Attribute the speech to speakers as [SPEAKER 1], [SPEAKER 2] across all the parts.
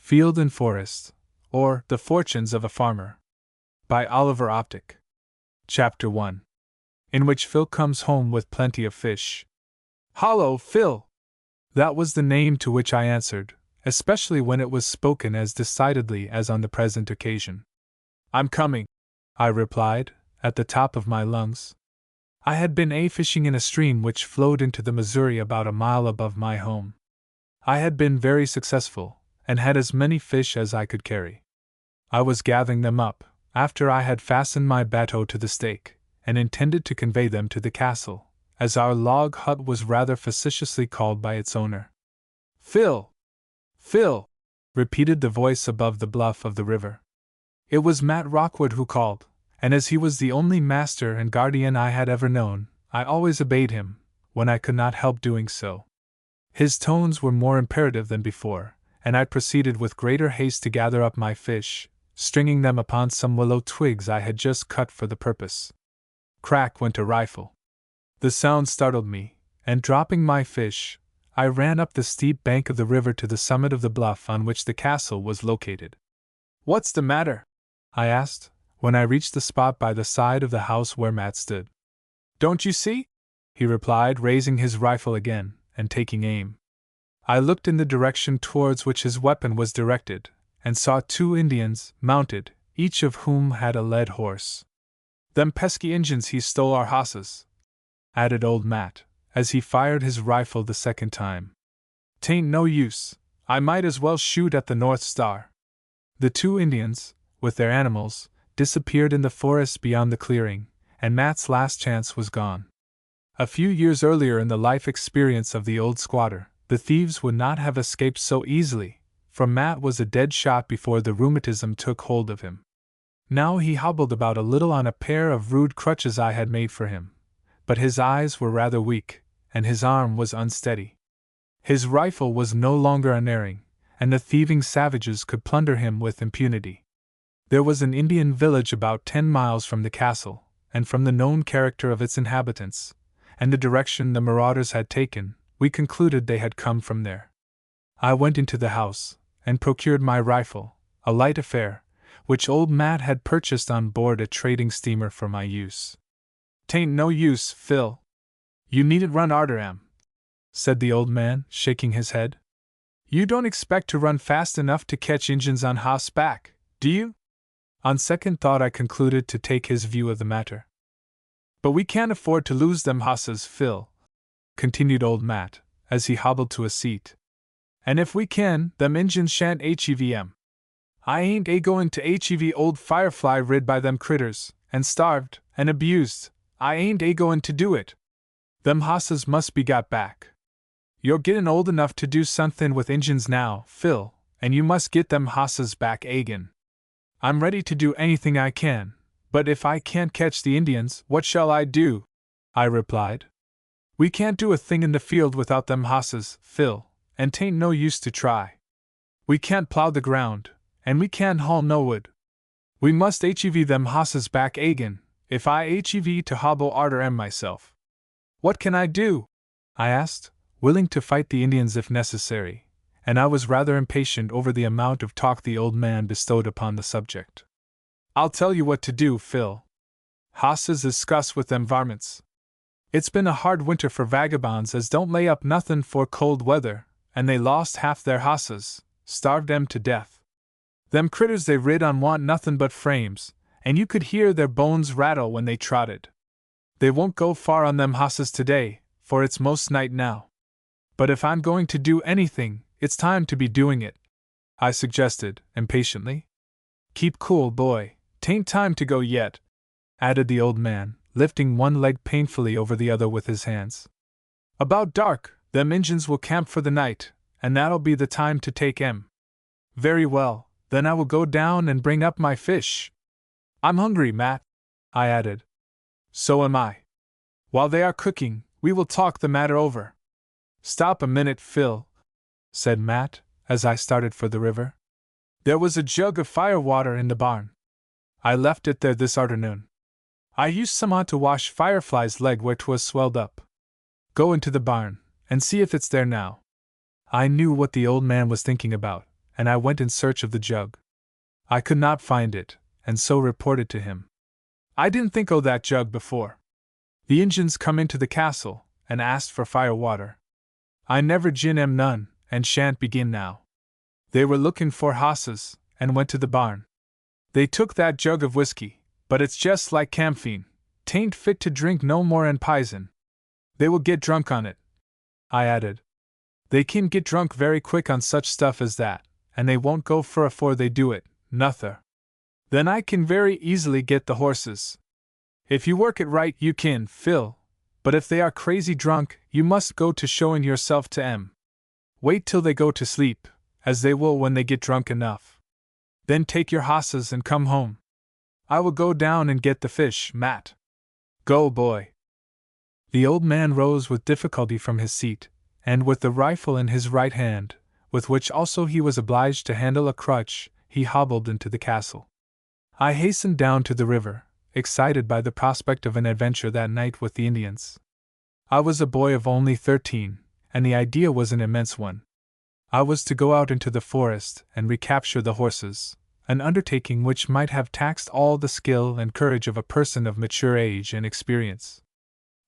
[SPEAKER 1] Field and Forest, or The Fortunes of a Farmer, by Oliver Optic. Chapter 1. In which Phil comes home with plenty of fish. Hallo, Phil! That was the name to which I answered, especially when it was spoken as decidedly as on the present occasion. I'm coming, I replied, at the top of my lungs. I had been fishing in a stream which flowed into the Missouri about a mile above my home. I had been very successful, and had as many fish as I could carry. I was gathering them up, after I had fastened my bateau to the stake, and intended to convey them to the castle, as our log hut was rather facetiously called by its owner. Phil! Phil! Repeated the voice above the bluff of the river. It was Matt Rockwood who called, and as he was the only master and guardian I had ever known, I always obeyed him, when I could not help doing so. His tones were more imperative than before, and I proceeded with greater haste to gather up my fish, stringing them upon some willow twigs I had just cut for the purpose. Crack went a rifle. The sound startled me, and dropping my fish, I ran up the steep bank of the river to the summit of the bluff on which the castle was located. What's the matter? I asked, when I reached the spot by the side of the house where Matt stood. Don't you see? He replied, raising his rifle again, and taking aim. I looked in the direction towards which his weapon was directed, and saw 2 Indians, mounted, each of whom had a led horse. Them pesky Injuns he stole our hosses, added old Matt, as he fired his rifle the second time. 'Tain't no use, I might as well shoot at the North Star. The 2 Indians, with their animals, disappeared in the forest beyond the clearing, and Matt's last chance was gone. A few years earlier in the life experience of the old squatter, the thieves would not have escaped so easily, for Matt was a dead shot before the rheumatism took hold of him. Now he hobbled about a little on a pair of rude crutches I had made for him, but his eyes were rather weak, and his arm was unsteady. His rifle was no longer unerring, and the thieving savages could plunder him with impunity. There was an Indian village about 10 miles from the castle, and from the known character of its inhabitants, and the direction the marauders had taken, we concluded they had come from there. I went into the house, and procured my rifle, a light affair, which old Matt had purchased on board a trading steamer for my use. 'Tain't no use, Phil. You needn't run arter 'em, said the old man, shaking his head. You don't expect to run fast enough to catch Injuns on hossback, do you? On second thought I concluded to take his view of the matter. But we can't afford to lose them hosses, Phil, continued old Matt, as he hobbled to a seat. And if we can, them Injuns shan't hev 'em. I ain't a-goin' to hev old Firefly rid by them critters, and starved, and abused. I ain't a-goin' to do it. Them hosses must be got back. You're gettin' old enough to do somethin' with Injuns now, Phil, and you must get them hosses back agin. I'm ready to do anything I can, but if I can't catch the Indians, what shall I do? I replied. We can't do a thing in the field without them hosses, Phil, and 'tain't no use to try. We can't plow the ground, and we can't haul no wood. We must hev them hosses back agin, if I hev to hobble arter 'em myself. What can I do? I asked, willing to fight the Indians if necessary, and I was rather impatient over the amount of talk the old man bestowed upon the subject. I'll tell you what to do, Phil. Hosses is scuss with them varmints. It's been a hard winter for vagabonds as don't lay up nothin' for cold weather, and they lost half their hosses, starved 'em to death. Them critters they rid on want nothin' but frames, and you could hear their bones rattle when they trotted. They won't go far on them hosses today, for it's most night now. But if I'm going to do anything, it's time to be doing it, I suggested, impatiently. Keep cool, boy, 'tain't time to go yet, added the old man, lifting one leg painfully over the other with his hands. About dark, them Injuns will camp for the night, and that'll be the time to take 'em. Very well, then I will go down and bring up my fish. I'm hungry, Matt, I added. So am I. While they are cooking, we will talk the matter over. Stop a minute, Phil, said Matt, as I started for the river. There was a jug of fire water in the barn. I left it there this arternoon. I used some on to wash Firefly's leg where 'twas swelled up. Go into the barn, and see if it's there now. I knew what the old man was thinking about, and I went in search of the jug. I could not find it, and so reported to him. I didn't think o' that jug before. The Injuns come into the castle, and asked for fire water. I never gin 'em none, and shan't begin now. They were looking for hosses, and went to the barn. They took that jug of whiskey, but it's just like camphene, 'tain't fit to drink no more 'n pison. They will get drunk on it, I added. They can get drunk very quick on such stuff as that, and they won't go fur afore they do it, nuther. Then I can very easily get the horses. If you work it right you can, Phil, but if they are crazy drunk you must go to showing yourself to 'em. Wait till they go to sleep, as they will when they get drunk enough. Then take your hosses and come home. I will go down and get the fish, Matt. Go, boy. The old man rose with difficulty from his seat, and with the rifle in his right hand, with which also he was obliged to handle a crutch, he hobbled into the castle. I hastened down to the river, excited by the prospect of an adventure that night with the Indians. I was a boy of only 13, and the idea was an immense one. I was to go out into the forest and recapture the horses, an undertaking which might have taxed all the skill and courage of a person of mature age and experience.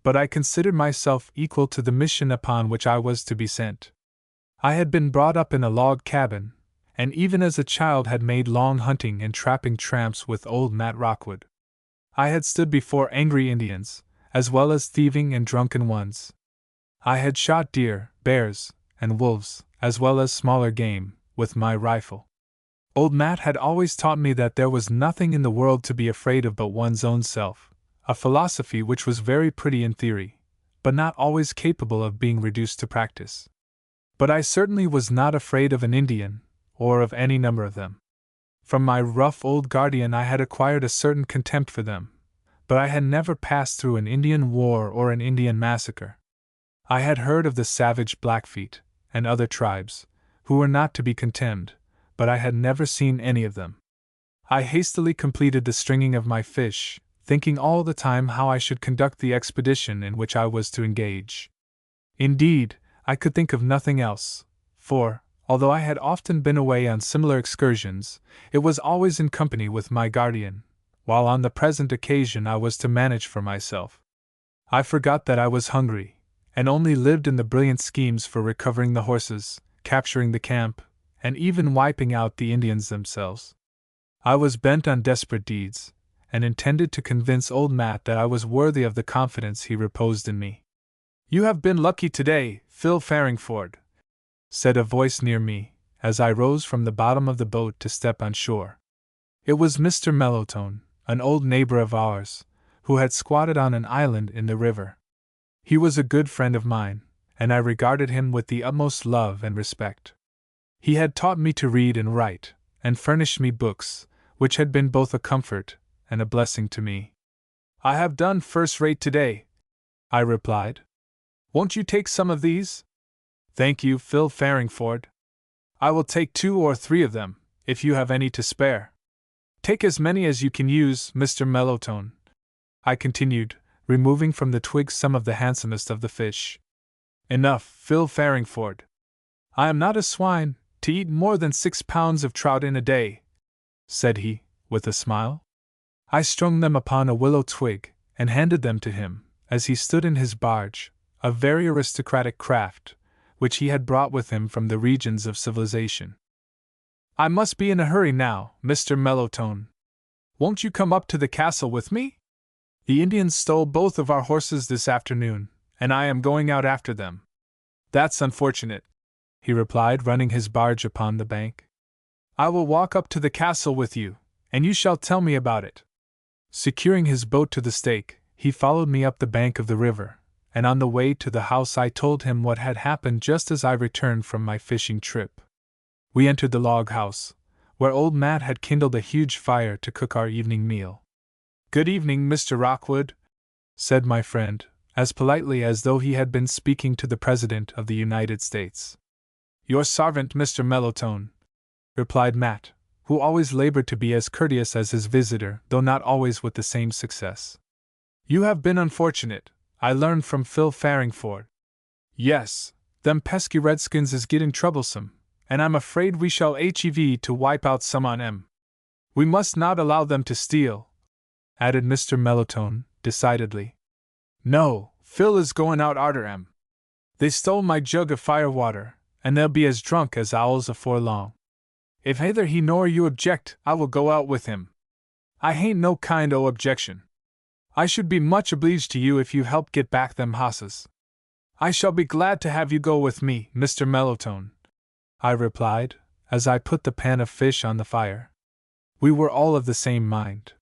[SPEAKER 1] But I considered myself equal to the mission upon which I was to be sent. I had been brought up in a log cabin, and even as a child had made long hunting and trapping tramps with old Matt Rockwood. I had stood before angry Indians, as well as thieving and drunken ones. I had shot deer, bears, and wolves, as well as smaller game, with my rifle. Old Matt had always taught me that there was nothing in the world to be afraid of but one's own self, a philosophy which was very pretty in theory, but not always capable of being reduced to practice. But I certainly was not afraid of an Indian, or of any number of them. From my rough old guardian I had acquired a certain contempt for them, but I had never passed through an Indian war or an Indian massacre. I had heard of the savage Blackfeet, and other tribes, who were not to be contemned, but I had never seen any of them. I hastily completed the stringing of my fish, thinking all the time how I should conduct the expedition in which I was to engage. Indeed, I could think of nothing else, for, although I had often been away on similar excursions, it was always in company with my guardian, while on the present occasion I was to manage for myself. I forgot that I was hungry, and only lived in the brilliant schemes for recovering the horses, capturing the camp, and even wiping out the Indians themselves. I was bent on desperate deeds, and intended to convince old Matt that I was worthy of the confidence he reposed in me. "You have been lucky today, Phil Farringford," said a voice near me, as I rose from the bottom of the boat to step on shore. It was Mr. Mellowtone, an old neighbor of ours, who had squatted on an island in the river. He was a good friend of mine, and I regarded him with the utmost love and respect. He had taught me to read and write, and furnished me books, which had been both a comfort and a blessing to me. "I have done first-rate today," I replied. "Won't you take some of these?" "Thank you, Phil Farringford. I will take 2 or 3 of them, if you have any to spare." "Take as many as you can use, Mr. Mellowtone," I continued, removing from the twigs some of the handsomest of the fish. "Enough, Phil Farringford. I am not a swine, to eat more than 6 pounds of trout in a day," said he, with a smile. I strung them upon a willow twig, and handed them to him, as he stood in his barge, a very aristocratic craft, which he had brought with him from the regions of civilization. "I must be in a hurry now, Mr. Mellowtone. Won't you come up to the castle with me? The Indians stole both of our horses this afternoon, and I am going out after them." "That's unfortunate," he replied, running his barge upon the bank. "I will walk up to the castle with you, and you shall tell me about it." Securing his boat to the stake, he followed me up the bank of the river, and on the way to the house I told him what had happened just as I returned from my fishing trip. We entered the log house, where old Matt had kindled a huge fire to cook our evening meal. "Good evening, Mr. Rockwood," said my friend, as politely as though he had been speaking to the President of the United States. "Your servant, Mr. Mellowtone," replied Matt, who always labored to be as courteous as his visitor, though not always with the same success. "You have been unfortunate, I learned from Phil Farringford." "Yes, them pesky redskins is getting troublesome, and I'm afraid we shall have to wipe out some on 'em. We must not allow them to steal," added Mr. Mellowtone, decidedly. "No, Phil is going out arter 'em. They stole my jug of firewater, and they'll be as drunk as owls afore long. If either he nor you object, I will go out with him. I hain't no kind o' objection. I should be much obleeged to you if you help get back them hosses." "I shall be glad to have you go with me, Mr. Mellowtone," I replied, as I put the pan of fish on the fire. We were all of the same mind.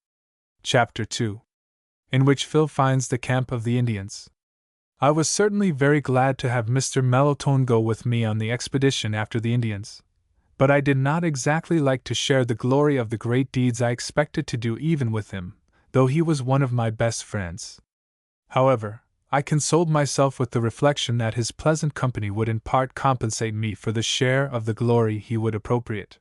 [SPEAKER 1] Chapter 2. In which Phil finds the camp of the Indians. I was certainly very glad to have Mr. Mellowtone go with me on the expedition after the Indians, but I did not exactly like to share the glory of the great deeds I expected to do even with him, though he was one of my best friends. However, I consoled myself with the reflection that his pleasant company would in part compensate me for the share of the glory he would appropriate.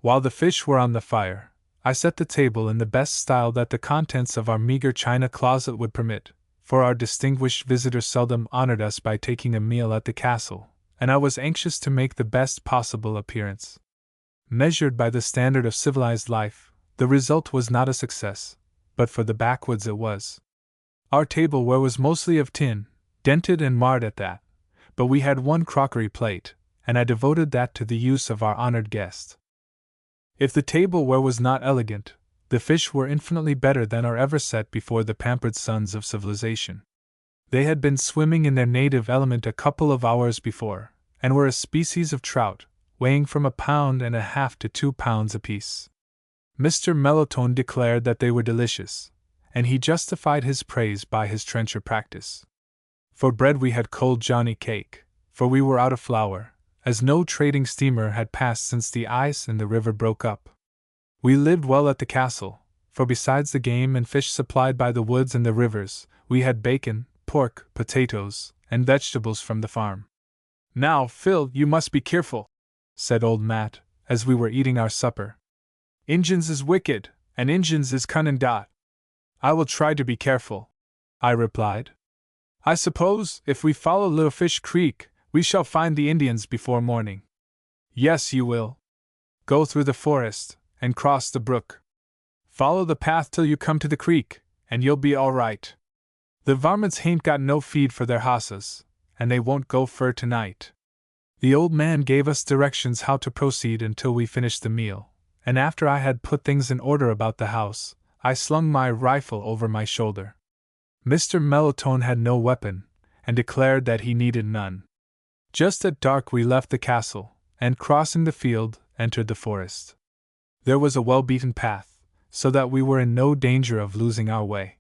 [SPEAKER 1] While the fish were on the fire, I set the table in the best style that the contents of our meager china closet would permit, for our distinguished visitor seldom honored us by taking a meal at the castle, and I was anxious to make the best possible appearance. Measured by the standard of civilized life, the result was not a success, but for the backwoods it was. Our tableware was mostly of tin, dented and marred at that, but we had one crockery plate, and I devoted that to the use of our honored guest. If the tableware was not elegant, the fish were infinitely better than are ever set before the pampered sons of civilization. They had been swimming in their native element a couple of hours before, and were a species of trout, weighing from 1.5 pounds to 2 pounds apiece. Mr. Mellowtone declared that they were delicious, and he justified his praise by his trencher practice. For bread we had cold Johnny cake, for we were out of flour, as no trading steamer had passed since the ice in the river broke up. We lived well at the castle, for besides the game and fish supplied by the woods and the rivers, we had bacon, pork, potatoes, and vegetables from the farm. "Now, Phil, you must be careful," said old Matt, as we were eating our supper. "Injuns is wicked, and Injuns is cunnin' dot." "I will try to be careful," I replied. "I suppose, if we follow Little Fish Creek, we shall find the Indians before morning." "Yes, you will. Go through the forest, and cross the brook. Follow the path till you come to the creek, and you'll be all right. The varmints hain't got no feed for their hosses, and they won't go fur tonight." The old man gave us directions how to proceed until we finished the meal, and after I had put things in order about the house, I slung my rifle over my shoulder. Mr. Mellowtone had no weapon, and declared that he needed none. Just at dark we left the castle, and crossing the field, entered the forest. There was a well-beaten path, so that we were in no danger of losing our way.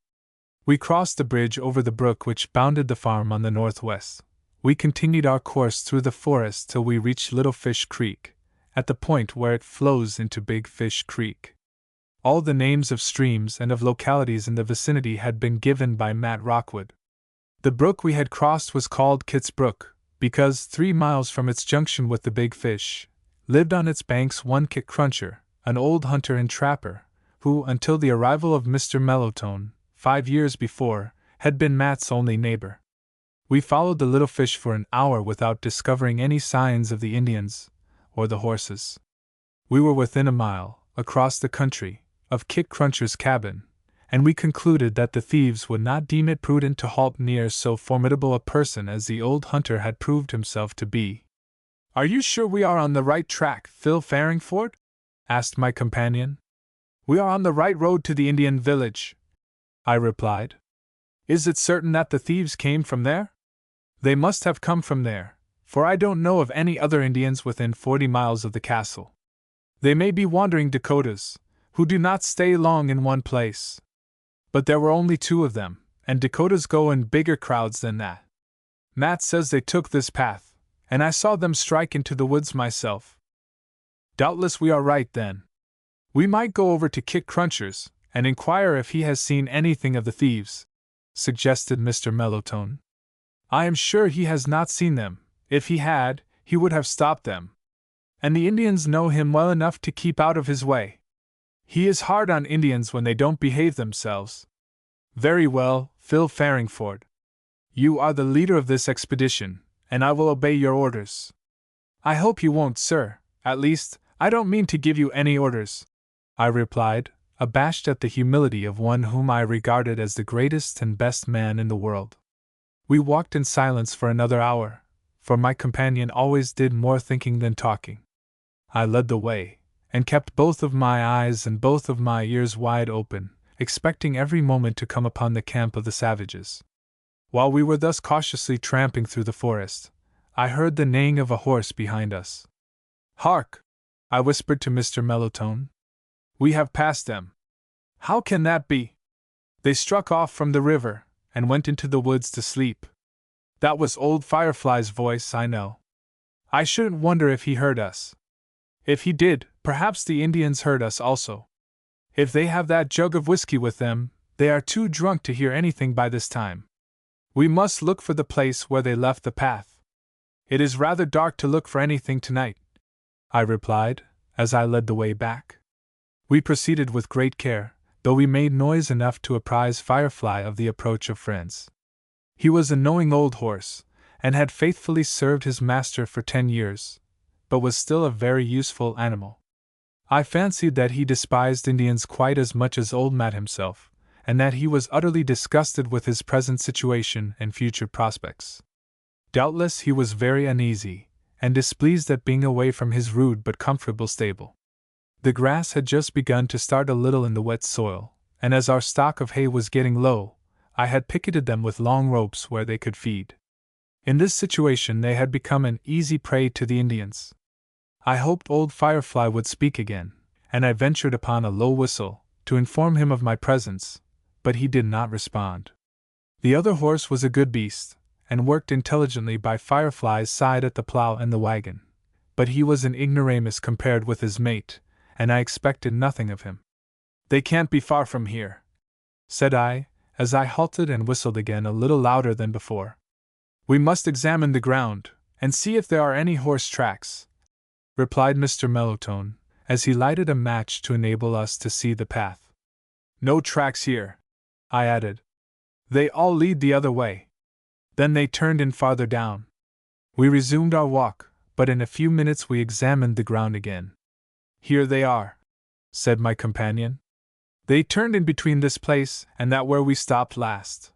[SPEAKER 1] We crossed the bridge over the brook which bounded the farm on the northwest. We continued our course through the forest till we reached Little Fish Creek, at the point where it flows into Big Fish Creek. All the names of streams and of localities in the vicinity had been given by Matt Rockwood. The brook we had crossed was called Kit's Brook, because 3 miles from its junction with the Big Fish, lived on its banks one Kit Cruncher, an old hunter and trapper, who, until the arrival of Mr. Mellowtone, 5 years before, had been Matt's only neighbor. We followed the little fish for an hour without discovering any signs of the Indians or the horses. We were within a mile, across the country, of Kit Cruncher's cabin, and we concluded that the thieves would not deem it prudent to halt near so formidable a person as the old hunter had proved himself to be. "Are you sure we are on the right track, Phil Farringford?" asked my companion. "We are on the right road to the Indian village," I replied. "Is it certain that the thieves came from there?" "They must have come from there, for I don't know of any other Indians within 40 miles of the castle. They may be wandering Dakotas, who do not stay long in one place. But there were only 2 of them, and Dakotas go in bigger crowds than that. Matt says they took this path, and I saw them strike into the woods myself." "Doubtless we are right then. We might go over to Kit Cruncher's, and inquire if he has seen anything of the thieves," suggested Mr. Mellowtone. "I am sure he has not seen them. If he had, he would have stopped them. And the Indians know him well enough to keep out of his way. He is hard on Indians when they don't behave themselves." "Very well, Phil Farringford. You are the leader of this expedition, and I will obey your orders. I hope you won't, sir. At least, I don't mean to give you any orders, I replied, abashed at the humility of one whom I regarded as the greatest and best man in the world. We walked in silence for another hour, for my companion always did more thinking than talking. I led the way, and kept both of my eyes and both of my ears wide open, expecting every moment to come upon the camp of the savages. While we were thus cautiously tramping through the forest, I heard the neighing of a horse behind us. "Hark!" I whispered to Mr. Mellowtone. "We have passed them." "How can that be?" "They struck off from the river, and went into the woods to sleep." That was old Firefly's voice, I know. I shouldn't wonder if he heard us. If he did, perhaps the Indians heard us also. If they have that jug of whiskey with them, they are too drunk to hear anything by this time. We must look for the place where they left the path. It is rather dark to look for anything tonight, I replied, as I led the way back. We proceeded with great care, though we made noise enough to apprise Firefly of the approach of friends. He was a knowing old horse, and had faithfully served his master for 10 years, but was still a very useful animal. I fancied that he despised Indians quite as much as old Matt himself, and that he was utterly disgusted with his present situation and future prospects. Doubtless he was very uneasy, and displeased at being away from his rude but comfortable stable. The grass had just begun to start a little in the wet soil, and as our stock of hay was getting low, I had picketed them with long ropes where they could feed. In this situation they had become an easy prey to the Indians. I hoped old Firefly would speak again, and I ventured upon a low whistle, to inform him of my presence, but he did not respond. The other horse was a good beast, and worked intelligently by Firefly's side at the plow and the wagon, but he was an ignoramus compared with his mate, and I expected nothing of him. "They can't be far from here," said I, as I halted and whistled again a little louder than before. "We must examine the ground, and see if there are any horse tracks," replied Mr. Mellowtone, as he lighted a match to enable us to see the path. "No tracks here," I added. "They all lead the other way." Then they turned in farther down. We resumed our walk, but in a few minutes we examined the ground again. "Here they are," said my companion. "They turned in between this place and that where we stopped last.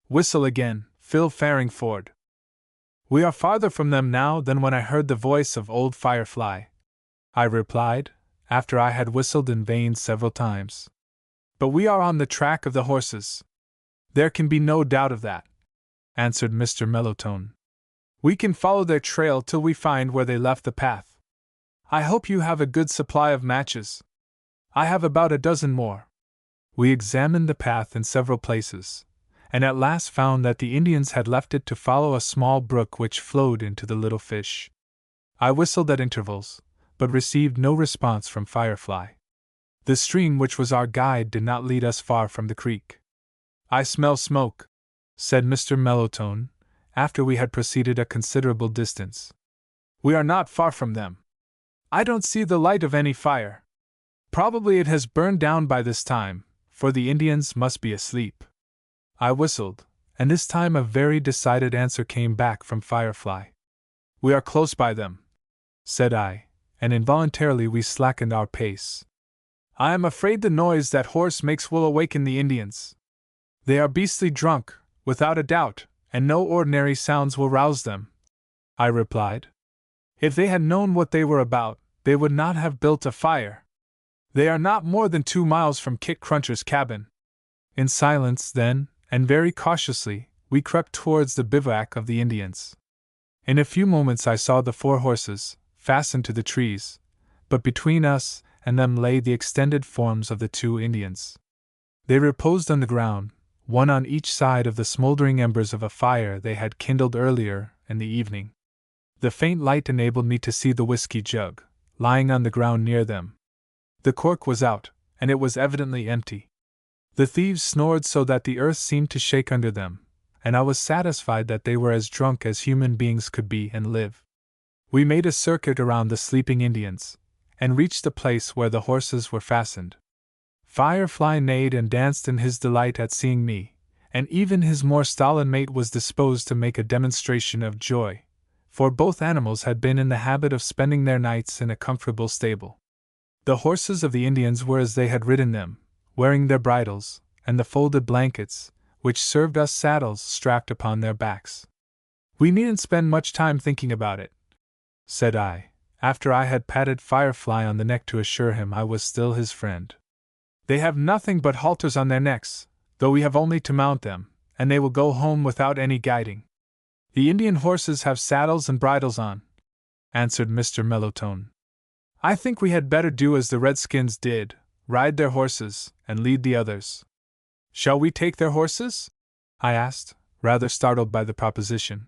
[SPEAKER 1] Whistle again, Phil Farringford." "We are farther from them now than when I heard the voice of old Firefly," I replied, after I had whistled in vain several times. "But we are on the track of the horses. There can be no doubt of that," answered Mr. Mellowtone. "We can follow their trail till we find where they left the path. I hope you have a good supply of matches. I have about a dozen more." We examined the path in several places, and at last found that the Indians had left it to follow a small brook which flowed into the Little Fish. I whistled at intervals, but received no response from Firefly. The stream which was our guide did not lead us far from the creek. "I smell smoke," said Mr. Mellowtone, after we had proceeded a considerable distance. "We are not far from them. I don't see the light of any fire. Probably it has burned down by this time, for the Indians must be asleep." I whistled, and this time a very decided answer came back from Firefly. "We are close by them," said I, and involuntarily we slackened our pace. "I am afraid the noise that horse makes will awaken the Indians. They are beastly drunk, without a doubt, and no ordinary sounds will rouse them," I replied. "If they had known what they were about, they would not have built a fire. They are not more than 2 miles from Kit Cruncher's cabin." In silence, then, and very cautiously, we crept towards the bivouac of the Indians. In a few moments I saw the 4 horses, fastened to the trees, but between us and them lay the extended forms of the 2 Indians. They reposed on the ground, one on each side of the smoldering embers of a fire they had kindled earlier in the evening. The faint light enabled me to see the whiskey jug, lying on the ground near them. The cork was out, and it was evidently empty. The thieves snored so that the earth seemed to shake under them, and I was satisfied that they were as drunk as human beings could be and live. We made a circuit around the sleeping Indians, and reached the place where the horses were fastened. Firefly neighed and danced in his delight at seeing me, and even his more stolid mate was disposed to make a demonstration of joy, for both animals had been in the habit of spending their nights in a comfortable stable. The horses of the Indians were as they had ridden them, wearing their bridles, and the folded blankets, which served us saddles, strapped upon their backs. "We needn't spend much time thinking about it," said I, after I had patted Firefly on the neck to assure him I was still his friend. "They have nothing but halters on their necks, though we have only to mount them, and they will go home without any guiding. The Indian horses have saddles and bridles on," answered Mr. Mellowtone. "I think we had better do as the Redskins did, ride their horses, and lead the others." "Shall we take their horses?" I asked, rather startled by the proposition.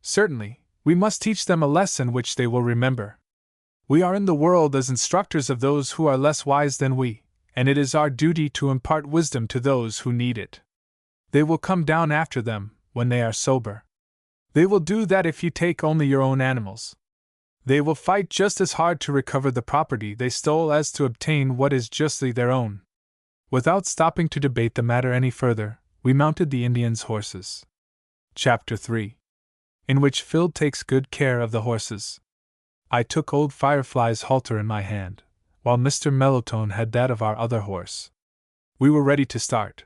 [SPEAKER 1] "Certainly, we must teach them a lesson which they will remember. We are in the world as instructors of those who are less wise than we, and it is our duty to impart wisdom to those who need it. They will come down after them, when they are sober. They will do that if you take only your own animals. They will fight just as hard to recover the property they stole as to obtain what is justly their own." Without stopping to debate the matter any further, we mounted the Indians' horses. Chapter 3. In which Phil takes good care of the horses. I took old Firefly's halter in my hand, while Mr. Mellowtone had that of our other horse. We were ready to start,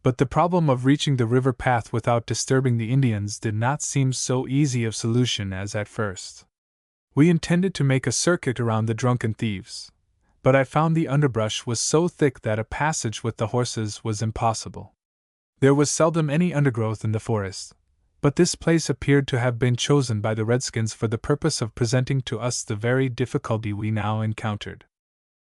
[SPEAKER 1] but the problem of reaching the river path without disturbing the Indians did not seem so easy of solution as at first. We intended to make a circuit around the drunken thieves, but I found the underbrush was so thick that a passage with the horses was impossible. There was seldom any undergrowth in the forest, but this place appeared to have been chosen by the Redskins for the purpose of presenting to us the very difficulty we now encountered.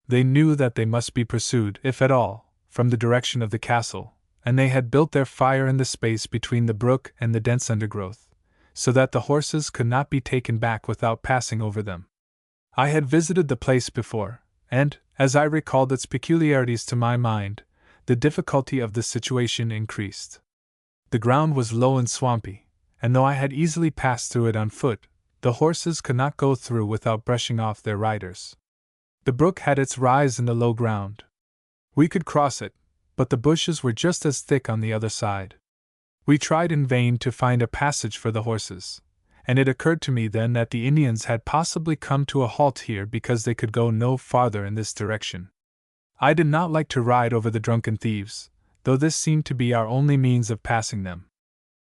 [SPEAKER 1] They knew that they must be pursued, if at all, from the direction of the castle, and they had built their fire in the space between the brook and the dense undergrowth, so that the horses could not be taken back without passing over them. I had visited the place before, and, as I recalled its peculiarities to my mind, the difficulty of the situation increased. The ground was low and swampy, and though I had easily passed through it on foot, the horses could not go through without brushing off their riders. The brook had its rise in the low ground. We could cross it, but the bushes were just as thick on the other side. We tried in vain to find a passage for the horses, and it occurred to me then that the Indians had possibly come to a halt here because they could go no farther in this direction. I did not like to ride over the drunken thieves, though this seemed to be our only means of passing them.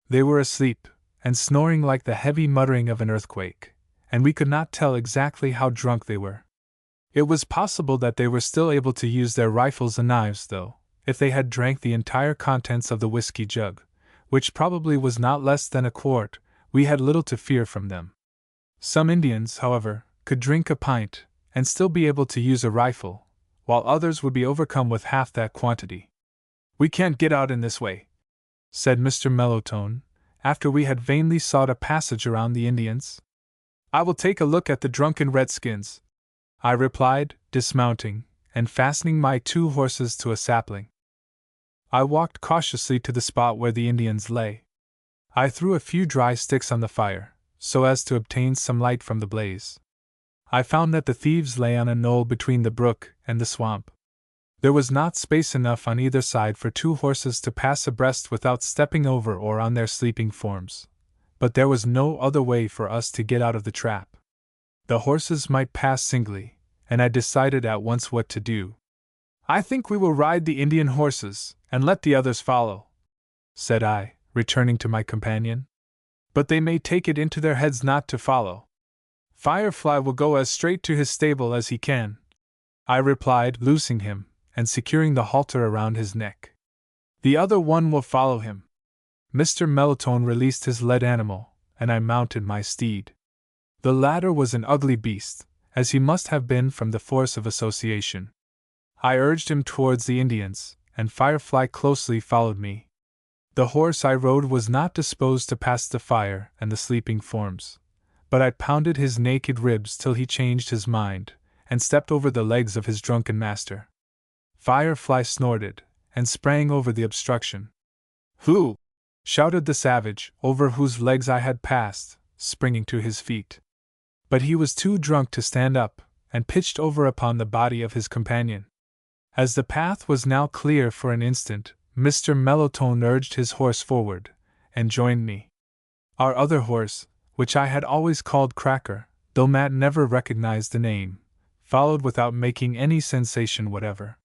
[SPEAKER 1] They were asleep, and snoring like the heavy muttering of an earthquake, and we could not tell exactly how drunk they were. It was possible that they were still able to use their rifles and knives, though, if they had drank the entire contents of the whiskey jug, which probably was not less than a quart, we had little to fear from them. Some Indians, however, could drink a pint, and still be able to use a rifle, while others would be overcome with half that quantity. "We can't get out in this way," said Mr. Mellowtone, after we had vainly sought a passage around the Indians. "I will take a look at the drunken Redskins," I replied, dismounting, and fastening my 2 horses to a sapling. I walked cautiously to the spot where the Indians lay. I threw a few dry sticks on the fire, so as to obtain some light from the blaze. I found that the thieves lay on a knoll between the brook and the swamp. There was not space enough on either side for 2 horses to pass abreast without stepping over or on their sleeping forms, but there was no other way for us to get out of the trap. The horses might pass singly, and I decided at once what to do. "I think we will ride the Indian horses, and let the others follow," said I, returning to my companion. "But they may take it into their heads not to follow. Firefly will go as straight to his stable as he can," I replied, loosing him, and securing the halter around his neck. "The other one will follow him." Mr. Mellowtone released his led animal, and I mounted my steed. The latter was an ugly beast, as he must have been from the force of association. I urged him towards the Indians, and Firefly closely followed me. The horse I rode was not disposed to pass the fire and the sleeping forms, but I pounded his naked ribs till he changed his mind, and stepped over the legs of his drunken master. Firefly snorted, and sprang over the obstruction. "Who?" shouted the savage, over whose legs I had passed, springing to his feet. But he was too drunk to stand up, and pitched over upon the body of his companion. As the path was now clear for an instant, Mr. Mellowtone urged his horse forward, and joined me. Our other horse, which I had always called Cracker, though Matt never recognized the name, followed without making any sensation whatever.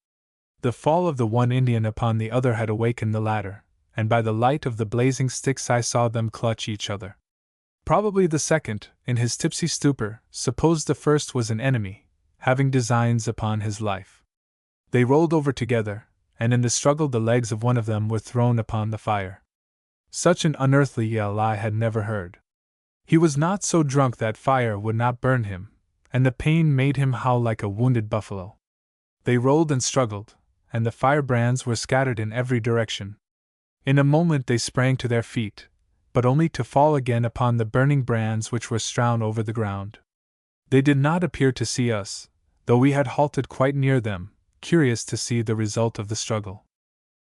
[SPEAKER 1] The fall of the one Indian upon the other had awakened the latter, and by the light of the blazing sticks I saw them clutch each other. Probably the second, in his tipsy stupor, supposed the first was an enemy, having designs upon his life. They rolled over together, and in the struggle the legs of one of them were thrown upon the fire. Such an unearthly yell I had never heard. He was not so drunk that fire would not burn him, and the pain made him howl like a wounded buffalo. They rolled and struggled, and the firebrands were scattered in every direction. In a moment they sprang to their feet, but only to fall again upon the burning brands which were strewn over the ground. They did not appear to see us, though we had halted quite near them, curious to see the result of the struggle.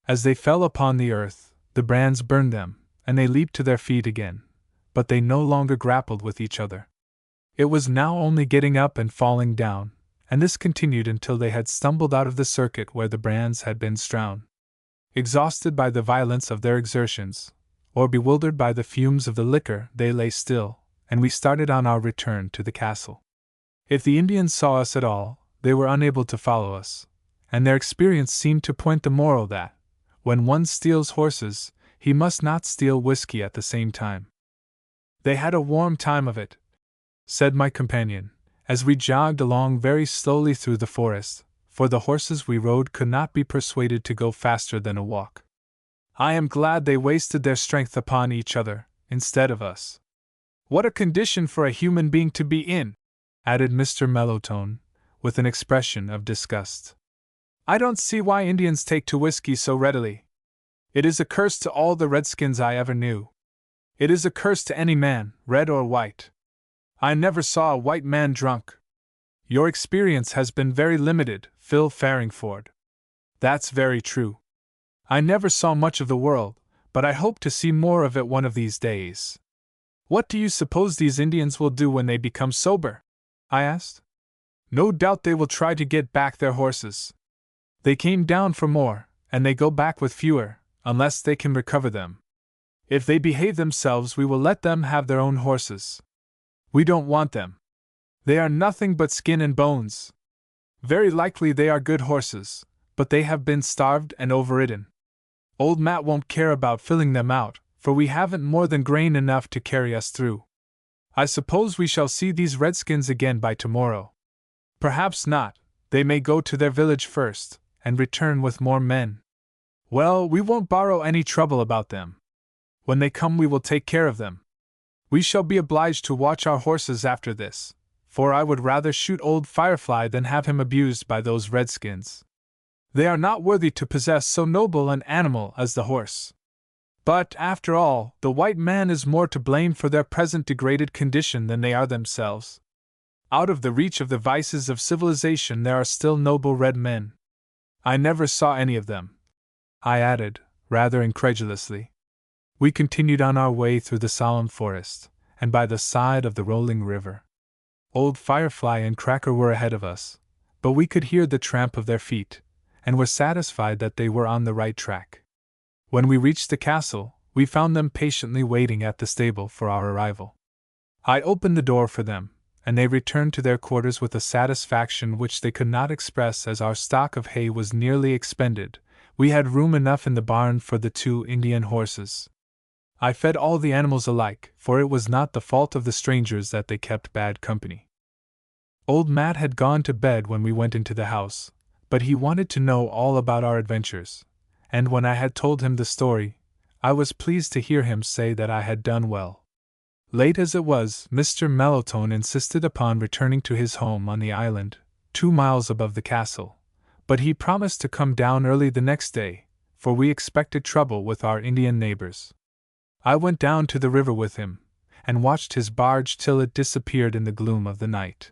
[SPEAKER 1] As they fell upon the earth, the brands burned them, and they leaped to their feet again, but they no longer grappled with each other. It was now only getting up and falling down, and this continued until they had stumbled out of the circuit where the brands had been strewn. Exhausted by the violence of their exertions, or bewildered by the fumes of the liquor, they lay still, and we started on our return to the castle. If the Indians saw us at all, they were unable to follow us, and their experience seemed to point the moral that, when one steals horses, he must not steal whiskey at the same time. They had a warm time of it, said my companion, as we jogged along very slowly through the forest, for the horses we rode could not be persuaded to go faster than a walk. I am glad they wasted their strength upon each other, instead of us. What a condition for a human being to be in, added Mr. Mellowtone, with an expression of disgust. I don't see why Indians take to whiskey so readily. It is a curse to all the redskins I ever knew. It is a curse to any man, red or white. I never saw a white man drunk. Your experience has been very limited, Phil Farringford. That's very true. I never saw much of the world, but I hope to see more of it one of these days. What do you suppose these Indians will do when they become sober? I asked. No doubt they will try to get back their horses. They came down for more, and they go back with fewer, unless they can recover them. If they behave themselves, we will let them have their own horses. We don't want them. They are nothing but skin and bones. Very likely they are good horses, but they have been starved and overridden. Old Matt won't care about filling them out, for we haven't more than grain enough to carry us through. I suppose we shall see these redskins again by tomorrow. Perhaps not, they may go to their village first, and return with more men. Well, we won't borrow any trouble about them. When they come we will take care of them. We shall be obliged to watch our horses after this, for I would rather shoot old Firefly than have him abused by those redskins. They are not worthy to possess so noble an animal as the horse. But, after all, the white man is more to blame for their present degraded condition than they are themselves. Out of the reach of the vices of civilization there are still noble red men. I never saw any of them, I added, rather incredulously. We continued on our way through the solemn forest, and by the side of the rolling river. Old Firefly and Cracker were ahead of us, but we could hear the tramp of their feet, and were satisfied that they were on the right track. When we reached the castle, we found them patiently waiting at the stable for our arrival. I opened the door for them, and they returned to their quarters with a satisfaction which they could not express. As our stock of hay was nearly expended, we had room enough in the barn for the 2 Indian horses. I fed all the animals alike, for it was not the fault of the strangers that they kept bad company. Old Matt had gone to bed when we went into the house, but he wanted to know all about our adventures, and when I had told him the story, I was pleased to hear him say that I had done well. Late as it was, Mr. Mellowtone insisted upon returning to his home on the island, 2 miles above the castle, but he promised to come down early the next day, for we expected trouble with our Indian neighbors. I went down to the river with him, and watched his barge till it disappeared in the gloom of the night.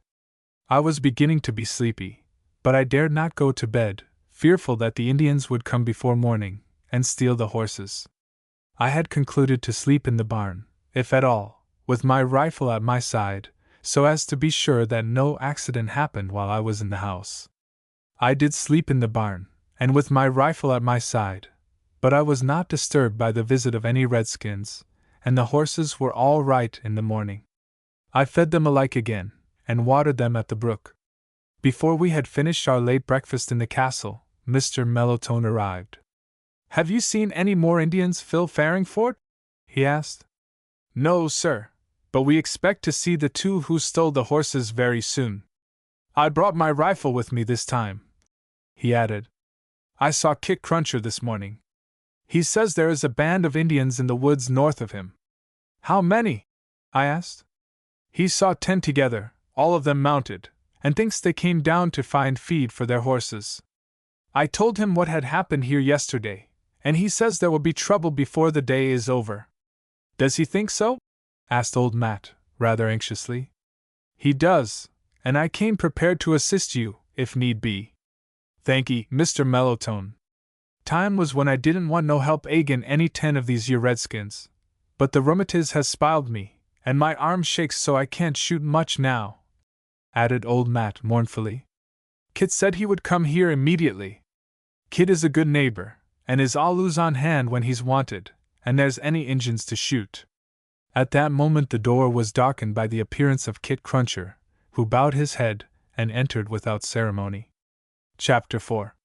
[SPEAKER 1] I was beginning to be sleepy, but I dared not go to bed, fearful that the Indians would come before morning, and steal the horses. I had concluded to sleep in the barn, if at all, with my rifle at my side, so as to be sure that no accident happened while I was in the house. I did sleep in the barn, and with my rifle at my side, but I was not disturbed by the visit of any redskins, and the horses were all right in the morning. I fed them alike again, and watered them at the brook. Before we had finished our late breakfast in the castle, Mr. Mellowtone arrived. "Have you seen any more Indians, Phil Farringford?" he asked. "No, sir, but we expect to see the two who stole the horses very soon. I brought my rifle with me this time," he added. "I saw Kit Cruncher this morning. He says there is a band of Indians in the woods north of him." "How many?" I asked. "He saw 10 together, all of them mounted, and thinks they came down to find feed for their horses. I told him what had happened here yesterday, and he says there will be trouble before the day is over." "Does he think so?" asked old Matt, rather anxiously. "He does, and I came prepared to assist you, if need be." "Thank'ee, Mr. Mellowtone. Time was when I didn't want no help agin any 10 of these here redskins, but the rheumatiz has spiled me, and my arm shakes so I can't shoot much now," added old Matt mournfully. "Kit said he would come here immediately. Kit is a good neighbor, and is always on hand when he's wanted, and there's any Injuns to shoot." At that moment the door was darkened by the appearance of Kit Cruncher, who bowed his head and entered without ceremony. Chapter 4.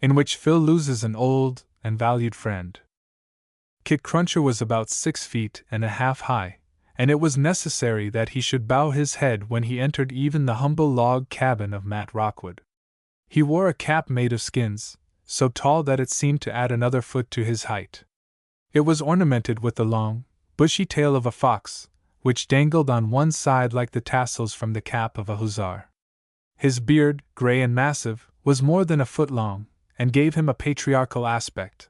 [SPEAKER 1] In which Phil loses an old and valued friend. Kit Cruncher was about 6 feet and a half high, and it was necessary that he should bow his head when he entered even the humble log cabin of Matt Rockwood. He wore a cap made of skins, so tall that it seemed to add another foot to his height. It was ornamented with the long, bushy tail of a fox, which dangled on one side like the tassels from the cap of a hussar. His beard, gray and massive, was more than a foot long, and gave him a patriarchal aspect.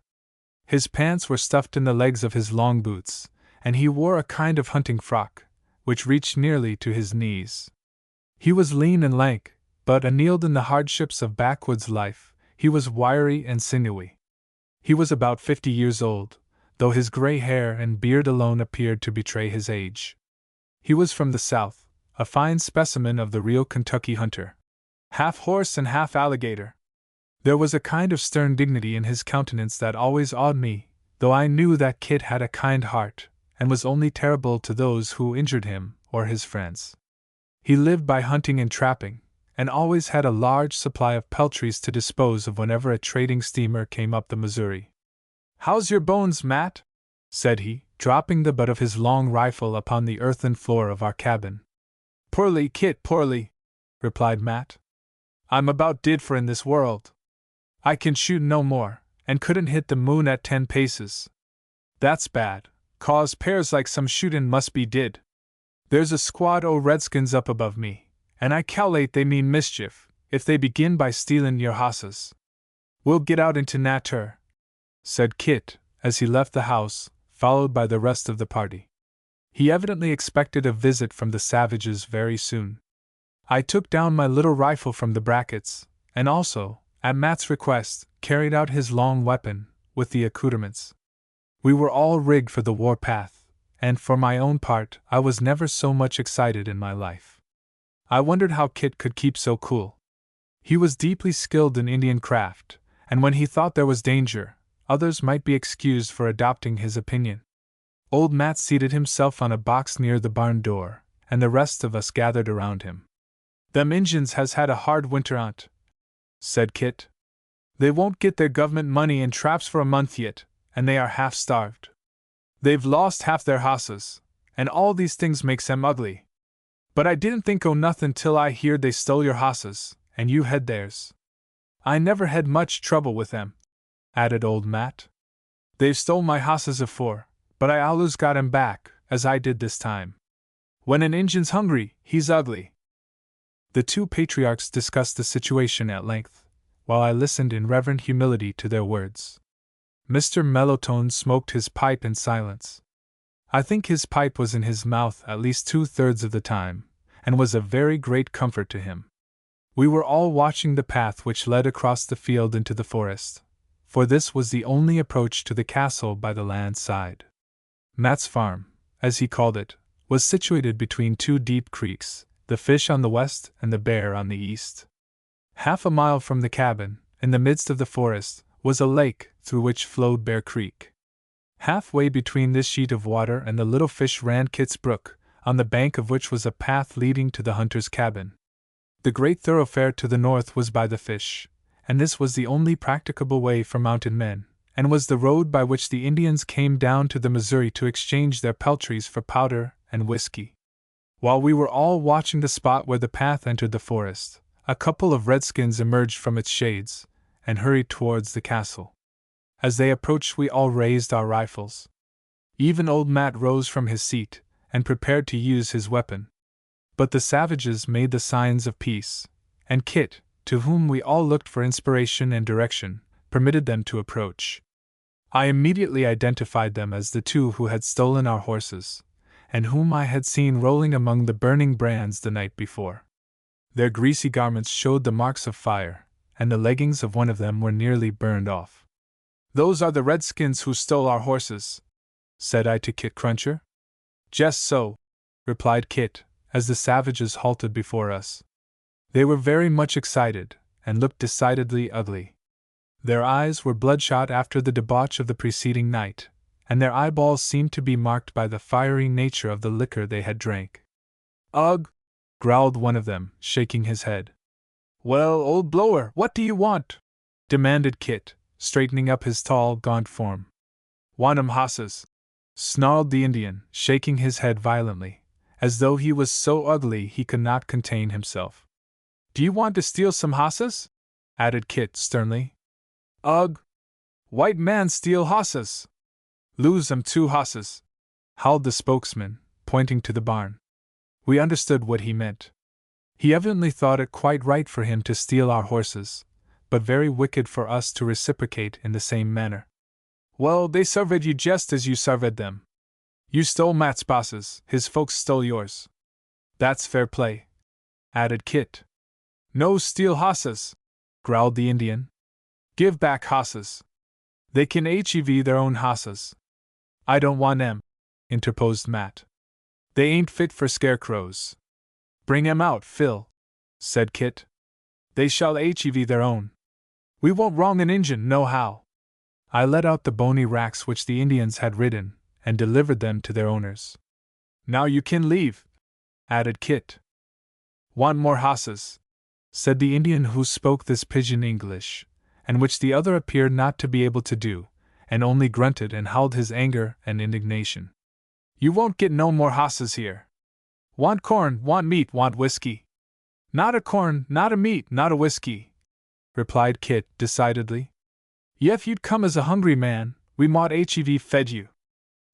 [SPEAKER 1] His pants were stuffed in the legs of his long boots, and he wore a kind of hunting frock, which reached nearly to his knees. He was lean and lank, but annealed in the hardships of backwoods life, he was wiry and sinewy. He was about 50 years old, though his gray hair and beard alone appeared to betray his age. He was from the South, a fine specimen of the real Kentucky hunter. Half horse and half alligator. There was a kind of stern dignity in his countenance that always awed me, though I knew that Kit had a kind heart, and was only terrible to those who injured him or his friends. He lived by hunting and trapping, and always had a large supply of peltries to dispose of whenever a trading steamer came up the Missouri. "How's your bones, Matt?" said he, dropping the butt of his long rifle upon the earthen floor of our cabin. "Poorly, Kit, poorly," replied Matt. "I'm about did for in this world. I can shoot no more, and couldn't hit the moon at 10 paces. That's bad, 'cause 'pears like some shootin' must be did. There's a squad o' redskins up above me, and I cal'late they mean mischief, if they begin by stealin' your hosses. We'll get out into natur'," said Kit, as he left the house, followed by the rest of the party. He evidently expected a visit from the savages very soon. I took down my little rifle from the brackets, and also, at Matt's request, carried out his long weapon, with the accoutrements. We were all rigged for the war path, and for my own part, I was never so much excited in my life. I wondered how Kit could keep so cool. He was deeply skilled in Indian craft, and when he thought there was danger, others might be excused for adopting his opinion. Old Matt seated himself on a box near the barn door, and the rest of us gathered around him. "Them Injuns has had a hard winter on't," said Kit. "They won't get their government money in traps for a month yet, and they are half starved. They've lost half their hosses, and all these things makes 'em ugly. But I didn't think o' nothin' till I heerd they stole your hosses, and you had theirs. I never had much trouble with them," added old Matt. "They've stole my hosses afore, but I allus got 'em back, as I did this time. When an Injun's hungry, he's ugly." The two patriarchs discussed the situation at length, while I listened in reverent humility to their words. Mr. Mellowtone smoked his pipe in silence. I think his pipe was in his mouth at least 2/3 of the time, and was a very great comfort to him. We were all watching the path which led across the field into the forest, for this was the only approach to the castle by the land side. Matt's farm, as he called it, was situated between 2 deep creeks, the Fish on the west and the Bear on the east. Half a mile from the cabin, in the midst of the forest, was a lake through which flowed Bear Creek. Halfway between this sheet of water and the Little Fish ran Kit's Brook, on the bank of which was a path leading to the hunter's cabin. The great thoroughfare to the north was by the fish, and this was the only practicable way for mounted men, and was the road by which the Indians came down to the Missouri to exchange their peltries for powder and whiskey. While we were all watching the spot where the path entered the forest, a couple of redskins emerged from its shades and hurried towards the castle. As they approached, we all raised our rifles. Even old Matt rose from his seat and prepared to use his weapon. But the savages made the signs of peace, and Kit, to whom we all looked for inspiration and direction, permitted them to approach. I immediately identified them as the two who had stolen our horses, and whom I had seen rolling among the burning brands the night before. Their greasy garments showed the marks of fire, and the leggings of one of them were nearly burned off. "Those are the redskins who stole our horses," said I to Kit Cruncher. "Just so," replied Kit, as the savages halted before us. They were very much excited, and looked decidedly ugly. Their eyes were bloodshot after the debauch of the preceding night, and their eyeballs seemed to be marked by the fiery nature of the liquor they had drank. "Ugh!" growled one of them, shaking his head. "Well, old blower, what do you want?" demanded Kit, straightening up his tall, gaunt form. "Want 'em hosses," snarled the Indian, shaking his head violently, as though he was so ugly he could not contain himself. "Do you want to steal some hosses?" added Kit sternly. "Ugh! White man steal hosses! Lose 'em 2 hosses!" howled the spokesman, pointing to the barn. We understood what he meant. He evidently thought it quite right for him to steal our horses, but very wicked for us to reciprocate in the same manner. "Well, they surveyed you just as you surveyed them. You stole Matt's bosses, his folks stole yours. That's fair play," added Kit. "No steal hosses," growled the Indian. "Give back hosses. They can hev their own hosses." "I don't want 'em," interposed Matt. "They ain't fit for scarecrows." "Bring 'em out, Phil," said Kit. "They shall hev their own. We won't wrong an Injun, nohow." I let out the bony racks which the Indians had ridden, and delivered them to their owners. "Now you can leave," added Kit. "Want more hosses," said the Indian, who spoke this pidgin English, and which the other appeared not to be able to do, and only grunted and howled his anger and indignation. "You won't get no more hosses here. Want corn, want meat, want whiskey." "Not a corn, not a meat, not a whiskey," replied Kit decidedly. "Yef you'd come as a hungry man, we mought hev fed you.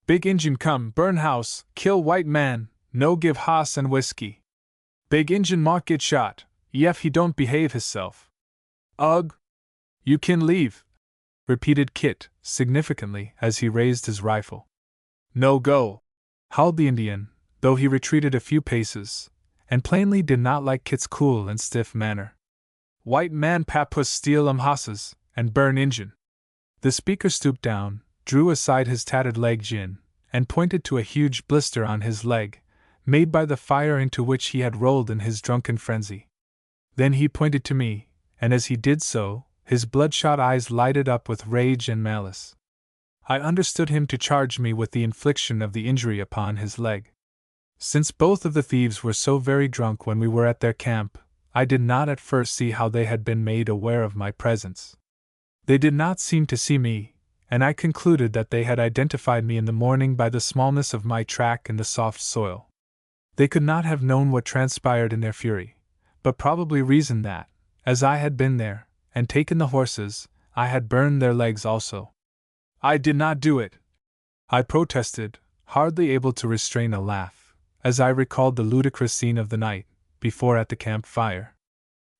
[SPEAKER 1] Big Injun come, burn house, kill white man, no give hoss and whiskey. Big Injun mought get shot, yef he don't behave hisself." "Ugh! You can leave," repeated Kit significantly as he raised his rifle. "No go," howled the Indian, though he retreated a few paces, and plainly did not like Kit's cool and stiff manner. "White man papoose steal 'em hosses, and burn Injun." The speaker stooped down, drew aside his tattered leg gin, and pointed to a huge blister on his leg, made by the fire into which he had rolled in his drunken frenzy. Then he pointed to me, and as he did so, his bloodshot eyes lighted up with rage and malice. I understood him to charge me with the infliction of the injury upon his leg. Since both of the thieves were so very drunk when we were at their camp, I did not at first see how they had been made aware of my presence. They did not seem to see me, and I concluded that they had identified me in the morning by the smallness of my track in the soft soil. They could not have known what transpired in their fury, but probably reasoned that, as I had been there, and taken the horses, I had burned their legs also. "I did not do it," I protested, hardly able to restrain a laugh, as I recalled the ludicrous scene of the night before at the camp fire.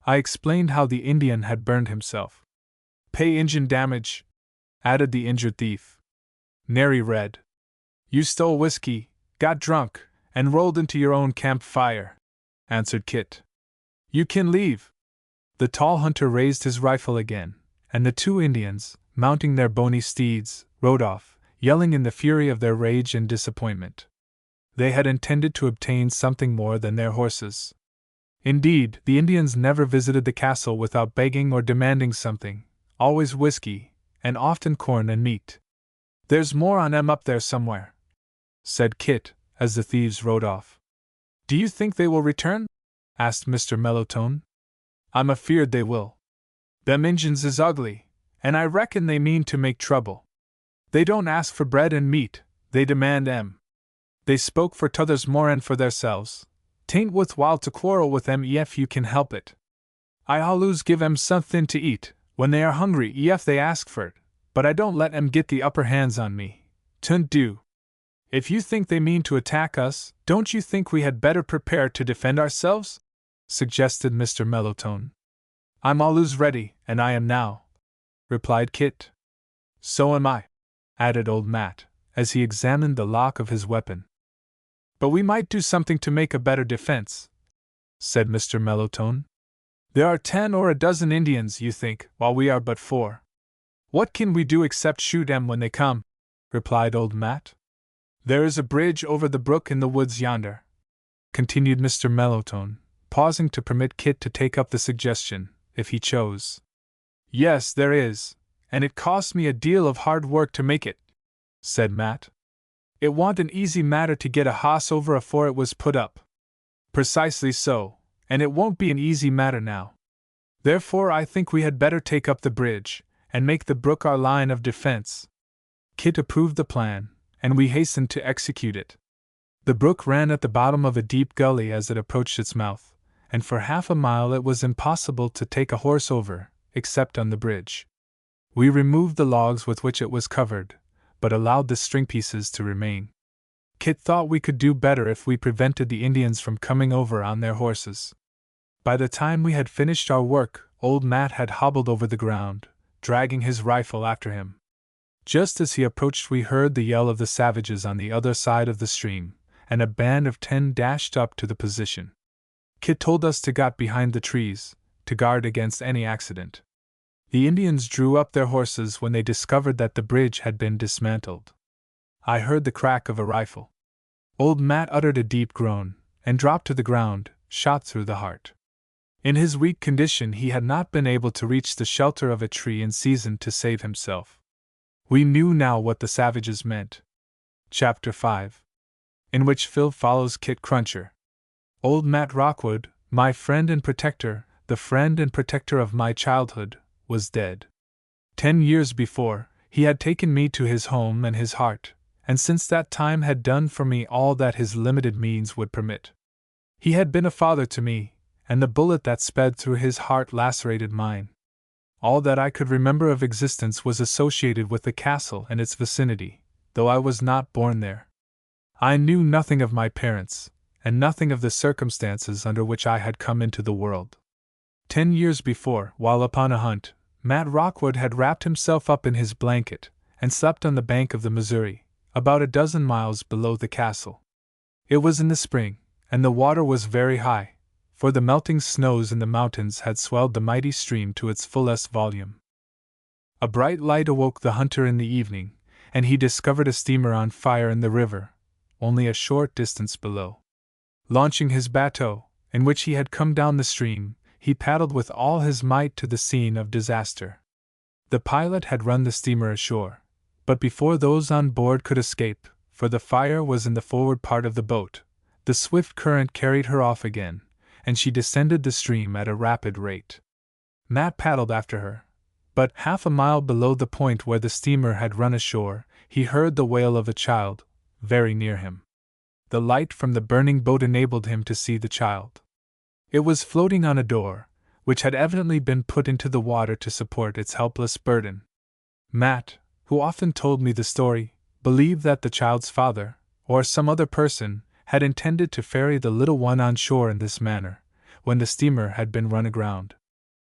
[SPEAKER 1] I explained how the Indian had burned himself. "Pay Injun damage," added the injured thief. "Nary red. You stole whiskey, got drunk, and rolled into your own camp fire," answered Kit. "You can leave." The tall hunter raised his rifle again, and the 2 Indians, mounting their bony steeds, rode off, yelling in the fury of their rage and disappointment. They had intended to obtain something more than their horses. Indeed, the Indians never visited the castle without begging or demanding something, always whiskey, and often corn and meat. "There's more on 'em up there somewhere," said Kit, as the thieves rode off. Do you think they will return? Asked Mr. Mellowtone. I'm afeard they will. Them Injuns is ugly, and I reckon they mean to make trouble. They don't ask for bread and meat, they demand 'em. They spoke for t'others more and for theirselves. 'Tain't worthwhile to quarrel with 'em ef you can help it. I always give 'em somethin' to eat, when they are hungry ef they ask for it, but I don't let 'em get the upper hands on me. 'Tunt do. If you think they mean to attack us, don't you think we had better prepare to defend ourselves? Suggested Mr. Mellowtone. I'm always ready, and I am now, replied Kit. So am I, added old Matt, as he examined the lock of his weapon. But we might do something to make a better defense, said Mr. Mellowtone. There are 10 or a dozen Indians, you think, while we are but 4. What can we do except shoot 'em when they come? Replied old Matt. There is a bridge over the brook in the woods yonder, continued Mr. Mellowtone, pausing to permit Kit to take up the suggestion, if he chose. Yes, there is, and it cost me a deal of hard work to make it, said Matt. It wa'n't an easy matter to get a hoss over afore it was put up. Precisely so, and it won't be an easy matter now. Therefore I think we had better take up the bridge, and make the brook our line of defense. Kit approved the plan, and we hastened to execute it. The brook ran at the bottom of a deep gully as it approached its mouth, and for half a mile it was impossible to take a horse over, except on the bridge. We removed the logs with which it was covered, but allowed the string pieces to remain. Kit thought we could do better if we prevented the Indians from coming over on their horses. By the time we had finished our work, old Matt had hobbled over the ground, dragging his rifle after him. Just as he approached we heard the yell of the savages on the other side of the stream, and a band of 10 dashed up to the position. Kit told us to get behind the trees, to guard against any accident. The Indians drew up their horses when they discovered that the bridge had been dismantled. I heard the crack of a rifle. Old Matt uttered a deep groan, and dropped to the ground, shot through the heart. In his weak condition he had not been able to reach the shelter of a tree in season to save himself. We knew now what the savages meant. Chapter 5. In which Phil follows Kit Cruncher. Old Matt Rockwood, my friend and protector, the friend and protector of my childhood, was dead. 10 years before, he had taken me to his home and his heart, and since that time had done for me all that his limited means would permit. He had been a father to me, and the bullet that sped through his heart lacerated mine. All that I could remember of existence was associated with the castle and its vicinity, though I was not born there. I knew nothing of my parents, and nothing of the circumstances under which I had come into the world. 10 years before, while upon a hunt, Matt Rockwood had wrapped himself up in his blanket, and slept on the bank of the Missouri, about a dozen miles below the castle. It was in the spring, and the water was very high, for the melting snows in the mountains had swelled the mighty stream to its fullest volume. A bright light awoke the hunter in the evening, and he discovered a steamer on fire in the river, only a short distance below. Launching his bateau, in which he had come down the stream, he paddled with all his might to the scene of disaster. The pilot had run the steamer ashore, but before those on board could escape, for the fire was in the forward part of the boat, the swift current carried her off again, and she descended the stream at a rapid rate. Matt paddled after her, but half a mile below the point where the steamer had run ashore, he heard the wail of a child, very near him. The light from the burning boat enabled him to see the child. It was floating on a door, which had evidently been put into the water to support its helpless burden. Matt, who often told me the story, believed that the child's father, or some other person, had intended to ferry the little one on shore in this manner, when the steamer had been run aground.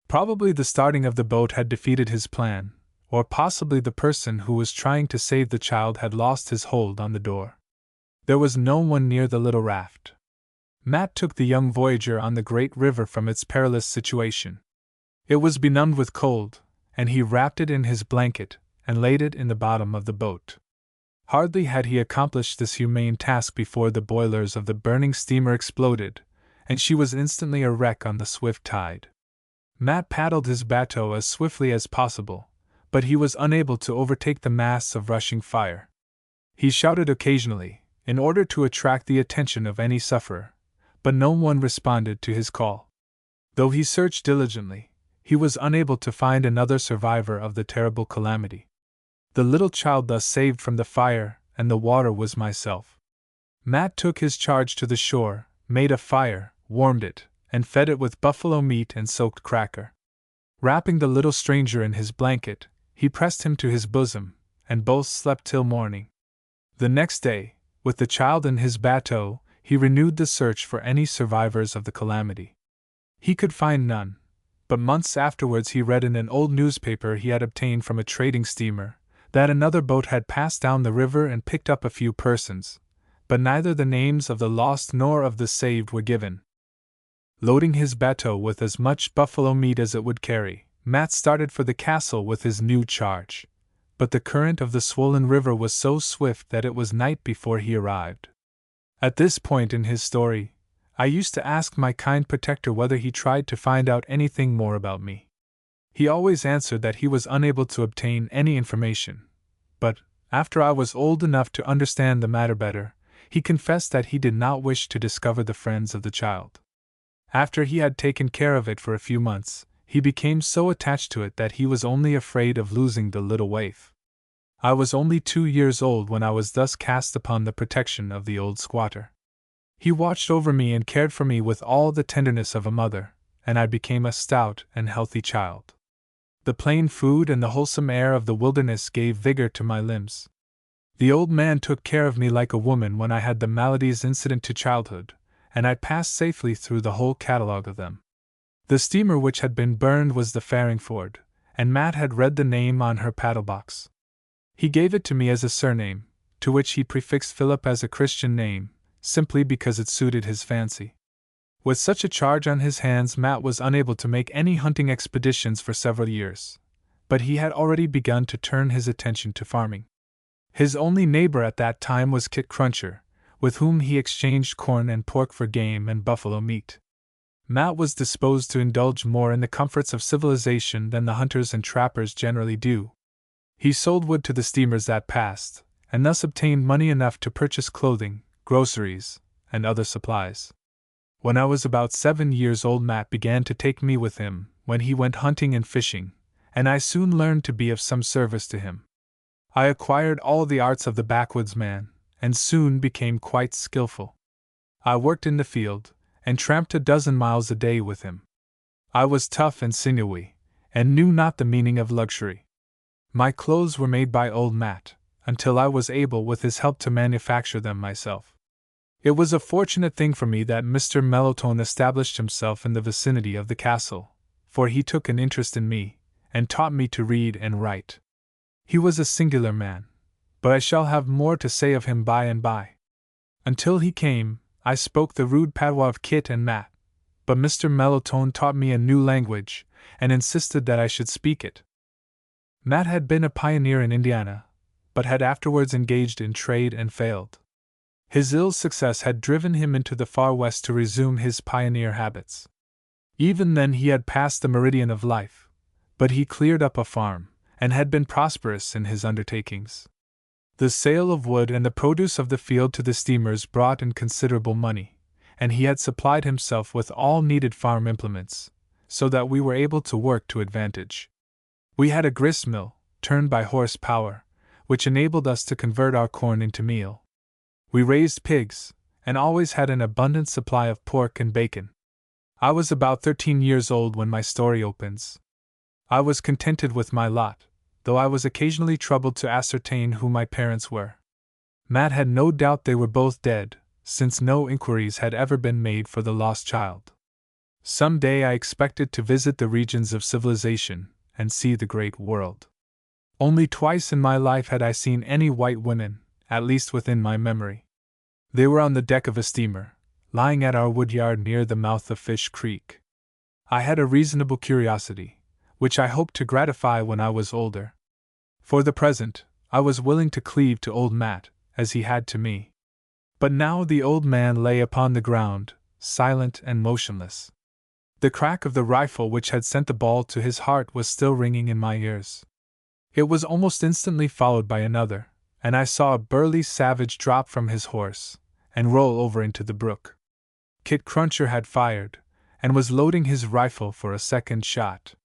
[SPEAKER 1] Probably the starting of the boat had defeated his plan, or possibly the person who was trying to save the child had lost his hold on the door. There was no one near the little raft. Matt took the young voyager on the great river from its perilous situation. It was benumbed with cold, and he wrapped it in his blanket, and laid it in the bottom of the boat. Hardly had he accomplished this humane task before the boilers of the burning steamer exploded, and she was instantly a wreck on the swift tide. Matt paddled his bateau as swiftly as possible, but he was unable to overtake the mass of rushing fire. He shouted occasionally, in order to attract the attention of any sufferer, but no one responded to his call. Though he searched diligently, he was unable to find another survivor of the terrible calamity. The little child thus saved from the fire and the water was myself. Matt took his charge to the shore, made a fire, warmed it, and fed it with buffalo meat and soaked cracker. Wrapping the little stranger in his blanket, he pressed him to his bosom, and both slept till morning. The next day, with the child in his bateau, he renewed the search for any survivors of the calamity. He could find none, but months afterwards he read in an old newspaper he had obtained from a trading steamer that another boat had passed down the river and picked up a few persons, but neither the names of the lost nor of the saved were given. Loading his bateau with as much buffalo meat as it would carry, Matt started for the castle with his new charge, but the current of the swollen river was so swift that it was night before he arrived. At this point in his story, I used to ask my kind protector whether he tried to find out anything more about me. He always answered that he was unable to obtain any information, but, after I was old enough to understand the matter better, he confessed that he did not wish to discover the friends of the child. After he had taken care of it for a few months, he became so attached to it that he was only afraid of losing the little waif. I was only 2 years old when I was thus cast upon the protection of the old squatter. He watched over me and cared for me with all the tenderness of a mother, and I became a stout and healthy child. The plain food and the wholesome air of the wilderness gave vigor to my limbs. The old man took care of me like a woman when I had the maladies incident to childhood, and I passed safely through the whole catalogue of them. The steamer which had been burned was the Farringford, and Matt had read the name on her paddlebox. He gave it to me as a surname, to which he prefixed Philip as a Christian name, simply because it suited his fancy. With such a charge on his hands, Matt was unable to make any hunting expeditions for several years, but he had already begun to turn his attention to farming. His only neighbor at that time was Kit Cruncher, with whom he exchanged corn and pork for game and buffalo meat. Matt was disposed to indulge more in the comforts of civilization than the hunters and trappers generally do. He sold wood to the steamers that passed, and thus obtained money enough to purchase clothing, groceries, and other supplies. When I was about 7 years old, Matt began to take me with him when he went hunting and fishing, and I soon learned to be of some service to him. I acquired all the arts of the backwoods man, and soon became quite skillful. I worked in the field, and tramped a dozen miles a day with him. I was tough and sinewy, and knew not the meaning of luxury. My clothes were made by old Matt, until I was able with his help to manufacture them myself. It was a fortunate thing for me that Mr. Mellowtone established himself in the vicinity of the castle, for he took an interest in me, and taught me to read and write. He was a singular man, but I shall have more to say of him by and by. Until he came, I spoke the rude patois of Kit and Matt, but Mr. Mellowtone taught me a new language, and insisted that I should speak it. Matt had been a pioneer in Indiana, but had afterwards engaged in trade and failed. His ill success had driven him into the far west to resume his pioneer habits. Even then he had passed the meridian of life, but he cleared up a farm, and had been prosperous in his undertakings. The sale of wood and the produce of the field to the steamers brought in considerable money, and he had supplied himself with all needed farm implements, so that we were able to work to advantage. We had a grist mill, turned by horse power, which enabled us to convert our corn into meal. We raised pigs, and always had an abundant supply of pork and bacon. I was about 13 years old when my story opens. I was contented with my lot, though I was occasionally troubled to ascertain who my parents were. Matt had no doubt they were both dead, since no inquiries had ever been made for the lost child. Some day I expected to visit the regions of civilization, and see the great world. Only twice in my life had I seen any white women, at least within my memory. They were on the deck of a steamer, lying at our woodyard near the mouth of Fish Creek. I had a reasonable curiosity, which I hoped to gratify when I was older. For the present, I was willing to cleave to old Matt, as he had to me. But now the old man lay upon the ground, silent and motionless. The crack of the rifle which had sent the ball to his heart was still ringing in my ears. It was almost instantly followed by another, and I saw a burly savage drop from his horse, and roll over into the brook. Kit Cruncher had fired, and was loading his rifle for a second shot.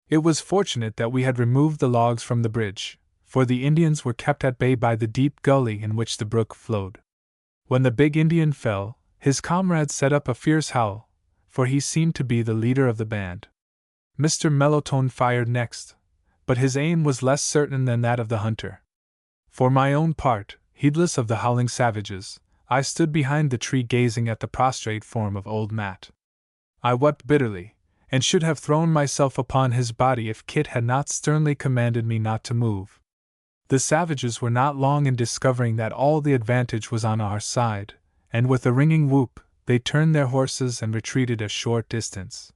[SPEAKER 1] It was fortunate that we had removed the logs from the bridge, for the Indians were kept at bay by the deep gully in which the brook flowed. When the big Indian fell, his comrades set up a fierce howl, for he seemed to be the leader of the band. Mr. Mellowtone fired next, but his aim was less certain than that of the hunter. For my own part, heedless of the howling savages, I stood behind the tree gazing at the prostrate form of old Matt. I wept bitterly, and should have thrown myself upon his body if Kit had not sternly commanded me not to move. The savages were not long in discovering that all the advantage was on our side, and with a ringing whoop, they turned their horses and retreated a short distance.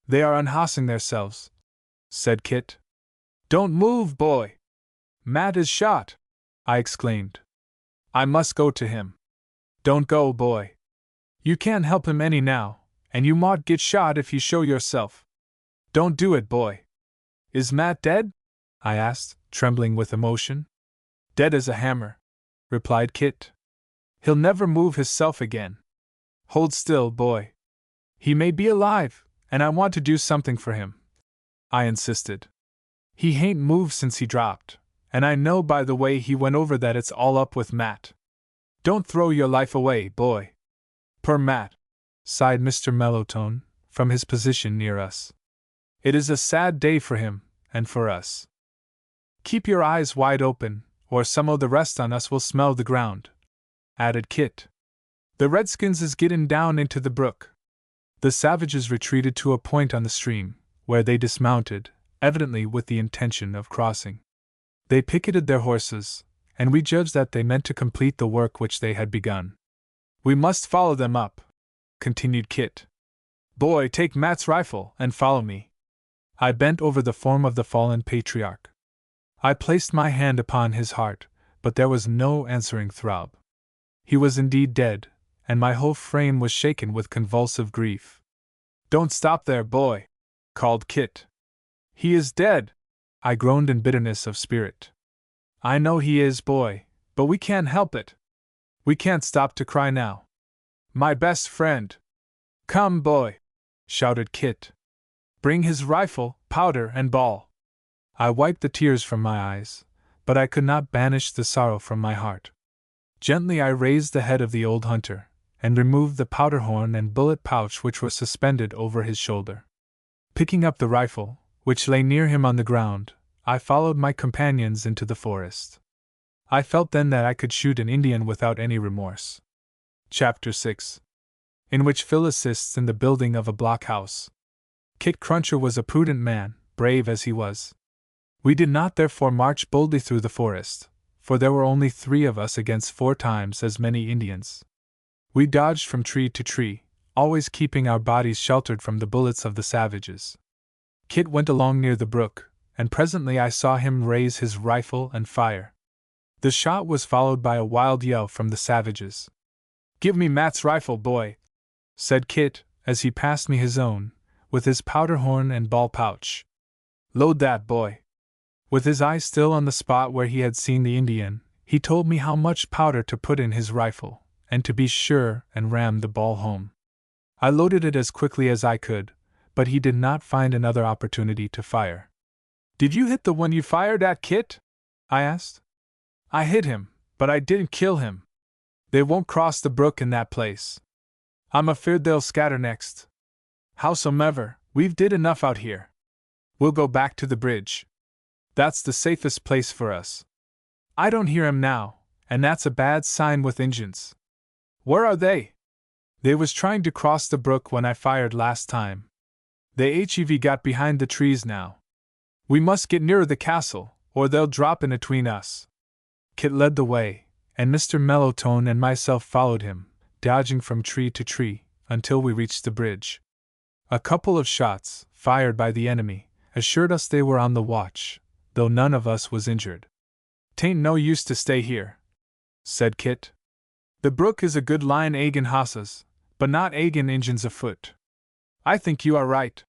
[SPEAKER 1] "They are unhorsing themselves," said Kit. "Don't move, boy! Matt is shot!" I exclaimed. "I must go to him." "Don't go, boy. You can't help him any now, and you mought get shot if you show yourself. Don't do it, boy." "Is Matt dead?" I asked, trembling with emotion. "Dead as a hammer," replied Kit. "He'll never move hisself again. Hold still, boy. He may be alive, and I want to do something for him," I insisted. "He hain't moved since he dropped, and I know by the way he went over that it's all up with Matt. Don't throw your life away, boy." "Poor Matt," sighed Mr. Mellowtone, from his position near us. "It is a sad day for him, and for us. Keep your eyes wide open, or some o' the rest on us will smell the ground," added Kit. "The redskins is gettin' down into the brook." The savages retreated to a point on the stream, where they dismounted, evidently with the intention of crossing. They picketed their horses, and we judged that they meant to complete the work which they had begun. "We must follow them up," continued Kit. "Boy, take Matt's rifle and follow me." I bent over the form of the fallen patriarch. I placed my hand upon his heart, but there was no answering throb. He was indeed dead, and my whole frame was shaken with convulsive grief. "Don't stop there, boy," called Kit. "He is dead," I groaned in bitterness of spirit. "I know he is, boy, but we can't help it. We can't stop to cry now. My best friend." "Come, boy," shouted Kit. "Bring his rifle, powder, and ball." I wiped the tears from my eyes, but I could not banish the sorrow from my heart. Gently I raised the head of the old hunter, and removed the powder horn and bullet pouch which were suspended over his shoulder. Picking up the rifle, which lay near him on the ground, I followed my companions into the forest. I felt then that I could shoot an Indian without any remorse. Chapter 6, in which Phil assists in the building of a blockhouse. Kit Cruncher was a prudent man, brave as he was. We did not therefore march boldly through the forest, for there were only 3 of us against 4 times as many Indians. We dodged from tree to tree, always keeping our bodies sheltered from the bullets of the savages. Kit went along near the brook, and presently I saw him raise his rifle and fire. The shot was followed by a wild yell from the savages. "Give me Matt's rifle, boy," said Kit, as he passed me his own, with his powder horn and ball pouch. "Load that, boy." With his eye still on the spot where he had seen the Indian, he told me how much powder to put in his rifle, and to be sure and ram the ball home. I loaded it as quickly as I could, but he did not find another opportunity to fire. "Did you hit the one you fired at, Kit?" I asked. "I hit him, but I didn't kill him. They won't cross the brook in that place. I'm afeard they'll scatter next. Howsomever, we've did enough out here. We'll go back to the bridge. That's the safest place for us. I don't hear 'em now, and that's a bad sign with Injuns. Where are they?" "They was trying to cross the brook when I fired last time. They hev got behind the trees now. We must get nearer the castle, or they'll drop in atween us." Kit led the way, and Mr. Mellowtone and myself followed him, dodging from tree to tree, until we reached the bridge. A couple of shots, fired by the enemy, assured us they were on the watch, though none of us was injured. "'Tain't no use to stay here," said Kit. "The brook is a good line agin hosses, but not agin Injuns afoot." "I think you are right,"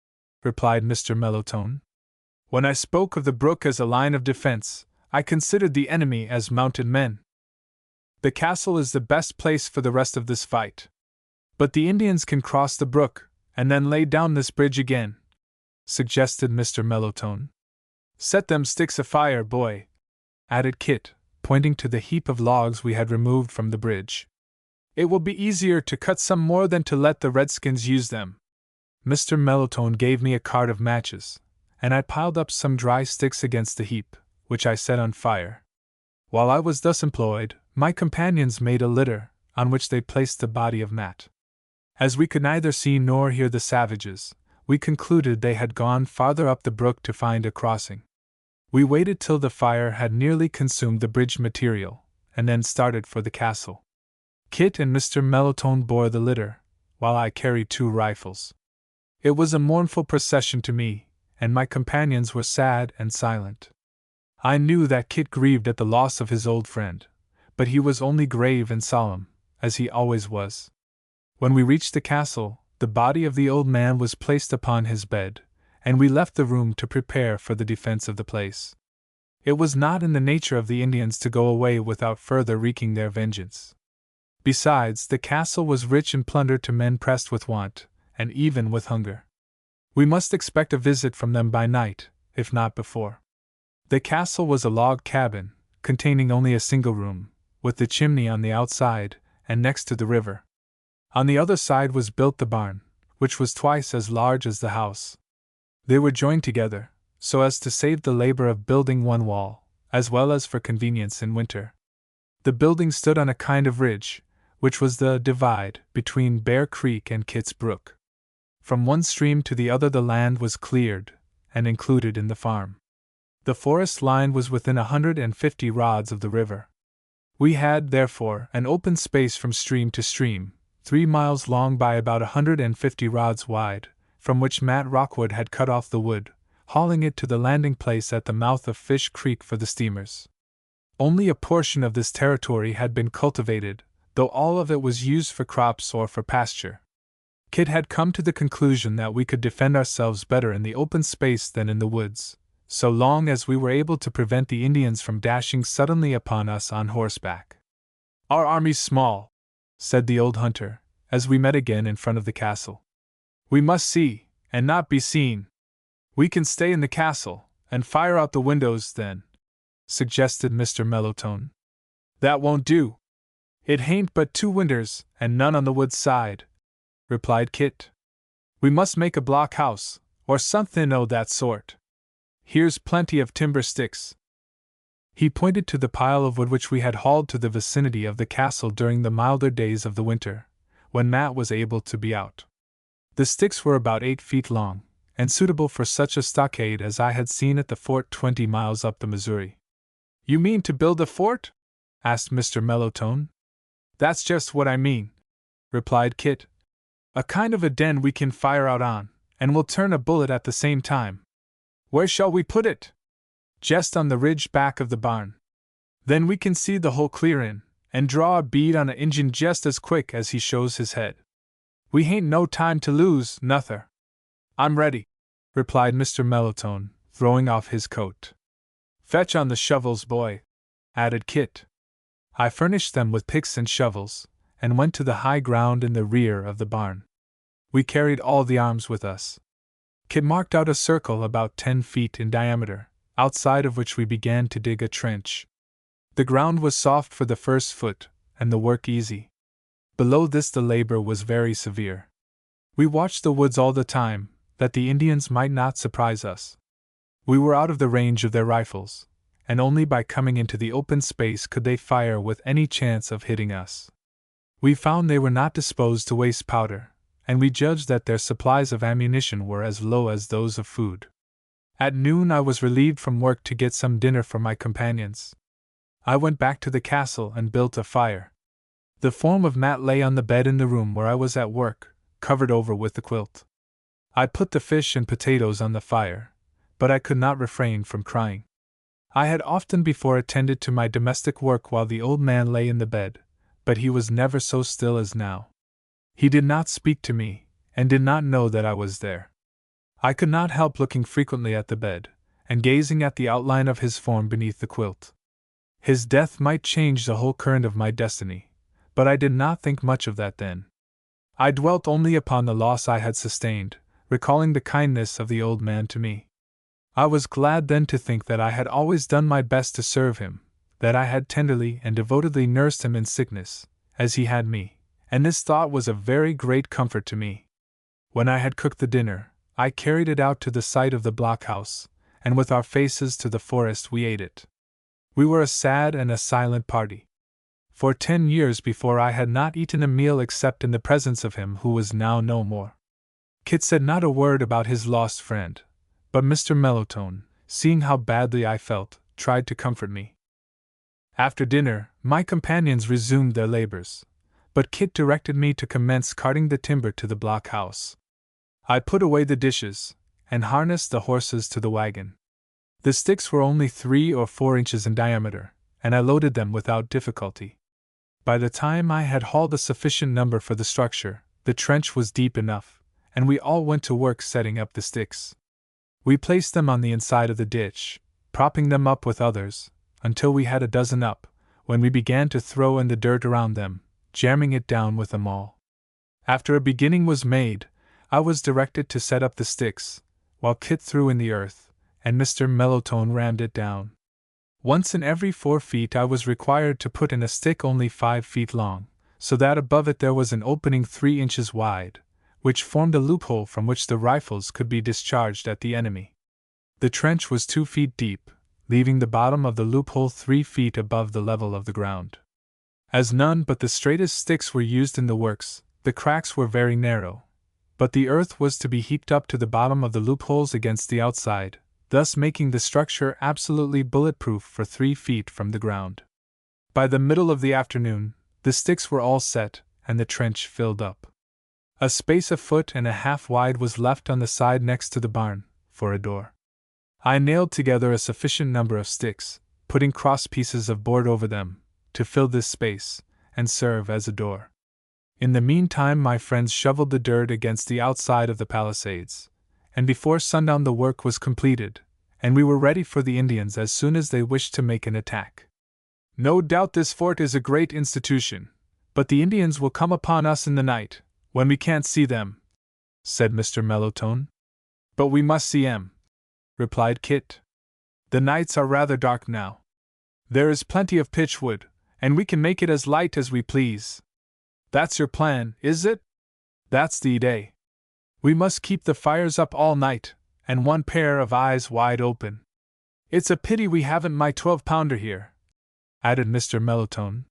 [SPEAKER 1] replied Mr. Mellowtone. "When I spoke of the brook as a line of defense, I considered the enemy as mounted men. The castle is the best place for the rest of this fight. But the Indians can cross the brook, and then lay down this bridge again, suggested Mr. Mellowtone. Set them sticks afire, boy, added Kit, pointing to the heap of logs we had removed from the bridge. It will be easier to cut some more than to let the redskins use them. Mr. Mellowtone gave me a card of matches, and I piled up some dry sticks against the heap, which I set on fire. While I was thus employed, my companions made a litter, on which they placed the body of Matt. As we could neither see nor hear the savages, we concluded they had gone farther up the brook to find a crossing. We waited till the fire had nearly consumed the bridge material, and then started for the castle. Kit and Mr. Mellowtone bore the litter, while I carried 2 rifles. It was a mournful procession to me, and my companions were sad and silent. I knew that Kit grieved at the loss of his old friend, but he was only grave and solemn, as he always was. When we reached the castle, the body of the old man was placed upon his bed, and we left the room to prepare for the defense of the place. It was not in the nature of the Indians to go away without further wreaking their vengeance. Besides, the castle was rich in plunder to men pressed with want, and even with hunger. We must expect a visit from them by night, if not before. The castle was a log cabin, containing only a single room, with the chimney on the outside, and next to the river. On the other side was built the barn, which was twice as large as the house. They were joined together, so as to save the labor of building one wall, as well as for convenience in winter. The building stood on a kind of ridge, which was the divide between Bear Creek and Kit's Brook. From one stream to the other the land was cleared, and included in the farm. The forest line was within 150 rods of the river. We had, therefore, an open space from stream to stream, 3 miles long by about 150 rods wide, from which Matt Rockwood had cut off the wood, hauling it to the landing place at the mouth of Fish Creek for the steamers. Only a portion of this territory had been cultivated, though all of it was used for crops or for pasture. Kit had come to the conclusion that we could defend ourselves better in the open space than in the woods, so long as we were able to prevent the Indians from dashing suddenly upon us on horseback. "Our army's small," said the old hunter, as we met again in front of the castle. "We must see, and not be seen." "We can stay in the castle, and fire out the windows, then," suggested Mr. Mellowtone. "That won't do. It hain't but 2 winders, and none on the wood side," replied Kit. "We must make a blockhouse, or somethin' o' that sort. Here's plenty of timber sticks." He pointed to the pile of wood which we had hauled to the vicinity of the castle during the milder days of the winter, when Matt was able to be out. The sticks were about 8 feet long, and suitable for such a stockade as I had seen at the fort 20 miles up the Missouri. "You mean to build a fort?" asked Mr. Mellowtone. "That's just what I mean," replied Kit. "A kind of a den we can fire out on, and we'll turn a bullet at the same time." "Where shall we put it?" "Just on the ridge back of the barn. Then we can see the whole clearin', and draw a bead on a Injun just as quick as he shows his head. We hain't no time to lose, nuther." "I'm ready," replied Mr. Mellowtone, throwing off his coat. "Fetch on the shovels, boy," added Kit. I furnished them with picks and shovels, and went to the high ground in the rear of the barn. We carried all the arms with us. Kit marked out a circle about 10 feet in diameter, outside of which we began to dig a trench. The ground was soft for the first foot, and the work easy. Below this the labor was very severe. We watched the woods all the time, that the Indians might not surprise us. We were out of the range of their rifles, and only by coming into the open space could they fire with any chance of hitting us. We found they were not disposed to waste powder, and we judged that their supplies of ammunition were as low as those of food. At noon I was relieved from work to get some dinner for my companions. I went back to the castle and built a fire. The form of Matt lay on the bed in the room where I was at work, covered over with the quilt. I put the fish and potatoes on the fire, but I could not refrain from crying. I had often before attended to my domestic work while the old man lay in the bed, but he was never so still as now. He did not speak to me, and did not know that I was there. I could not help looking frequently at the bed, and gazing at the outline of his form beneath the quilt. His death might change the whole current of my destiny, but I did not think much of that then. I dwelt only upon the loss I had sustained, recalling the kindness of the old man to me. I was glad then to think that I had always done my best to serve him, that I had tenderly and devotedly nursed him in sickness, as he had me, and this thought was a very great comfort to me. When I had cooked the dinner, I carried it out to the site of the blockhouse, and with our faces to the forest we ate it. We were a sad and a silent party. For 10 years before I had not eaten a meal except in the presence of him who was now no more. Kit said not a word about his lost friend, but Mr. Mellowtone, seeing how badly I felt, tried to comfort me. After dinner, my companions resumed their labors, but Kit directed me to commence carting the timber to the blockhouse. I put away the dishes, and harnessed the horses to the wagon. The sticks were only 3 or 4 inches in diameter, and I loaded them without difficulty. By the time I had hauled a sufficient number for the structure, the trench was deep enough, and we all went to work setting up the sticks. We placed them on the inside of the ditch, propping them up with others, until we had a dozen up, when we began to throw in the dirt around them, jamming it down with them all. After a beginning was made, I was directed to set up the sticks, while Kit threw in the earth, and Mr. Mellowtone rammed it down. Once in every 4 feet I was required to put in a stick only 5 feet long, so that above it there was an opening 3 inches wide, which formed a loophole from which the rifles could be discharged at the enemy. The trench was 2 feet deep, leaving the bottom of the loophole 3 feet above the level of the ground. As none but the straightest sticks were used in the works, the cracks were very narrow, but the earth was to be heaped up to the bottom of the loopholes against the outside, thus making the structure absolutely bulletproof for 3 feet from the ground. By the middle of the afternoon, the sticks were all set, and the trench filled up. A space a foot and a half wide was left on the side next to the barn, for a door. I nailed together a sufficient number of sticks, putting cross pieces of board over them, to fill this space, and serve as a door. In the meantime my friends shoveled the dirt against the outside of the palisades, and before sundown the work was completed, and we were ready for the Indians as soon as they wished to make an attack. No doubt this fort is a great institution, but the Indians will come upon us in the night, when we can't see them, said Mr. Mellowtone. But we must see 'em, replied Kit. The nights are rather dark now. There is plenty of pitchwood, and we can make it as light as we please. That's your plan, is it? That's the day. We must keep the fires up all night, and one pair of eyes wide open. It's a pity we haven't my 12-pounder here, added Mr. Mellowtone.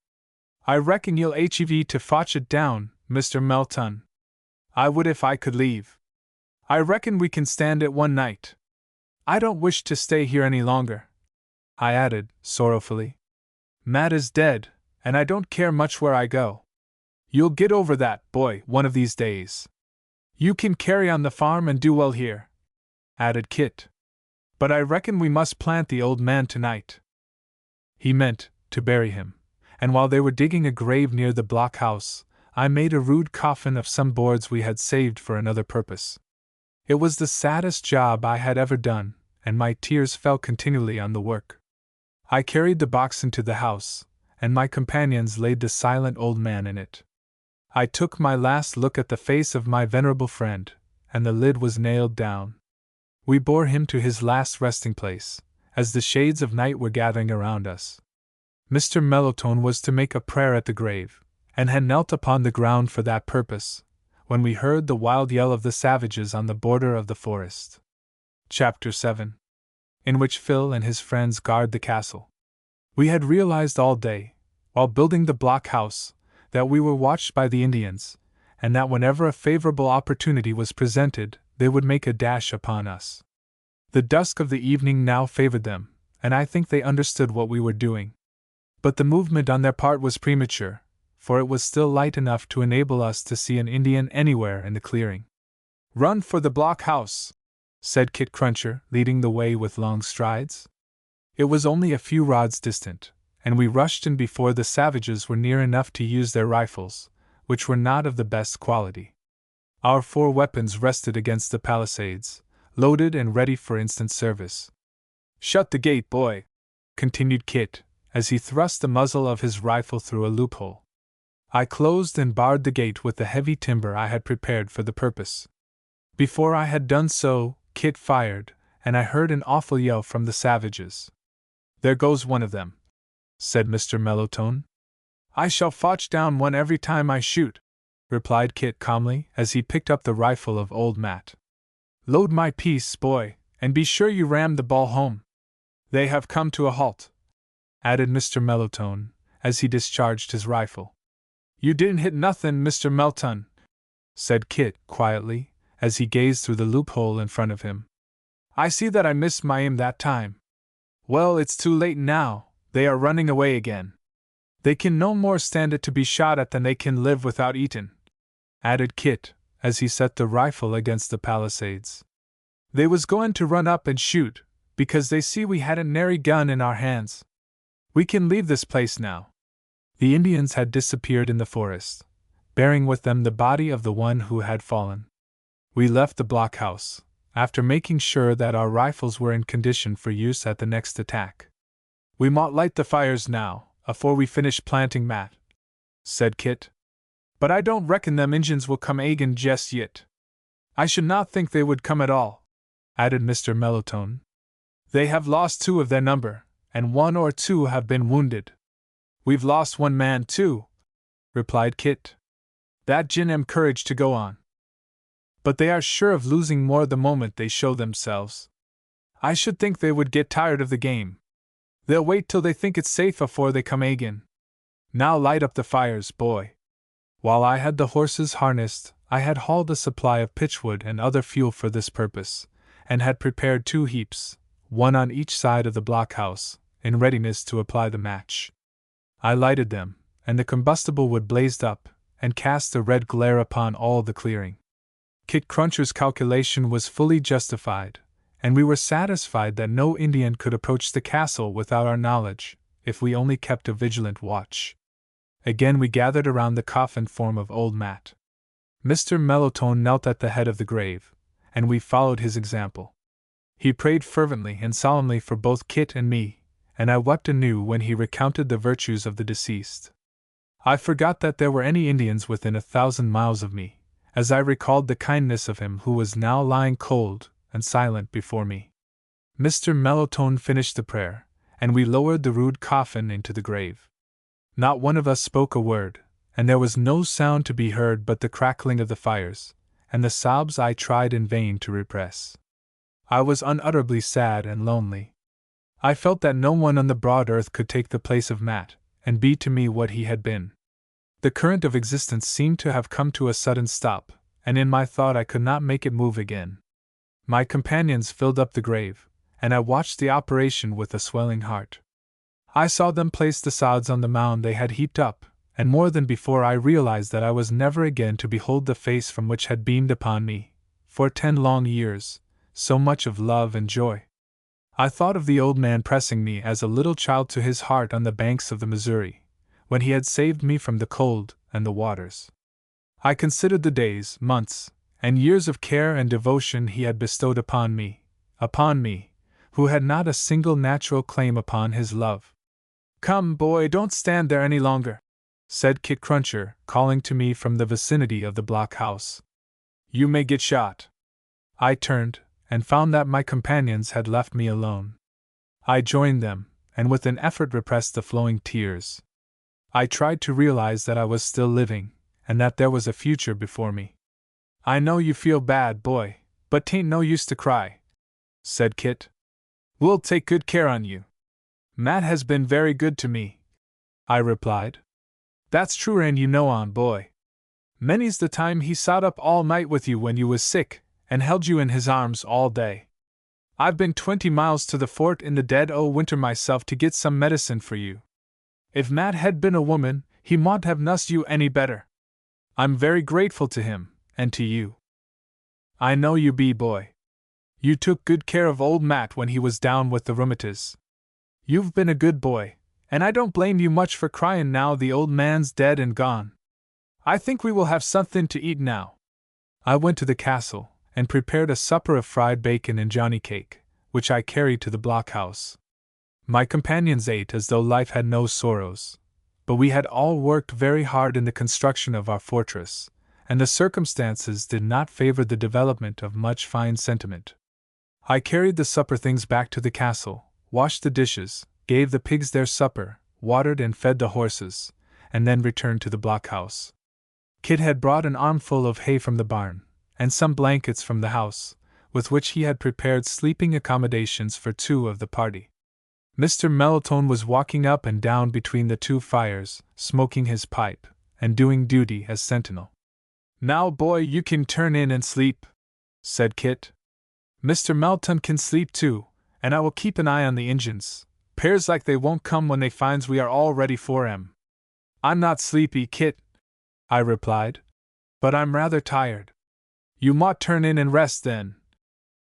[SPEAKER 1] I reckon you'll hev to fotch it down, Mr. Melton. I would if I could leave. I reckon we can stand it one night. I don't wish to stay here any longer, I added, sorrowfully. Matt is dead, and I don't care much where I go. You'll get over that, boy, one of these days. You can carry on the farm and do well here, added Kit. But I reckon we must plant the old man tonight. He meant to bury him, and while they were digging a grave near the blockhouse, I made a rude coffin of some boards we had saved for another purpose. It was the saddest job I had ever done, and my tears fell continually on the work. I carried the box into the house, and my companions laid the silent old man in it. I took my last look at the face of my venerable friend, and the lid was nailed down. We bore him to his last resting place, as the shades of night were gathering around us. Mr. Mellowtone was to make a prayer at the grave, and had knelt upon the ground for that purpose, when we heard the wild yell of the savages on the border of the forest. Chapter 7. In which Phil and his friends guard the castle. We had realized all day, while building the blockhouse, that we were watched by the Indians, and that whenever a favorable opportunity was presented, they would make a dash upon us. The dusk of the evening now favored them, and I think they understood what we were doing. But the movement on their part was premature, for it was still light enough to enable us to see an Indian anywhere in the clearing. "Run for the blockhouse," said Kit Cruncher, leading the way with long strides. It was only a few rods distant, and we rushed in before the savages were near enough to use their rifles, which were not of the best quality. Our 4 weapons rested against the palisades, loaded and ready for instant service. "Shut the gate, boy," continued Kit, as he thrust the muzzle of his rifle through a loophole. I closed and barred the gate with the heavy timber I had prepared for the purpose. Before I had done so, Kit fired, and I heard an awful yell from the savages. "There goes one of them," said Mr. Mellowtone. "I shall fotch down one every time I shoot," replied Kit calmly as he picked up the rifle of old Matt. "Load my piece, boy, and be sure you ram the ball home. They have come to a halt," added Mr. Mellowtone, as he discharged his rifle. "You didn't hit nothin', Mr. Melton," said Kit quietly, as he gazed through the loophole in front of him. "I see that I missed my aim that time. Well, it's too late now, they are running away again. They can no more stand it to be shot at than they can live without eatin'," added Kit, as he set the rifle against the palisades. "They was goin' to run up and shoot, because they see we hadn't nary gun in our hands. We can leave this place now." The Indians had disappeared in the forest, bearing with them the body of the one who had fallen. We left the blockhouse, after making sure that our rifles were in condition for use at the next attack. "We mought light the fires now, afore we finish planting Matt," said Kit. "But I don't reckon them Injuns will come agin jest yit." "I should not think they would come at all," added Mr. Mellowtone. "They have lost 2 of their number, and 1 or 2 have been wounded." "We've lost 1 man, too," replied Kit. "That gin 'em courage to go on. But they are sure of losing more the moment they show themselves. I should think they would get tired of the game. They'll wait till they think it's safe afore they come agin. Now light up the fires, boy." While I had the horses harnessed, I had hauled a supply of pitchwood and other fuel for this purpose, and had prepared 2 heaps, one on each side of the blockhouse, in readiness to apply the match. I lighted them, and the combustible wood blazed up, and cast a red glare upon all the clearing. Kit Cruncher's calculation was fully justified, and we were satisfied that no Indian could approach the castle without our knowledge, if we only kept a vigilant watch. Again we gathered around the coffined form of old Matt. Mr. Mellowtone knelt at the head of the grave, and we followed his example. He prayed fervently and solemnly for both Kit and me, and I wept anew when he recounted the virtues of the deceased. I forgot that there were any Indians within 1,000 miles of me, as I recalled the kindness of him who was now lying cold and silent before me. Mr. Mellowtone finished the prayer, and we lowered the rude coffin into the grave. Not one of us spoke a word, and there was no sound to be heard but the crackling of the fires, and the sobs I tried in vain to repress. I was unutterably sad and lonely. I felt that no one on the broad earth could take the place of Matt, and be to me what he had been. The current of existence seemed to have come to a sudden stop, and in my thought I could not make it move again. My companions filled up the grave, and I watched the operation with a swelling heart. I saw them place the sods on the mound they had heaped up, and more than before I realized that I was never again to behold the face from which had beamed upon me, for 10 long years, so much of love and joy. I thought of the old man pressing me as a little child to his heart on the banks of the Missouri, when he had saved me from the cold and the waters. I considered the days, months, and years of care and devotion he had bestowed upon me, who had not a single natural claim upon his love. "Come, boy, don't stand there any longer," said Kit Cruncher, calling to me from the vicinity of the blockhouse. "You may get shot." I turned, and found that my companions had left me alone. I joined them, and with an effort repressed the flowing tears. I tried to realize that I was still living, and that there was a future before me. "I know you feel bad, boy, but 'tain't no use to cry," said Kit. "We'll take good care on you." "Matt has been very good to me," I replied. "That's true, and you know on, boy. Many's the time he sat up all night with you when you was sick, and held you in his arms all day. I've been 20 miles to the fort in the dead o' winter myself to get some medicine for you. If Matt had been a woman, he mought have nussed you any better. I'm very grateful to him, and to you. I know you be, boy. You took good care of old Matt when he was down with the rheumatiz. You've been a good boy, and I don't blame you much for crying now the old man's dead and gone. I think we will have something to eat now." I went to the castle, and prepared a supper of fried bacon and johnny cake, which I carried to the blockhouse. My companions ate as though life had no sorrows, but we had all worked very hard in the construction of our fortress, and the circumstances did not favor the development of much fine sentiment. I carried the supper things back to the castle, washed the dishes, gave the pigs their supper, watered and fed the horses, and then returned to the blockhouse. Kit had brought an armful of hay from the barn, and some blankets from the house, with which he had prepared sleeping accommodations for 2 of the party. Mr. Mellotone was walking up and down between the 2 fires, smoking his pipe, and doing duty as sentinel. "Now, boy, you can turn in and sleep," said Kit. "Mr. Melton can sleep too, and I will keep an eye on the Injuns. 'Pears like they won't come when they finds we are all ready for 'em." "I'm not sleepy, Kit," I replied, "but I'm rather tired." "You mought turn in and rest then,"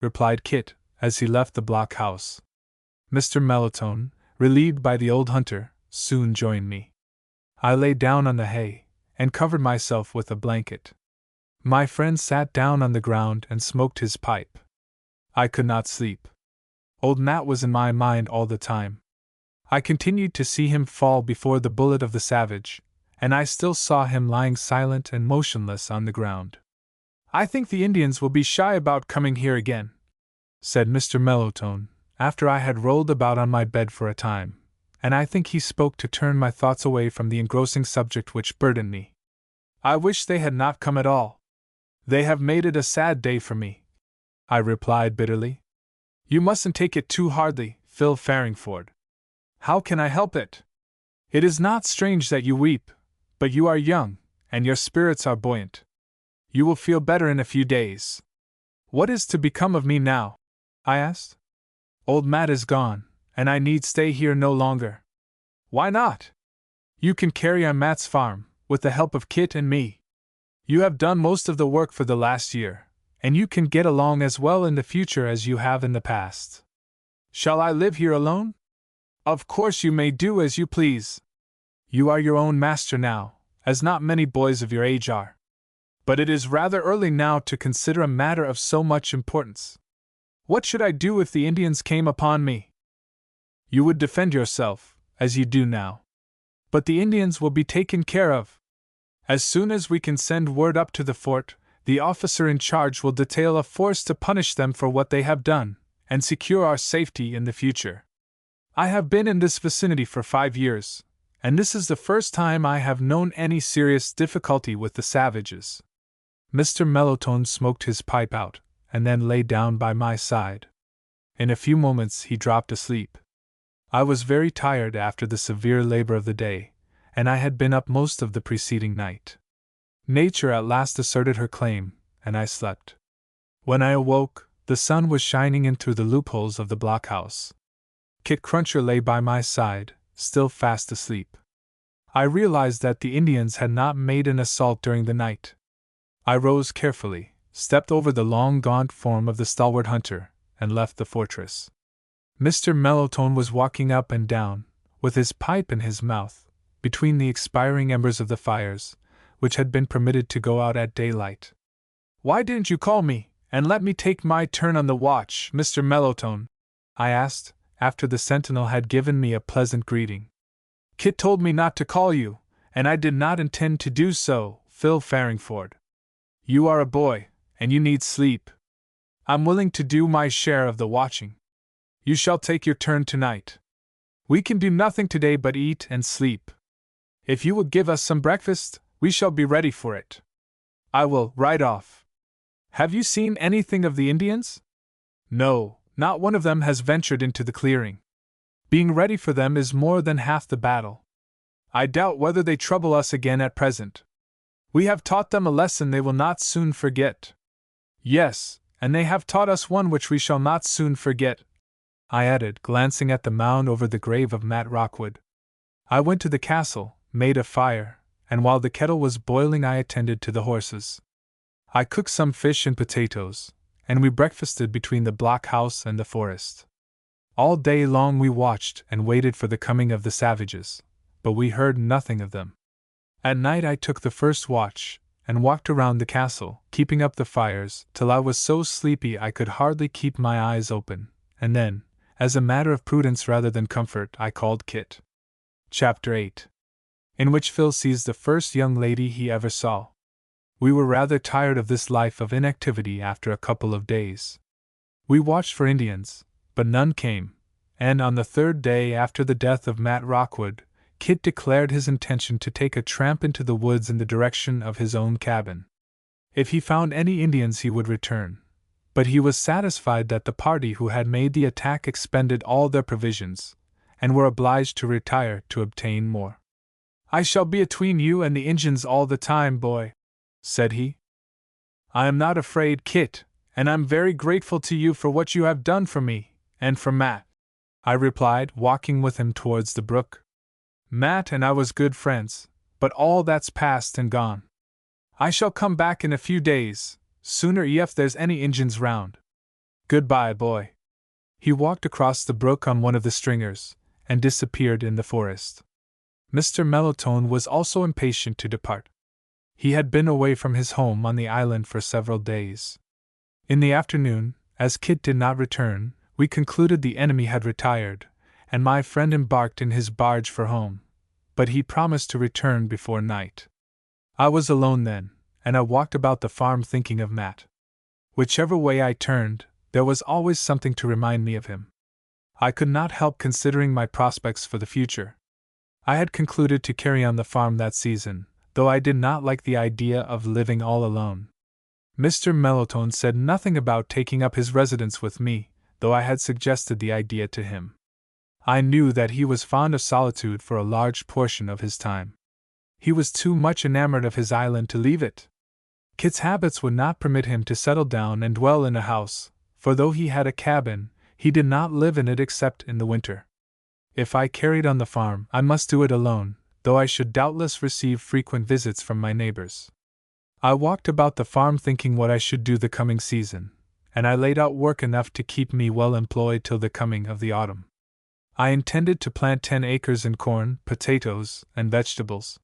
[SPEAKER 1] replied Kit, as he left the blockhouse. Mr. Mellotone, relieved by the old hunter, soon joined me. I lay down on the hay, and covered myself with a blanket. My friend sat down on the ground and smoked his pipe. I could not sleep. Old Nat was in my mind all the time. I continued to see him fall before the bullet of the savage, and I still saw him lying silent and motionless on the ground. "I think the Indians will be shy about coming here again," said Mr. Mellotone, after I had rolled about on my bed for a time, and I think he spoke to turn my thoughts away from the engrossing subject which burdened me. "I wish they had not come at all. They have made it a sad day for me," I replied bitterly. "You mustn't take it too hardly, Phil Farringford." "How can I help it? It is not strange that you weep, but you are young, and your spirits are buoyant. You will feel better in a few days." "What is to become of me now?" I asked. "Old Matt is gone, and I need stay here no longer." "Why not? You can carry on Matt's farm, with the help of Kit and me. You have done most of the work for the last year, and you can get along as well in the future as you have in the past." "Shall I live here alone?" "Of course you may do as you please. You are your own master now, as not many boys of your age are. But it is rather early now to consider a matter of so much importance. What should I do if the Indians came upon me?" "You would defend yourself, as you do now. But the Indians will be taken care of. As soon as we can send word up to the fort, the officer in charge will detail a force to punish them for what they have done, and secure our safety in the future. I have been in this vicinity for 5 years, and this is the first time I have known any serious difficulty with the savages." Mr. Mellotone smoked his pipe out, and then lay down by my side. In a few moments he dropped asleep. I was very tired after the severe labor of the day, and I had been up most of the preceding night. Nature at last asserted her claim, and I slept. When I awoke, the sun was shining in through the loopholes of the blockhouse. Kit Cruncher lay by my side, still fast asleep. I realized that the Indians had not made an assault during the night. I rose carefully, stepped over the long gaunt form of the stalwart hunter, and left the fortress. Mr. Mellotone was walking up and down, with his pipe in his mouth, between the expiring embers of the fires, which had been permitted to go out at daylight. "Why didn't you call me, and let me take my turn on the watch, Mr. Mellotone?" I asked, after the sentinel had given me a pleasant greeting. "Kit told me not to call you, and I did not intend to do so, Phil Farringford. You are a boy, and you need sleep. I'm willing to do my share of the watching. You shall take your turn tonight. We can do nothing today but eat and sleep. If you will give us some breakfast, we shall be ready for it. I will ride off. Have you seen anything of the Indians?" "No, not one of them has ventured into the clearing. Being ready for them is more than half the battle. I doubt whether they trouble us again at present. We have taught them a lesson they will not soon forget." "Yes, and they have taught us one which we shall not soon forget," I added, glancing at the mound over the grave of Matt Rockwood. I went to the castle, made a fire, and while the kettle was boiling I attended to the horses. I cooked some fish and potatoes, and we breakfasted between the blockhouse and the forest. All day long we watched and waited for the coming of the savages, but we heard nothing of them. At night I took the first watch, and walked around the castle, keeping up the fires, till I was so sleepy I could hardly keep my eyes open, and then, as a matter of prudence rather than comfort, I called Kit. Chapter 8. in which Phil sees the first young lady he ever saw. We were rather tired of this life of inactivity after a couple of days. We watched for Indians, but none came, and on the third day after the death of Matt Rockwood, Kit declared his intention to take a tramp into the woods in the direction of his own cabin. If he found any Indians he would return, but he was satisfied that the party who had made the attack expended all their provisions, and were obliged to retire to obtain more. "I shall be atween you and the Injuns all the time, boy," said he. "I am not afraid, Kit, and I'm very grateful to you for what you have done for me, and for Matt," I replied, walking with him towards the brook. "Matt and I was good friends, but all that's past and gone. I shall come back in a few days, sooner if there's any Injuns round. Goodbye, boy." He walked across the brook on one of the stringers, and disappeared in the forest. Mr. Mellowtone was also impatient to depart. He had been away from his home on the island for several days. In the afternoon, as Kit did not return, we concluded the enemy had retired, and my friend embarked in his barge for home, but he promised to return before night. I was alone then, and I walked about the farm thinking of Matt. Whichever way I turned, there was always something to remind me of him. I could not help considering my prospects for the future. I had concluded to carry on the farm that season, though I did not like the idea of living all alone. Mr. Mellowtone said nothing about taking up his residence with me, though I had suggested the idea to him. I knew that he was fond of solitude for a large portion of his time. He was too much enamored of his island to leave it. Kit's habits would not permit him to settle down and dwell in a house, for though he had a cabin, he did not live in it except in the winter. If I carried on the farm, I must do it alone, though I should doubtless receive frequent visits from my neighbors. I walked about the farm thinking what I should do the coming season, and I laid out work enough to keep me well employed till the coming of the autumn. I intended to plant 10 acres in corn, potatoes, and vegetables.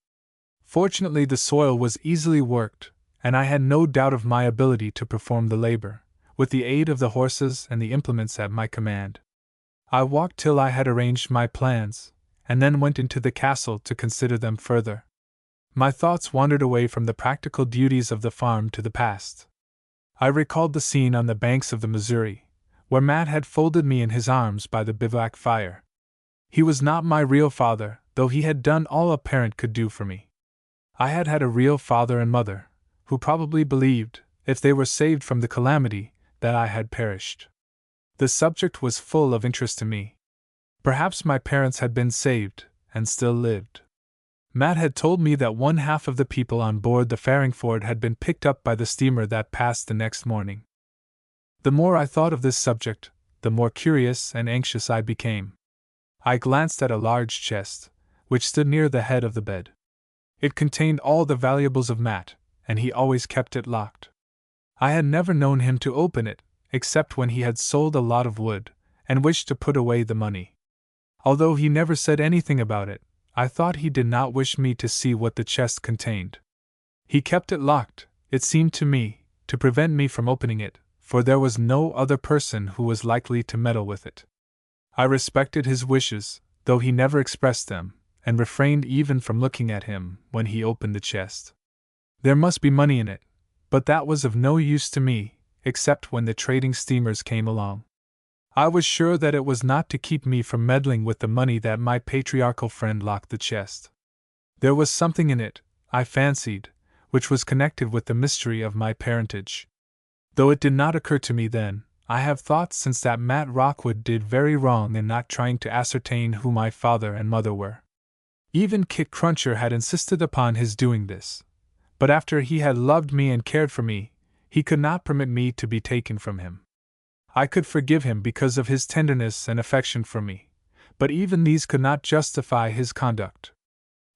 [SPEAKER 1] Fortunately, the soil was easily worked, and I had no doubt of my ability to perform the labor, with the aid of the horses and the implements at my command. I walked till I had arranged my plans, and then went into the castle to consider them further. My thoughts wandered away from the practical duties of the farm to the past. I recalled the scene on the banks of the Missouri, where Matt had folded me in his arms by the bivouac fire. He was not my real father, though he had done all a parent could do for me. I had had a real father and mother, who probably believed, if they were saved from the calamity, that I had perished. The subject was full of interest to me. Perhaps my parents had been saved, and still lived. Matt had told me that one half of the people on board the Farringford had been picked up by the steamer that passed the next morning. The more I thought of this subject, the more curious and anxious I became. I glanced at a large chest, which stood near the head of the bed. It contained all the valuables of Matt, and he always kept it locked. I had never known him to open it, except when he had sold a lot of wood, and wished to put away the money. Although he never said anything about it, I thought he did not wish me to see what the chest contained. He kept it locked, it seemed to me, to prevent me from opening it, for there was no other person who was likely to meddle with it. I respected his wishes, though he never expressed them, and refrained even from looking at him when he opened the chest. There must be money in it, but that was of no use to me, except when the trading steamers came along. I was sure that it was not to keep me from meddling with the money that my patriarchal friend locked the chest. There was something in it, I fancied, which was connected with the mystery of my parentage. Though it did not occur to me then, I have thought since that Matt Rockwood did very wrong in not trying to ascertain who my father and mother were. Even Kit Cruncher had insisted upon his doing this, but after he had loved me and cared for me, he could not permit me to be taken from him. I could forgive him because of his tenderness and affection for me, but even these could not justify his conduct.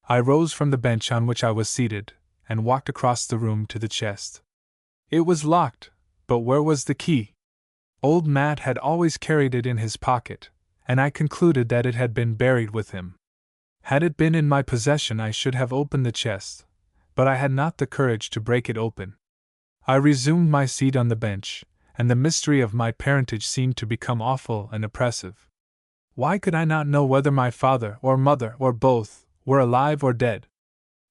[SPEAKER 1] I rose from the bench on which I was seated, and walked across the room to the chest. It was locked, but where was the key? Old Matt had always carried it in his pocket, and I concluded that it had been buried with him. Had it been in my possession, I should have opened the chest, but I had not the courage to break it open. I resumed my seat on the bench, and the mystery of my parentage seemed to become awful and oppressive. Why could I not know whether my father or mother or both were alive or dead.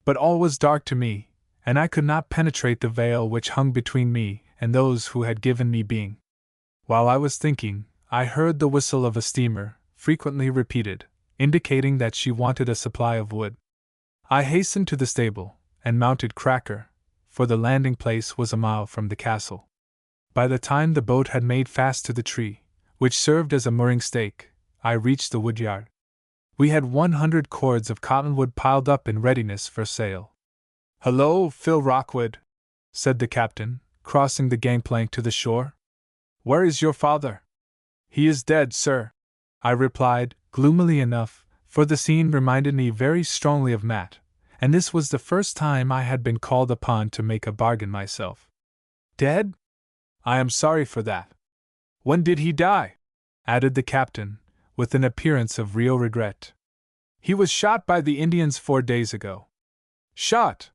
[SPEAKER 1] But all was dark to me, and I could not penetrate the veil which hung between me and those who had given me being. While I was thinking, I heard the whistle of a steamer, frequently repeated, indicating that she wanted a supply of wood. I hastened to the stable, and mounted Cracker, for the landing place was a mile from the castle. By the time the boat had made fast to the tree, which served as a mooring stake, I reached the woodyard. We had 100 cords of cottonwood piled up in readiness for sail. "Hello, Phil Rockwood," said the captain, crossing the gangplank to the shore. "Where is your father?" "He is dead, sir," I replied, gloomily enough, for the scene reminded me very strongly of Matt, and this was the first time I had been called upon to make a bargain myself. "Dead? I am sorry for that. When did he die?" added the captain, with an appearance of real regret. "He was shot by the Indians 4 days ago." "Shot?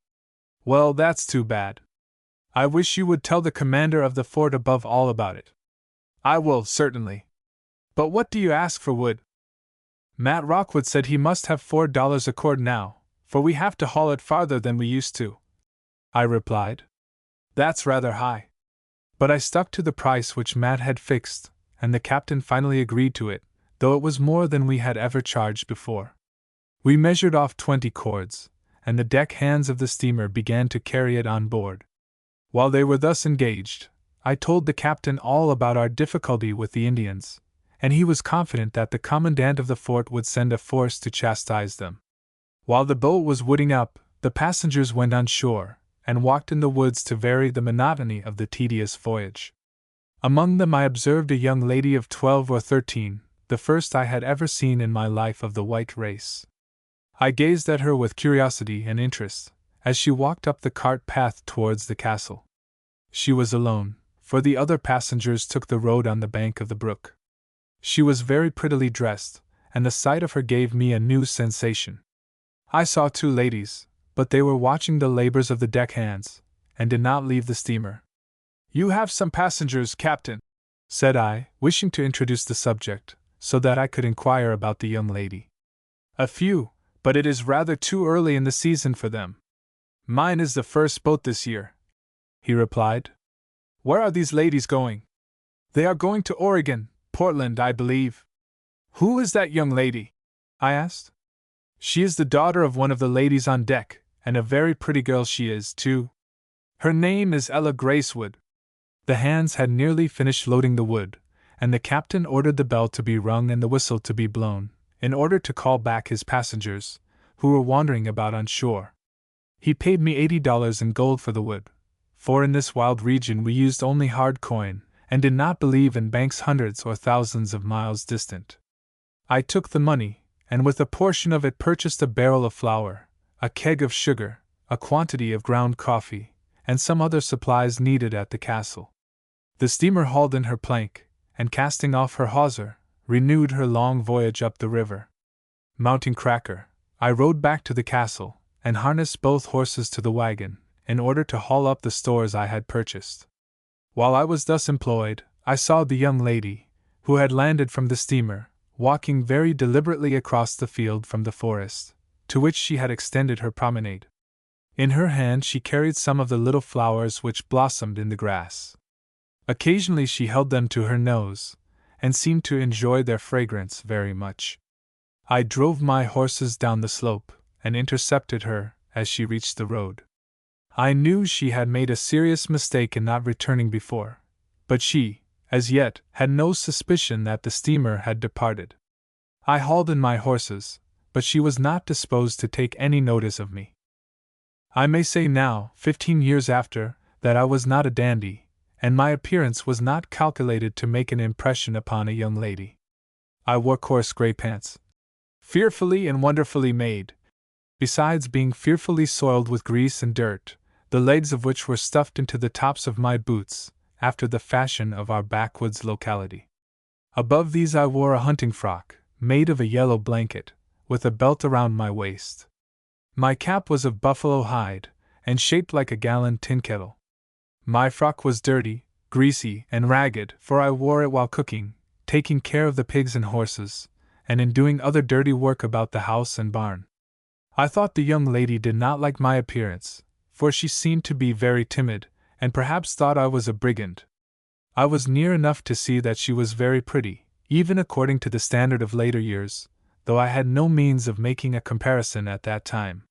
[SPEAKER 1] Well, that's too bad. I wish you would tell the commander of the fort above all about it." "I will, certainly. But what do you ask for wood?" "Matt Rockwood said he must have $4 a cord now, for we have to haul it farther than we used to," I replied. "That's rather high." But I stuck to the price which Matt had fixed, and the captain finally agreed to it, though it was more than we had ever charged before. We measured off 20 cords, and the deck hands of the steamer began to carry it on board. While they were thus engaged, I told the captain all about our difficulty with the Indians, and he was confident that the commandant of the fort would send a force to chastise them. While the boat was wooding up, the passengers went on shore, and walked in the woods to vary the monotony of the tedious voyage. Among them I observed a young lady of 12 or 13, the first I had ever seen in my life of the white race. I gazed at her with curiosity and interest, as she walked up the cart path towards the castle. She was alone, for the other passengers took the road on the bank of the brook. She was very prettily dressed, and the sight of her gave me a new sensation. I saw 2 ladies, but they were watching the labors of the deckhands, and did not leave the steamer. "You have some passengers, Captain," said I, wishing to introduce the subject, so that I could inquire about the young lady. "A few, but it is rather too early in the season for them. Mine is the first boat this year," he replied. "Where are these ladies going?" "They are going to Oregon, Portland, I believe." "Who is that young lady?" I asked. "She is the daughter of one of the ladies on deck, and a very pretty girl she is, too. Her name is Ella Gracewood." The hands had nearly finished loading the wood, and the captain ordered the bell to be rung and the whistle to be blown, in order to call back his passengers, who were wandering about on shore. He paid me $80 in gold for the wood, for in this wild region we used only hard coin, and did not believe in banks hundreds or thousands of miles distant. I took the money, and with a portion of it purchased a barrel of flour, a keg of sugar, a quantity of ground coffee, and some other supplies needed at the castle. The steamer hauled in her plank, and casting off her hawser, renewed her long voyage up the river. Mounting Cracker, I rode back to the castle, and harnessed both horses to the wagon, in order to haul up the stores I had purchased. While I was thus employed, I saw the young lady, who had landed from the steamer, walking very deliberately across the field from the forest, to which she had extended her promenade. In her hand she carried some of the little flowers which blossomed in the grass. Occasionally she held them to her nose, and seemed to enjoy their fragrance very much. I drove my horses down the slope, and intercepted her as she reached the road. I knew she had made a serious mistake in not returning before, but she, as yet, had no suspicion that the steamer had departed. I hauled in my horses, but she was not disposed to take any notice of me. I may say now, 15 years after, that I was not a dandy, and my appearance was not calculated to make an impression upon a young lady. I wore coarse gray pants, fearfully and wonderfully made, besides being fearfully soiled with grease and dirt, the legs of which were stuffed into the tops of my boots, after the fashion of our backwoods locality. Above these I wore a hunting frock, made of a yellow blanket, with a belt around my waist. My cap was of buffalo hide, and shaped like a gallon tin kettle. My frock was dirty, greasy, and ragged, for I wore it while cooking, taking care of the pigs and horses, and in doing other dirty work about the house and barn. I thought the young lady did not like my appearance, for she seemed to be very timid, and perhaps thought I was a brigand. I was near enough to see that she was very pretty, even according to the standard of later years, though I had no means of making a comparison at that time.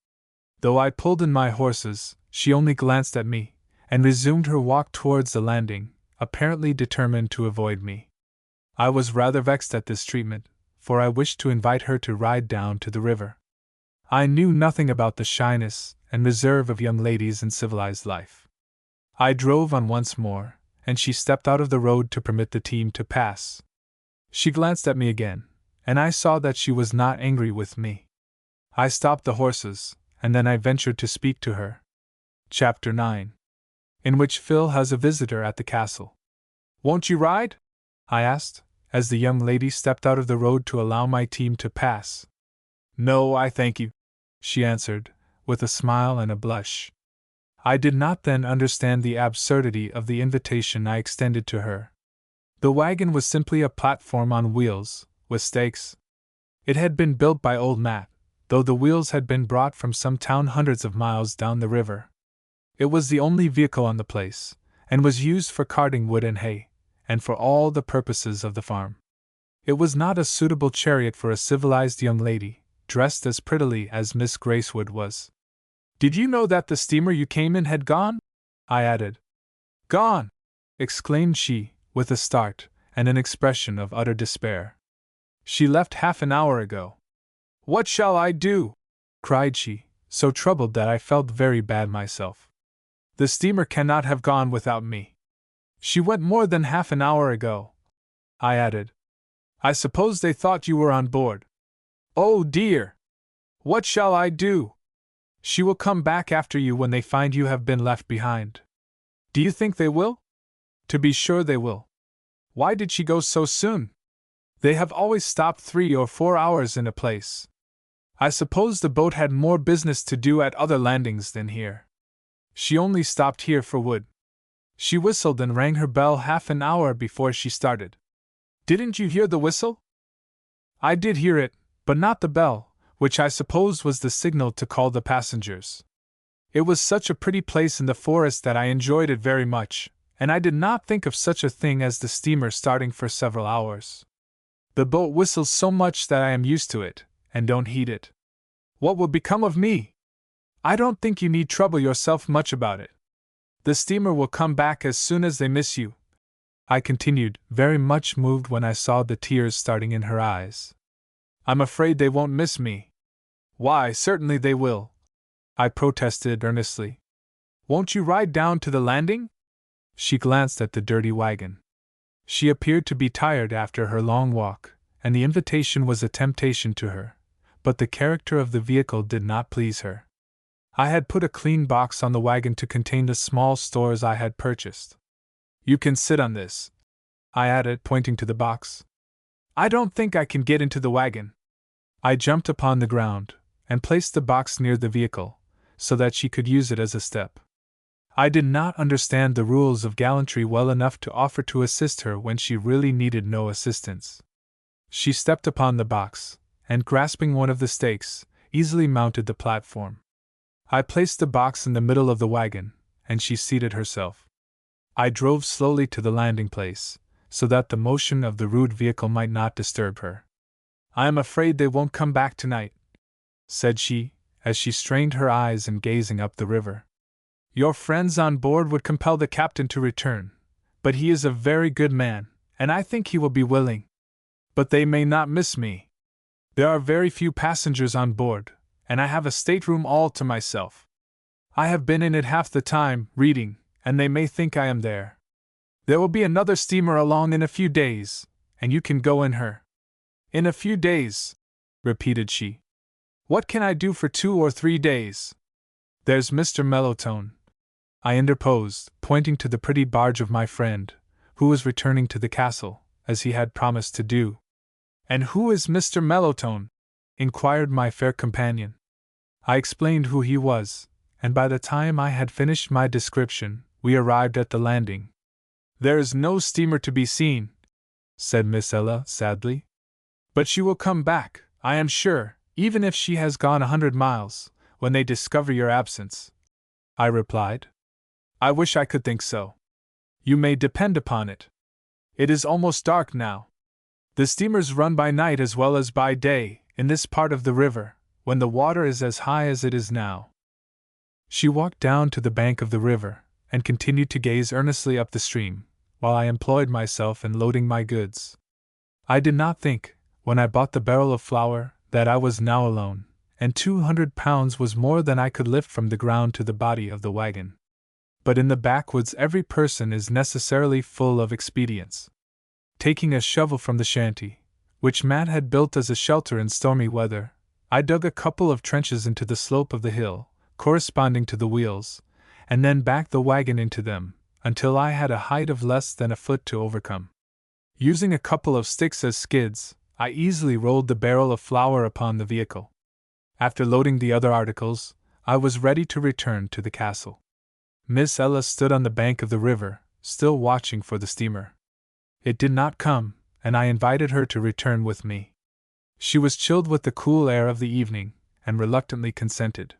[SPEAKER 1] Though I pulled in my horses, she only glanced at me, and resumed her walk towards the landing, apparently determined to avoid me. I was rather vexed at this treatment, for I wished to invite her to ride down to the river. I knew nothing about the shyness and reserve of young ladies in civilized life. I drove on once more, and she stepped out of the road to permit the team to pass. She glanced at me again, and I saw that she was not angry with me. I stopped the horses, and then I ventured to speak to her. Chapter 9. In which Phil has a visitor at the castle. "Won't you ride?" I asked, as the young lady stepped out of the road to allow my team to pass. "No, I thank you," she answered, with a smile and a blush. I did not then understand the absurdity of the invitation I extended to her. The wagon was simply a platform on wheels, with stakes. It had been built by old Matt, though the wheels had been brought from some town hundreds of miles down the river. It was the only vehicle on the place, and was used for carting wood and hay, and for all the purposes of the farm. It was not a suitable chariot for a civilized young lady, dressed as prettily as Miss Gracewood was. "Did you know that the steamer you came in had gone?" I added. "Gone!" exclaimed she, with a start, and an expression of utter despair. "She left half an hour ago." "What shall I do?" cried she, so troubled that I felt very bad myself. "The steamer cannot have gone without me." "She went more than half an hour ago," I added. "I suppose they thought you were on board." "Oh dear! What shall I do?" "She will come back after you when they find you have been left behind." "Do you think they will?" "To be sure they will." "Why did she go so soon?" "They have always stopped 3 or 4 hours in a place. I suppose the boat had more business to do at other landings than here. She only stopped here for wood. She whistled and rang her bell half an hour before she started." "Didn't you hear the whistle?" "I did hear it, but not the bell, which I supposed was the signal to call the passengers. It was such a pretty place in the forest that I enjoyed it very much, and I did not think of such a thing as the steamer starting for several hours. The boat whistles so much that I am used to it, and don't heed it. What will become of me? I don't think you need trouble yourself much about it. The steamer will come back as soon as they miss you," I continued, very much moved when I saw the tears starting in her eyes. "I'm afraid they won't miss me." "Why, certainly they will," I protested earnestly. "Won't you ride down to the landing?" She glanced at the dirty wagon. She appeared to be tired after her long walk, and the invitation was a temptation to her, but the character of the vehicle did not please her. I had put a clean box on the wagon to contain the small stores I had purchased. "You can sit on this," I added, pointing to the box. "I don't think I can get into the wagon." I jumped upon the ground, and placed the box near the vehicle, so that she could use it as a step. I did not understand the rules of gallantry well enough to offer to assist her when she really needed no assistance. She stepped upon the box, and grasping one of the stakes, easily mounted the platform. I placed the box in the middle of the wagon, and she seated herself. I drove slowly to the landing place, so that the motion of the rude vehicle might not disturb her. "I am afraid they won't come back tonight," said she, as she strained her eyes in gazing up the river. "Your friends on board would compel the captain to return, but he is a very good man, and I think he will be willing. But they may not miss me. There are very few passengers on board, and I have a stateroom all to myself. I have been in it half the time, reading, and they may think I am there. There will be another steamer along in a few days, and you can go in her." "In a few days," repeated she. "What can I do for 2 or 3 days?" "There's Mr. Mellowtone," I interposed, pointing to the pretty barge of my friend, who was returning to the castle, as he had promised to do. "And who is Mr. Mellowtone?" inquired my fair companion. I explained who he was, and by the time I had finished my description, we arrived at the landing. "There is no steamer to be seen," said Miss Ella sadly. "But she will come back, I am sure, Even if she has gone 100 miles, when they discover your absence, I replied. I wish I could think so. You may depend upon it. It is almost dark now. The steamers run by night as well as by day, in this part of the river, when the water is as high as it is now. She walked down to the bank of the river, and continued to gaze earnestly up the stream, while I employed myself in loading my goods. I did not think, when I bought the barrel of flour, that I was now alone, and 200 pounds was more than I could lift from the ground to the body of the wagon. But in the backwoods every person is necessarily full of expedients. Taking a shovel from the shanty, which Matt had built as a shelter in stormy weather, I dug a couple of trenches into the slope of the hill, corresponding to the wheels, and then backed the wagon into them, until I had a height of less than a foot to overcome. Using a couple of sticks as skids, I easily rolled the barrel of flour upon the vehicle. After loading the other articles, I was ready to return to the castle. Miss Ella stood on the bank of the river, still watching for the steamer. It did not come, and I invited her to return with me. She was chilled with the cool air of the evening, and reluctantly consented.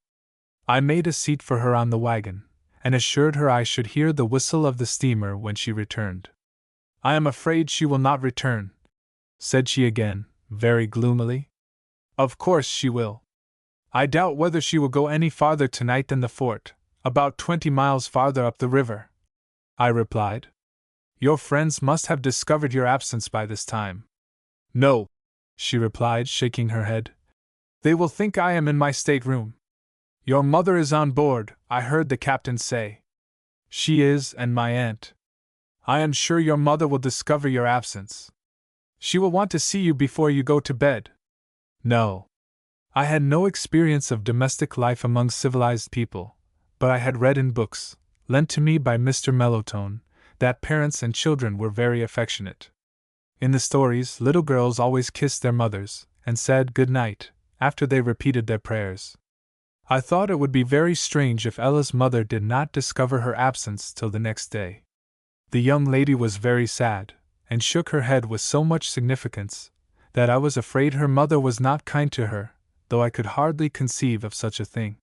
[SPEAKER 1] I made a seat for her on the wagon, and assured her I should hear the whistle of the steamer when she returned. I am afraid she will not return, said she again, very gloomily. Of course she will. I doubt whether she will go any farther tonight than the fort, about 20 miles farther up the river, I replied. Your friends must have discovered your absence by this time. No, she replied, shaking her head. They will think I am in my stateroom. Your mother is on board, I heard the captain say. She is, and my aunt. I am sure your mother will discover your absence. She will want to see you before you go to bed. No. I had no experience of domestic life among civilized people, but I had read in books, lent to me by Mr. Mellowtone, that parents and children were very affectionate. In the stories, little girls always kissed their mothers, and said good night, after they repeated their prayers. I thought it would be very strange if Ella's mother did not discover her absence till the next day. The young lady was very sad, and shook her head with so much significance, that I was afraid her mother was not kind to her, though I could hardly conceive of such a thing.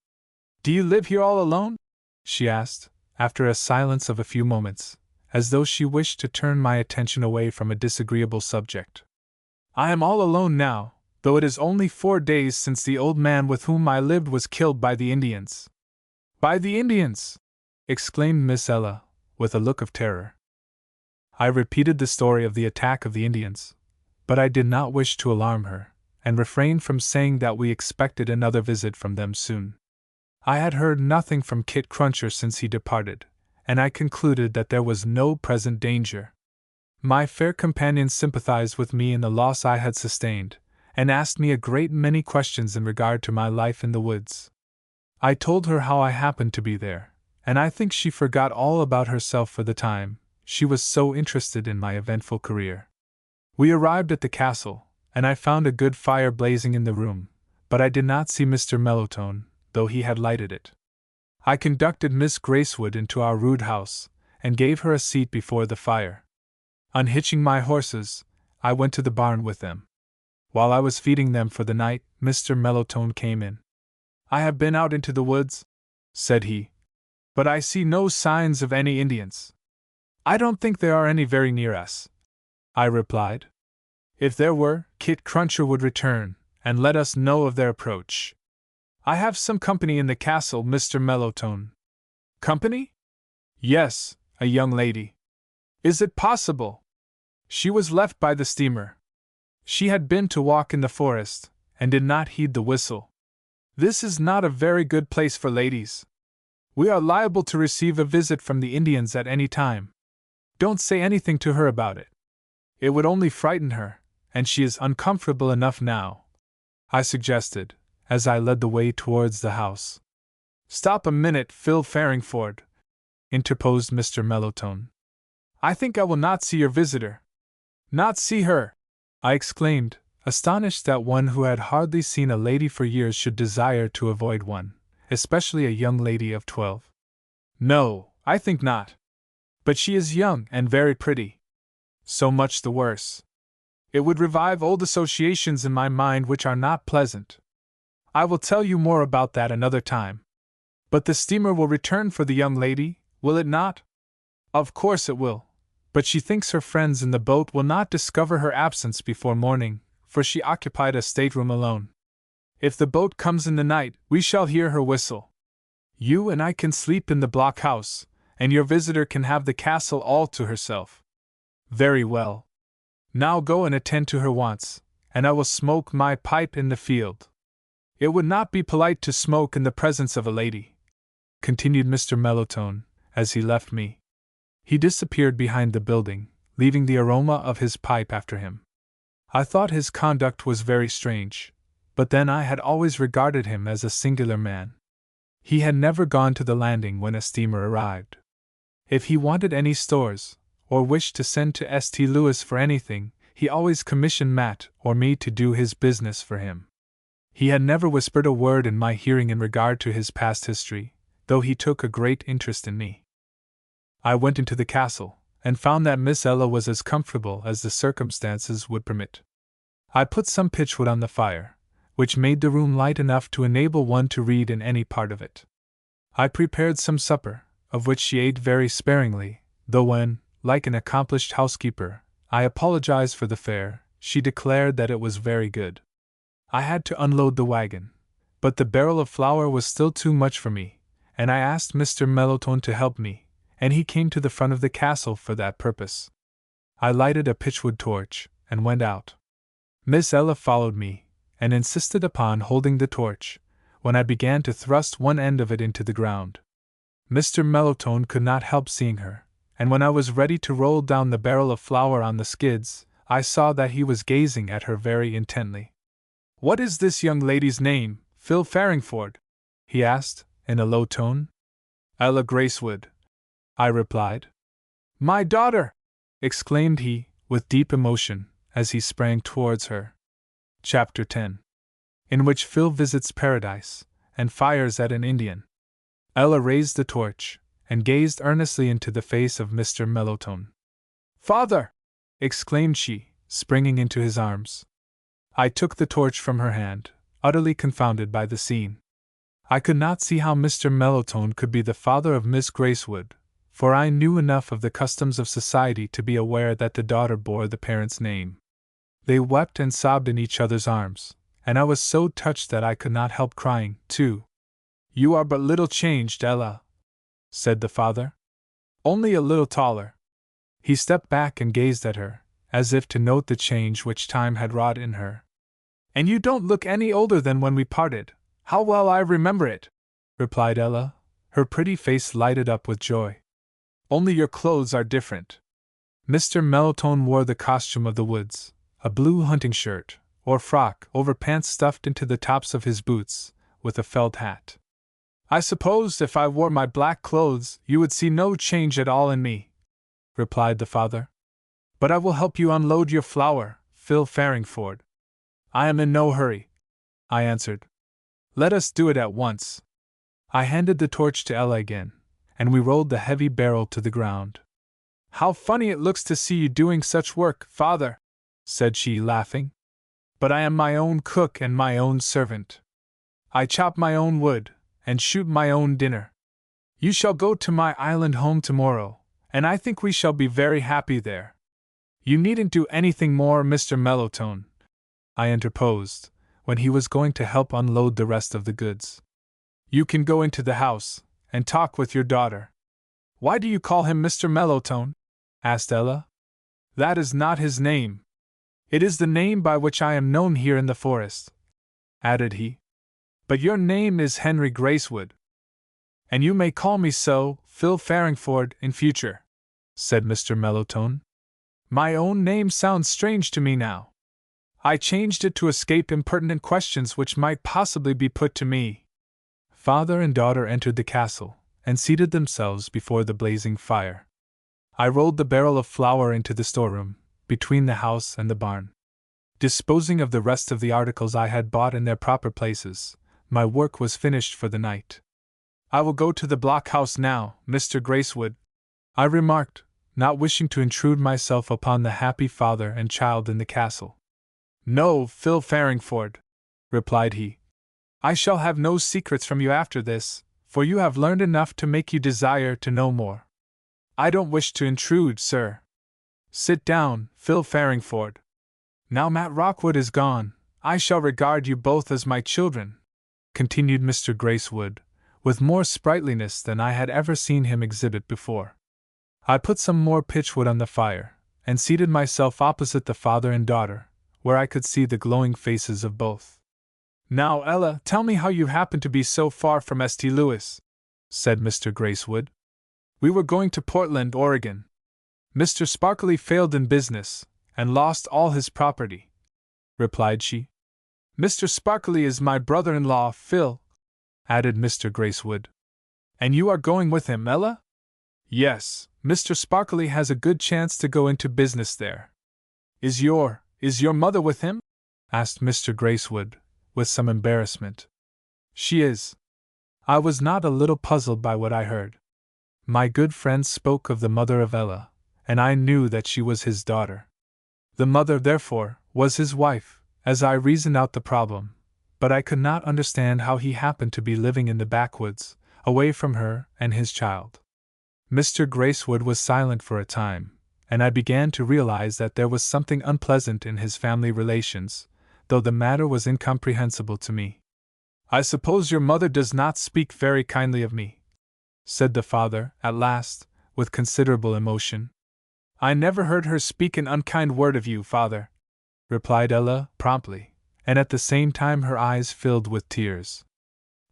[SPEAKER 1] Do you live here all alone? She asked, after a silence of a few moments, as though she wished to turn my attention away from a disagreeable subject. I am all alone now, though it is only 4 days since the old man with whom I lived was killed by the Indians. By the Indians! Exclaimed Miss Ella, with a look of terror. I repeated the story of the attack of the Indians, but I did not wish to alarm her, and refrained from saying that we expected another visit from them soon. I had heard nothing from Kit Cruncher since he departed, and I concluded that there was no present danger. My fair companion sympathized with me in the loss I had sustained, and asked me a great many questions in regard to my life in the woods. I told her how I happened to be there, and I think she forgot all about herself for the time, she was so interested in my eventful career. We arrived at the castle, and I found a good fire blazing in the room, but I did not see Mr. Mellowtone, though he had lighted it. I conducted Miss Gracewood into our rude house, and gave her a seat before the fire. Unhitching my horses, I went to the barn with them. While I was feeding them for the night, Mr. Mellowtone came in. I have been out into the woods, said he, but I see no signs of any Indians. I don't think there are any very near us, I replied. If there were, Kit Cruncher would return, and let us know of their approach. I have some company in the castle, Mr. Mellowtone. Company? Yes, a young lady. Is it possible? She was left by the steamer. She had been to walk in the forest, and did not heed the whistle. This is not a very good place for ladies. We are liable to receive a visit from the Indians at any time. Don't say anything to her about it. It would only frighten her, and she is uncomfortable enough now, I suggested, as I led the way towards the house. Stop a minute, Phil Farringford, interposed Mr. Mellowtone. I think I will not see your visitor. Not see her! I exclaimed, astonished that one who had hardly seen a lady for years should desire to avoid one, especially a young lady of 12. No, I think not. But she is young and very pretty. So much the worse. It would revive old associations in my mind which are not pleasant. I will tell you more about that another time. But the steamer will return for the young lady, will it not? Of course it will. But she thinks her friends in the boat will not discover her absence before morning, for she occupied a stateroom alone. If the boat comes in the night, we shall hear her whistle. You and I can sleep in the blockhouse, and your visitor can have the castle all to herself. Very well. Now go and attend to her wants, and I will smoke my pipe in the field. It would not be polite to smoke in the presence of a lady, continued Mr. Mellowtone, as he left me. He disappeared behind the building, leaving the aroma of his pipe after him. I thought his conduct was very strange, but then I had always regarded him as a singular man. He had never gone to the landing when a steamer arrived. If he wanted any stores, or wished to send to St. Louis for anything, he always commissioned Matt or me to do his business for him. He had never whispered a word in my hearing in regard to his past history, though he took a great interest in me. I went into the castle, and found that Miss Ella was as comfortable as the circumstances would permit. I put some pitchwood on the fire, which made the room light enough to enable one to read in any part of it. I prepared some supper, of which she ate very sparingly, though when, like an accomplished housekeeper, I apologized for the fare, she declared that it was very good. I had to unload the wagon, but the barrel of flour was still too much for me, and I asked Mr. Mellowtone to help me, and he came to the front of the castle for that purpose. I lighted a pitchwood torch, and went out. Miss Ella followed me, and insisted upon holding the torch, when I began to thrust one end of it into the ground. Mr. Mellowtone could not help seeing her, and when I was ready to roll down the barrel of flour on the skids, I saw that he was gazing at her very intently. "What is this young lady's name, Phil Farringford?" he asked, in a low tone. "Ella Gracewood," I replied. "My daughter!" exclaimed he, with deep emotion, as he sprang towards her. Chapter 10. In which Phil visits Paradise, and fires at an Indian. Ella raised the torch, and gazed earnestly into the face of Mr. Mellowtone. "Father!" exclaimed she, springing into his arms. I took the torch from her hand, utterly confounded by the scene. I could not see how Mr. Mellowtone could be the father of Miss Gracewood, for I knew enough of the customs of society to be aware that the daughter bore the parent's name. They wept and sobbed in each other's arms, and I was so touched that I could not help crying, too. "You are but little changed, Ella," said the father. "Only a little taller." He stepped back and gazed at her, as if to note the change which time had wrought in her. "And you don't look any older than when we parted. How well I remember it!" replied Ella, her pretty face lighted up with joy. "Only your clothes are different." Mr. Mellowtone wore the costume of the woods, a blue hunting shirt, or frock over pants stuffed into the tops of his boots, with a felt hat. "I suppose if I wore my black clothes you would see no change at all in me," replied the father. "But I will help you unload your flour, Phil Farringford." "I am in no hurry," I answered. "Let us do it at once." I handed the torch to Ella again, and we rolled the heavy barrel to the ground. "How funny it looks to see you doing such work, father," said she, laughing. "But I am my own cook and my own servant. I chop my own wood, and shoot my own dinner. You shall go to my island home tomorrow, and I think we shall be very happy there." "You needn't do anything more, Mr. Mellowtone," I interposed, when he was going to help unload the rest of the goods. "You can go into the house, and talk with your daughter." "Why do you call him Mr. Mellowtone?" asked Ella. "That is not his name. It is the name by which I am known here in the forest," added he. "But your name is Henry Gracewood." "And you may call me so, Phil Farringford, in future," said Mr. Mellowtone. "My own name sounds strange to me now. I changed it to escape impertinent questions which might possibly be put to me." Father and daughter entered the castle, and seated themselves before the blazing fire. I rolled the barrel of flour into the storeroom, between the house and the barn. Disposing of the rest of the articles I had bought in their proper places, my work was finished for the night. "I will go to the blockhouse now, Mr. Gracewood," I remarked, not wishing to intrude myself upon the happy father and child in the castle. "No, Phil Farringford," replied he. I shall have no secrets from you after this, for you have learned enough to make you desire to know more. I don't wish to intrude, sir. Sit down, Phil Farringford. Now Matt Rockwood is gone, I shall regard you both as my children, continued Mr. Gracewood, with more sprightliness than I had ever seen him exhibit before. I put some more pitchwood on the fire, and seated myself opposite the father and daughter, where I could see the glowing faces of both. Now, Ella, tell me how you happened to be so far from St. Louis, said Mr. Gracewood. We were going to Portland, Oregon. Mr. Sparkly failed in business, and lost all his property, replied she. Mr. Sparkly is my brother-in-law, Phil, added Mr. Gracewood. And you are going with him, Ella? Yes, Mr. Sparkly has a good chance to go into business there. Is your mother with him? Asked Mr. Gracewood, with some embarrassment. She is. I was not a little puzzled by what I heard. My good friend spoke of the mother of Ella, and I knew that she was his daughter. The mother, therefore, was his wife, as I reasoned out the problem, but I could not understand how he happened to be living in the backwoods, away from her and his child. Mr. Gracewood was silent for a time, and I began to realize that there was something unpleasant in his family relations, though the matter was incomprehensible to me. I suppose your mother does not speak very kindly of me, said the father, at last, with considerable emotion. I never heard her speak an unkind word of you, father, replied Ella, promptly, and at the same time her eyes filled with tears.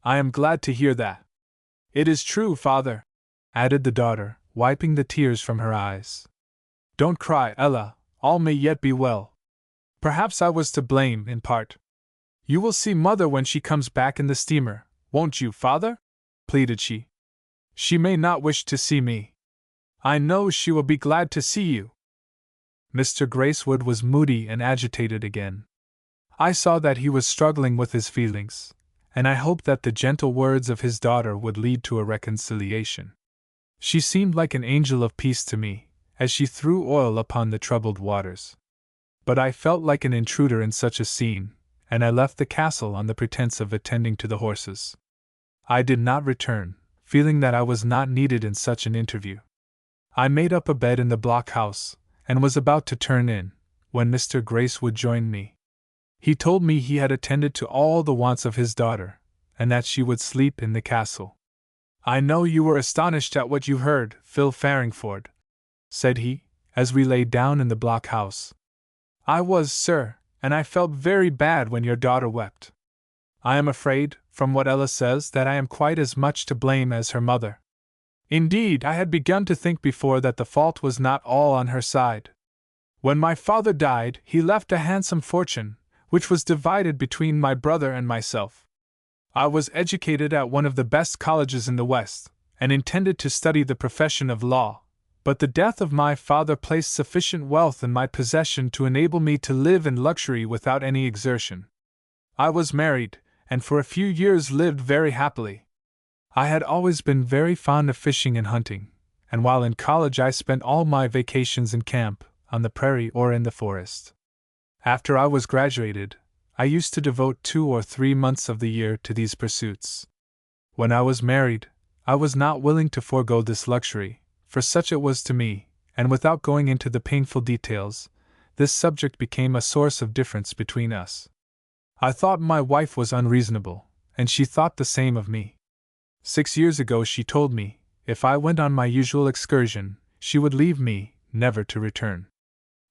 [SPEAKER 1] I am glad to hear that. It is true, father, added the daughter, wiping the tears from her eyes. Don't cry, Ella, all may yet be well. Perhaps I was to blame, in part. You will see mother when she comes back in the steamer, won't you, father? Pleaded she. She may not wish to see me. I know she will be glad to see you. Mr. Gracewood was moody and agitated again. I saw that he was struggling with his feelings, and I hoped that the gentle words of his daughter would lead to a reconciliation. She seemed like an angel of peace to me, as she threw oil upon the troubled waters. But I felt like an intruder in such a scene, and I left the castle on the pretense of attending to the horses. I did not return, feeling that I was not needed in such an interview. I made up a bed in the blockhouse, and was about to turn in, when Mr. Gracewood joined me. He told me he had attended to all the wants of his daughter, and that she would sleep in the castle. I know you were astonished at what you heard, Phil Farringford, said he, as we lay down in the blockhouse. I was, sir, and I felt very bad when your daughter wept. I am afraid, from what Ella says, that I am quite as much to blame as her mother. Indeed, I had begun to think before that the fault was not all on her side. When my father died, he left a handsome fortune, which was divided between my brother and myself. I was educated at one of the best colleges in the West, and intended to study the profession of law, but the death of my father placed sufficient wealth in my possession to enable me to live in luxury without any exertion. I was married, and for a few years lived very happily. I had always been very fond of fishing and hunting, and while in college I spent all my vacations in camp, on the prairie or in the forest. After I was graduated, I used to devote 2 or 3 months of the year to these pursuits. When I was married, I was not willing to forego this luxury, for such it was to me, and without going into the painful details, this subject became a source of difference between us. I thought my wife was unreasonable, and she thought the same of me. 6 years ago she told me, if I went on my usual excursion, she would leave me, never to return.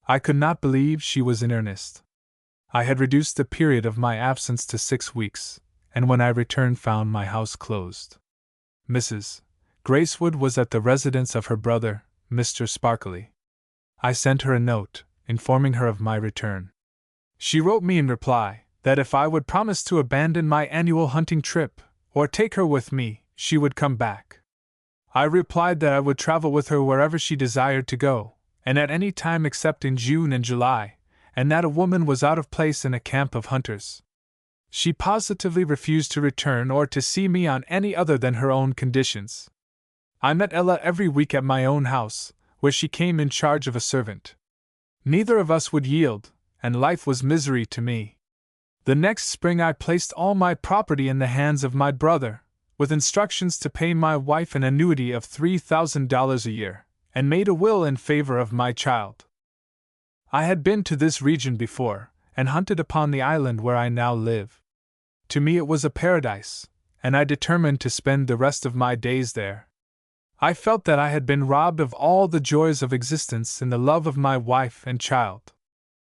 [SPEAKER 1] I could not believe she was in earnest. I had reduced the period of my absence to 6 weeks, and when I returned found my house closed. Mrs. Gracewood was at the residence of her brother, Mr. Sparkly. I sent her a note, informing her of my return. She wrote me in reply, that if I would promise to abandon my annual hunting trip, or take her with me, she would come back. I replied that I would travel with her wherever she desired to go, and at any time except in June and July, and that a woman was out of place in a camp of hunters. She positively refused to return or to see me on any other than her own conditions. I met Ella every week at my own house, where she came in charge of a servant. Neither of us would yield, and life was misery to me. The next spring I placed all my property in the hands of my brother, with instructions to pay my wife an annuity of $3,000 a year, and made a will in favor of my child. I had been to this region before, and hunted upon the island where I now live. To me it was a paradise, and I determined to spend the rest of my days there. I felt that I had been robbed of all the joys of existence in the love of my wife and child.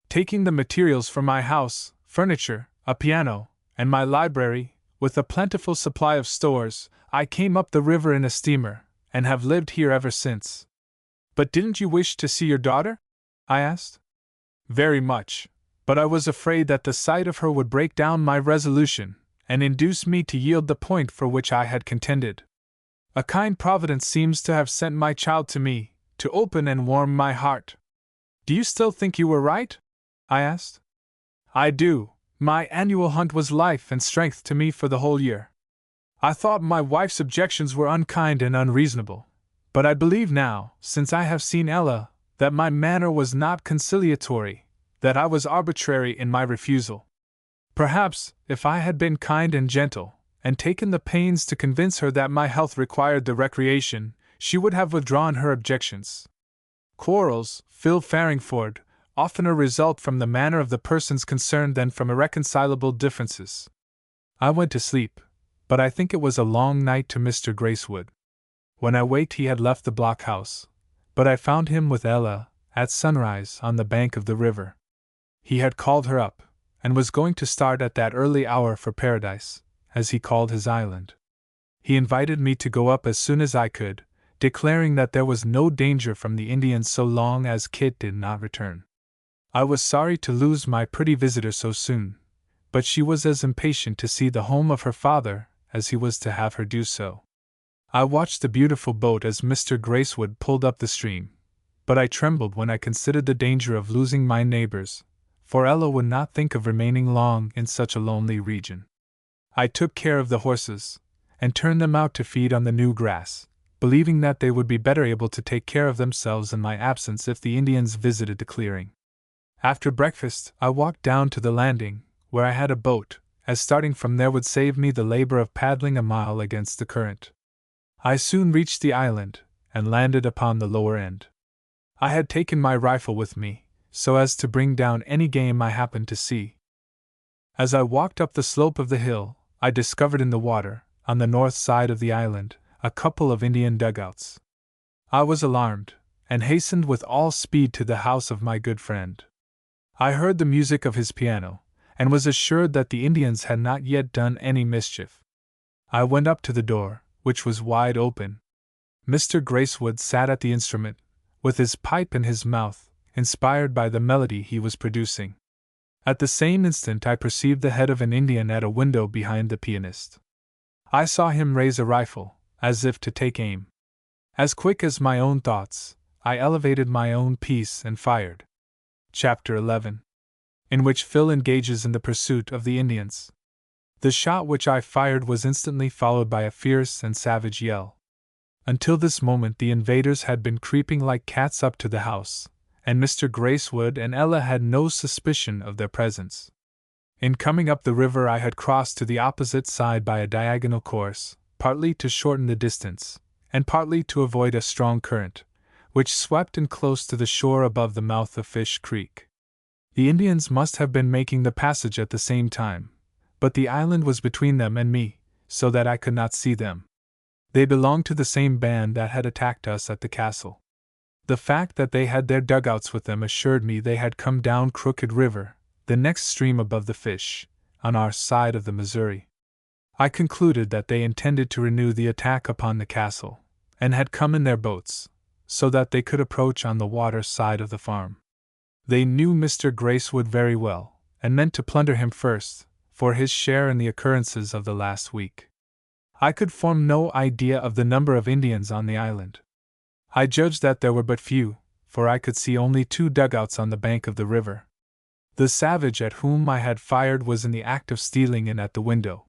[SPEAKER 1] Taking the materials for my house, furniture, a piano, and my library, with a plentiful supply of stores, I came up the river in a steamer, and have lived here ever since. But didn't you wish to see your daughter? I asked. Very much, but I was afraid that the sight of her would break down my resolution, and induce me to yield the point for which I had contended. A kind Providence seems to have sent my child to me, to open and warm my heart. Do you still think you were right? I asked. I do. My annual hunt was life and strength to me for the whole year. I thought my wife's objections were unkind and unreasonable, but I believe now, since I have seen Ella, that my manner was not conciliatory, that I was arbitrary in my refusal. Perhaps, if I had been kind and gentle, and taken the pains to convince her that my health required the recreation, she would have withdrawn her objections. Quarrels, Phil Farringford, oftener result from the manner of the persons concerned than from irreconcilable differences. I went to sleep, but I think it was a long night to Mr. Gracewood. When I waked he had left the blockhouse, but I found him with Ella, at sunrise, on the bank of the river. He had called her up, and was going to start at that early hour for Paradise, as he called his island. He invited me to go up as soon as I could, declaring that there was no danger from the Indians so long as Kit did not return. I was sorry to lose my pretty visitor so soon, but she was as impatient to see the home of her father as he was to have her do so. I watched the beautiful boat as Mr. Gracewood pulled up the stream, but I trembled when I considered the danger of losing my neighbors, for Ella would not think of remaining long in such a lonely region. I took care of the horses, and turned them out to feed on the new grass, believing that they would be better able to take care of themselves in my absence if the Indians visited the clearing. After breakfast, I walked down to the landing, where I had a boat, as starting from there would save me the labor of paddling a mile against the current. I soon reached the island, and landed upon the lower end. I had taken my rifle with me, so as to bring down any game I happened to see. As I walked up the slope of the hill, I discovered in the water, on the north side of the island, a couple of Indian dugouts. I was alarmed, and hastened with all speed to the house of my good friend. I heard the music of his piano, and was assured that the Indians had not yet done any mischief. I went up to the door, which was wide open. Mr. Gracewood sat at the instrument, with his pipe in his mouth, inspired by the melody he was producing. At the same instant I perceived the head of an Indian at a window behind the pianist. I saw him raise a rifle, as if to take aim. As quick as my own thoughts, I elevated my own piece and fired. Chapter 11. In which Phil engages in the pursuit of the Indians. The shot which I fired was instantly followed by a fierce and savage yell. Until this moment the invaders had been creeping like cats up to the house, and Mr. Gracewood and Ella had no suspicion of their presence. In coming up the river I had crossed to the opposite side by a diagonal course, partly to shorten the distance, and partly to avoid a strong current, which swept in close to the shore above the mouth of Fish Creek. The Indians must have been making the passage at the same time, but the island was between them and me, so that I could not see them. They belonged to the same band that had attacked us at the castle. The fact that they had their dugouts with them assured me they had come down Crooked River, the next stream above the Fish, on our side of the Missouri. I concluded that they intended to renew the attack upon the castle, and had come in their boats, so that they could approach on the water side of the farm. They knew Mr. Gracewood very well, and meant to plunder him first, for his share in the occurrences of the last week. I could form no idea of the number of Indians on the island. I judged that there were but few, for I could see only 2 dugouts on the bank of the river. The savage at whom I had fired was in the act of stealing in at the window.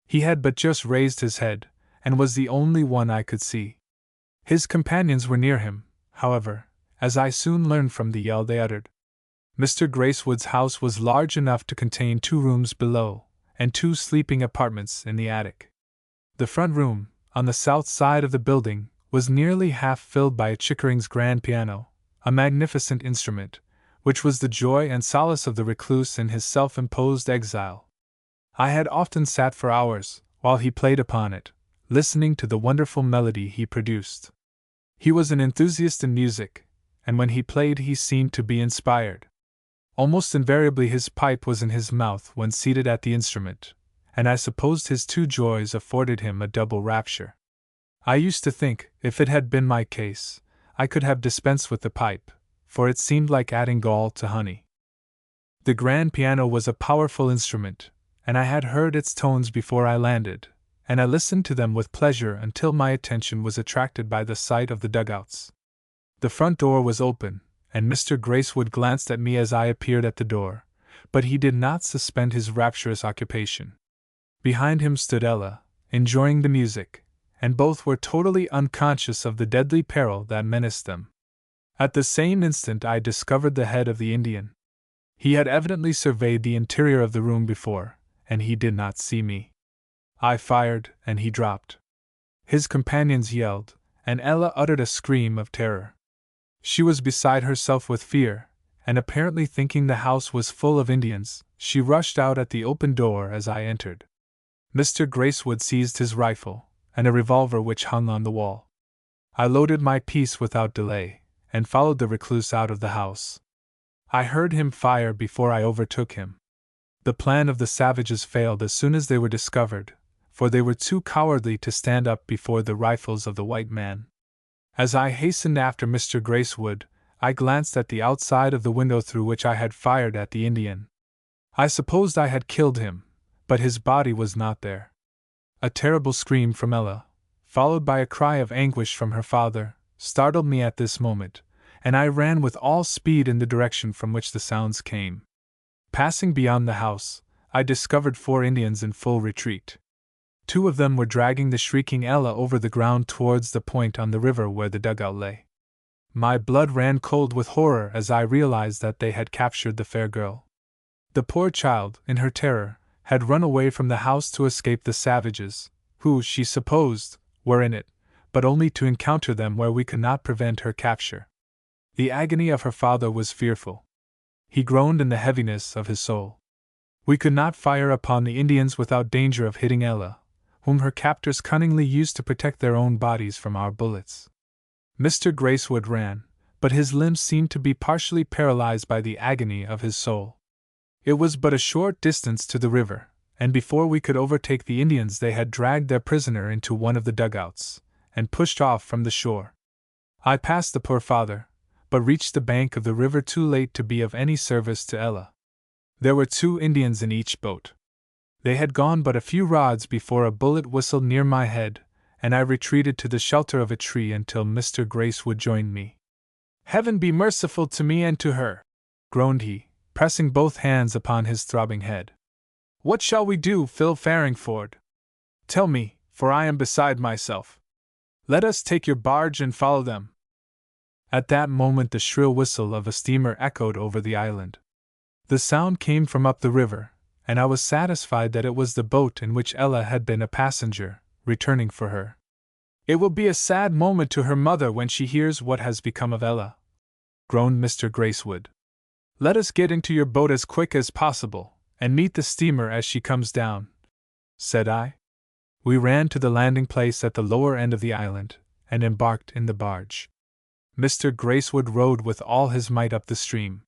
[SPEAKER 1] He had but just raised his head, and was the only one I could see. His companions were near him, however, as I soon learned from the yell they uttered. Mr. Gracewood's house was large enough to contain 2 rooms below, and 2 sleeping apartments in the attic. The front room, on the south side of the building, was nearly half filled by a Chickering's grand piano, a magnificent instrument, which was the joy and solace of the recluse in his self-imposed exile. I had often sat for hours, while he played upon it, listening to the wonderful melody he produced. He was an enthusiast in music, and when he played he seemed to be inspired. Almost invariably his pipe was in his mouth when seated at the instrument, and I supposed his 2 joys afforded him a double rapture. I used to think, if it had been my case, I could have dispensed with the pipe, for it seemed like adding gall to honey. The grand piano was a powerful instrument, and I had heard its tones before I landed, and I listened to them with pleasure until my attention was attracted by the sight of the dugouts. The front door was open, and Mr. Gracewood glanced at me as I appeared at the door, but he did not suspend his rapturous occupation. Behind him stood Ella, enjoying the music, and both were totally unconscious of the deadly peril that menaced them. At the same instant I discovered the head of the Indian. He had evidently surveyed the interior of the room before, and he did not see me. I fired, and he dropped. His companions yelled, and Ella uttered a scream of terror. She was beside herself with fear, and apparently thinking the house was full of Indians, she rushed out at the open door as I entered. Mr. Gracewood seized his rifle, and a revolver which hung on the wall. I loaded my piece without delay, and followed the recluse out of the house. I heard him fire before I overtook him. The plan of the savages failed as soon as they were discovered, for they were too cowardly to stand up before the rifles of the white man. As I hastened after Mr. Gracewood, I glanced at the outside of the window through which I had fired at the Indian. I supposed I had killed him, but his body was not there. A terrible scream from Ella, followed by a cry of anguish from her father, startled me at this moment, and I ran with all speed in the direction from which the sounds came. Passing beyond the house, I discovered 4 Indians in full retreat. 2 of them were dragging the shrieking Ella over the ground towards the point on the river where the dugout lay. My blood ran cold with horror as I realized that they had captured the fair girl. The poor child, in her terror, had run away from the house to escape the savages, who, she supposed, were in it, but only to encounter them where we could not prevent her capture. The agony of her father was fearful. He groaned in the heaviness of his soul. We could not fire upon the Indians without danger of hitting Ella, whom her captors cunningly used to protect their own bodies from our bullets. Mr. Gracewood ran, but his limbs seemed to be partially paralyzed by the agony of his soul. It was but a short distance to the river, and before we could overtake the Indians they had dragged their prisoner into one of the dugouts, and pushed off from the shore. I passed the poor father, but reached the bank of the river too late to be of any service to Ella. There were 2 Indians in each boat. They had gone but a few rods before a bullet whistled near my head, and I retreated to the shelter of a tree until Mr. Gracewood joined me. "Heaven be merciful to me and to her," groaned he, pressing both hands upon his throbbing head. "What shall we do, Phil Farringford? Tell me, for I am beside myself. Let us take your barge and follow them." At that moment the shrill whistle of a steamer echoed over the island. The sound came from up the river, and I was satisfied that it was the boat in which Ella had been a passenger, returning for her. "It will be a sad moment to her mother when she hears what has become of Ella," groaned Mr. Gracewood. "Let us get into your boat as quick as possible, and meet the steamer as she comes down," said I. We ran to the landing place at the lower end of the island, and embarked in the barge. Mr. Gracewood rowed with all his might up the stream.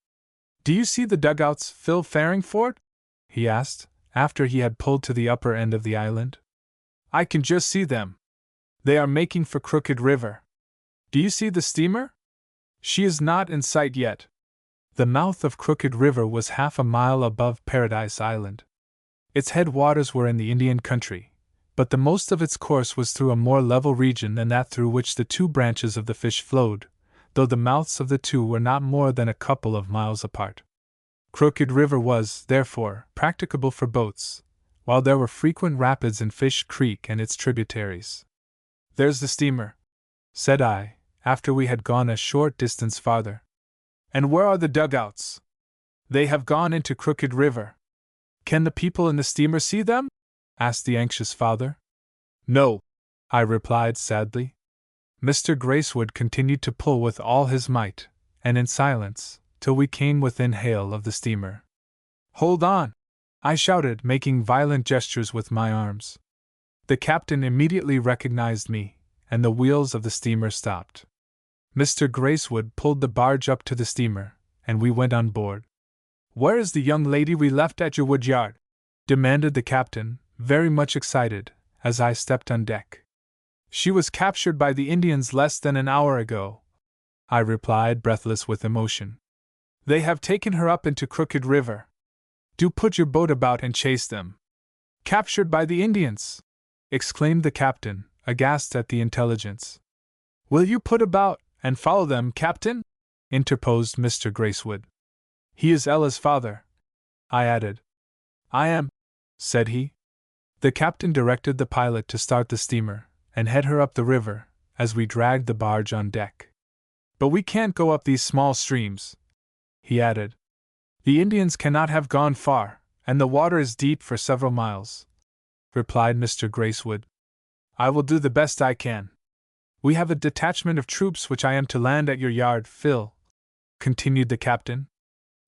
[SPEAKER 1] "Do you see the dugouts, Phil Farringford?" he asked, after he had pulled to the upper end of the island. "I can just see them. They are making for Crooked River. Do you see the steamer? She is not in sight yet." The mouth of Crooked River was half a mile above Paradise Island. Its headwaters were in the Indian country, but the most of its course was through a more level region than that through which the 2 branches of the Fish flowed, though the mouths of the 2 were not more than a couple of miles apart. Crooked River was, therefore, practicable for boats, while there were frequent rapids in Fish Creek and its tributaries. "There's the steamer," said I, after we had gone a short distance farther. "And where are the dugouts?" They have gone into Crooked River. Can the people in the steamer see them? Asked the anxious father. No, I replied sadly. Mr. Gracewood continued to pull with all his might, and in silence, till we came within hail of the steamer. Hold on! I shouted, making violent gestures with my arms. The captain immediately recognized me, and the wheels of the steamer stopped. Mr. Gracewood pulled the barge up to the steamer, and we went on board. Where is the young lady we left at your woodyard? Demanded the captain, very much excited, as I stepped on deck. She was captured by the Indians less than an hour ago, I replied, breathless with emotion. They have taken her up into Crooked River. Do put your boat about and chase them. Captured by the Indians! Exclaimed the captain, aghast at the intelligence. Will you put about and follow them, Captain? Interposed Mr. Gracewood. He is Ella's father, I added. I am, said he. The captain directed the pilot to start the steamer and head her up the river, as we dragged the barge on deck. But we can't go up these small streams, he added. The Indians cannot have gone far, and the water is deep for several miles, replied Mr. Gracewood. I will do the best I can. We have a detachment of troops which I am to land at your yard, Phil, continued the captain.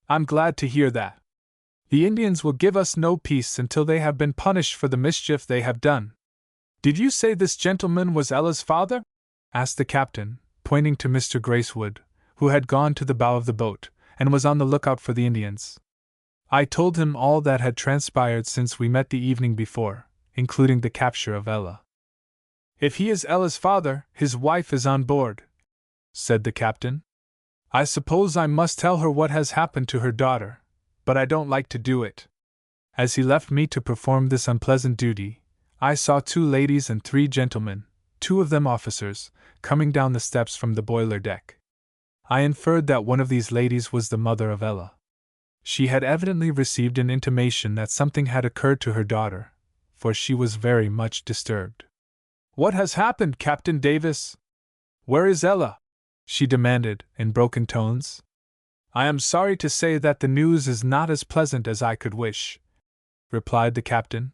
[SPEAKER 1] I'm glad to hear that. The Indians will give us no peace until they have been punished for the mischief they have done. Did you say this gentleman was Ella's father? Asked the captain, pointing to Mr. Gracewood, who had gone to the bow of the boat, and was on the lookout for the Indians. I told him all that had transpired since we met the evening before, including the capture of Ella. If he is Ella's father, his wife is on board, said the captain. I suppose I must tell her what has happened to her daughter, but I don't like to do it. As he left me to perform this unpleasant duty, I saw 2 ladies and 3 gentlemen, 2 of them officers, coming down the steps from the boiler deck. I inferred that one of these ladies was the mother of Ella. She had evidently received an intimation that something had occurred to her daughter, for she was very much disturbed. What has happened, Captain Davis? Where is Ella? She demanded, in broken tones. I am sorry to say that the news is not as pleasant as I could wish, replied the captain.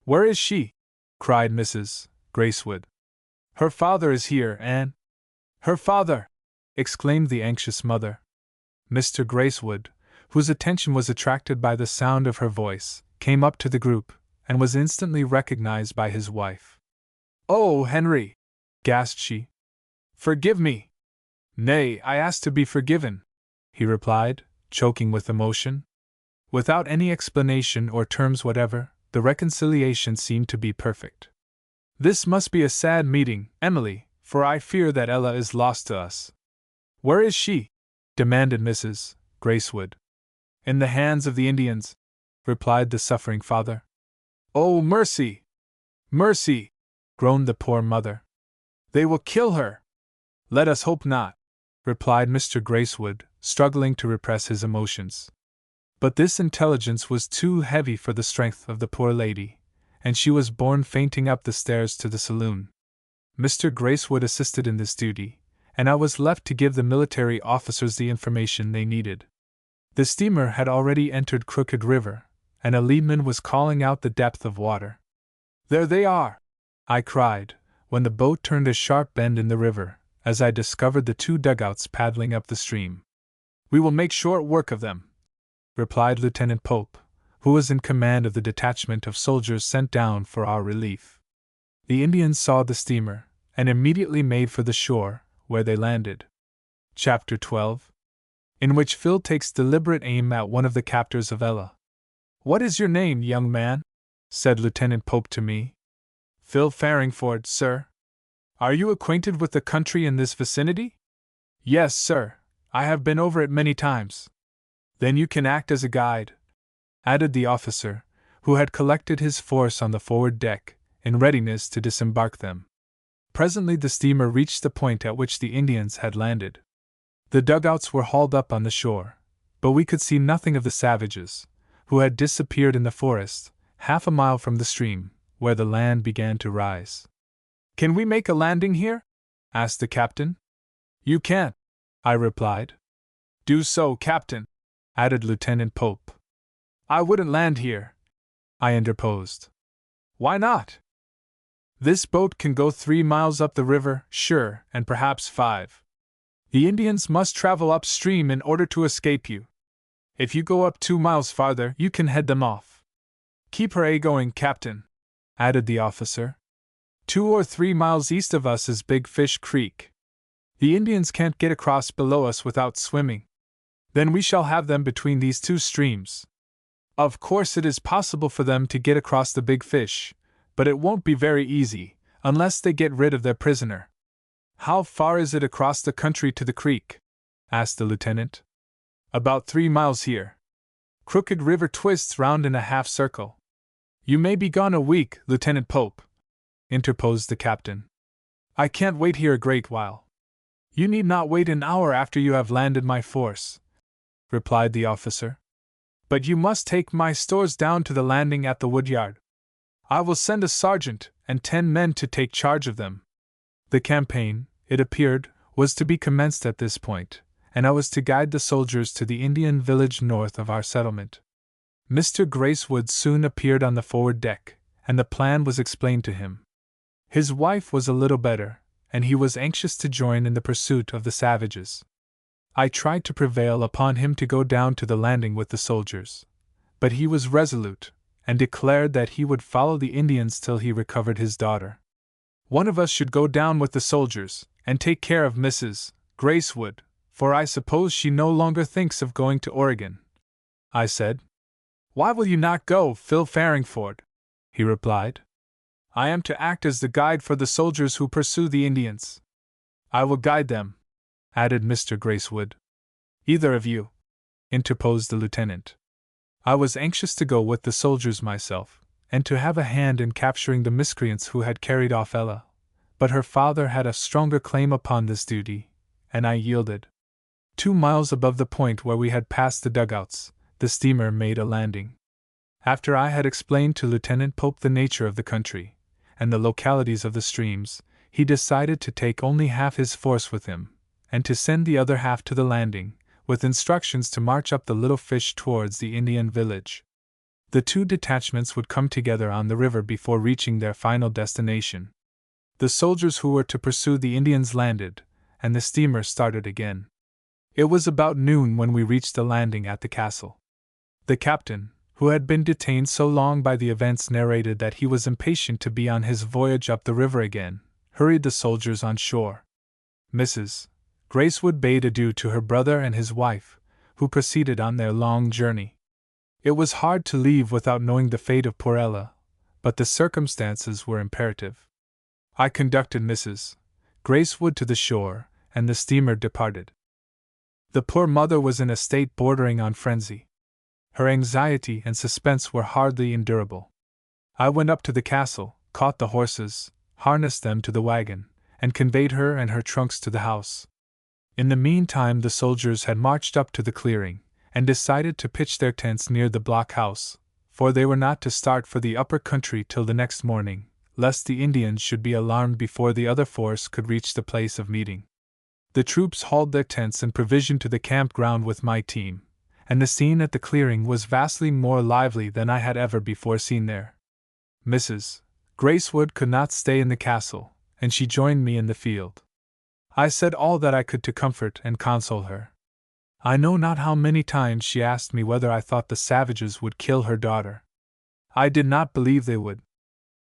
[SPEAKER 1] Where is she? Cried Mrs. Gracewood. Her father is here, and... Her father! Exclaimed the anxious mother. Mr. Gracewood, whose attention was attracted by the sound of her voice, came up to the group, and was instantly recognized by his wife. Oh, Henry! Gasped she. Forgive me! Nay, I ask to be forgiven, he replied, choking with emotion. Without any explanation or terms whatever, the reconciliation seemed to be perfect. This must be a sad meeting, Emily, for I fear that Ella is lost to us. Where is she? Demanded Mrs. Gracewood. In the hands of the Indians, replied the suffering father. Oh, mercy! Mercy! Groaned the poor mother. They will kill her! Let us hope not, replied Mr. Gracewood, struggling to repress his emotions. But this intelligence was too heavy for the strength of the poor lady, and she was borne fainting up the stairs to the saloon. Mr. Gracewood assisted in this duty, and I was left to give the military officers the information they needed. The steamer had already entered Crooked River, and a leadman was calling out the depth of water. There they are! I cried, when the boat turned a sharp bend in the river, as I discovered the 2 dugouts paddling up the stream. We will make short work of them, replied Lieutenant Pope, who was in command of the detachment of soldiers sent down for our relief. The Indians saw the steamer, and immediately made for the shore, where they landed. Chapter 12, in which Phil takes deliberate aim at one of the captors of Ella. What is your name, young man? Said Lieutenant Pope to me. Phil Farringford, sir. Are you acquainted with the country in this vicinity? Yes, sir, I have been over it many times. Then you can act as a guide, added the officer, who had collected his force on the forward deck, in readiness to disembark them. Presently the steamer reached the point at which the Indians had landed. The dugouts were hauled up on the shore, but we could see nothing of the savages, who had disappeared in the forest, half a mile from the stream, where the land began to rise. Can we make a landing here? Asked the captain. You can, I replied. Do so, Captain, added Lieutenant Pope. I wouldn't land here, I interposed. Why not? This boat can go 3 miles up the river, sure, and perhaps 5. The Indians must travel upstream in order to escape you. If you go up 2 miles farther, you can head them off. Keep her going, Captain, added the officer. 2 or 3 miles east of us is Big Fish Creek. The Indians can't get across below us without swimming. Then we shall have them between these 2 streams. Of course it is possible for them to get across the Big Fish, but it won't be very easy, unless they get rid of their prisoner. How far is it across the country to the creek? Asked the lieutenant. About 3 miles here. Crooked River twists round in a half circle. You may be gone a week, Lieutenant Pope, interposed the captain. I can't wait here a great while. You need not wait an hour after you have landed my force, replied the officer. But you must take my stores down to the landing at the woodyard. I will send a sergeant and 10 men to take charge of them. The campaign, it appeared, was to be commenced at this point, and I was to guide the soldiers to the Indian village north of our settlement. Mr. Gracewood soon appeared on the forward deck, and the plan was explained to him. His wife was a little better, and he was anxious to join in the pursuit of the savages. I tried to prevail upon him to go down to the landing with the soldiers, but he was resolute, and declared that he would follow the Indians till he recovered his daughter. One of us should go down with the soldiers, and take care of Mrs. Gracewood, for I suppose she no longer thinks of going to Oregon, I said. Why will you not go, Phil Farringford? He replied. I am to act as the guide for the soldiers who pursue the Indians. I will guide them, added Mr. Gracewood. Either of you, interposed the lieutenant. I was anxious to go with the soldiers myself, and to have a hand in capturing the miscreants who had carried off Ella, but her father had a stronger claim upon this duty, and I yielded. 2 miles above the point where we had passed the dugouts, the steamer made a landing. After I had explained to Lieutenant Pope the nature of the country, and the localities of the streams, he decided to take only half his force with him, and to send the other half to the landing, with instructions to march up the Little Fish towards the Indian village. The 2 detachments would come together on the river before reaching their final destination. The soldiers who were to pursue the Indians landed, and the steamer started again. It was about noon when we reached the landing at the castle. The captain, who had been detained so long by the events narrated that he was impatient to be on his voyage up the river again, hurried the soldiers on shore. Mrs. Gracewood bade adieu to her brother and his wife, who proceeded on their long journey. It was hard to leave without knowing the fate of poor Ella, but the circumstances were imperative. I conducted Mrs. Gracewood to the shore, and the steamer departed. The poor mother was in a state bordering on frenzy. Her anxiety and suspense were hardly endurable. I went up to the castle, caught the horses, harnessed them to the wagon, and conveyed her and her trunks to the house. In the meantime the soldiers had marched up to the clearing, and decided to pitch their tents near the blockhouse, for they were not to start for the upper country till the next morning, lest the Indians should be alarmed before the other force could reach the place of meeting. The troops hauled their tents and provision to the campground with my team, and the scene at the clearing was vastly more lively than I had ever before seen there. Mrs. Gracewood could not stay in the castle, and she joined me in the field. I said all that I could to comfort and console her. I know not how many times she asked me whether I thought the savages would kill her daughter. I did not believe they would.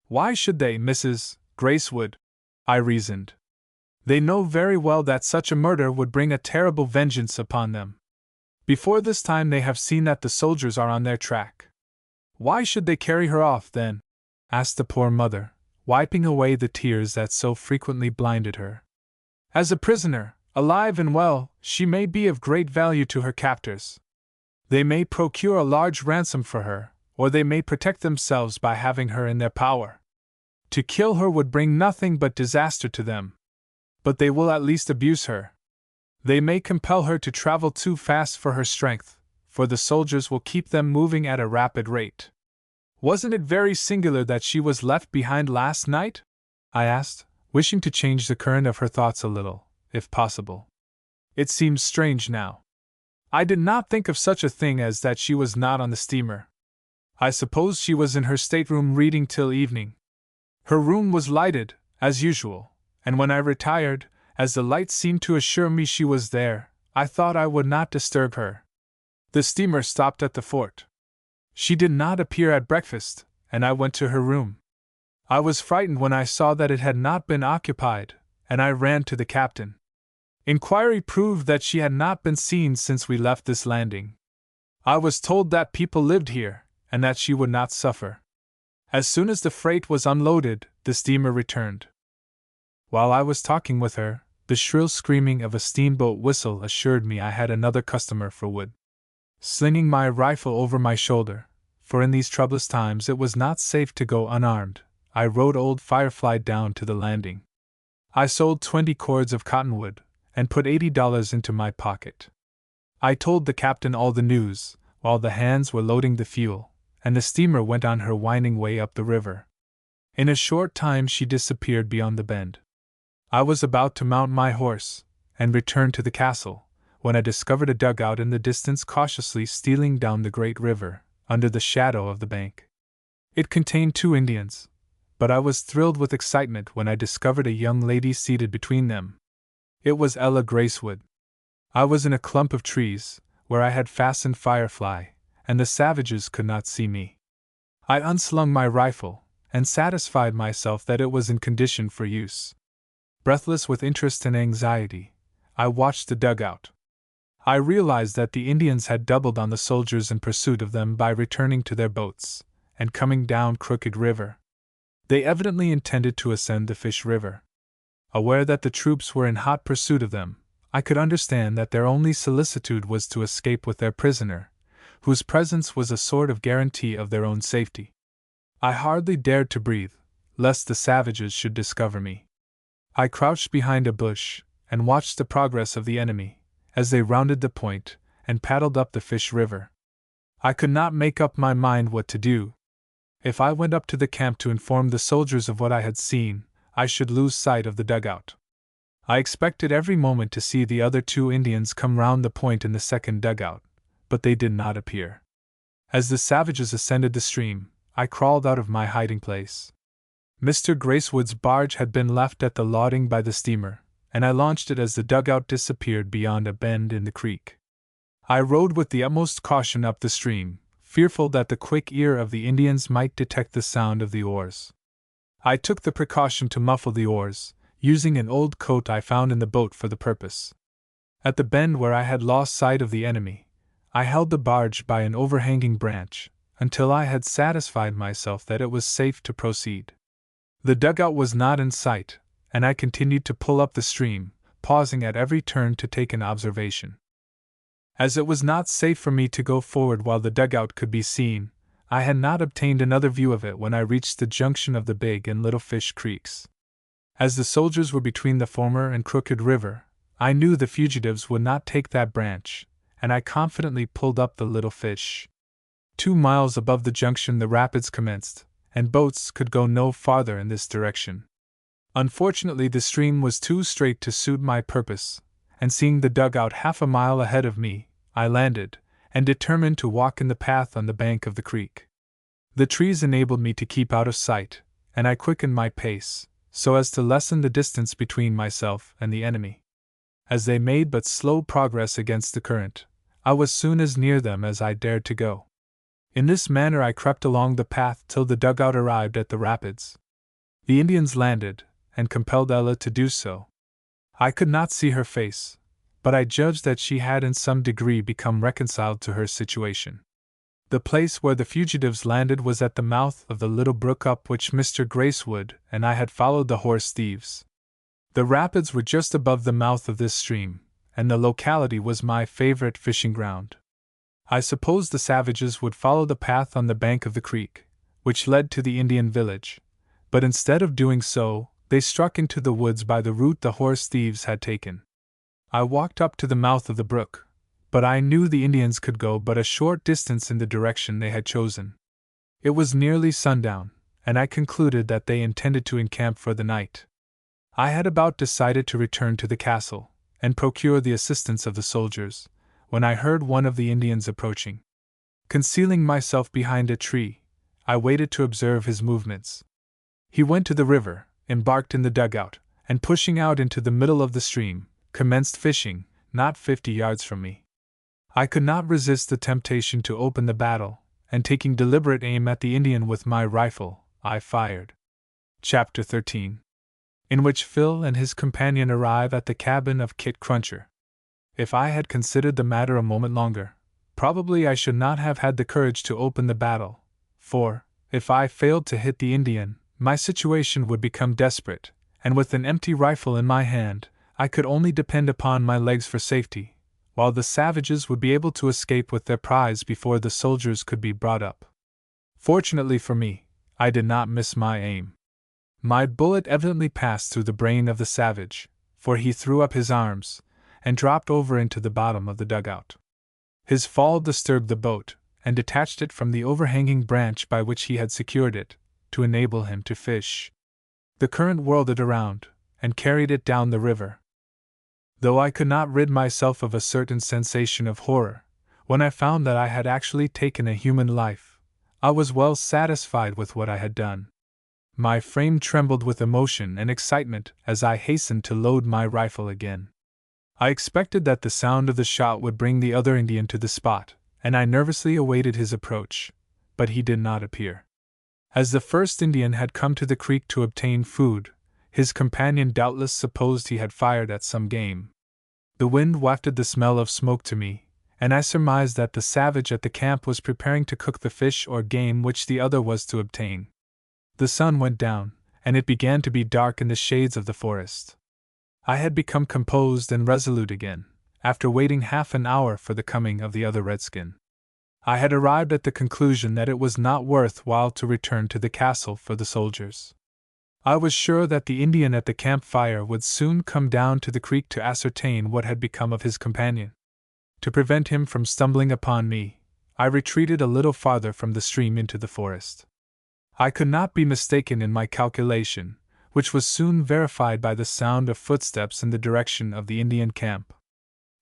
[SPEAKER 1] Why should they, Mrs. Gracewood? I reasoned. They know very well that such a murder would bring a terrible vengeance upon them. Before this time they have seen that the soldiers are on their track. Why should they carry her off, then? Asked the poor mother, wiping away the tears that so frequently blinded her. As a prisoner, alive and well, she may be of great value to her captors. They may procure a large ransom for her, or they may protect themselves by having her in their power. To kill her would bring nothing but disaster to them. But they will at least abuse her. They may compel her to travel too fast for her strength, for the soldiers will keep them moving at a rapid rate. Wasn't it very singular that she was left behind last night? I asked, wishing to change the current of her thoughts a little, if possible. It seems strange now. I did not think of such a thing as that she was not on the steamer. I suppose she was in her stateroom reading till evening. Her room was lighted, as usual, and when I retired, as the light seemed to assure me she was there, I thought I would not disturb her. The steamer stopped at the fort. She did not appear at breakfast, and I went to her room. I was frightened when I saw that it had not been occupied, and I ran to the captain. Inquiry proved that she had not been seen since we left this landing. I was told that people lived here, and that she would not suffer. As soon as the freight was unloaded, the steamer returned. While I was talking with her, the shrill screaming of a steamboat whistle assured me I had another customer for wood. Slinging my rifle over my shoulder, for in these troublous times it was not safe to go unarmed, I rode old Firefly down to the landing. I sold 20 cords of cottonwood, and put $80 into my pocket. I told the captain all the news, while the hands were loading the fuel, and the steamer went on her winding way up the river. In a short time she disappeared beyond the bend. I was about to mount my horse, and return to the castle, when I discovered a dugout in the distance cautiously stealing down the great river, under the shadow of the bank. It contained 2 Indians, but I was thrilled with excitement when I discovered a young lady seated between them. It was Ella Gracewood. I was in a clump of trees, where I had fastened Firefly, and the savages could not see me. I unslung my rifle, and satisfied myself that it was in condition for use. Breathless with interest and anxiety, I watched the dugout. I realized that the Indians had doubled on the soldiers in pursuit of them by returning to their boats, and coming down Crooked River. They evidently intended to ascend the Fish River. Aware that the troops were in hot pursuit of them, I could understand that their only solicitude was to escape with their prisoner, whose presence was a sort of guarantee of their own safety. I hardly dared to breathe, lest the savages should discover me. I crouched behind a bush, and watched the progress of the enemy, as they rounded the point, and paddled up the Fish River. I could not make up my mind what to do. If I went up to the camp to inform the soldiers of what I had seen, I should lose sight of the dugout. I expected every moment to see the other 2 Indians come round the point in the second dugout, but they did not appear. As the savages ascended the stream, I crawled out of my hiding place. Mr. Gracewood's barge had been left at the loading by the steamer, and I launched it as the dugout disappeared beyond a bend in the creek. I rowed with the utmost caution up the stream, fearful that the quick ear of the Indians might detect the sound of the oars. I took the precaution to muffle the oars, using an old coat I found in the boat for the purpose. At the bend where I had lost sight of the enemy, I held the barge by an overhanging branch, until I had satisfied myself that it was safe to proceed. The dugout was not in sight, and I continued to pull up the stream, pausing at every turn to take an observation. As it was not safe for me to go forward while the dugout could be seen, I had not obtained another view of it when I reached the junction of the Big and Little Fish Creeks. As the soldiers were between the former and Crooked River, I knew the fugitives would not take that branch, and I confidently pulled up the Little Fish. 2 miles above the junction the rapids commenced, and boats could go no farther in this direction. Unfortunately, the stream was too straight to suit my purpose, and seeing the dugout half a mile ahead of me, I landed, and determined to walk in the path on the bank of the creek. The trees enabled me to keep out of sight, and I quickened my pace, so as to lessen the distance between myself and the enemy. As they made but slow progress against the current, I was soon as near them as I dared to go. In this manner I crept along the path till the dugout arrived at the rapids. The Indians landed, and compelled Ella to do so. I could not see her face, but I judged that she had in some degree become reconciled to her situation. The place where the fugitives landed was at the mouth of the little brook up which Mr. Gracewood and I had followed the horse thieves. The rapids were just above the mouth of this stream, and the locality was my favorite fishing ground. I supposed the savages would follow the path on the bank of the creek, which led to the Indian village, but instead of doing so, they struck into the woods by the route the horse thieves had taken. I walked up to the mouth of the brook, but I knew the Indians could go but a short distance in the direction they had chosen. It was nearly sundown, and I concluded that they intended to encamp for the night. I had about decided to return to the castle, and procure the assistance of the soldiers, when I heard one of the Indians approaching. Concealing myself behind a tree, I waited to observe his movements. He went to the river, embarked in the dugout, and pushing out into the middle of the stream, commenced fishing, not 50 yards from me. I could not resist the temptation to open the battle, and taking deliberate aim at the Indian with my rifle, I fired. Chapter 13. In which Phil and his companion arrive at the cabin of Kit Cruncher. If I had considered the matter a moment longer, probably I should not have had the courage to open the battle, for, if I failed to hit the Indian, my situation would become desperate, and with an empty rifle in my hand, I could only depend upon my legs for safety, while the savages would be able to escape with their prize before the soldiers could be brought up. Fortunately for me, I did not miss my aim. My bullet evidently passed through the brain of the savage, for he threw up his arms, and dropped over into the bottom of the dugout. His fall disturbed the boat, and detached it from the overhanging branch by which he had secured it, to enable him to fish. The current whirled it around, and carried it down the river. Though I could not rid myself of a certain sensation of horror, when I found that I had actually taken a human life, I was well satisfied with what I had done. My frame trembled with emotion and excitement as I hastened to load my rifle again. I expected that the sound of the shot would bring the other Indian to the spot, and I nervously awaited his approach, but he did not appear. As the first Indian had come to the creek to obtain food, his companion doubtless supposed he had fired at some game. The wind wafted the smell of smoke to me, and I surmised that the savage at the camp was preparing to cook the fish or game which the other was to obtain. The sun went down, and it began to be dark in the shades of the forest. I had become composed and resolute again, after waiting half an hour for the coming of the other redskin. I had arrived at the conclusion that it was not worth while to return to the castle for the soldiers. I was sure that the Indian at the campfire would soon come down to the creek to ascertain what had become of his companion. To prevent him from stumbling upon me, I retreated a little farther from the stream into the forest. I could not be mistaken in my calculation, which was soon verified by the sound of footsteps in the direction of the Indian camp.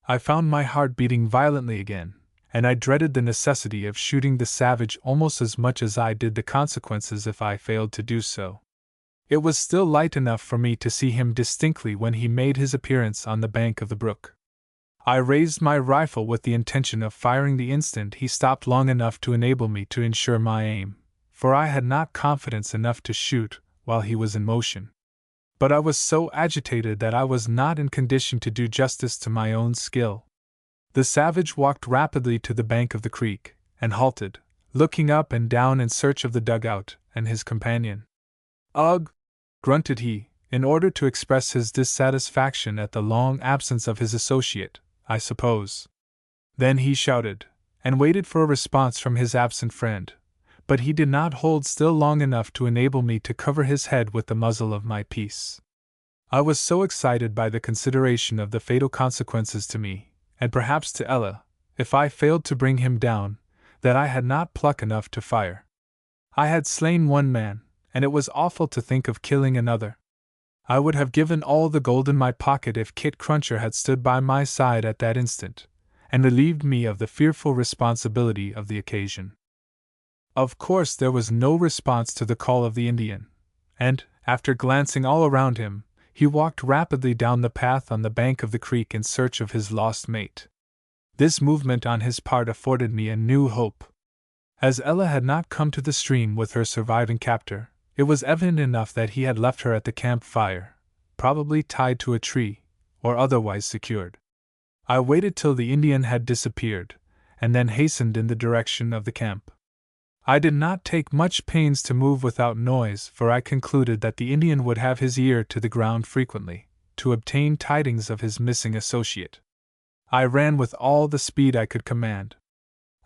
[SPEAKER 1] I found my heart beating violently again, and I dreaded the necessity of shooting the savage almost as much as I did the consequences if I failed to do so. It was still light enough for me to see him distinctly when he made his appearance on the bank of the brook. I raised my rifle with the intention of firing the instant he stopped long enough to enable me to ensure my aim, for I had not confidence enough to shoot while he was in motion. But I was so agitated that I was not in condition to do justice to my own skill. The savage walked rapidly to the bank of the creek, and halted, looking up and down in search of the dugout and his companion. "Ugh!" grunted he, in order to express his dissatisfaction at the long absence of his associate, I suppose. Then he shouted, and waited for a response from his absent friend, but he did not hold still long enough to enable me to cover his head with the muzzle of my piece. I was so excited by the consideration of the fatal consequences to me, and perhaps to Ella, if I failed to bring him down, that I had not pluck enough to fire. I had slain one man, and it was awful to think of killing another. I would have given all the gold in my pocket if Kit Cruncher had stood by my side at that instant, and relieved me of the fearful responsibility of the occasion. Of course there was no response to the call of the Indian, and, after glancing all around him, he walked rapidly down the path on the bank of the creek in search of his lost mate. This movement on his part afforded me a new hope. As Ella had not come to the stream with her surviving captor, it was evident enough that he had left her at the campfire, probably tied to a tree, or otherwise secured. I waited till the Indian had disappeared, and then hastened in the direction of the camp. I did not take much pains to move without noise, for I concluded that the Indian would have his ear to the ground frequently, to obtain tidings of his missing associate. I ran with all the speed I could command.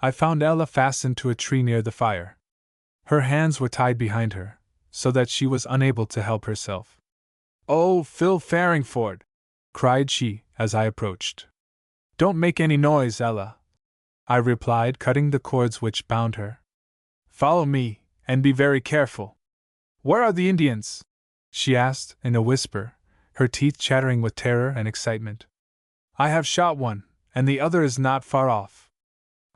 [SPEAKER 1] I found Ella fastened to a tree near the fire. Her hands were tied behind her, so that she was unable to help herself. "Oh, Phil Farringford!" cried she, as I approached. "Don't make any noise, Ella," I replied, cutting the cords which bound her. "Follow me, and be very careful." "Where are the Indians?" she asked, in a whisper, her teeth chattering with terror and excitement. "I have shot one, and the other is not far off.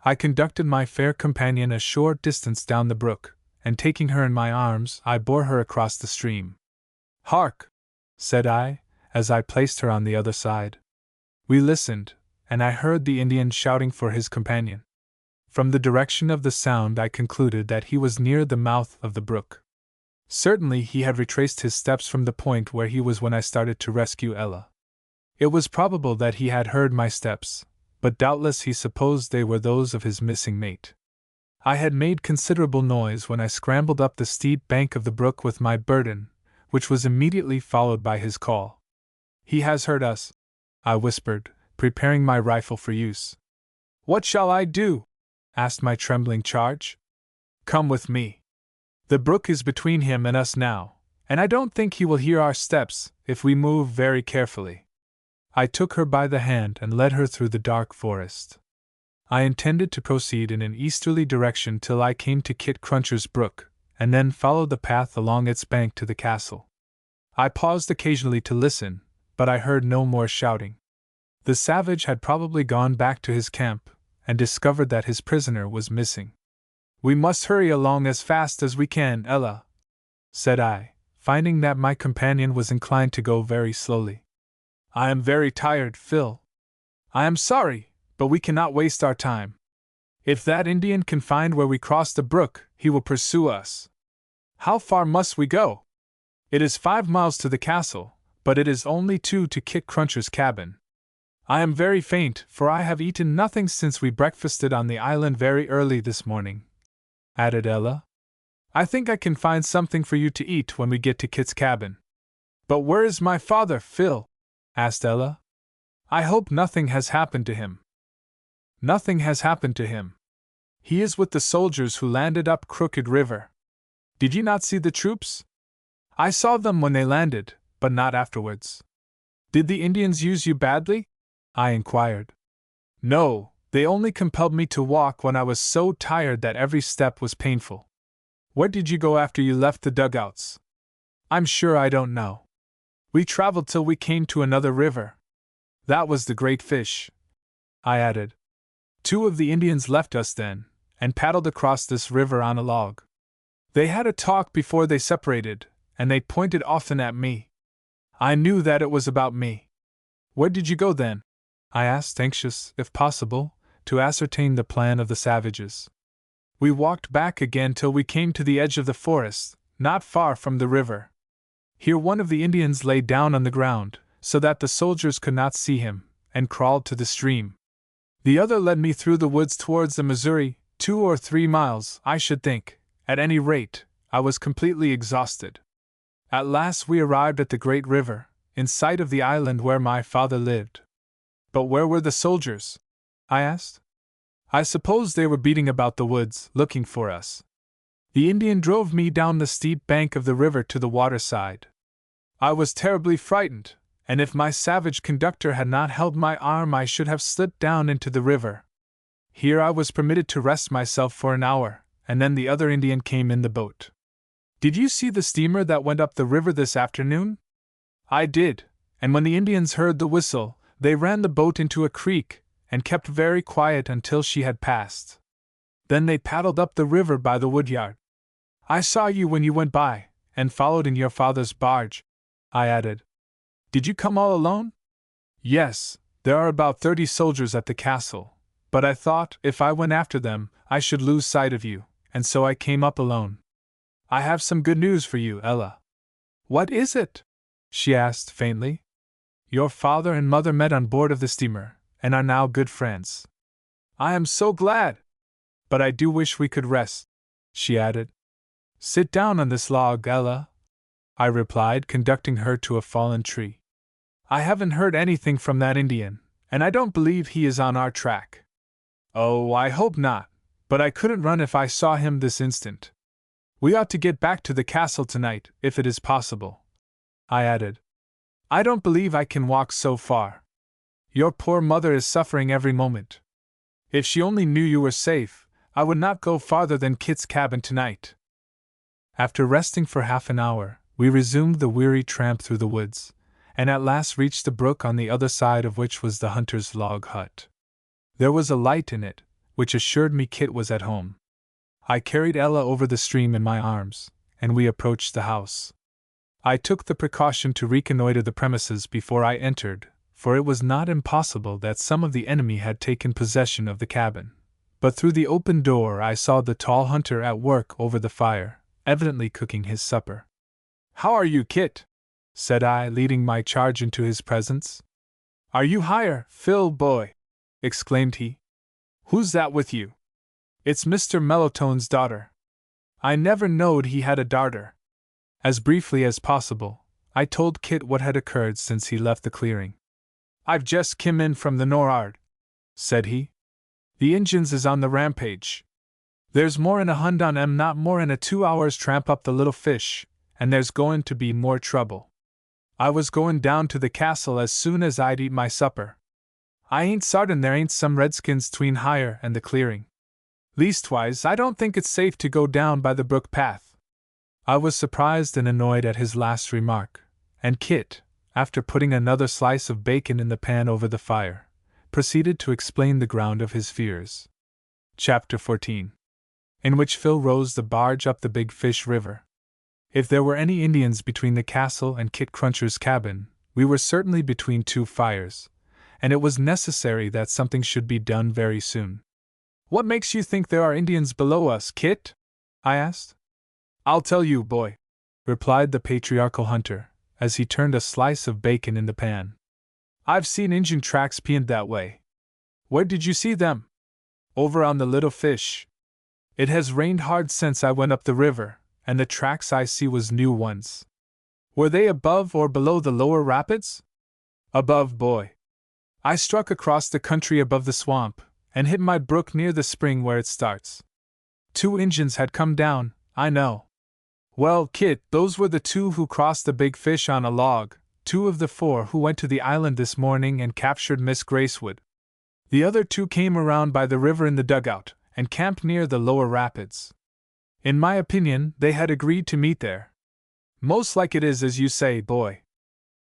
[SPEAKER 1] I conducted my fair companion a short distance down the brook, and taking her in my arms, I bore her across the stream. "Hark!" said I, as I placed her on the other side. We listened, and I heard the Indian shouting for his companion. From the direction of the sound I concluded that he was near the mouth of the brook. Certainly he had retraced his steps from the point where he was when I started to rescue Ella. It was probable that he had heard my steps, but doubtless he supposed they were those of his missing mate. I had made considerable noise when I scrambled up the steep bank of the brook with my burden, which was immediately followed by his call. "He has heard us," I whispered, preparing my rifle for use. "What shall I do?" asked my trembling charge. "Come with me. The brook is between him and us now, and I don't think he will hear our steps if we move very carefully." I took her by the hand and led her through the dark forest. I intended to proceed in an easterly direction till I came to Kit Cruncher's brook, and then followed the path along its bank to the castle. I paused occasionally to listen, but I heard no more shouting. The savage had probably gone back to his camp, and discovered that his prisoner was missing. "We must hurry along as fast as we can, Ella," said I, finding that my companion was inclined to go very slowly. "I am very tired, Phil." "I am sorry, but we cannot waste our time. If that Indian can find where we crossed the brook, he will pursue us." "How far must we go?" "It is 5 miles to the castle, but it is only 2 to Kit Cruncher's cabin. I am very faint, for I have eaten nothing since we breakfasted on the island very early this morning," added Ella. "I think I can find something for you to eat when we get to Kit's cabin." "But where is my father, Phil?" asked Ella. "I hope nothing has happened to him." "Nothing has happened to him. He is with the soldiers who landed up Crooked River. Did you not see the troops?" "I saw them when they landed, but not afterwards." "Did the Indians use you badly?" I inquired. "No, they only compelled me to walk when I was so tired that every step was painful." "Where did you go after you left the dugouts?" "I'm sure I don't know. We traveled till we came to another river. That was the Great Fish," I added. "2 of the Indians left us then, and paddled across this river on a log. They had a talk before they separated, and they pointed often at me. I knew that it was about me." "Where did you go then?" I asked, anxious, if possible, to ascertain the plan of the savages. "We walked back again till we came to the edge of the forest, not far from the river. Here one of the Indians lay down on the ground, so that the soldiers could not see him, and crawled to the stream. The other led me through the woods towards the Missouri, 2 or 3 miles, I should think. At any rate, I was completely exhausted. At last we arrived at the great river, in sight of the island where my father lived." "But where were the soldiers?" I asked. "I suppose they were beating about the woods, looking for us. The Indian drove me down the steep bank of the river to the waterside. I was terribly frightened, and if my savage conductor had not held my arm I should have slipped down into the river. Here I was permitted to rest myself for an hour, and then the other Indian came in the boat." "Did you see the steamer that went up the river this afternoon?" "I did, and when the Indians heard the whistle, they ran the boat into a creek, and kept very quiet until she had passed. Then they paddled up the river by the woodyard. I saw you when you went by, and followed in your father's barge," I added. "Did you come all alone?" "Yes, there are about 30 soldiers at the castle, but I thought, if I went after them, I should lose sight of you, and so I came up alone. I have some good news for you, Ella." "What is it?" she asked faintly. "Your father and mother met on board of the steamer, and are now good friends." "I am so glad! But I do wish we could rest," she added. "Sit down on this log, Ella," I replied, conducting her to a fallen tree. "I haven't heard anything from that Indian, and I don't believe he is on our track." "Oh, I hope not, but I couldn't run if I saw him this instant. We ought to get back to the castle tonight, if it is possible," I added. "I don't believe I can walk so far. Your poor mother is suffering every moment. If she only knew you were safe, I would not go farther than Kit's cabin tonight." After resting for half an hour, we resumed the weary tramp through the woods, and at last reached the brook on the other side of which was the hunter's log hut. There was a light in it, which assured me Kit was at home. I carried Ella over the stream in my arms, and we approached the house. I took the precaution to reconnoiter the premises before I entered, for it was not impossible that some of the enemy had taken possession of the cabin. But through the open door I saw the tall hunter at work over the fire, evidently cooking his supper. "How are you, Kit?" said I, leading my charge into his presence. "Are you higher, Phil, boy?" exclaimed he. "Who's that with you?" "It's Mr. Mellotone's daughter." I never knowed he had a darter. As briefly as possible, I told Kit what had occurred since he left the clearing. "I've just kim in from the nor'ard," said he. "The Injuns is on the rampage. There's more in a hund on 'em, not more in a 2 hours tramp up the Little Fish, and there's goin' to be more trouble. I was goin' down to the castle as soon as I'd eat my supper. I ain't sartin there ain't some redskins 'tween higher and the clearing. Leastwise, I don't think it's safe to go down by the brook path." I was surprised and annoyed at his last remark, and Kit, after putting another slice of bacon in the pan over the fire, proceeded to explain the ground of his fears. Chapter 14. In which Phil rows the barge up the Big Fish River. If there were any Indians between the castle and Kit Cruncher's cabin, we were certainly between two fires, and it was necessary that something should be done very soon. "What makes you think there are Indians below us, Kit?" I asked. "I'll tell you, boy," replied the patriarchal hunter, as he turned a slice of bacon in the pan. "I've seen Injun tracks pinned that way." "Where did you see them?" "Over on the Little Fish. It has rained hard since I went up the river, and the tracks I see was new ones." "Were they above or below the lower rapids?" "Above, boy. I struck across the country above the swamp, and hit my brook near the spring where it starts. 2 Injuns had come down, I know." "Well, Kit, those were the 2 who crossed the Big Fish on a log, 2 of the 4 who went to the island this morning and captured Miss Gracewood. The other 2 came around by the river in the dugout, and camped near the lower rapids. In my opinion, they had agreed to meet there. Most like it is as you say, boy.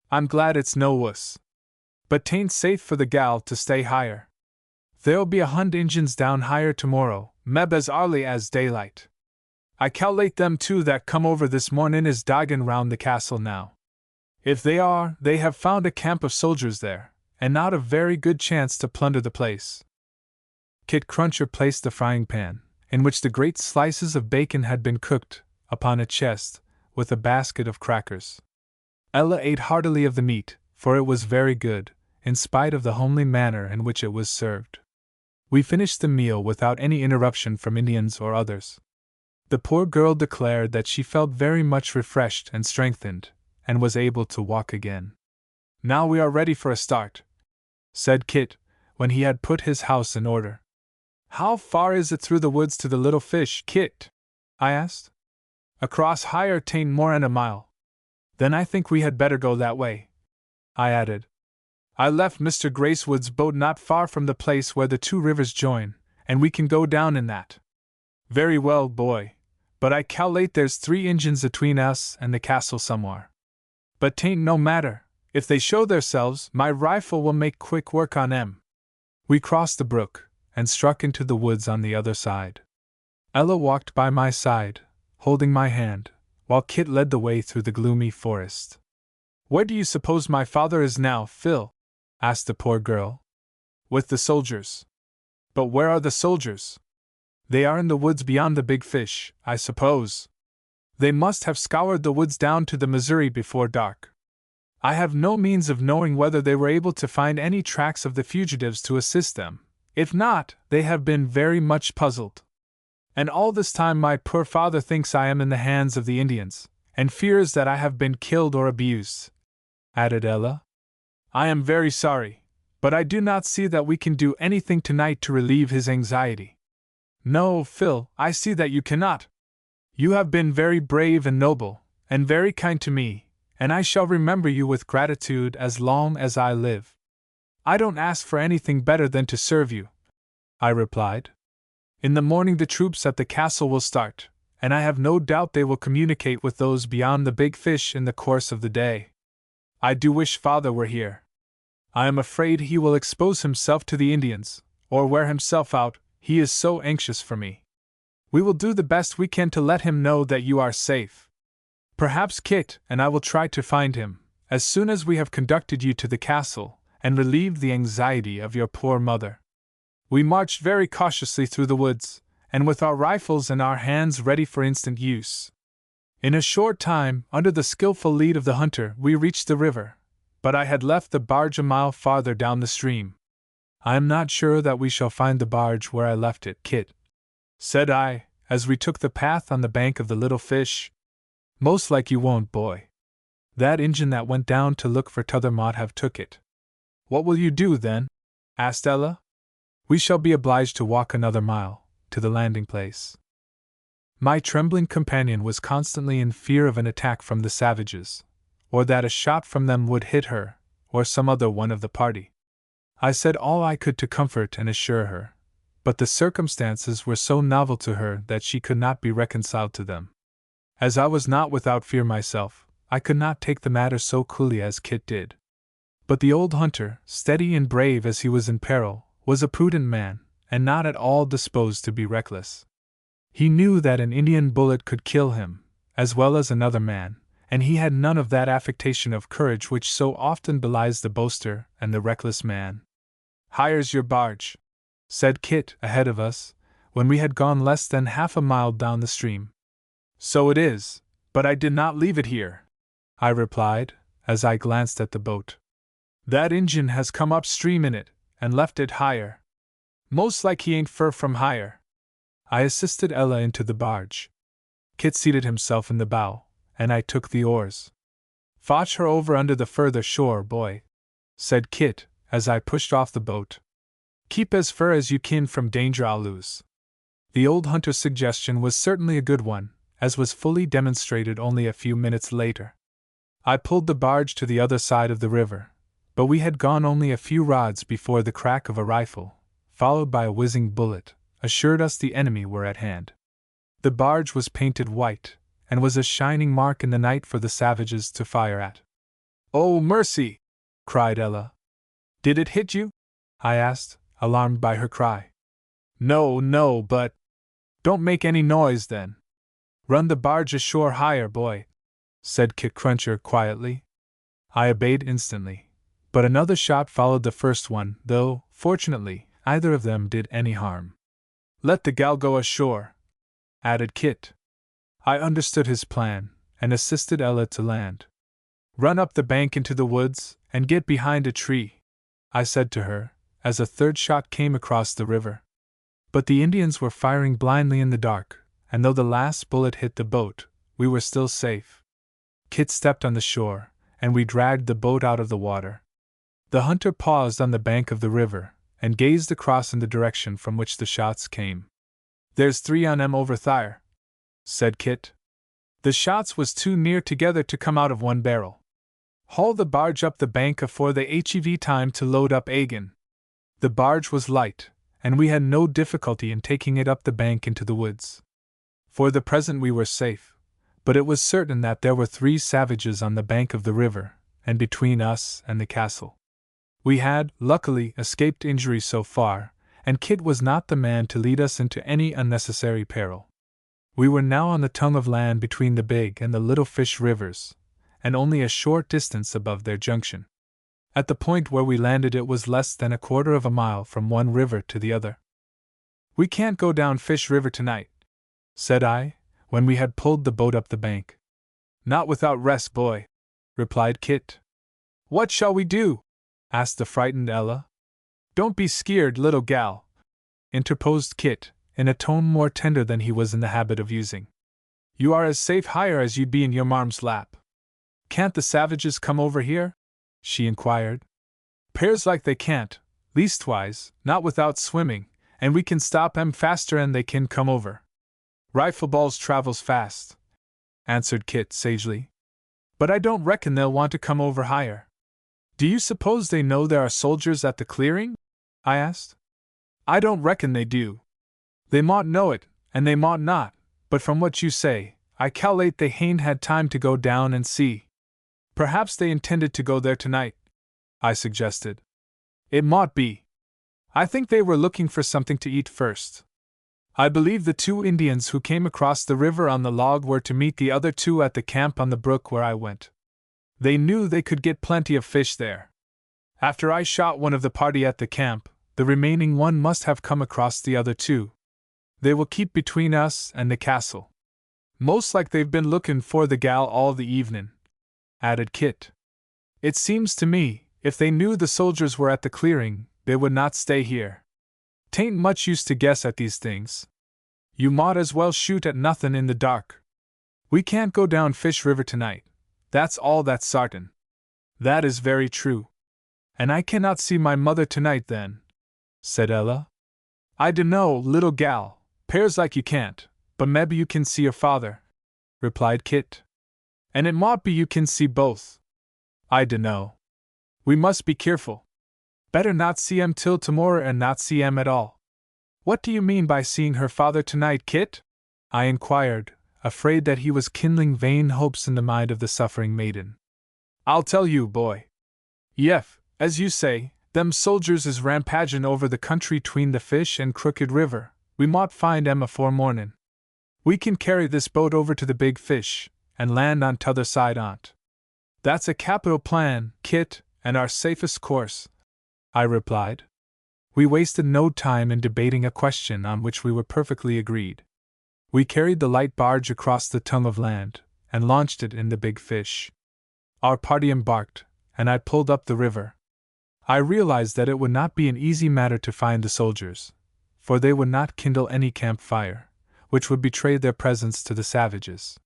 [SPEAKER 1] I'm glad it's no wuss. But 'tain't safe for the gal to stay higher. There'll be 100 Injuns down higher tomorrow, meb as arly as daylight. I cal'late them 2 that come over this mornin' is doggin' round the castle now. If they are, they have found a camp of soldiers there, and not a very good chance to plunder the place." Kit Cruncher placed the frying pan, in which the great slices of bacon had been cooked, upon a chest, with a basket of crackers. Ella ate heartily of the meat, for it was very good, in spite of the homely manner in which it was served. We finished the meal without any interruption from Indians or others. The poor girl declared that she felt very much refreshed and strengthened, and was able to walk again. "Now we are ready for a start," said Kit, when he had put his house in order. "How far is it through the woods to the Little Fish, Kit?" I asked. "Across higher 'tain't more'n a mile." "Then I think we had better go that way," I added. "I left Mr. Gracewood's boat not far from the place where the 2 rivers join, and we can go down in that." "Very well, boy, but I cal'late there's 3 Injuns atween us and the castle somewhere. But 'tain't no matter, if they show theirselves, my rifle will make quick work on 'em." We crossed the brook, and struck into the woods on the other side. Ella walked by my side, holding my hand, while Kit led the way through the gloomy forest. "Where do you suppose my father is now, Phil?" asked the poor girl. "With the soldiers." "But where are the soldiers?" "They are in the woods beyond the Big Fish, I suppose. They must have scoured the woods down to the Missouri before dark. I have no means of knowing whether they were able to find any tracks of the fugitives to assist them. If not, they have been very much puzzled. And all this time my poor father thinks I am in the hands of the Indians, and fears that I have been killed or abused," added Ella. "I am very sorry, but I do not see that we can do anything tonight to relieve his anxiety." "No, Phil, I see that you cannot. You have been very brave and noble, and very kind to me, and I shall remember you with gratitude as long as I live. I don't ask for anything better than to serve you," I replied. "In the morning the troops at the castle will start, and I have no doubt they will communicate with those beyond the Big Fish in the course of the day. I do wish father were here. I am afraid he will expose himself to the Indians, or wear himself out, he is so anxious for me. We will do the best we can to let him know that you are safe. Perhaps Kit and I will try to find him, as soon as we have conducted you to the castle, and relieved the anxiety of your poor mother." We marched very cautiously through the woods, and with our rifles in our hands ready for instant use. In a short time, under the skillful lead of the hunter, we reached the river, but I had left the barge a mile farther down the stream. "I am not sure that we shall find the barge where I left it, Kit," said I, as we took the path on the bank of the Little Fish. "Most like you won't, boy. That Injun that went down to look for t'other mought have took it." "What will you do, then?" asked Ella. "We shall be obliged to walk another mile, to the landing place." My trembling companion was constantly in fear of an attack from the savages, or that a shot from them would hit her, or some other one of the party. I said all I could to comfort and assure her, but the circumstances were so novel to her that she could not be reconciled to them. As I was not without fear myself, I could not take the matter so coolly as Kit did. But the old hunter, steady and brave as he was in peril, was a prudent man, and not at all disposed to be reckless. He knew that an Indian bullet could kill him, as well as another man, and he had none of that affectation of courage which so often belies the boaster and the reckless man. "Here's your barge," said Kit ahead of us, when we had gone less than half a mile down the stream. "So it is, but I did not leave it here," I replied, as I glanced at the boat. "That Injun has come upstream in it, and left it higher. Most like he ain't fur from higher." I assisted Ella into the barge. Kit seated himself in the bow, and I took the oars. "Fotch her over under the further shore, boy," said Kit, as I pushed off the boat. "Keep as fur as you kin from danger I'll lose." The old hunter's suggestion was certainly a good one, as was fully demonstrated only a few minutes later. I pulled the barge to the other side of the river, but we had gone only a few rods before the crack of a rifle, followed by a whizzing bullet, assured us the enemy were at hand. The barge was painted white, and was a shining mark in the night for the savages to fire at. "Oh, mercy!" cried Ella. "Did it hit you?" I asked, alarmed by her cry. No, but—" "Don't make any noise, then. Run the barge ashore higher, boy," said Kit Cruncher quietly. I obeyed instantly, but another shot followed the first one, though, fortunately, neither of them did any harm. "Let the gal go ashore," added Kit. I understood his plan, and assisted Ella to land. "Run up the bank into the woods, and get behind a tree," I said to her, as a third shot came across the river. But the Indians were firing blindly in the dark, and though the last bullet hit the boat, we were still safe. Kit stepped on the shore, and we dragged the boat out of the water. The hunter paused on the bank of the river, and gazed across in the direction from which the shots came. "There's 3 on 'em over thire," said Kit. "The shots was too near together to come out of one barrel. Haul the barge up the bank afore they hev time to load up agin." The barge was light, and we had no difficulty in taking it up the bank into the woods. For the present we were safe, but it was certain that there were 3 savages on the bank of the river, and between us and the castle. We had, luckily, escaped injury so far, and Kit was not the man to lead us into any unnecessary peril. We were now on the tongue of land between the Big and the Little Fish rivers, and only a short distance above their junction. At the point where we landed it was less than a quarter of a mile from one river to the other. "We can't go down Fish River tonight," said I, when we had pulled the boat up the bank. "Not without rest, boy," replied Kit. "What shall we do?" asked the frightened Ella. "Don't be skeered, little gal," interposed Kit, in a tone more tender than he was in the habit of using. "You are as safe higher as you'd be in your marm's lap." "Can't the savages come over here?" she inquired. "'Pears like they can't, leastwise, not without swimming, and we can stop 'em faster 'n they can come over. Rifle balls travels fast," answered Kit sagely. "But I don't reckon they'll want to come over higher." "Do you suppose they know there are soldiers at the clearing?" I asked. "I don't reckon they do. They mought know it, and they mought not, but from what you say, I cal'late they hain't had time to go down and see." "Perhaps they intended to go there tonight," I suggested. "It mought be," I think they were looking for something to eat first. I believe the 2 Indians who came across the river on the log were to meet the other 2 at the camp on the brook where I went. They knew they could get plenty of fish there. After I shot one of the party at the camp, the remaining one must have come across the other 2. They will keep between us and the castle. Most like they've been looking for the gal all the evening," added Kit. "It seems to me, if they knew the soldiers were at the clearing, they would not stay here. 'Tain't much use to guess at these things. You mought as well shoot at nothing in the dark. We can't go down Fish River tonight, that's all that's sartain." "That is very true. And I cannot see my mother tonight then," said Ella. "I dunno, little gal, 'pears like you can't, but mebbe you can see your father," replied Kit. "And it mought be you can see both. I dunno. We must be careful. Better not see 'em till tomorrow and not see 'em at all." "What do you mean by seeing her father tonight, Kit?" I inquired, afraid that he was kindling vain hopes in the mind of the suffering maiden. "I'll tell you, boy. Yef, as you say, them soldiers is rampagin' over the country 'tween the Fish and Crooked River. We mought find 'em afore mornin'. We can carry this boat over to the Big Fish, and land on t'other side on't." "That's a capital plan, Kit, and our safest course," I replied. We wasted no time in debating a question on which we were perfectly agreed. We carried the light barge across the tongue of land, and launched it in the Big Fish. Our party embarked, and I pulled up the river. I realized that it would not be an easy matter to find the soldiers, for they would not kindle any campfire, which would betray their presence to the savages.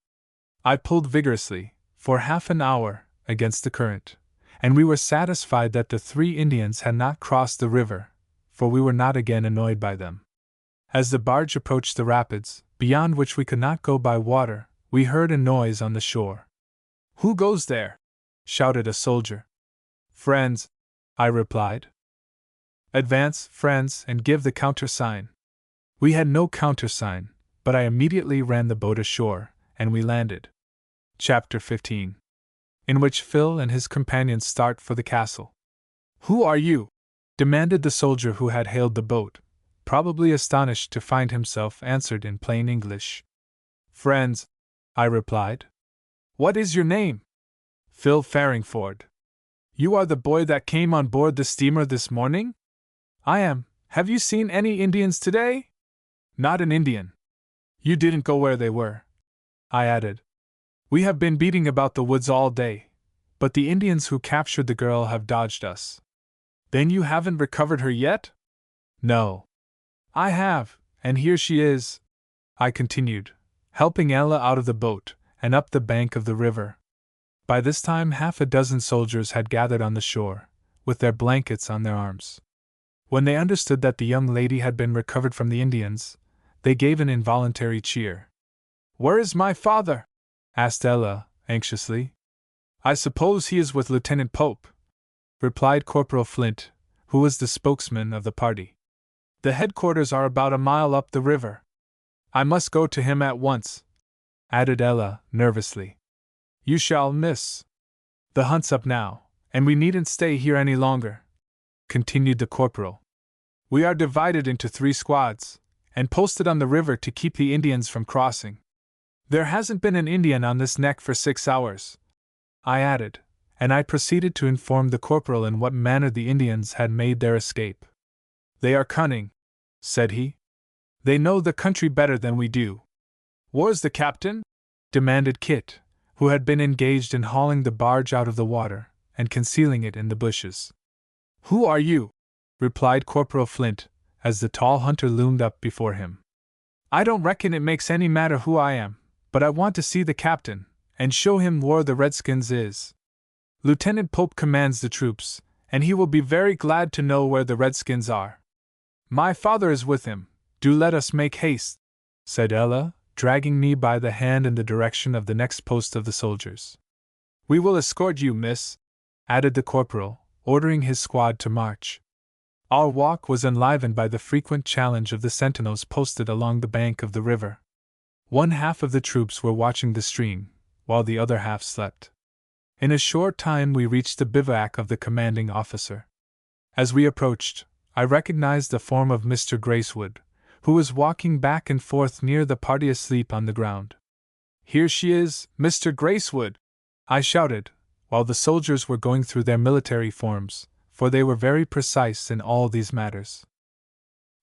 [SPEAKER 1] I pulled vigorously, for half an hour, against the current, and we were satisfied that the 3 Indians had not crossed the river, for we were not again annoyed by them. As the barge approached the rapids, beyond which we could not go by water, we heard a noise on the shore. "Who goes there?" shouted a soldier. "Friends," I replied. "Advance, friends, and give the countersign." We had no countersign, but I immediately ran the boat ashore, and we landed. Chapter 15. In which Phil and his companions start for the castle. "Who are you?" demanded the soldier who had hailed the boat, probably astonished to find himself answered in plain English. "Friends," I replied. "What is your name?" "Phil Farringford." "You are the boy that came on board the steamer this morning?" "I am. Have you seen any Indians today?" "Not an Indian." "You didn't go where they were?" I added. "We have been beating about the woods all day, but the Indians who captured the girl have dodged us." "Then you haven't recovered her yet?" "No." "I have, and here she is," I continued, helping Ella out of the boat and up the bank of the river. By this time 6 soldiers had gathered on the shore, with their blankets on their arms. When they understood that the young lady had been recovered from the Indians, they gave an involuntary cheer. "Where is my father?" asked Ella, anxiously. "I suppose he is with Lieutenant Pope," replied Corporal Flint, who was the spokesman of the party. "The headquarters are about a mile up the river." "I must go to him at once," added Ella, nervously. "You shall, miss. The hunt's up now, and we needn't stay here any longer," continued the corporal. "We are divided into 3 squads, and posted on the river to keep the Indians from crossing. There hasn't been an Indian on this neck for 6 hours," I added, and I proceeded to inform the corporal in what manner the Indians had made their escape. "They are cunning," said he. "They know the country better than we do." "Where's the captain?" demanded Kit, who had been engaged in hauling the barge out of the water and concealing it in the bushes. "Who are you?" replied Corporal Flint, as the tall hunter loomed up before him. "I don't reckon it makes any matter who I am, but I want to see the captain, and show him where the Redskins is. Lieutenant Pope commands the troops, and he will be very glad to know where the Redskins are. My father is with him. Do let us make haste," said Ella, dragging me by the hand in the direction of the next post of the soldiers. "We will escort you, miss," added the corporal, ordering his squad to march. Our walk was enlivened by the frequent challenge of the sentinels posted along the bank of the river. One half of the troops were watching the stream, while the other half slept. In a short time we reached the bivouac of the commanding officer. As we approached, I recognized the form of Mr. Gracewood, who was walking back and forth near the party asleep on the ground. "Here she is, Mr. Gracewood!" I shouted, while the soldiers were going through their military forms, for they were very precise in all these matters.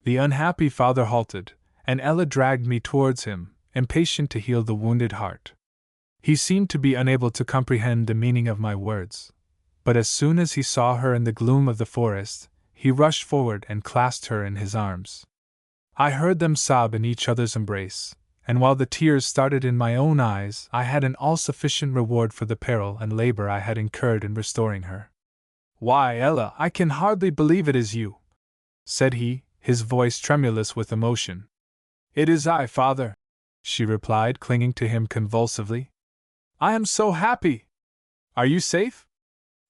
[SPEAKER 1] The unhappy father halted, and Ella dragged me towards him, impatient to heal the wounded heart. He seemed to be unable to comprehend the meaning of my words, but as soon as he saw her in the gloom of the forest, he rushed forward and clasped her in his arms. I heard them sob in each other's embrace, and while the tears started in my own eyes, I had an all-sufficient reward for the peril and labor I had incurred in restoring her. "Why, Ella, I can hardly believe it is you," said he, his voice tremulous with emotion. "It is I, father," she replied, clinging to him convulsively. "I am so happy! Are you safe?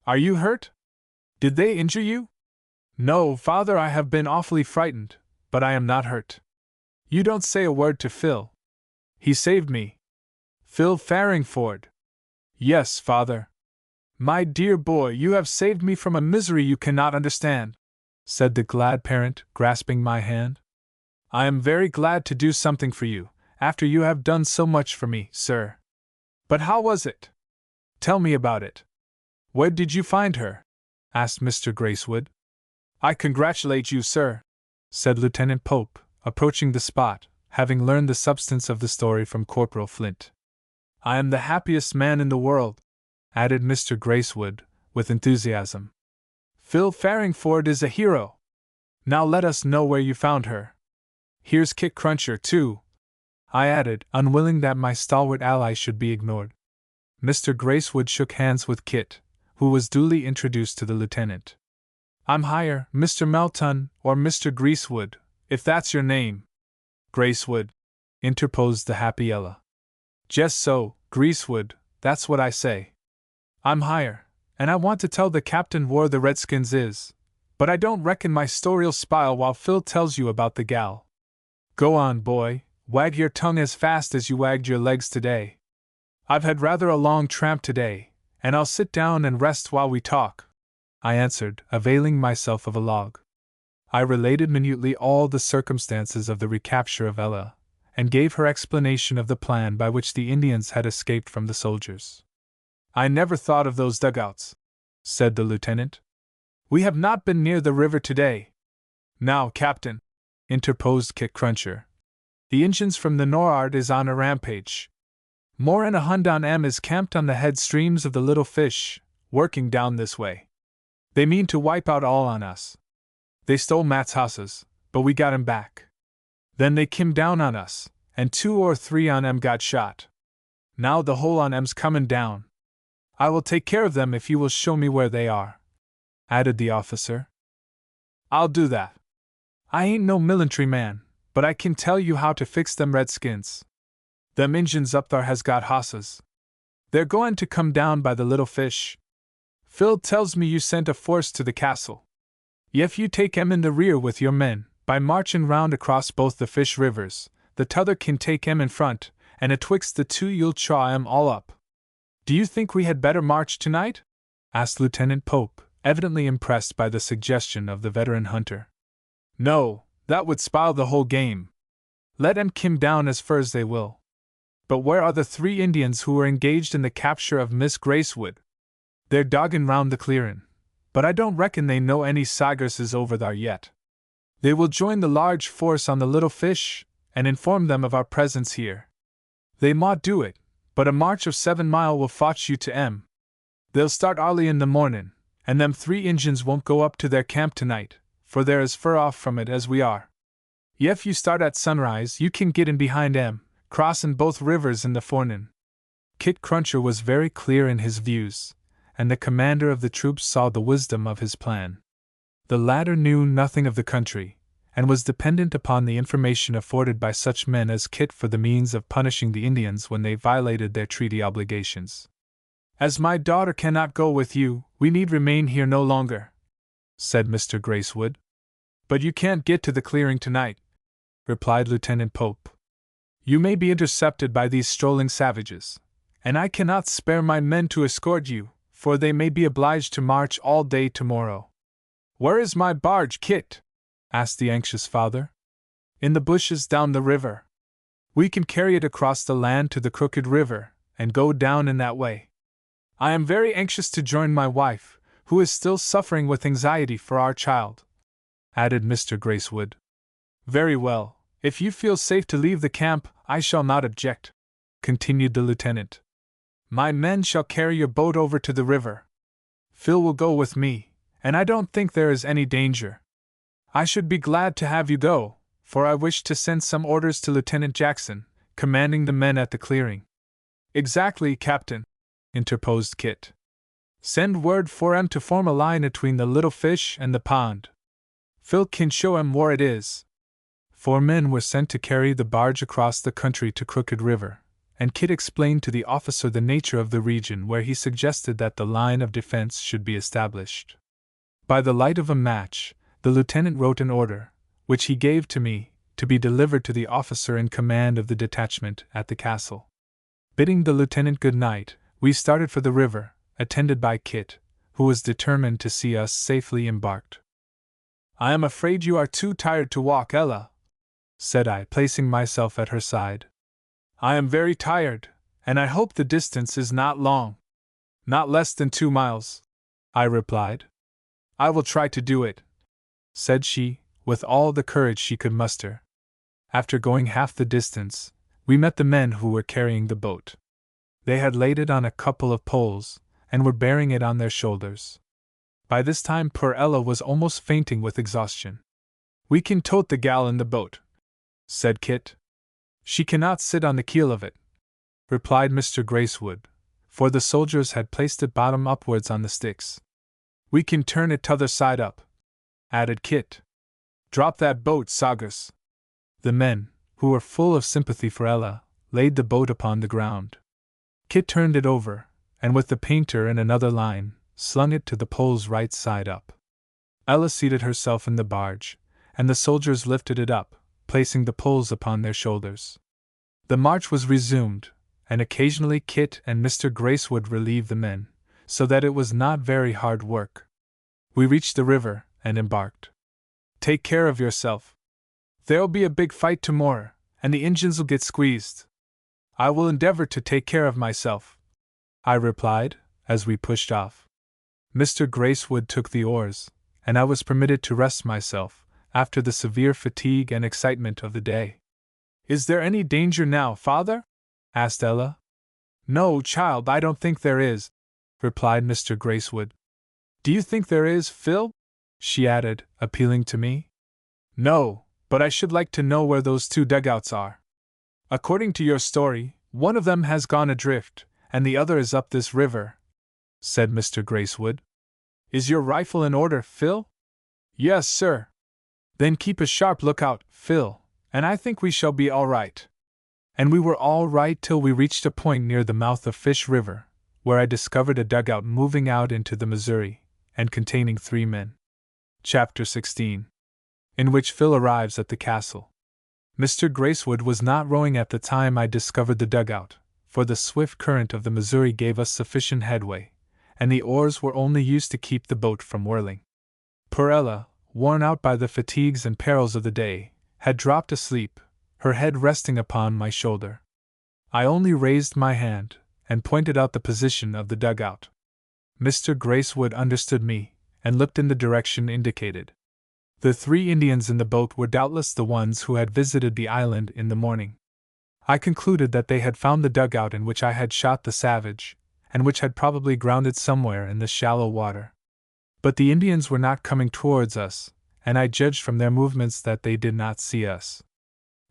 [SPEAKER 1] Are you hurt? Did they injure you?" "No, father, I have been awfully frightened, but I am not hurt." "You don't say a word to Phil. He saved me." "Phil Farringford?" "Yes, father." "My dear boy, you have saved me from a misery you cannot understand," said the glad parent, grasping my hand. "I am very glad to do something for you, after you have done so much for me, sir. But how was it? Tell me about it. Where did you find her?" asked Mr. Gracewood. "I congratulate you, sir," said Lieutenant Pope, approaching the spot, having learned the substance of the story from Corporal Flint. "I am the happiest man in the world," added Mr. Gracewood, with enthusiasm. "Phil Farringford is a hero. Now let us know where you found her. Here's Kit Cruncher, too," I added, unwilling that my stalwart ally should be ignored. Mr. Gracewood shook hands with Kit, who was duly introduced to the lieutenant. "I'm higher, Mr. Melton, or Mr. Greasewood, if that's your name." "Gracewood," interposed the happy Ella. "Just so, Greasewood, that's what I say. I'm higher, and I want to tell the captain where the Redskins is, but I don't reckon my story'll spile while Phil tells you about the gal. Go on, boy, wag your tongue as fast as you wagged your legs today. I've had rather a long tramp today, and I'll sit down and rest while we talk," I answered, availing myself of a log. I related minutely all the circumstances of the recapture of Ella, and gave her explanation of the plan by which the Indians had escaped from the soldiers. "I never thought of those dugouts," said the lieutenant. "We have not been near the river today." "Now, Captain," interposed Kit Cruncher, "the Injuns from the Nor'ard is on a rampage. Moore and a hund on 'em is camped on the head streams of the Little Fish, working down this way. They mean to wipe out all on us. They stole Matt's hosses, but we got 'em back. Then they kim down on us, and 2 or 3 on 'em got shot. Now the whole on 'em's comin' down. I will take care of them if you will show me where they are," added the officer. "I'll do that. I ain't no military man, but I can tell you how to fix them Redskins. Them Injuns up thar has got hosses. They're goin' to come down by the Little Fish. Phil tells me you sent a force to the castle. If you take 'em in the rear with your men, by marchin' round across both the Fish rivers, the t'other can take 'em in front, and atwixt the two you'll chaw 'em all up." "Do you think we had better march tonight?" asked Lieutenant Pope, evidently impressed by the suggestion of the veteran hunter. "No, that would spile the whole game. Let 'em kim down as fur as they will. But where are the 3 Indians who were engaged in the capture of Miss Gracewood?" "They're doggin' round the clearin', but I don't reckon they know any Sagers is over thar yet. They will join the large force on the Little Fish, and inform them of our presence here. They mought do it, but a march of 7 mile will fotch you to 'em. They'll start early in the mornin', and them 3 Injuns won't go up to their camp tonight, for they're as fur off from it as we are. If you start at sunrise, you can get in behind 'em, crossin' both rivers in the fornin." Kit Cruncher was very clear in his views, and the commander of the troops saw the wisdom of his plan. The latter knew nothing of the country, and was dependent upon the information afforded by such men as Kit for the means of punishing the Indians when they violated their treaty obligations. "As my daughter cannot go with you, we need remain here no longer," said Mr. Gracewood. "But you can't get to the clearing tonight," replied Lieutenant Pope. "You may be intercepted by these strolling savages, and I cannot spare my men to escort you, for they may be obliged to march all day tomorrow." "Where is my barge, Kit?" asked the anxious father. In the bushes down the river. We can carry it across the land to the Crooked River, and go down in that way. I am very anxious to join my wife, who is still suffering with anxiety for our child," added Mr. Gracewood. "Very well, if you feel safe to leave the camp, I shall not object," continued the lieutenant. "My men shall carry your boat over to the river. Phil will go with me, and I don't think there is any danger. I should be glad to have you go, for I wish to send some orders to Lieutenant Jackson, commanding the men at the clearing." "Exactly, Captain," interposed Kit. "Send word for 'em to form a line between the little fish and the pond. Phil can show 'em where it is." 4 men were sent to carry the barge across the country to Crooked River, and Kit explained to the officer the nature of the region where he suggested that the line of defense should be established. By the light of a match, the lieutenant wrote an order, which he gave to me, to be delivered to the officer in command of the detachment at the castle. Bidding the lieutenant good night, we started for the river, attended by Kit, who was determined to see us safely embarked. "I am afraid you are too tired to walk, Ella," said I, placing myself at her side. "I am very tired, and I hope the distance is not long." "Not less than 2 miles," I replied. "I will try to do it," said she, with all the courage she could muster. After going half the distance, we met the men who were carrying the boat. They had laid it on a couple of poles, and were bearing it on their shoulders. By this time poor Ella was almost fainting with exhaustion. "We can tote the gal in the boat," said Kit. "She cannot sit on the keel of it," replied Mr. Gracewood, for the soldiers had placed it bottom upwards on the sticks. "We can turn it t'other side up," added Kit. "Drop that boat, Saugus." The men, who were full of sympathy for Ella, laid the boat upon the ground. Kit turned it over, and with the painter and another line, slung it to the pole's right side up. Ella seated herself in the barge, and the soldiers lifted it up, placing the poles upon their shoulders. The march was resumed, and occasionally Kit and Mr. Gracewood relieved the men, so that it was not very hard work. We reached the river, and embarked. "Take care of yourself. There'll be a big fight tomorrow, and the Injuns'll get squeezed." "I will endeavor to take care of myself," I replied, as we pushed off. Mr. Gracewood took the oars, and I was permitted to rest myself, after the severe fatigue and excitement of the day. "Is there any danger now, father?" asked Ella. "No, child, I don't think there is," replied Mr. Gracewood. "Do you think there is, Phil?" she added, appealing to me. "No, but I should like to know where those 2 dugouts are. According to your story, one of them has gone adrift, and the other is up this river," said Mr. Gracewood. "Is your rifle in order, Phil?" "Yes, sir." "Then keep a sharp lookout, Phil, and I think we shall be all right." And we were all right till we reached a point near the mouth of Fish River, where I discovered a dugout moving out into the Missouri, and containing 3 men. Chapter 16. In which Phil arrives at the castle. Mr. Gracewood was not rowing at the time I discovered the dugout, for the swift current of the Missouri gave us sufficient headway, and the oars were only used to keep the boat from whirling. Poor Ella, worn out by the fatigues and perils of the day, had dropped asleep, her head resting upon my shoulder. I only raised my hand, and pointed out the position of the dugout. Mr. Gracewood understood me, and looked in the direction indicated. The 3 Indians in the boat were doubtless the ones who had visited the island in the morning. I concluded that they had found the dugout in which I had shot the savage, and which had probably grounded somewhere in the shallow water. But the Indians were not coming towards us, and I judged from their movements that they did not see us.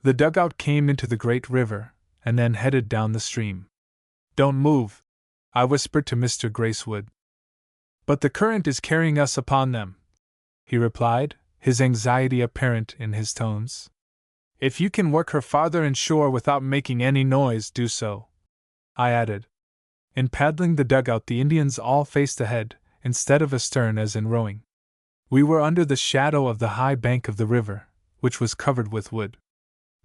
[SPEAKER 1] The dugout came into the great river, and then headed down the stream. "Don't move," I whispered to Mr. Gracewood. "But the current is carrying us upon them," he replied, his anxiety apparent in his tones. "If you can work her farther inshore without making any noise, do so," I added. In paddling the dugout the Indians all faced ahead, instead of astern as in rowing. We were under the shadow of the high bank of the river, which was covered with wood.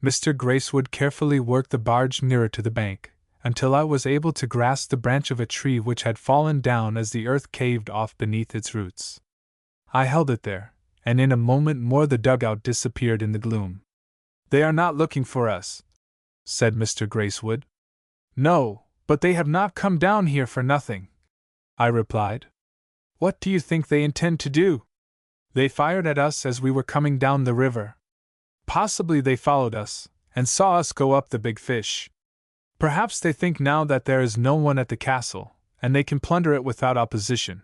[SPEAKER 1] Mr. Gracewood carefully worked the barge nearer to the bank, until I was able to grasp the branch of a tree which had fallen down as the earth caved off beneath its roots. I held it there, and in a moment more the dugout disappeared in the gloom. "They are not looking for us," said Mr. Gracewood. "No, but they have not come down here for nothing," I replied. "What do you think they intend to do?" "They fired at us as we were coming down the river. Possibly they followed us, and saw us go up the Big Fish. Perhaps they think now that there is no one at the castle, and they can plunder it without opposition.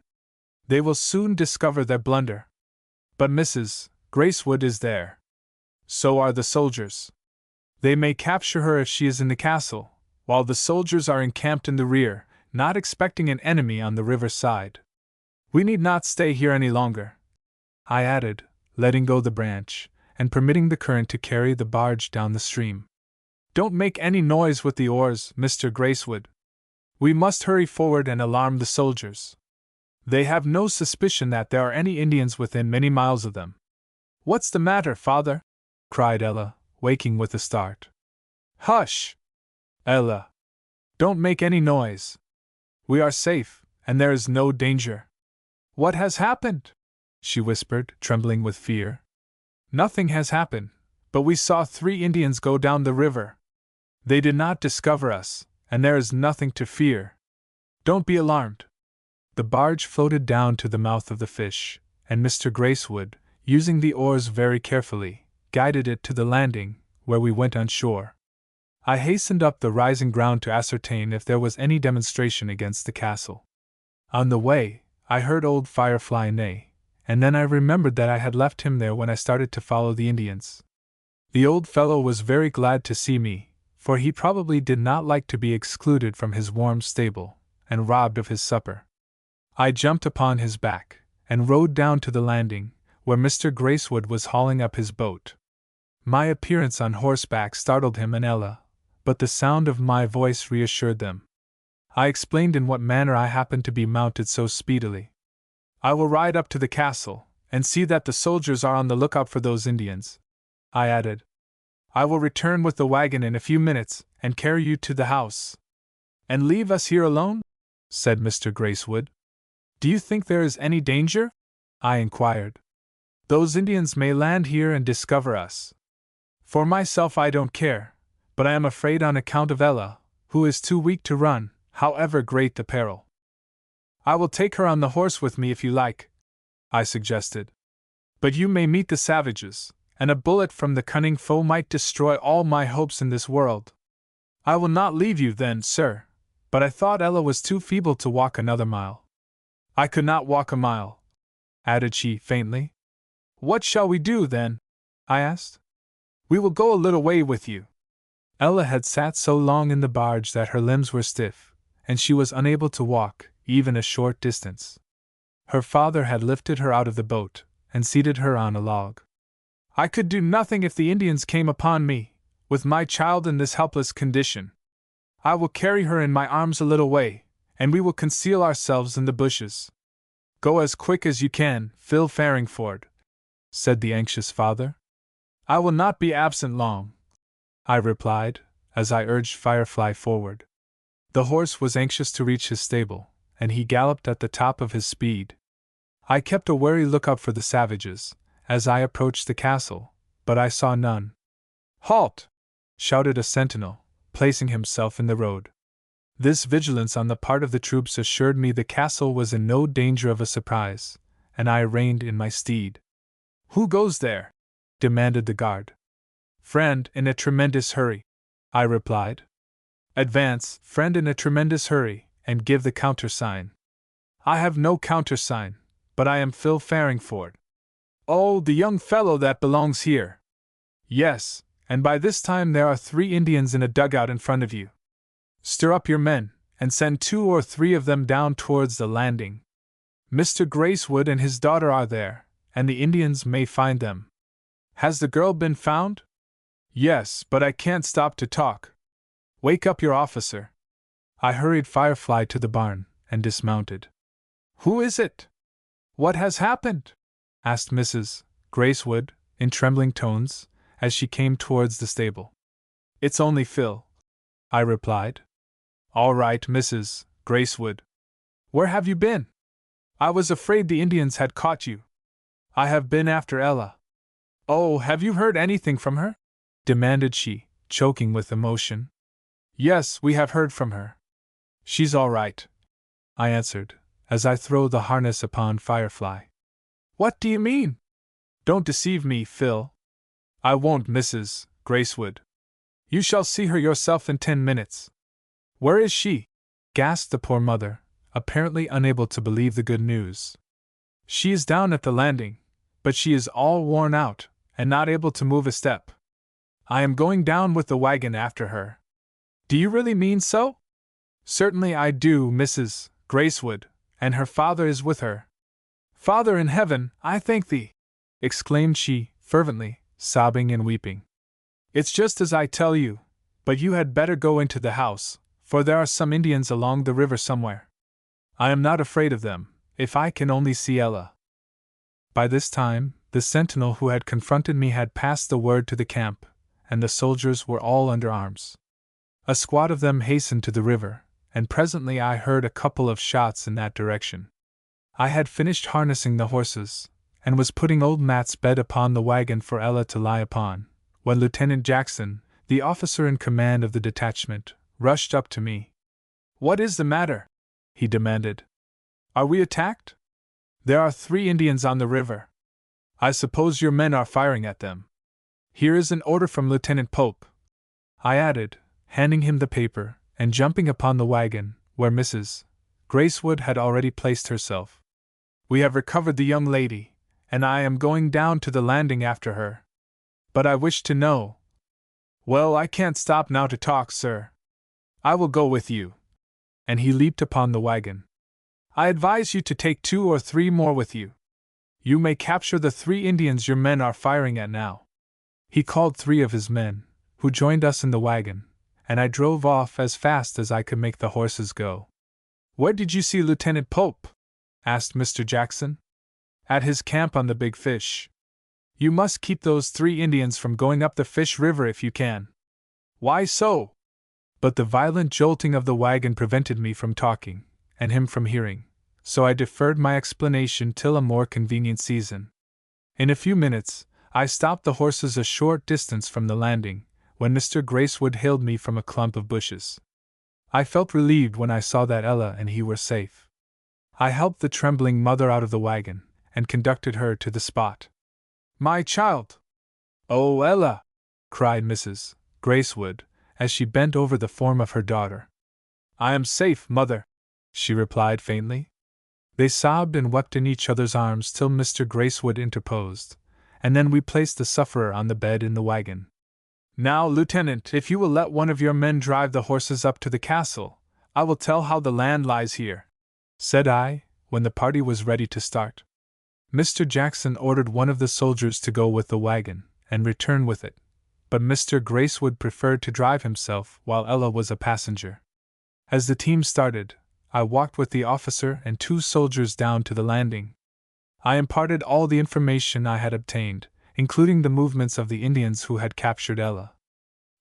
[SPEAKER 1] They will soon discover their blunder. But Mrs. Gracewood is there. So are the soldiers. They may capture her if she is in the castle, while the soldiers are encamped in the rear, not expecting an enemy on the river side. We need not stay here any longer," I added, letting go the branch, and permitting the current to carry the barge down the stream. "Don't make any noise with the oars, Mr. Gracewood. We must hurry forward and alarm the soldiers. They have no suspicion that there are any Indians within many miles of them." "What's the matter, father?" cried Ella, waking with a start. "Hush! Ella! Don't make any noise. We are safe, and there is no danger." "What has happened?" she whispered, trembling with fear. "Nothing has happened, but we saw 3 Indians go down the river. They did not discover us, and there is nothing to fear. Don't be alarmed." The barge floated down to the mouth of the fish, and Mr. Gracewood, using the oars very carefully, guided it to the landing, where we went on shore. I hastened up the rising ground to ascertain if there was any demonstration against the castle. On the way, I heard old Firefly neigh, and then I remembered that I had left him there when I started to follow the Indians. The old fellow was very glad to see me, for he probably did not like to be excluded from his warm stable, and robbed of his supper. I jumped upon his back, and rode down to the landing, where Mr. Gracewood was hauling up his boat. My appearance on horseback startled him and Ella, but the sound of my voice reassured them. I explained in what manner I happened to be mounted so speedily. "I will ride up to the castle, and see that the soldiers are on the lookout for those Indians," I added. "I will return with the wagon in a few minutes, and carry you to the house." "And leave us here alone?" said Mr. Gracewood. "Do you think there is any danger?" I inquired. "Those Indians may land here and discover us. For myself I don't care, but I am afraid on account of Ella, who is too weak to run, however great the peril." "I will take her on the horse with me if you like," I suggested. "But you may meet the savages, and a bullet from the cunning foe might destroy all my hopes in this world." "I will not leave you then, sir, but I thought Ella was too feeble to walk another mile." "I could not walk a mile," added she faintly. "What shall we do, then?" I asked. "We will go a little way with you." Ella had sat so long in the barge that her limbs were stiff, and she was unable to walk, even a short distance. Her father had lifted her out of the boat, and seated her on a log. "I could do nothing if the Indians came upon me, with my child in this helpless condition. I will carry her in my arms a little way, and we will conceal ourselves in the bushes." "Go as quick as you can, Phil Farringford," said the anxious father. "I will not be absent long," I replied, as I urged Firefly forward. The horse was anxious to reach his stable, and he galloped at the top of his speed. I kept a wary lookout for the savages, as I approached the castle, but I saw none. "Halt!" shouted a sentinel, placing himself in the road. This vigilance on the part of the troops assured me the castle was in no danger of a surprise, and I reined in my steed. "Who goes there?" demanded the guard. "Friend in a tremendous hurry," I replied. "Advance, friend in a tremendous hurry, and give the countersign." "I have no countersign, but I am Phil Farringford." "Oh, the young fellow that belongs here." "Yes, and by this time there are 3 Indians in a dugout in front of you. Stir up your men, and send 2 or 3 of them down towards the landing. Mr. Gracewood and his daughter are there, and the Indians may find them." "Has the girl been found?" "Yes, but I can't stop to talk. Wake up your officer." I hurried Firefly to the barn, and dismounted. "Who is it? What has happened?" asked Mrs. Gracewood, in trembling tones, as she came towards the stable. "It's only Phil," I replied. "All right, Mrs. Gracewood. Where have you been? I was afraid the Indians had caught you." I have been after Ella. Oh, have you heard anything from her? Demanded she, choking with emotion. Yes, we have heard from her. She's all right, I answered, as I threw the harness upon Firefly. What do you mean? Don't deceive me, Phil. I won't, Mrs. Gracewood. You shall see her yourself in 10 minutes. Where is she? Gasped the poor mother, apparently unable to believe the good news. She is down at the landing, but she is all worn out, and not able to move a step. I am going down with the wagon after her. Do you really mean so? Certainly I do, Mrs. Gracewood, and her father is with her. Father in heaven, I thank thee! Exclaimed she, fervently, sobbing and weeping. It's just as I tell you, but you had better go into the house, for there are some Indians along the river somewhere. I am not afraid of them, if I can only see Ella. By this time, the sentinel who had confronted me had passed the word to the camp, and the soldiers were all under arms. A squad of them hastened to the river, and presently I heard a couple of shots in that direction. I had finished harnessing the horses, and was putting old Matt's bed upon the wagon for Ella to lie upon, when Lieutenant Jackson, the officer in command of the detachment, rushed up to me. What is the matter? He demanded. Are we attacked? There are 3 Indians on the river. I suppose your men are firing at them. Here is an order from Lieutenant Pope, I added, handing him the paper, and jumping upon the wagon, where Mrs. Gracewood had already placed herself. We have recovered the young lady, and I am going down to the landing after her. But I wish to know. Well, I can't stop now to talk, sir. I will go with you. And he leaped upon the wagon. I advise you to take 2 or 3 more with you. You may capture the 3 Indians your men are firing at now. He called 3 of his men, who joined us in the wagon, and I drove off as fast as I could make the horses go. Where did you see Lieutenant Pope? Asked Mr. Jackson. At his camp on the Big Fish. You must keep those 3 Indians from going up the Fish River if you can. Why so? But the violent jolting of the wagon prevented me from talking, and him from hearing, so I deferred my explanation till a more convenient season. In a few minutes, I stopped the horses a short distance from the landing, when Mr. Gracewood hailed me from a clump of bushes. I felt relieved when I saw that Ella and he were safe. I helped the trembling mother out of the wagon, and conducted her to the spot. My child! Oh, Ella! Cried Mrs. Gracewood, as she bent over the form of her daughter. I am safe, mother, she replied faintly. They sobbed and wept in each other's arms till Mr. Gracewood interposed, and then we placed the sufferer on the bed in the wagon. Now, Lieutenant, if you will let one of your men drive the horses up to the castle, I will tell how the land lies here, said I, when the party was ready to start. Mr. Jackson ordered one of the soldiers to go with the wagon, and return with it, but Mr. Gracewood preferred to drive himself while Ella was a passenger. As the team started, I walked with the officer and 2 soldiers down to the landing. I imparted all the information I had obtained, including the movements of the Indians who had captured Ella.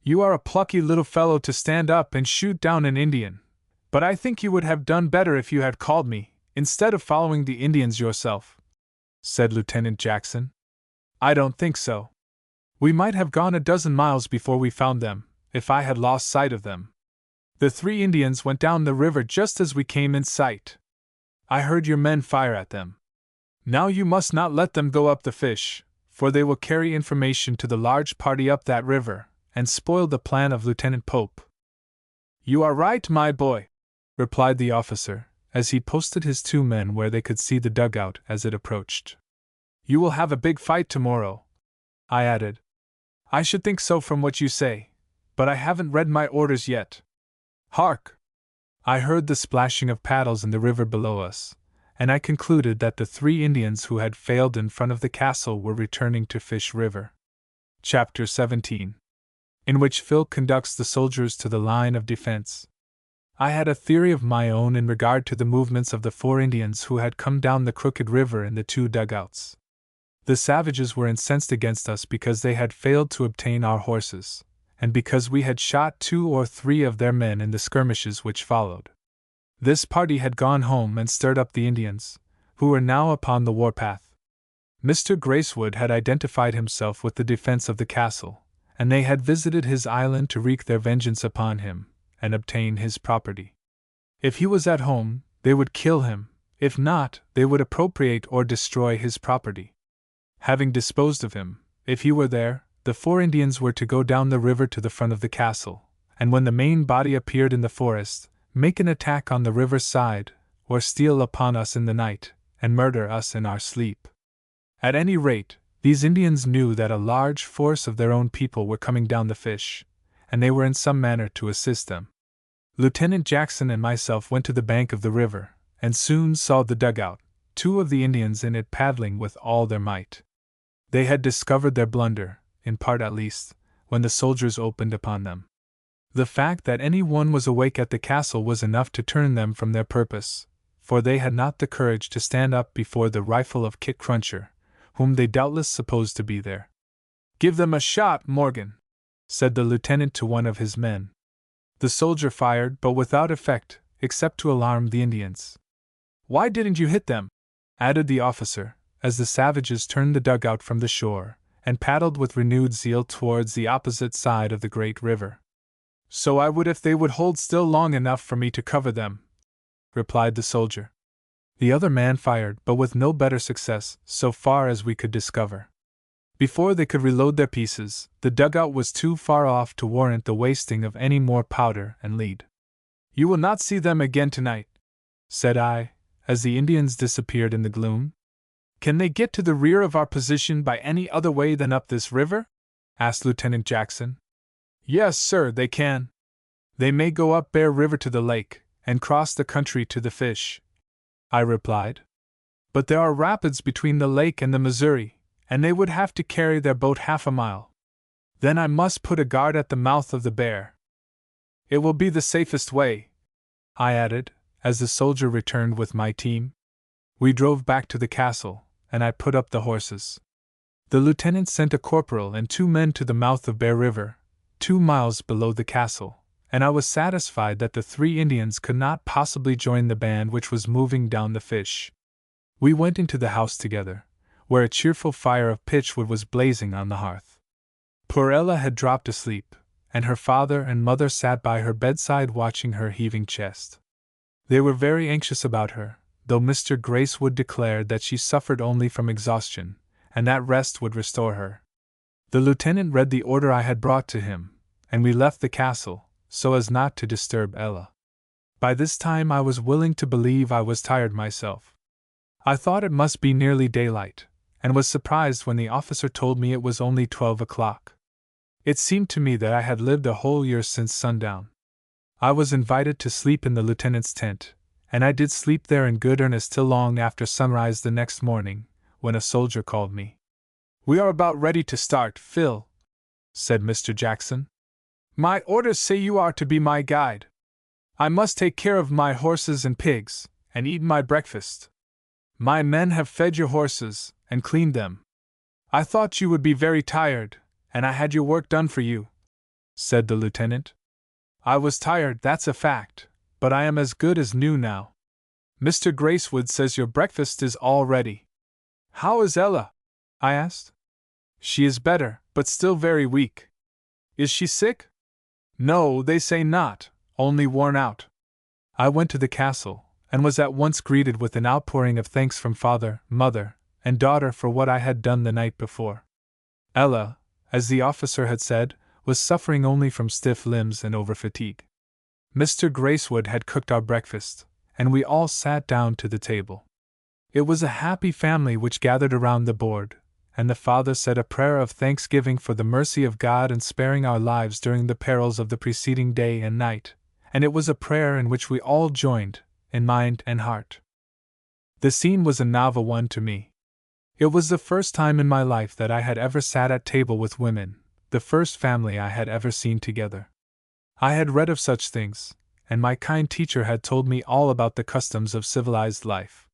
[SPEAKER 1] You are a plucky little fellow to stand up and shoot down an Indian, but I think you would have done better if you had called me, instead of following the Indians yourself, said Lieutenant Jackson. I don't think so. We might have gone a dozen miles before we found them, if I had lost sight of them. The 3 Indians went down the river just as we came in sight. I heard your men fire at them. Now you must not let them go up the Fish, for they will carry information to the large party up that river, and spoil the plan of Lieutenant Pope. You are right, my boy, replied the officer, as he posted his 2 men where they could see the dugout as it approached. You will have a big fight tomorrow, I added. I should think so from what you say, but I haven't read my orders yet. Hark! I heard the splashing of paddles in the river below us, and I concluded that the 3 Indians who had failed in front of the castle were returning to Fish River. Chapter 17, in which Phil conducts the soldiers to the line of defense. I had a theory of my own in regard to the movements of the 4 Indians who had come down the crooked river in the 2 dugouts. The savages were incensed against us because they had failed to obtain our horses, and because we had shot 2 or 3 of their men in the skirmishes which followed. This party had gone home and stirred up the Indians, who were now upon the warpath. Mr. Gracewood had identified himself with the defense of the castle, and they had visited his island to wreak their vengeance upon him and obtain his property. If he was at home, they would kill him; if not, they would appropriate or destroy his property. Having disposed of him, if he were there, the 4 Indians were to go down the river to the front of the castle, and when the main body appeared in the forest, make an attack on the river side, or steal upon us in the night, and murder us in our sleep. At any rate, these Indians knew that a large force of their own people were coming down the fish, and they were in some manner to assist them. Lieutenant Jackson and myself went to the bank of the river, and soon saw the dugout, 2 of the Indians in it paddling with all their might. They had discovered their blunder, in part at least, when the soldiers opened upon them. The fact that any one was awake at the castle was enough to turn them from their purpose, for they had not the courage to stand up before the rifle of Kit Cruncher, whom they doubtless supposed to be there. "Give them a shot, Morgan," said the lieutenant to one of his men. The soldier fired, but without effect, except to alarm the Indians. "Why didn't you hit them?" added the officer, as the savages turned the dugout from the shore, and paddled with renewed zeal towards the opposite side of the great river. "So I would if they would hold still long enough for me to cover them," replied the soldier. The other man fired, but with no better success, so far as we could discover. Before they could reload their pieces, the dugout was too far off to warrant the wasting of any more powder and lead. "You will not see them again tonight," said I, as the Indians disappeared in the gloom. "Can they get to the rear of our position by any other way than up this river?" asked Lieutenant Jackson. "Yes, sir, they can. They may go up Bear River to the lake, and cross the country to the fish," I replied. "But there are rapids between the lake and the Missouri, and they would have to carry their boat half a mile. Then I must put a guard at the mouth of the Bear. It will be the safest way," I added, as the soldier returned with my team. We drove back to the castle, and I put up the horses. The lieutenant sent a corporal and 2 men to the mouth of Bear River, 2 miles below the castle, and I was satisfied that the 3 Indians could not possibly join the band which was moving down the fish. We went into the house together, where a cheerful fire of pitchwood was blazing on the hearth. Poor Ella had dropped asleep, and her father and mother sat by her bedside watching her heaving chest. They were very anxious about her, though Mr. Gracewood declared that she suffered only from exhaustion, and that rest would restore her. The lieutenant read the order I had brought to him, and we left the castle, so as not to disturb Ella. By this time I was willing to believe I was tired myself. I thought it must be nearly daylight, and was surprised when the officer told me it was only 12 o'clock. It seemed to me that I had lived a whole year since sundown. I was invited to sleep in the lieutenant's tent, and I did sleep there in good earnest till long after sunrise the next morning, when a soldier called me. "We are about ready to start, Phil," said Mr. Jackson. "My orders say you are to be my guide. I must take care of my horses and pigs, and eat my breakfast. My men have fed your horses, and cleaned them. I thought you would be very tired, and I had your work done for you," said the lieutenant. "I was tired, that's a fact, but I am as good as new now. Mr. Gracewood says your breakfast is all ready." "How is Ella?" I asked. "She is better, but still very weak." "Is she sick?" "No, they say not, only worn out." I went to the castle, and was at once greeted with an outpouring of thanks from father, mother, and daughter for what I had done the night before. Ella, as the officer had said, was suffering only from stiff limbs and overfatigue. Mr. Gracewood had cooked our breakfast, and we all sat down to the table. It was a happy family which gathered around the board, and the father said a prayer of thanksgiving for the mercy of God in sparing our lives during the perils of the preceding day and night, and it was a prayer in which we all joined, in mind and heart. The scene was a novel one to me. It was the first time in my life that I had ever sat at table with women, the first family I had ever seen together. I had read of such things, and my kind teacher had told me all about the customs of civilized life.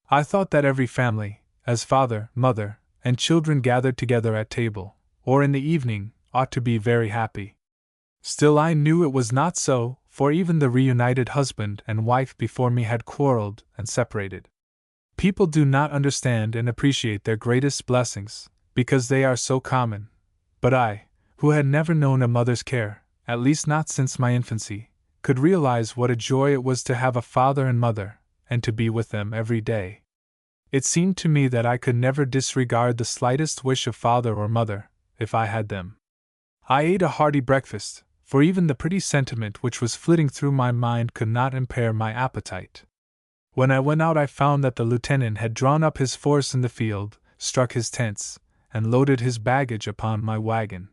[SPEAKER 1] I thought that every family, as father, mother, and children gathered together at table, or in the evening, ought to be very happy. Still I knew it was not so, for even the reunited husband and wife before me had quarreled and separated. People do not understand and appreciate their greatest blessings, because they are so common. But I, who had never known a mother's care, at least not since my infancy, could realize what a joy it was to have a father and mother, and to be with them every day. It seemed to me that I could never disregard the slightest wish of father or mother, if I had them. I ate a hearty breakfast, for even the pretty sentiment which was flitting through my mind could not impair my appetite. When I went out, I found that the lieutenant had drawn up his force in the field, struck his tents, and loaded his baggage upon my wagon.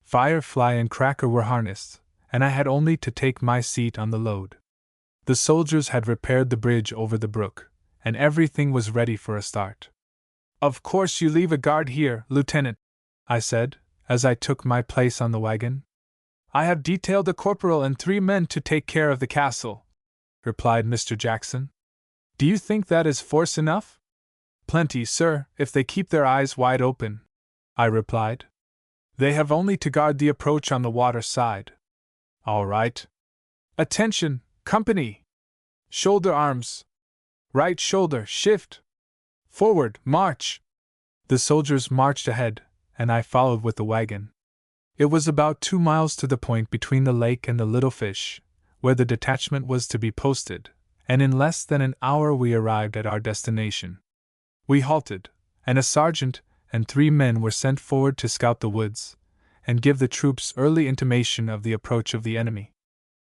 [SPEAKER 1] Firefly and Cracker were harnessed, and I had only to take my seat on the load. The soldiers had repaired the bridge over the brook, and everything was ready for a start. "Of course you leave a guard here, Lieutenant," I said, as I took my place on the wagon. "I have detailed a corporal and 3 men to take care of the castle," replied Mr. Jackson. "Do you think that is force enough?" "Plenty, sir, if they keep their eyes wide open," I replied. "They have only to guard the approach on the water side." "All right. Attention, company! Shoulder arms! Right shoulder, shift! Forward, march!" The soldiers marched ahead, and I followed with the wagon. It was about 2 miles to the point between the lake and the Little Fish, where the detachment was to be posted, and in less than an hour we arrived at our destination. We halted, and a sergeant and 3 men were sent forward to scout the woods, and give the troops early intimation of the approach of the enemy.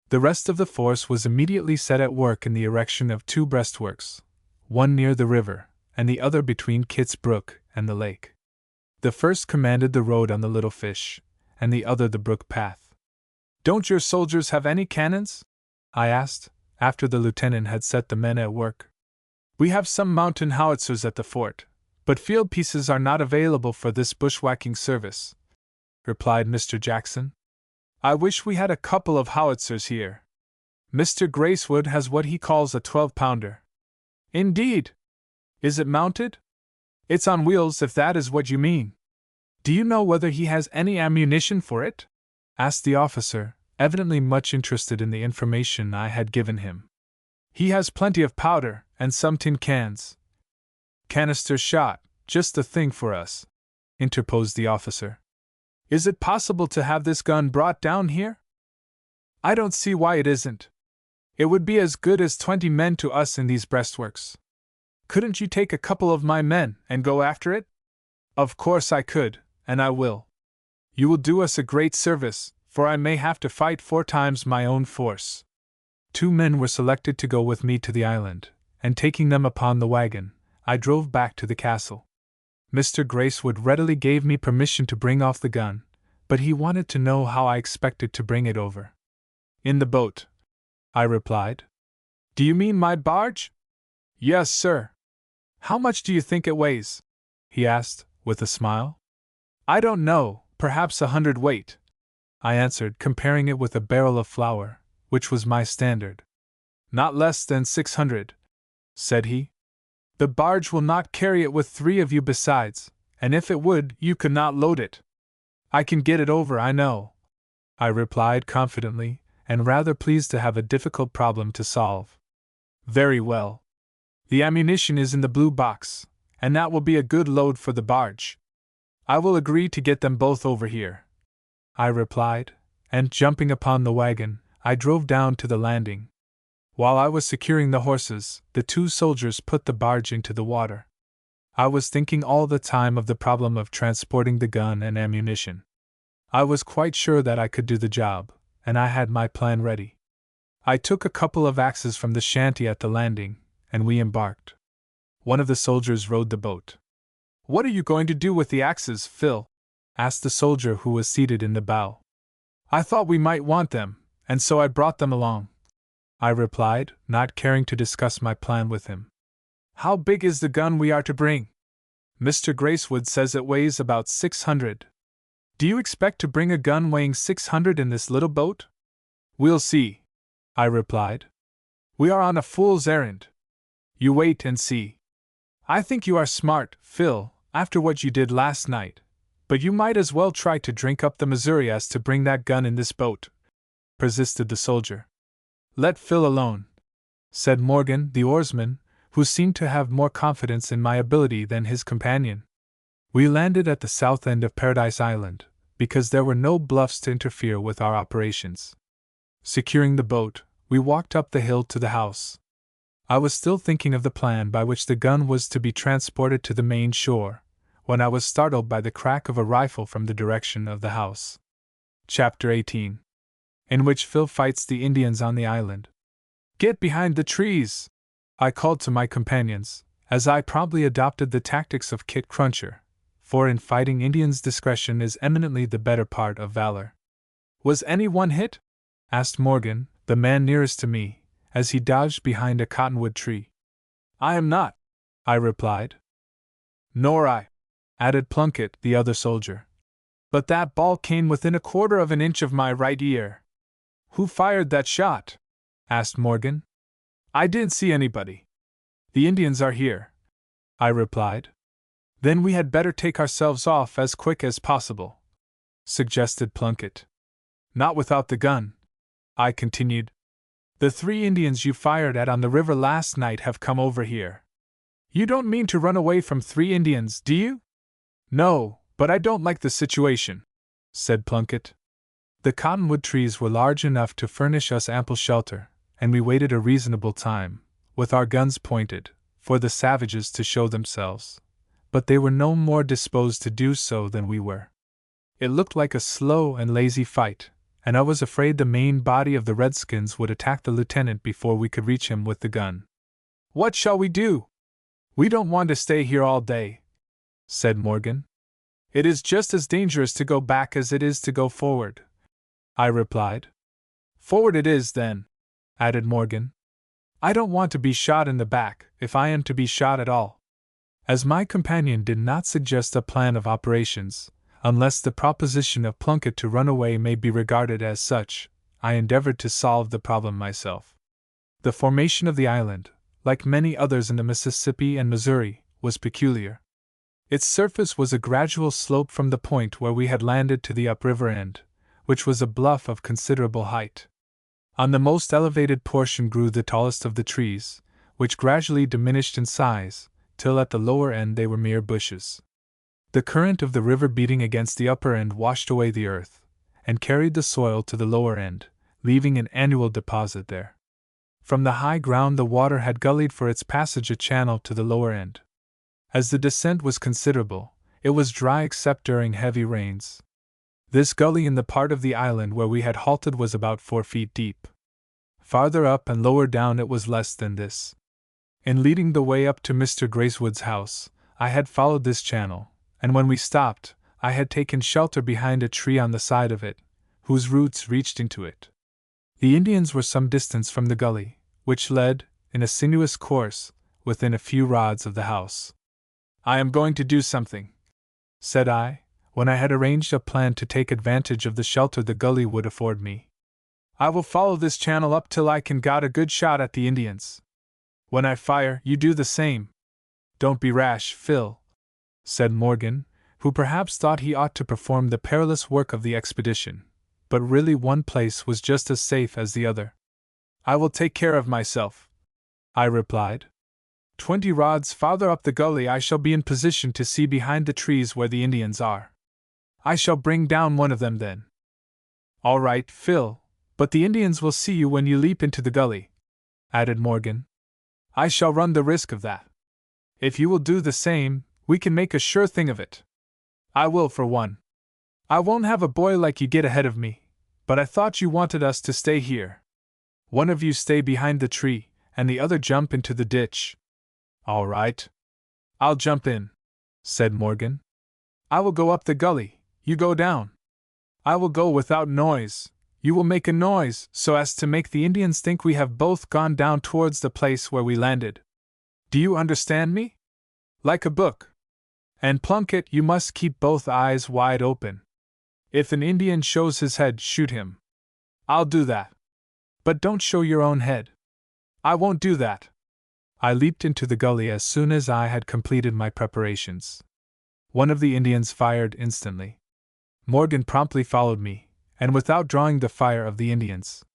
[SPEAKER 1] The rest of the force was immediately set at work in the erection of 2 breastworks, one near the river, and the other between Kit's Brook and the lake. The first commanded the road on the Little Fish, and the other the brook path. "Don't your soldiers have any cannons?" I asked, after the lieutenant had set the men at work. "We have some mountain howitzers at the fort, but field pieces are not available for this bushwhacking service," replied Mr. Jackson. "I wish we had a couple of howitzers here. Mr. Gracewood has what he calls a 12-pounder. "Indeed? Is it mounted?" "It's on wheels, if that is what you mean." "Do you know whether he has any ammunition for it?" asked the officer, evidently much interested in the information I had given him. "He has plenty of powder, and some tin cans." "Canister shot, just the thing for us," interposed the officer. "Is it possible to have this gun brought down here?" "I don't see why it isn't. It would be as good as 20 men to us in these breastworks. Couldn't you take a couple of my men and go after it?" "Of course I could, and I will. You will do us a great service, for I may have to fight 4 times my own force." 2 men were selected to go with me to the island, and taking them upon the wagon, I drove back to the castle. Mr. Gracewood readily gave me permission to bring off the gun, but he wanted to know how I expected to bring it over. "In the boat," I replied. "Do you mean my barge?" "Yes, sir." "How much do you think it weighs?" he asked, with a smile. "I don't know, perhaps 100 weight," I answered, comparing it with a barrel of flour, which was my standard. "Not less than 600, said he. "The barge will not carry it with 3 of you besides, and if it would, you could not load it." "I can get it over, I know," I replied confidently, and rather pleased to have a difficult problem to solve. "Very well. The ammunition is in the blue box, and that will be a good load for the barge. I will agree to get them both over here," I replied, and jumping upon the wagon, I drove down to the landing. While I was securing the horses, the 2 soldiers put the barge into the water. I was thinking all the time of the problem of transporting the gun and ammunition. I was quite sure that I could do the job, and I had my plan ready. I took a couple of axes from the shanty at the landing, and we embarked. One of the soldiers rowed the boat. "What are you going to do with the axes, Phil?" asked the soldier who was seated in the bow. "I thought we might want them, and so I brought them along," I replied, not caring to discuss my plan with him. "How big is the gun we are to bring?" "Mr. Gracewood says it weighs about 600. "Do you expect to bring a gun weighing 600 in this little boat?" "We'll see," I replied. "We are on a fool's errand. You wait and see." "I think you are smart, Phil, after what you did last night, but you might as well try to drink up the Missouri as to bring that gun in this boat," persisted the soldier. "Let Phil alone," said Morgan, the oarsman, who seemed to have more confidence in my ability than his companion. We landed at the south end of Paradise Island, because there were no bluffs to interfere with our operations. Securing the boat, we walked up the hill to the house. I was still thinking of the plan by which the gun was to be transported to the main shore, when I was startled by the crack of a rifle from the direction of the house. Chapter 18. In which Phil fights the Indians on the island. "Get behind the trees!" I called to my companions, as I promptly adopted the tactics of Kit Cruncher, for in fighting Indians discretion is eminently the better part of valor. "Was any one hit?" asked Morgan, the man nearest to me, as he dodged behind a cottonwood tree. "I am not," I replied. "Nor I," added Plunkett, the other soldier. "But that ball came within a quarter of an inch of my right ear." "Who fired that shot?" asked Morgan. "I didn't see anybody." "The Indians are here," I replied. "Then we had better take ourselves off as quick as possible," suggested Plunkett. "Not without the gun," I continued. "The 3 Indians you fired at on the river last night have come over here." "You don't mean to run away from 3 Indians, do you?" "No, but I don't like the situation," said Plunkett. The cottonwood trees were large enough to furnish us ample shelter, and we waited a reasonable time, with our guns pointed, for the savages to show themselves, but they were no more disposed to do so than we were. It looked like a slow and lazy fight, and I was afraid the main body of the Redskins would attack the lieutenant before we could reach him with the gun. "What shall we do?" "We don't want to stay here all day," said Morgan. "It is just as dangerous to go back as it is to go forward," I replied. "Forward it is, then," added Morgan. "I don't want to be shot in the back, if I am to be shot at all." As my companion did not suggest a plan of operations, unless the proposition of Plunkett to run away may be regarded as such, I endeavored to solve the problem myself. The formation of the island, like many others in the Mississippi and Missouri, was peculiar. Its surface was a gradual slope from the point where we had landed to the upriver end, which was a bluff of considerable height. On the most elevated portion grew the tallest of the trees, which gradually diminished in size, till at the lower end they were mere bushes. The current of the river beating against the upper end washed away the earth, and carried the soil to the lower end, leaving an annual deposit there. From the high ground the water had gullied for its passage a channel to the lower end. As the descent was considerable, it was dry except during heavy rains. This gully in the part of the island where we had halted was about 4 feet deep. Farther up and lower down it was less than this. In leading the way up to Mr. Gracewood's house, I had followed this channel, and when we stopped, I had taken shelter behind a tree on the side of it, whose roots reached into it. The Indians were some distance from the gully, which led, in a sinuous course, within a few rods of the house. "I am going to do something," said I, when I had arranged a plan to take advantage of the shelter the gully would afford me. "I will follow this channel up till I can get a good shot at the Indians. When I fire, you do the same." "Don't be rash, Phil," said Morgan, who perhaps thought he ought to perform the perilous work of the expedition, but really one place was just as safe as the other. "I will take care of myself," I replied. 20 rods farther up the gully I shall be in position to see behind the trees where the Indians are. I shall bring down one of them then." "All right, Phil, but the Indians will see you when you leap into the gully," added Morgan. "I shall run the risk of that. If you will do the same, we can make a sure thing of it." "I will for one. I won't have a boy like you get ahead of me, but I thought you wanted us to stay here. One of you stay behind the tree, and the other jump into the ditch." "All right. I'll jump in," said Morgan. "I will go up the gully, you go down. I will go without noise, you will make a noise so as to make the Indians think we have both gone down towards the place where we landed. Do you understand me? Like a book. And Plunkett, you must keep both eyes wide open. If an Indian shows his head, shoot him." "I'll do that." "But don't show your own head." "I won't do that." I leaped into the gully as soon as I had completed my preparations. One of the Indians fired instantly. Morgan promptly followed me, and without drawing the fire of the Indians,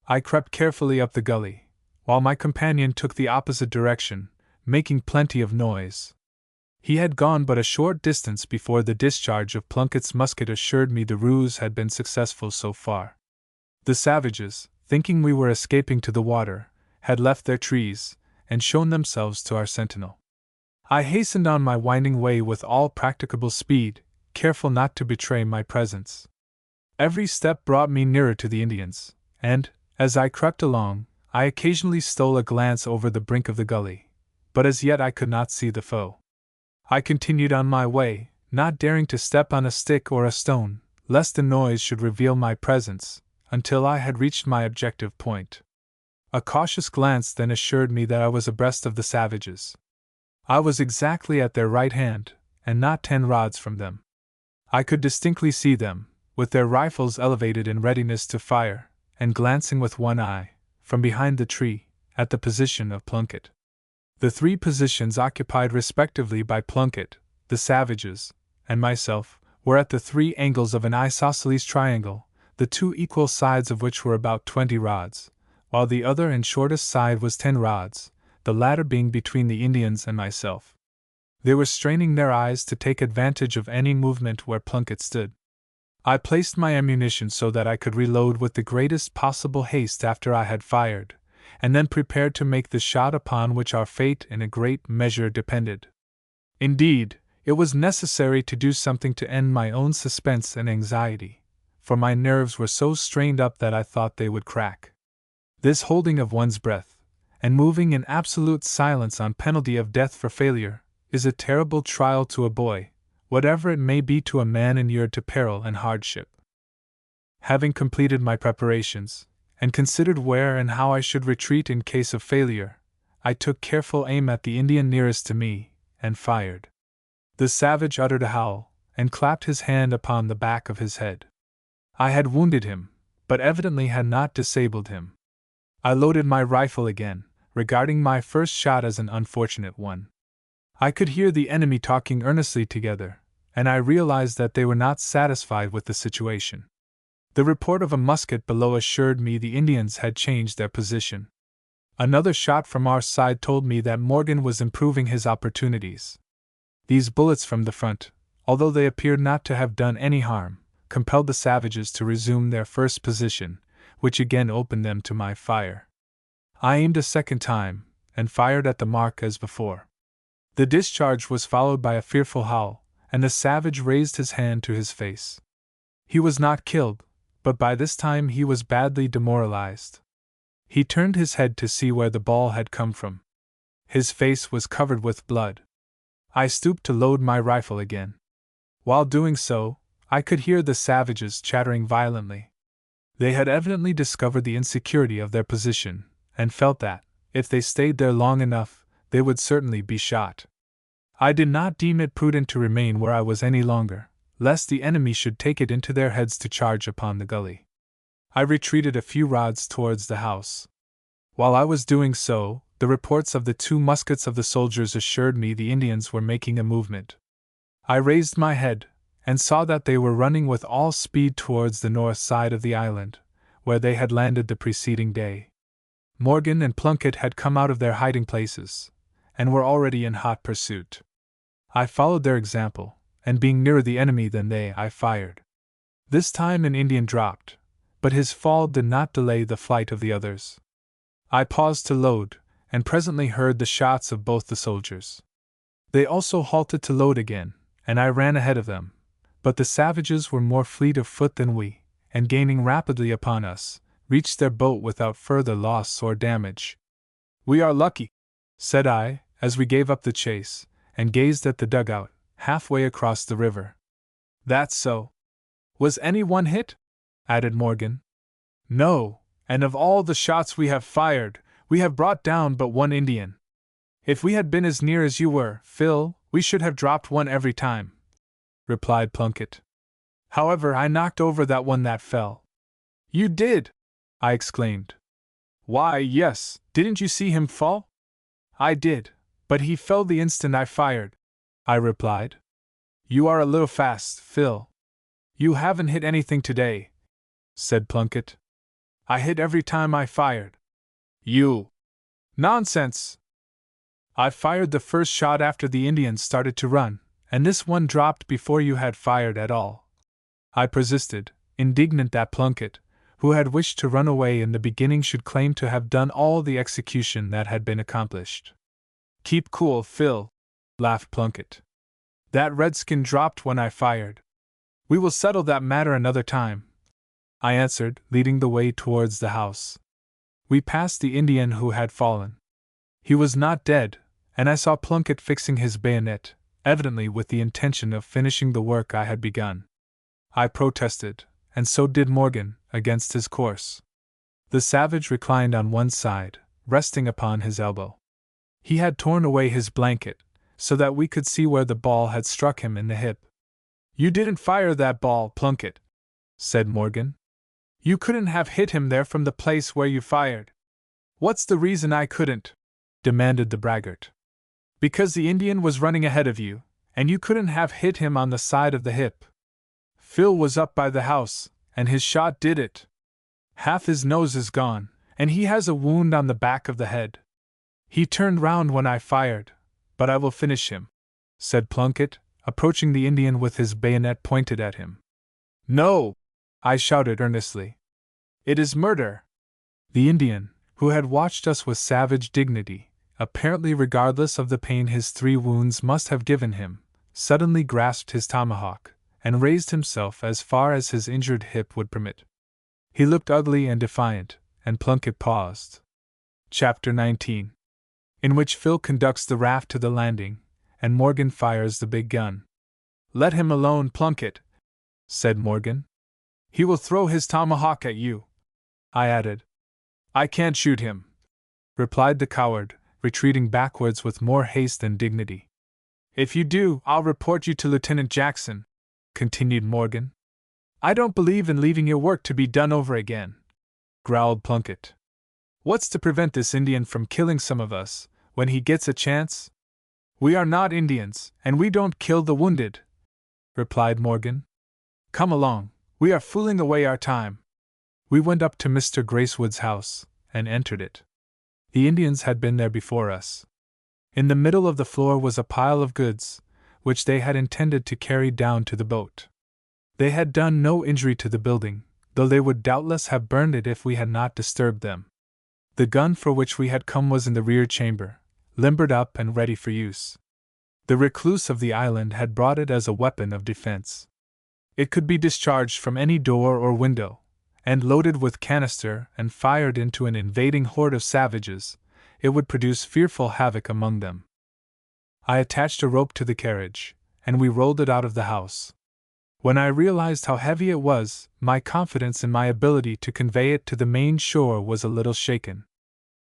[SPEAKER 1] I crept carefully up the gully, while my companion took the opposite direction, making plenty of noise. He had gone but a short distance before the discharge of Plunkett's musket assured me the ruse had been successful so far. The savages, thinking we were escaping to the water, had left their trees, and shown themselves to our sentinel. I hastened on my winding way with all practicable speed, careful not to betray my presence. Every step brought me nearer to the Indians, and, as I crept along, I occasionally stole a glance over the brink of the gully, but as yet I could not see the foe. I continued on my way, not daring to step on a stick or a stone, lest the noise should reveal my presence, until I had reached my objective point. A cautious glance then assured me that I was abreast of the savages. I was exactly at their right hand, and not 10 rods from them. I could distinctly see them, with their rifles elevated in readiness to fire, and glancing with one eye, from behind the tree, at the position of Plunkett. The 3 positions occupied respectively by Plunkett, the savages, and myself, were at the 3 angles of an isosceles triangle, the 2 equal sides of which were about 20 rods, while the other and shortest side was 10 rods, the latter being between the Indians and myself. They were straining their eyes to take advantage of any movement where Plunkett stood. I placed my ammunition so that I could reload with the greatest possible haste after I had fired, and then prepared to make the shot upon which our fate in a great measure depended. Indeed, it was necessary to do something to end my own suspense and anxiety, for my nerves were so strained up that I thought they would crack. This holding of one's breath, and moving in absolute silence on penalty of death for failure, is a terrible trial to a boy, whatever it may be to a man inured to peril and hardship. Having completed my preparations, and considered where and how I should retreat in case of failure, I took careful aim at the Indian nearest to me, and fired. The savage uttered a howl, and clapped his hand upon the back of his head. I had wounded him, but evidently had not disabled him. I loaded my rifle again, regarding my first shot as an unfortunate one. I could hear the enemy talking earnestly together, and I realized that they were not satisfied with the situation. The report of a musket below assured me the Indians had changed their position. Another shot from our side told me that Morgan was improving his opportunities. These bullets from the front, although they appeared not to have done any harm, compelled the savages to resume their first position, which again opened them to my fire. I aimed a second time, and fired at the mark as before. The discharge was followed by a fearful howl, and the savage raised his hand to his face. He was not killed, but by this time he was badly demoralized. He turned his head to see where the ball had come from. His face was covered with blood. I stooped to load my rifle again. While doing so, I could hear the savages chattering violently. They had evidently discovered the insecurity of their position, and felt that, if they stayed there long enough, they would certainly be shot. I did not deem it prudent to remain where I was any longer, lest the enemy should take it into their heads to charge upon the gully. I retreated a few rods towards the house. While I was doing so, the reports of the 2 muskets of the soldiers assured me the Indians were making a movement. I raised my head, and saw that they were running with all speed towards the north side of the island, where they had landed the preceding day. Morgan and Plunkett had come out of their hiding places, and were already in hot pursuit. I followed their example, and being nearer the enemy than they, I fired. This time an Indian dropped, but his fall did not delay the flight of the others. I paused to load, and presently heard the shots of both the soldiers. They also halted to load again, and I ran ahead of them, but the savages were more fleet of foot than we, and gaining rapidly upon us, reached their boat without further loss or damage. "We are lucky," said I, as we gave up the chase, and gazed at the dugout, halfway across the river. "That's so." "Was any one hit?" added Morgan. "No, and of all the shots we have fired, we have brought down but 1 Indian. If we had been as near as you were, Phil, we should have dropped one every time," replied Plunkett. "However, I knocked over that one that fell." "You did!" I exclaimed. "Why, yes, didn't you see him fall?" "I did, but he fell the instant I fired," I replied. "You are a little fast, Phil." "You haven't hit anything today," said Plunkett. "I hit every time I fired." "You!" "Nonsense!" I fired the first shot after the Indians started to run, and this one dropped before you had fired at all. I persisted, indignant that Plunkett, who had wished to run away in the beginning, should claim to have done all the execution that had been accomplished. Keep cool, Phil, laughed Plunkett. That redskin dropped when I fired. We will settle that matter another time, I answered, leading the way towards the house. We passed the Indian who had fallen. He was not dead, and I saw Plunkett fixing his bayonet, evidently with the intention of finishing the work I had begun. I protested, and so did Morgan, against his course. The savage reclined on one side, resting upon his elbow. He had torn away his blanket, so that we could see where the ball had struck him in the hip. You didn't fire that ball, Plunkett, said Morgan. You couldn't have hit him there from the place where you fired. What's the reason I couldn't? Demanded the braggart. Because the Indian was running ahead of you, and you couldn't have hit him on the side of the hip. Phil was up by the house, and his shot did it. Half his nose is gone, and he has a wound on the back of the head. He turned round when I fired, but I will finish him, said Plunkett, approaching the Indian with his bayonet pointed at him. No! I shouted earnestly. It is murder! The Indian, who had watched us with savage dignity, apparently regardless of the pain his 3 wounds must have given him, suddenly grasped his tomahawk, and raised himself as far as his injured hip would permit. He looked ugly and defiant, and Plunkett paused. Chapter 19. In which Phil conducts the raft to the landing, and Morgan fires the big gun. Let him alone, Plunkett, said Morgan. He will throw his tomahawk at you, I added. I can't shoot him, replied the coward, retreating backwards with more haste than dignity. If you do, I'll report you to Lieutenant Jackson, continued Morgan. I don't believe in leaving your work to be done over again, growled Plunkett. What's to prevent this Indian from killing some of us, when he gets a chance? We are not Indians, and we don't kill the wounded, replied Morgan. Come along, we are fooling away our time. We went up to Mr. Gracewood's house, and entered it. The Indians had been there before us. In the middle of the floor was a pile of goods, which they had intended to carry down to the boat. They had done no injury to the building, though they would doubtless have burned it if we had not disturbed them. The gun for which we had come was in the rear chamber, limbered up and ready for use. The recluse of the island had brought it as a weapon of defense. It could be discharged from any door or window, and loaded with canister and fired into an invading horde of savages, it would produce fearful havoc among them. I attached a rope to the carriage, and we rolled it out of the house. When I realized how heavy it was, my confidence in my ability to convey it to the main shore was a little shaken.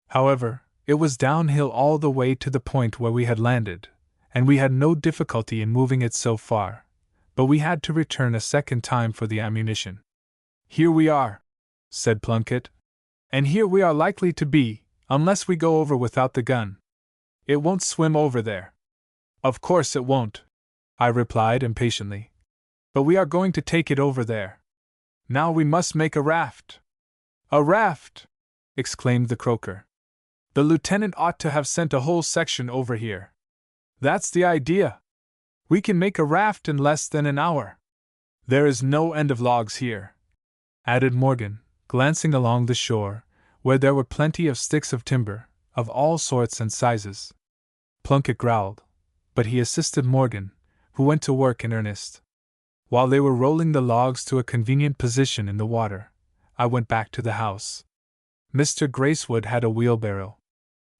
[SPEAKER 1] However, it was downhill all the way to the point where we had landed, and we had no difficulty in moving it so far, but we had to return a second time for the ammunition. Here we are, said Plunkett, and here we are likely to be, unless we go over without the gun. It won't swim over there. Of course it won't, I replied impatiently. But we are going to take it over there. Now we must make a raft. A raft! Exclaimed the croaker. The lieutenant ought to have sent a whole section over here. That's the idea. We can make a raft in less than an hour. There is no end of logs here, added Morgan, glancing along the shore, where there were plenty of sticks of timber, of all sorts and sizes. Plunkett growled, but he assisted Morgan, who went to work in earnest. While they were rolling the logs to a convenient position in the water, I went back to the house. Mr. Gracewood had a wheelbarrow.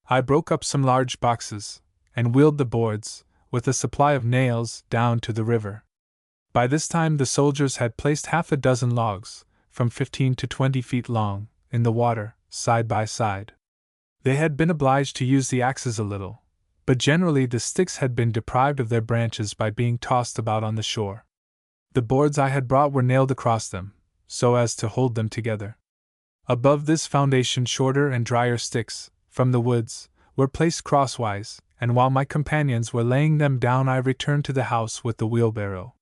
[SPEAKER 1] I broke up some large boxes, and wheeled the boards, with a supply of nails, down to the river. By this time the soldiers had placed 6 logs, from 15 to 20 feet long, in the water, side by side. They had been obliged to use the axes a little, but generally the sticks had been deprived of their branches by being tossed about on the shore. The boards I had brought were nailed across them, so as to hold them together. Above this foundation shorter and drier sticks, from the woods, were placed crosswise, and while my companions were laying them down I returned to the house with the wheelbarrow.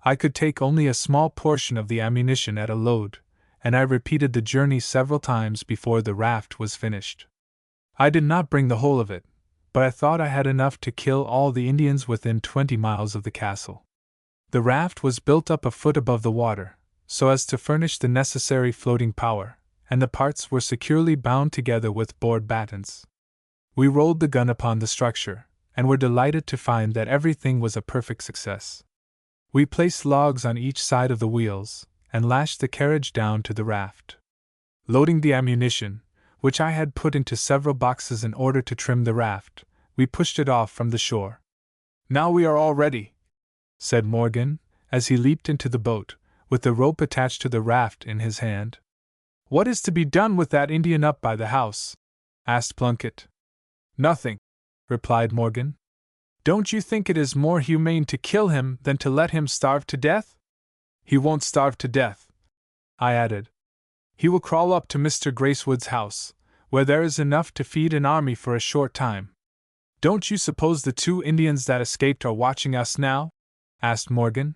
[SPEAKER 1] I could take only a small portion of the ammunition at a load, and I repeated the journey several times before the raft was finished. I did not bring the whole of it, but I thought I had enough to kill all the Indians within 20 miles of the castle. The raft was built up a foot above the water, so as to furnish the necessary floating power, and the parts were securely bound together with board battens. We rolled the gun upon the structure, and were delighted to find that everything was a perfect success. We placed logs on each side of the wheels, and lashed the carriage down to the raft. Loading the ammunition, which I had put into several boxes in order to trim the raft, we pushed it off from the shore. "Now we are all ready," said Morgan, as he leaped into the boat, with the rope attached to the raft in his hand. "What is to be done with that Indian up by the house?" asked Plunkett. "Nothing," replied Morgan. "Don't you think it is more humane to kill him than to let him starve to death?" "He won't starve to death," I added. "He will crawl up to Mr. Gracewood's house, where there is enough to feed an army for a short time." "Don't you suppose the 2 Indians that escaped are watching us now?" asked Morgan.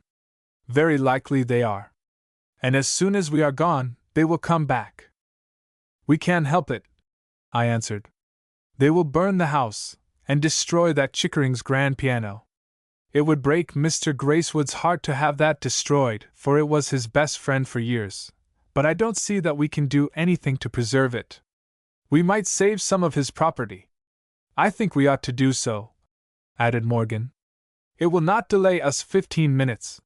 [SPEAKER 1] "Very likely they are. And as soon as we are gone, they will come back." "We can't help it," I answered. "They will burn the house, and destroy that Chickering's grand piano. It would break Mr. Gracewood's heart to have that destroyed, for it was his best friend for years, but I don't see that we can do anything to preserve it. We might save some of his property. I think we ought to do so," added Morgan. "It will not delay us 15 minutes.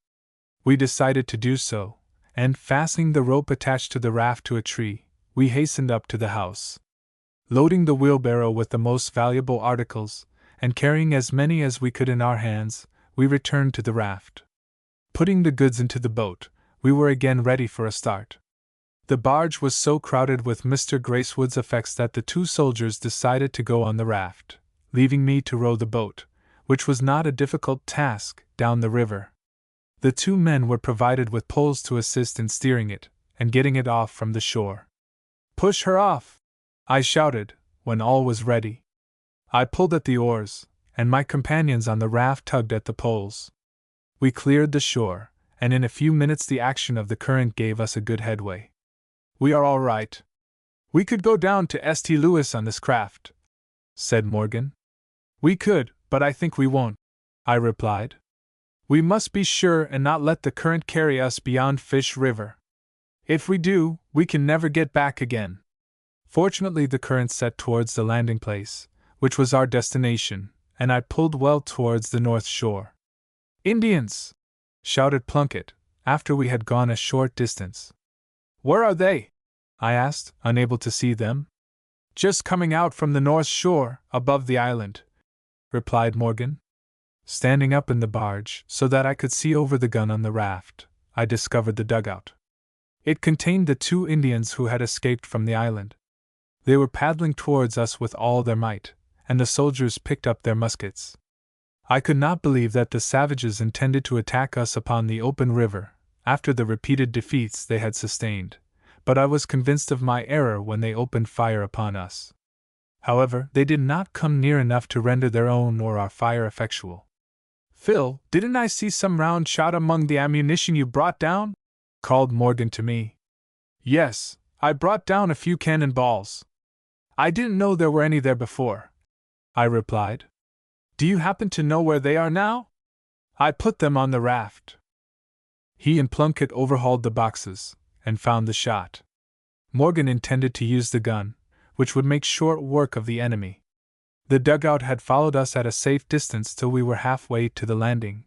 [SPEAKER 1] We decided to do so, and, fastening the rope attached to the raft to a tree, we hastened up to the house. Loading the wheelbarrow with the most valuable articles, and carrying as many as we could in our hands, we returned to the raft. Putting the goods into the boat, we were again ready for a start. The barge was so crowded with Mr. Gracewood's effects that the 2 soldiers decided to go on the raft, leaving me to row the boat, which was not a difficult task, down the river. The 2 men were provided with poles to assist in steering it, and getting it off from the shore. "Push her off!" I shouted, when all was ready. I pulled at the oars, and my companions on the raft tugged at the poles. We cleared the shore, and in a few minutes the action of the current gave us a good headway. "We are all right. We could go down to St. Louis on this craft," said Morgan. "We could, but I think we won't," I replied. "We must be sure and not let the current carry us beyond Fish River. If we do, we can never get back again." Fortunately, the current set towards the landing place, which was our destination, and I pulled well towards the north shore. "Indians!" shouted Plunkett, after we had gone a short distance. "Where are they?" I asked, unable to see them. "Just coming out from the north shore, above the island," replied Morgan. Standing up in the barge, so that I could see over the gun on the raft, I discovered the dugout. It contained the 2 Indians who had escaped from the island. They were paddling towards us with all their might, and the soldiers picked up their muskets. I could not believe that the savages intended to attack us upon the open river, after the repeated defeats they had sustained, but I was convinced of my error when they opened fire upon us. However, they did not come near enough to render their own or our fire effectual. "Phil, didn't I see some round shot among the ammunition you brought down?" called Morgan to me. "Yes, I brought down a few cannon balls. I didn't know there were any there before," I replied. "Do you happen to know where they are now?" "I put them on the raft." He and Plunkett overhauled the boxes, and found the shot. Morgan intended to use the gun, which would make short work of the enemy. The dugout had followed us at a safe distance till we were halfway to the landing.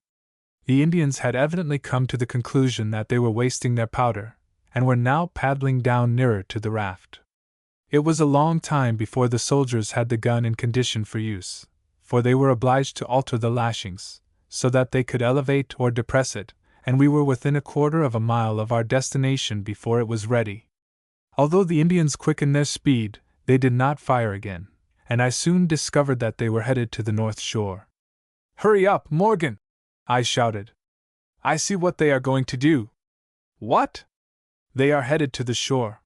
[SPEAKER 1] The Indians had evidently come to the conclusion that they were wasting their powder, and were now paddling down nearer to the raft. It was a long time before the soldiers had the gun in condition for use, for they were obliged to alter the lashings, so that they could elevate or depress it, and we were within 1/4 of a mile of our destination before it was ready. Although the Indians quickened their speed, they did not fire again, and I soon discovered that they were headed to the north shore. "Hurry up, Morgan!" I shouted. "I see what they are going to do." "What?" "They are headed to the shore."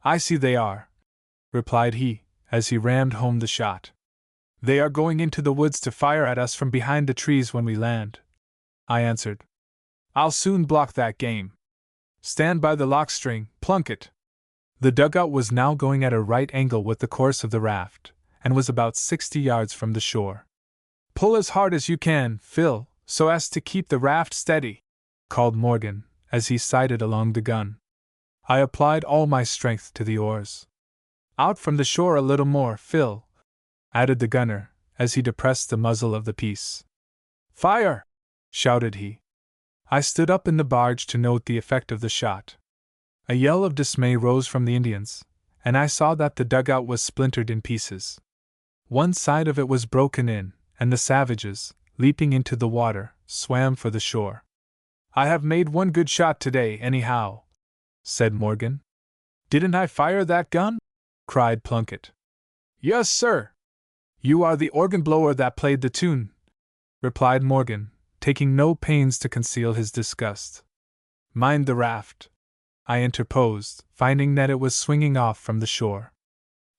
[SPEAKER 1] "I see they are," replied he, as he rammed home the shot. "They are going into the woods to fire at us from behind the trees when we land," I answered. "I'll soon block that game. Stand by the lockstring, Plunkett." The dugout was now going at a right angle with the course of the raft, and was about 60 yards from the shore. "Pull as hard as you can, Phil, so as to keep the raft steady," called Morgan, as he sighted along the gun. I applied all my strength to the oars. "Out from the shore a little more, Phil," added the gunner, as he depressed the muzzle of the piece. "Fire!" shouted he. I stood up in the barge to note the effect of the shot. A yell of dismay rose from the Indians, and I saw that the dugout was splintered in pieces. One side of it was broken in, and the savages, leaping into the water, swam for the shore. "I have made one good shot today, anyhow," said Morgan. "Didn't I fire that gun?" cried Plunkett. "Yes, sir. You are the organ blower that played the tune," replied Morgan, taking no pains to conceal his disgust. "Mind the raft," I interposed, finding that it was swinging off from the shore.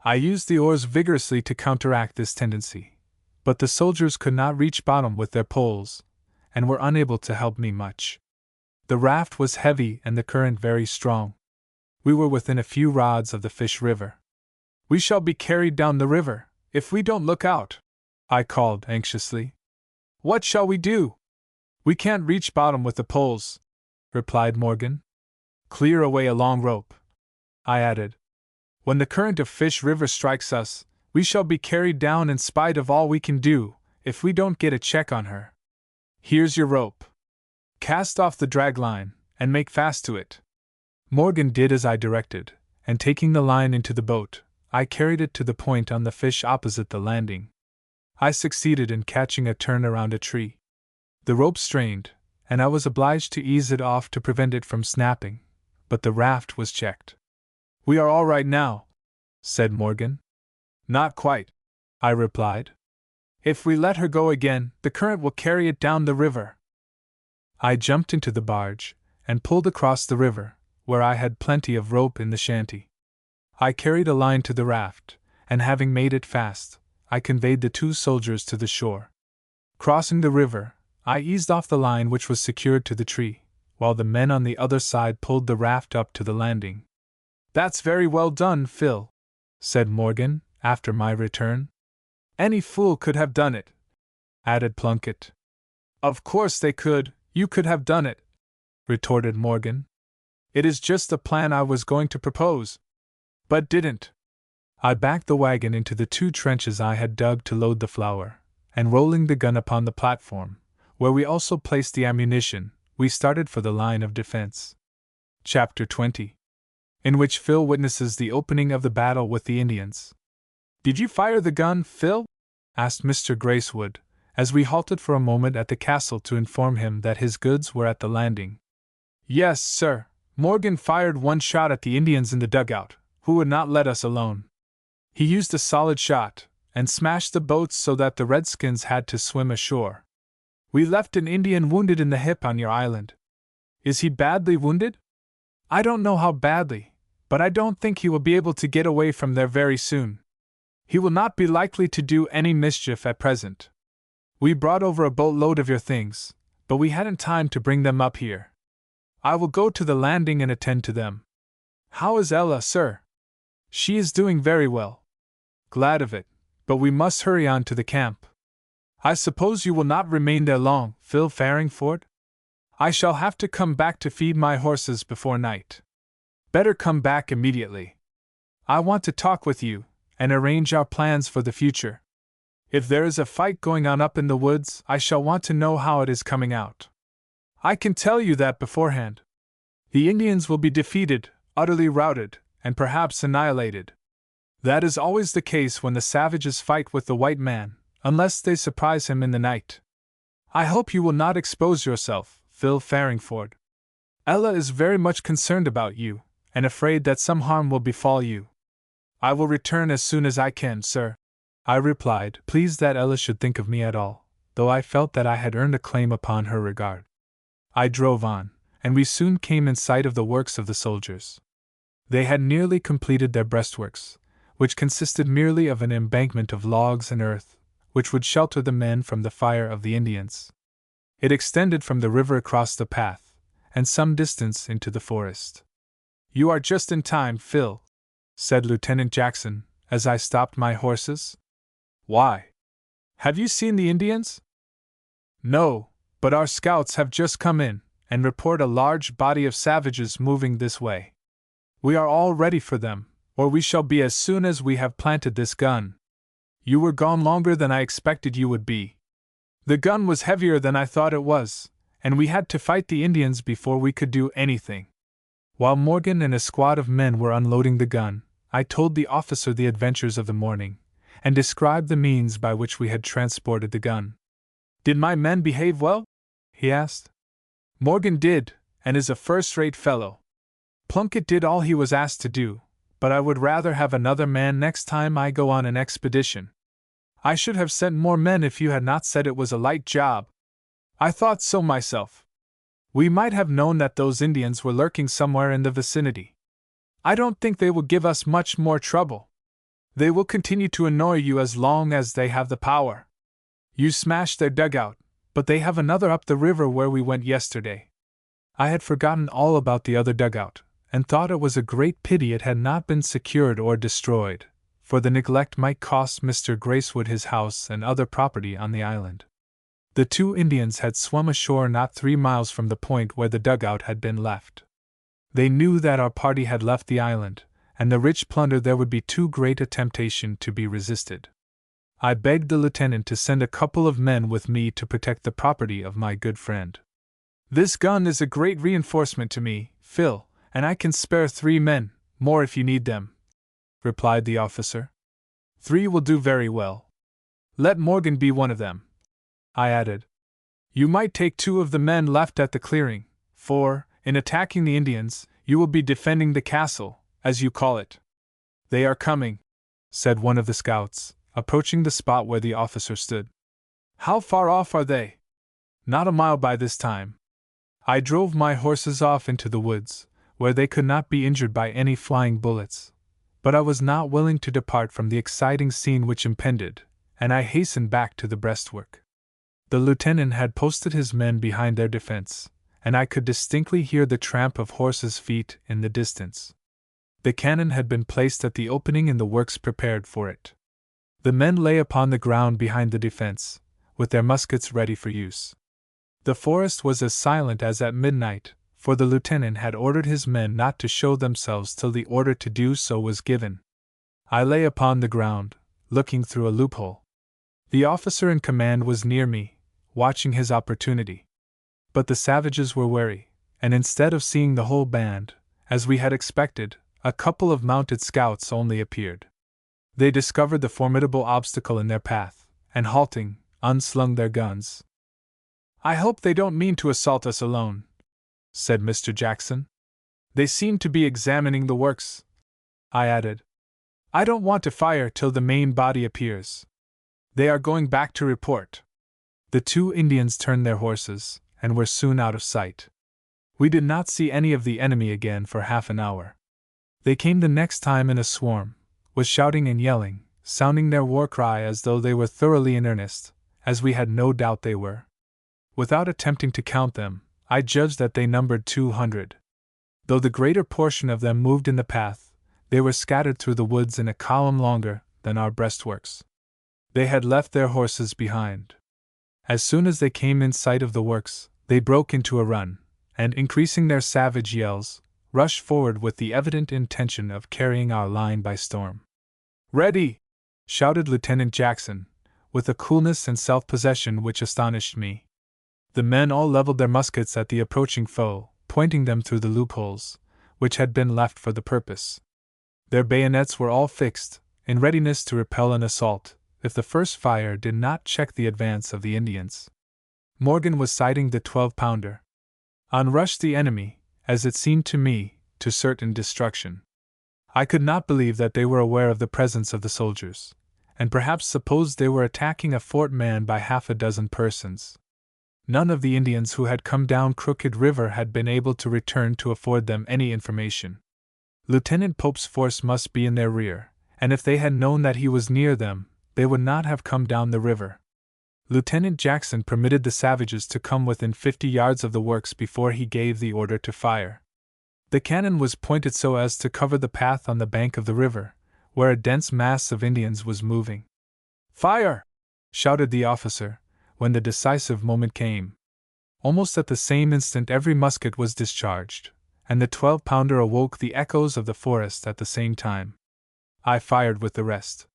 [SPEAKER 1] I used the oars vigorously to counteract this tendency, but the soldiers could not reach bottom with their poles, and were unable to help me much. The raft was heavy and the current very strong. We were within a few rods of the Fish River. "We shall be carried down the river, if we don't look out," I called anxiously. "What shall we do?" "We can't reach bottom with the poles," replied Morgan. "Clear away a long rope," I added. "When the current of Fish River strikes us, we shall be carried down in spite of all we can do, if we don't get a check on her. Here's your rope. Cast off the drag line, and make fast to it." Morgan did as I directed, and taking the line into the boat, I carried it to the point on the fish opposite the landing. I succeeded in catching a turn around a tree. The rope strained, and I was obliged to ease it off to prevent it from snapping, but the raft was checked. "We are all right now," said Morgan. "Not quite," I replied. "If we let her go again, the current will carry it down the river." I jumped into the barge, and pulled across the river, where I had plenty of rope in the shanty. I carried a line to the raft, and having made it fast, I conveyed the 2 soldiers to the shore. Crossing the river, I eased off the line which was secured to the tree, while the men on the other side pulled the raft up to the landing. "That's very well done, Phil," said Morgan, after my return. "Any fool could have done it," added Plunkett. "Of course they could, you could have done it," retorted Morgan. "It is just the plan I was going to propose, but didn't." I backed the wagon into the 2 trenches I had dug to load the flour, and rolling the gun upon the platform, where we also placed the ammunition, we started for the line of defense. Chapter 20. In which Phil witnesses the opening of the battle with the Indians. "Did you fire the gun, Phil?" asked Mr. Gracewood, as we halted for a moment at the castle to inform him that his goods were at the landing. "Yes, sir. Morgan fired one shot at the Indians in the dugout, who would not let us alone. He used a solid shot, and smashed the boats so that the Redskins had to swim ashore. We left an Indian wounded in the hip on your island." "Is he badly wounded?" "I don't know how badly, but I don't think he will be able to get away from there very soon. He will not be likely to do any mischief at present. We brought over a boatload of your things, but we hadn't time to bring them up here. I will go to the landing and attend to them." "How is Ella, sir?" "She is doing very well." "Glad of it, but we must hurry on to the camp." "I suppose you will not remain there long, Phil Farringford?" "I shall have to come back to feed my horses before night." "Better come back immediately. I want to talk with you, and arrange our plans for the future. If there is a fight going on up in the woods, I shall want to know how it is coming out. I can tell you that beforehand. The Indians will be defeated, utterly routed, and perhaps annihilated. That is always the case when the savages fight with the white man, unless they surprise him in the night. I hope you will not expose yourself, Phil Farringford. Ella is very much concerned about you, and afraid that some harm will befall you." "I will return as soon as I can, sir," I replied, pleased that Ella should think of me at all, though I felt that I had earned a claim upon her regard. I drove on, and we soon came in sight of the works of the soldiers. They had nearly completed their breastworks, which consisted merely of an embankment of logs and earth, which would shelter the men from the fire of the Indians. It extended from the river across the path, and some distance into the forest. "You are just in time, Phil," said Lieutenant Jackson, as I stopped my horses. Why? Have you seen the Indians? No, but our scouts have just come in and report a large body of savages moving this way. We are all ready for them, or we shall be as soon as we have planted this gun. You were gone longer than I expected you would be. The gun was heavier than I thought it was, and we had to fight the Indians before we could do anything. While Morgan and a squad of men were unloading the gun, I told the officer the adventures of the morning, and described the means by which we had transported the gun. Did my men behave well? He asked. Morgan did, and is a first-rate fellow. Plunkett did all he was asked to do, but I would rather have another man next time I go on an expedition. I should have sent more men if you had not said it was a light job. I thought so myself. We might have known that those Indians were lurking somewhere in the vicinity. I don't think they will give us much more trouble. They will continue to annoy you as long as they have the power. You smashed their dugout, but they have another up the river where we went yesterday. I had forgotten all about the other dugout, and thought it was a great pity it had not been secured or destroyed, for the neglect might cost Mr. Gracewood his house and other property on the island. The two Indians had swum ashore not 3 miles from the point where the dugout had been left. They knew that our party had left the island, and the rich plunder there would be too great a temptation to be resisted. I begged the lieutenant to send a couple of men with me to protect the property of my good friend. This gun is a great reinforcement to me, Phil, and I can spare 3 men, more if you need them, replied the officer. 3 will do very well. Let Morgan be one of them, I added. You might take 2 of the men left at the clearing, for, in attacking the Indians, you will be defending the castle, as you call it. They are coming, said one of the scouts, approaching the spot where the officer stood. How far off are they? Not a mile by this time. I drove my horses off into the woods, where they could not be injured by any flying bullets, but I was not willing to depart from the exciting scene which impended, and I hastened back to the breastwork. The lieutenant had posted his men behind their defense, and I could distinctly hear the tramp of horses' feet in the distance. The cannon had been placed at the opening in the works prepared for it. The men lay upon the ground behind the defense, with their muskets ready for use. The forest was as silent as at midnight, for the lieutenant had ordered his men not to show themselves till the order to do so was given. I lay upon the ground, looking through a loophole. The officer in command was near me, watching his opportunity. But the savages were wary, and instead of seeing the whole band, as we had expected, a couple of mounted scouts only appeared. They discovered the formidable obstacle in their path, and halting, unslung their guns. I hope they don't mean to assault us alone, said Mr. Jackson. They seem to be examining the works, I added. I don't want to fire till the main body appears. They are going back to report. The 2 Indians turned their horses, and were soon out of sight. We did not see any of the enemy again for half an hour. They came the next time in a swarm, with shouting and yelling, sounding their war cry as though they were thoroughly in earnest, as we had no doubt they were. Without attempting to count them, I judged that they numbered 200. Though the greater portion of them moved in the path, they were scattered through the woods in a column longer than our breastworks. They had left their horses behind. As soon as they came in sight of the works, they broke into a run, and increasing their savage yells, rushed forward with the evident intention of carrying our line by storm. Ready! Shouted Lieutenant Jackson, with a coolness and self-possession which astonished me. The men all leveled their muskets at the approaching foe, pointing them through the loopholes, which had been left for the purpose. Their bayonets were all fixed, in readiness to repel an assault, if the first fire did not check the advance of the Indians. Morgan was sighting the 12-pounder. On rushed the enemy, as it seemed to me, to certain destruction. I could not believe that they were aware of the presence of the soldiers, and perhaps supposed they were attacking a fort manned by half a dozen persons. None of the Indians who had come down Crooked River had been able to return to afford them any information. Lieutenant Pope's force must be in their rear, and if they had known that he was near them, they would not have come down the river. Lieutenant Jackson permitted the savages to come within 50 yards of the works before he gave the order to fire. The cannon was pointed so as to cover the path on the bank of the river, where a dense mass of Indians was moving. "Fire!" shouted the officer, when the decisive moment came. Almost at the same instant every musket was discharged, and the 12-pounder awoke the echoes of the forest at the same time. I fired with the rest.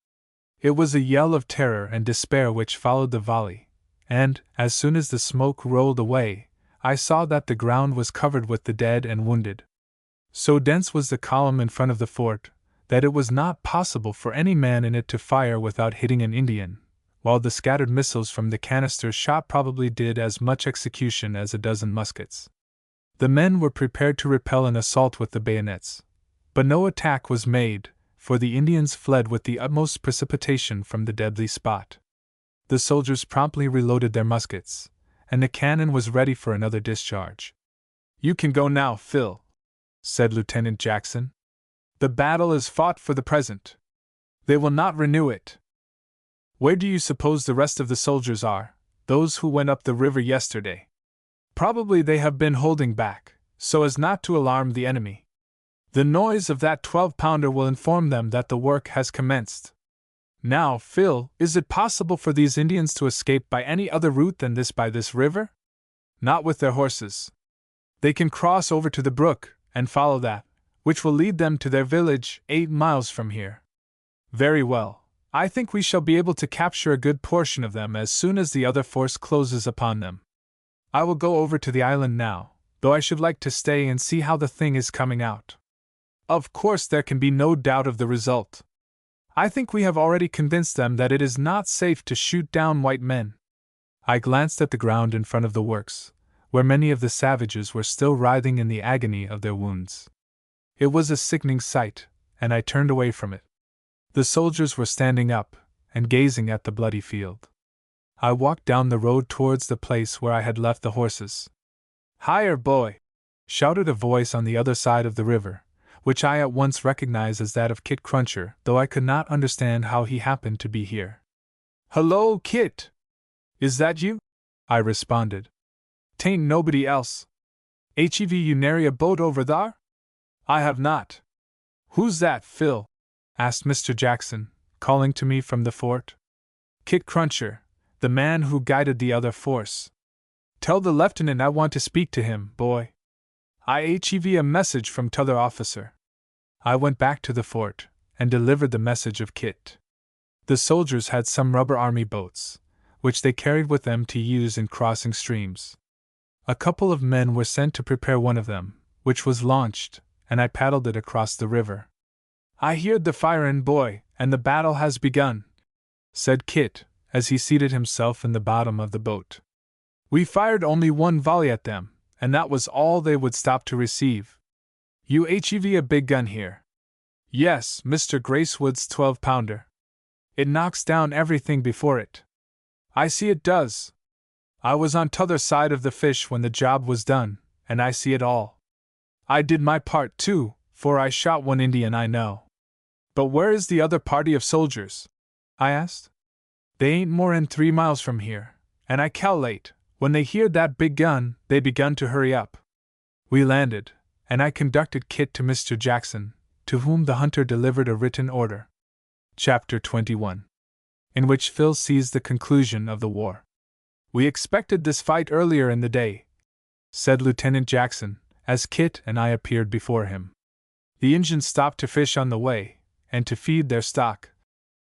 [SPEAKER 1] It was a yell of terror and despair which followed the volley, and, as soon as the smoke rolled away, I saw that the ground was covered with the dead and wounded. So dense was the column in front of the fort, that it was not possible for any man in it to fire without hitting an Indian, while the scattered missiles from the canister shot probably did as much execution as a dozen muskets. The men were prepared to repel an assault with the bayonets, but no attack was made, for the Indians fled with the utmost precipitation from the deadly spot. The soldiers promptly reloaded their muskets, and the cannon was ready for another discharge. "You can go now, Phil," said Lieutenant Jackson. "The battle is fought for the present. They will not renew it. Where do you suppose the rest of the soldiers are, those who went up the river yesterday? Probably they have been holding back, so as not to alarm the enemy. The noise of that 12-pounder will inform them that the work has commenced. Now, Phil, is it possible for these Indians to escape by any other route than this by this river? Not with their horses. They can cross over to the brook, and follow that, which will lead them to their village 8 miles from here. Very well. I think we shall be able to capture a good portion of them as soon as the other force closes upon them. I will go over to the island now, though I should like to stay and see how the thing is coming out. Of course there can be no doubt of the result. I think we have already convinced them that it is not safe to shoot down white men." I glanced at the ground in front of the works, where many of the savages were still writhing in the agony of their wounds. It was a sickening sight, and I turned away from it. The soldiers were standing up, and gazing at the bloody field. I walked down the road towards the place where I had left the horses. "Higher, boy!" shouted a voice on the other side of the river, which I at once recognized as that of Kit Cruncher, though I could not understand how he happened to be here. "Hullo, Kit! Is that you?" I responded. "'Tain't nobody else. Hev you nary a boat over thar?" "I have not." "Who's that, Phil?" asked Mr. Jackson, calling to me from the fort. "Kit Cruncher, the man who guided the other force. Tell the lieutenant I want to speak to him, boy. I hev a message from t'other officer." I went back to the fort, and delivered the message of Kit. The soldiers had some rubber army boats, which they carried with them to use in crossing streams. A couple of men were sent to prepare one of them, which was launched, and I paddled it across the river. "I heard the firin', boy, and the battle has begun," said Kit, as he seated himself in the bottom of the boat. "We fired only one volley at them, and that was all they would stop to receive. You hev a big gun here?" "Yes, Mr. Gracewood's 12-pounder. It knocks down everything before it." "I see it does. I was on t'other side of the fish when the job was done, and I see it all. I did my part too, for I shot one Indian I know." "But where is the other party of soldiers?" I asked. "They ain't more'n 3 miles from here, and I cal'late, when they heard that big gun, they begun to hurry up." We landed, and I conducted Kit to Mr. Jackson, to whom the hunter delivered a written order. Chapter 21. In which Phil sees the conclusion of the war. "We expected this fight earlier in the day," said Lieutenant Jackson, as Kit and I appeared before him. "The Injuns stopped to fish on the way, and to feed their stock,"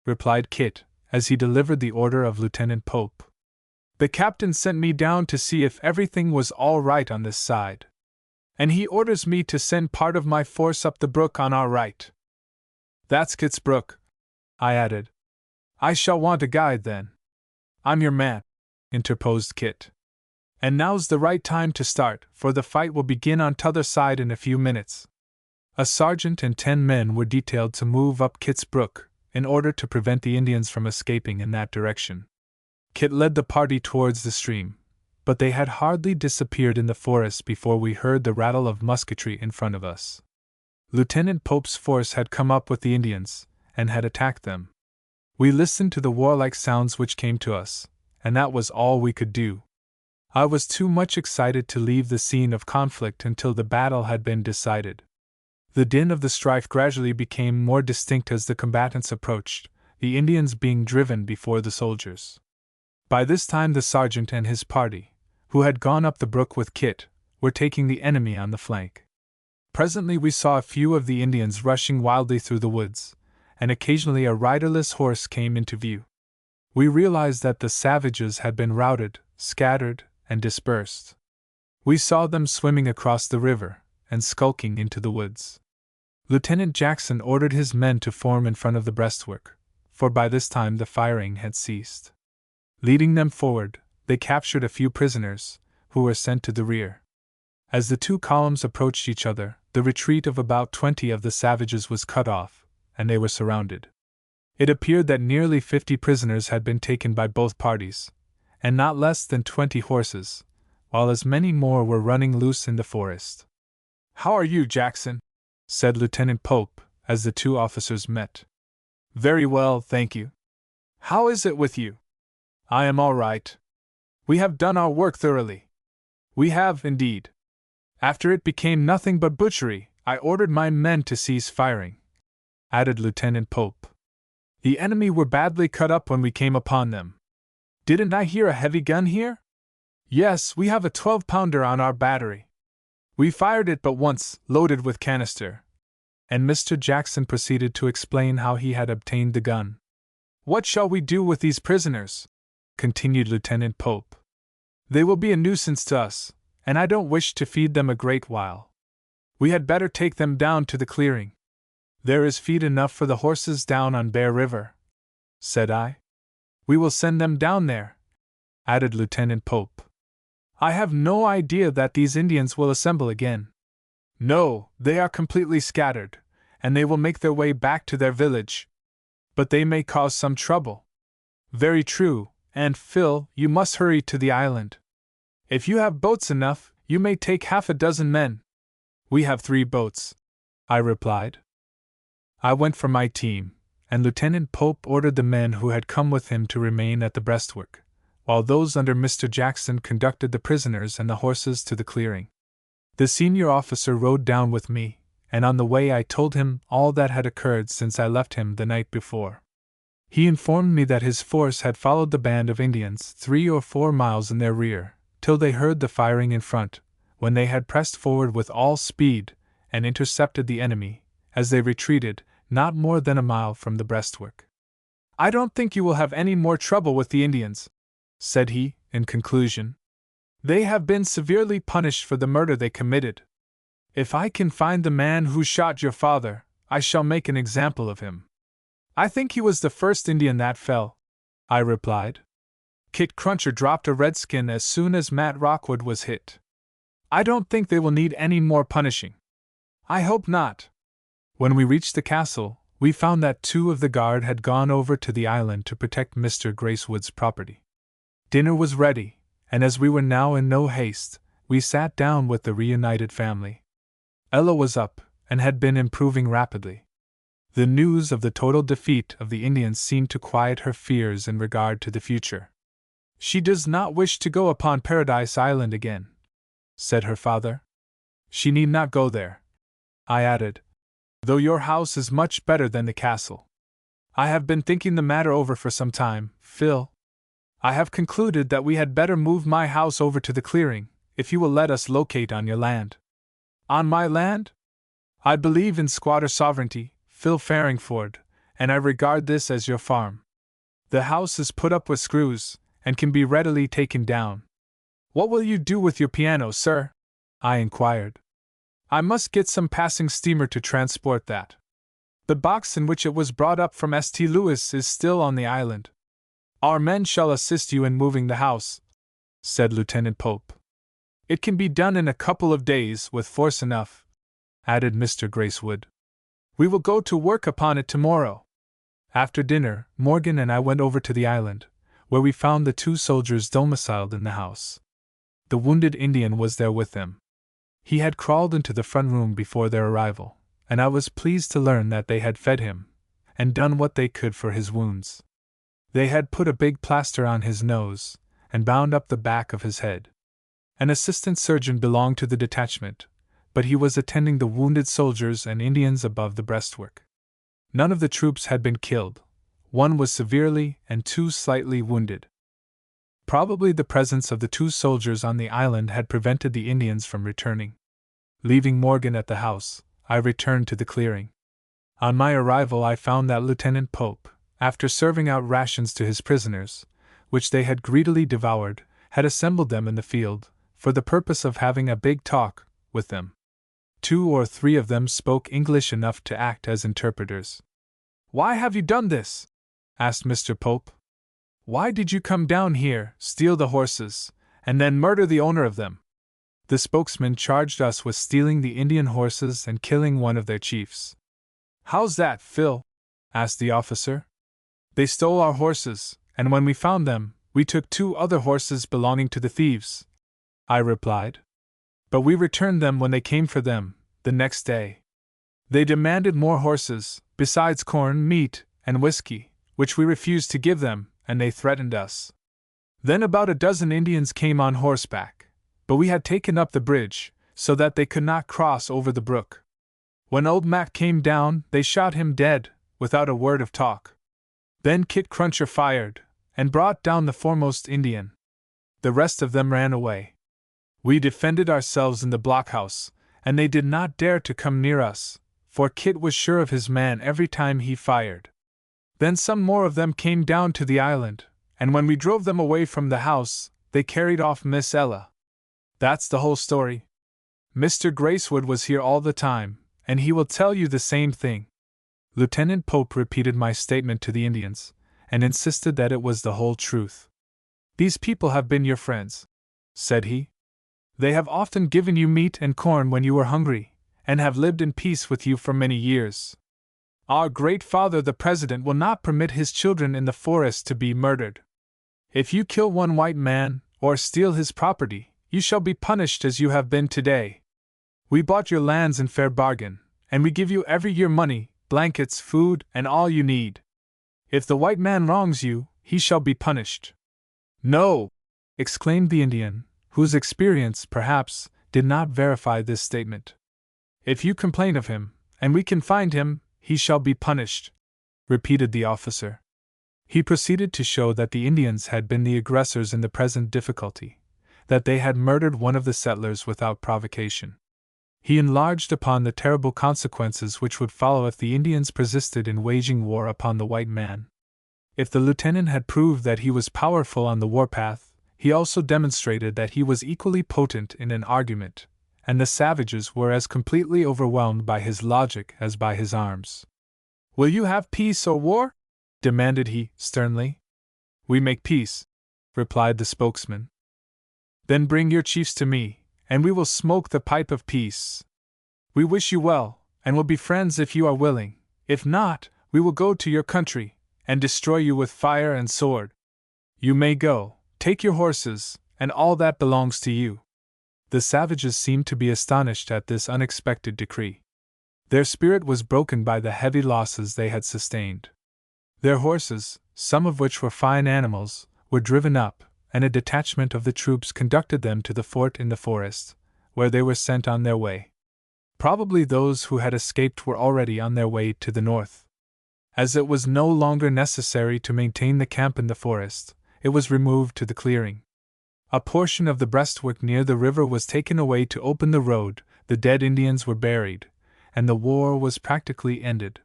[SPEAKER 1] replied Kit, as he delivered the order of Lieutenant Pope. "The captain sent me down to see if everything was all right on this side, and he orders me to send part of my force up the brook on our right." "That's Kit's Brook," I added. "I shall want a guide then." "I'm your man," interposed Kit. "And now's the right time to start, for the fight will begin on t'other side in a few minutes." A sergeant and 10 men were detailed to move up Kit's Brook, in order to prevent the Indians from escaping in that direction. Kit led the party towards the stream, but they had hardly disappeared in the forest before we heard the rattle of musketry in front of us. Lieutenant Pope's force had come up with the Indians, and had attacked them. We listened to the warlike sounds which came to us, and that was all we could do. I was too much excited to leave the scene of conflict until the battle had been decided. The din of the strife gradually became more distinct as the combatants approached, the Indians being driven before the soldiers. By this time the sergeant and his party, who had gone up the brook with Kit, were taking the enemy on the flank. Presently we saw a few of the Indians rushing wildly through the woods, and occasionally a riderless horse came into view. We realized that the savages had been routed, scattered, and dispersed. We saw them swimming across the river and skulking into the woods. Lieutenant Jackson ordered his men to form in front of the breastwork, for by this time the firing had ceased. Leading them forward, they captured a few prisoners, who were sent to the rear. As the two columns approached each other, the retreat of about 20 of the savages was cut off, and they were surrounded. It appeared that nearly 50 prisoners had been taken by both parties, and not less than 20 horses, while as many more were running loose in the forest. "How are you, Jackson?" said Lieutenant Pope, as the two officers met. "Very well, thank you. How is it with you?" "I am all right. We have done our work thoroughly." "We have, indeed. After it became nothing but butchery, I ordered my men to cease firing," added Lieutenant Pope. "The enemy were badly cut up when we came upon them." "Didn't I hear a heavy gun here?" "Yes, we have a 12-pounder on our battery. We fired it but once, loaded with canister." And Mr. Jackson proceeded to explain how he had obtained the gun. "What shall we do with these prisoners?" continued Lieutenant Pope. "They will be a nuisance to us, and I don't wish to feed them a great while. We had better take them down to the clearing." "There is feed enough for the horses down on Bear River," said I. "We will send them down there," added Lieutenant Pope. "I have no idea that these Indians will assemble again." "No, they are completely scattered, and they will make their way back to their village. But they may cause some trouble." "Very true, and Phil, you must hurry to the island. If you have boats enough, you may take half a dozen men." "We have 3 boats," I replied. I went for my team, and Lieutenant Pope ordered the men who had come with him to remain at the breastwork, while those under Mr. Jackson conducted the prisoners and the horses to the clearing. The senior officer rode down with me, and on the way I told him all that had occurred since I left him the night before. He informed me that his force had followed the band of Indians 3 or 4 miles in their rear, till they heard the firing in front, when they had pressed forward with all speed, and intercepted the enemy, as they retreated, not more than a mile from the breastwork. "I don't think you will have any more trouble with the Indians," said he, in conclusion. "They have been severely punished for the murder they committed. If I can find the man who shot your father, I shall make an example of him." "I think he was the first Indian that fell," I replied. "Kit Cruncher dropped a redskin as soon as Matt Rockwood was hit. I don't think they will need any more punishing." "I hope not." When we reached the castle, we found that 2 of the guard had gone over to the island to protect Mr. Gracewood's property. Dinner was ready, and as we were now in no haste, we sat down with the reunited family. Ella was up, and had been improving rapidly. The news of the total defeat of the Indians seemed to quiet her fears in regard to the future. "She does not wish to go upon Paradise Island again," said her father. "She need not go there," I added, "though your house is much better than the castle. I have been thinking the matter over for some time, Phil. I have concluded that we had better move my house over to the clearing, if you will let us locate on your land." "On my land? I believe in squatter sovereignty, Phil Farringford, and I regard this as your farm. The house is put up with screws, and can be readily taken down." "What will you do with your piano, sir?" I inquired. "I must get some passing steamer to transport that. The box in which it was brought up from St. Louis is still on the island." "Our men shall assist you in moving the house," said Lieutenant Pope. "It can be done in a couple of days with force enough," added Mr. Gracewood. "We will go to work upon it tomorrow." After dinner, Morgan and I went over to the island, where we found the 2 soldiers domiciled in the house. The wounded Indian was there with them. He had crawled into the front room before their arrival, and I was pleased to learn that they had fed him, and done what they could for his wounds. They had put a big plaster on his nose, and bound up the back of his head. An assistant surgeon belonged to the detachment, but he was attending the wounded soldiers and Indians above the breastwork. None of the troops had been killed, One was severely and 2 slightly wounded. Probably the presence of the 2 soldiers on the island had prevented the Indians from returning. Leaving Morgan at the house, I returned to the clearing. On my arrival, I found that Lieutenant Pope, after serving out rations to his prisoners, which they had greedily devoured, had assembled them in the field, for the purpose of having a big talk with them. 2 or 3 of them spoke English enough to act as interpreters. "Why have you done this?" asked Mr. Pope. "Why did you come down here, steal the horses, and then murder the owner of them?" The spokesman charged us with stealing the Indian horses and killing one of their chiefs. "How's that, Phil?" asked the officer. "They stole our horses, and when we found them, we took 2 other horses belonging to the thieves," I replied. "But we returned them when they came for them, the next day. They demanded more horses, besides corn, meat, and whiskey, which we refused to give them, and they threatened us. Then about a dozen Indians came on horseback, but we had taken up the bridge, so that they could not cross over the brook. When old Mac came down, they shot him dead, without a word of talk. Then Kit Cruncher fired, and brought down the foremost Indian. The rest of them ran away. We defended ourselves in the blockhouse, and they did not dare to come near us, for Kit was sure of his man every time he fired. Then some more of them came down to the island, and when we drove them away from the house, they carried off Miss Ella. That's the whole story. Mr. Gracewood was here all the time, and he will tell you the same thing." Lieutenant Pope repeated my statement to the Indians, and insisted that it was the whole truth. "These people have been your friends," said he. "They have often given you meat and corn when you were hungry, and have lived in peace with you for many years. Our great father the President will not permit his children in the forest to be murdered. If you kill one white man, or steal his property, you shall be punished as you have been today. We bought your lands in fair bargain, and we give you every year money, blankets, food, and all you need. If the white man wrongs you, he shall be punished." "No!" exclaimed the Indian, whose experience, perhaps, did not verify this statement. "If you complain of him, and we can find him, he shall be punished," repeated the officer. He proceeded to show that the Indians had been the aggressors in the present difficulty, that they had murdered one of the settlers without provocation. He enlarged upon the terrible consequences which would follow if the Indians persisted in waging war upon the white man. If the lieutenant had proved that he was powerful on the warpath, he also demonstrated that he was equally potent in an argument, and the savages were as completely overwhelmed by his logic as by his arms. "Will you have peace or war?" demanded he, sternly. "We make peace," replied the spokesman. "Then bring your chiefs to me, and we will smoke the pipe of peace. We wish you well, and will be friends if you are willing. If not, we will go to your country, and destroy you with fire and sword. You may go, take your horses, and all that belongs to you." The savages seemed to be astonished at this unexpected decree. Their spirit was broken by the heavy losses they had sustained. Their horses, some of which were fine animals, were driven up, and a detachment of the troops conducted them to the fort in the forest, where they were sent on their way. Probably those who had escaped were already on their way to the north. As it was no longer necessary to maintain the camp in the forest, it was removed to the clearing. A portion of the breastwork near the river was taken away to open the road, the dead Indians were buried, and the war was practically ended.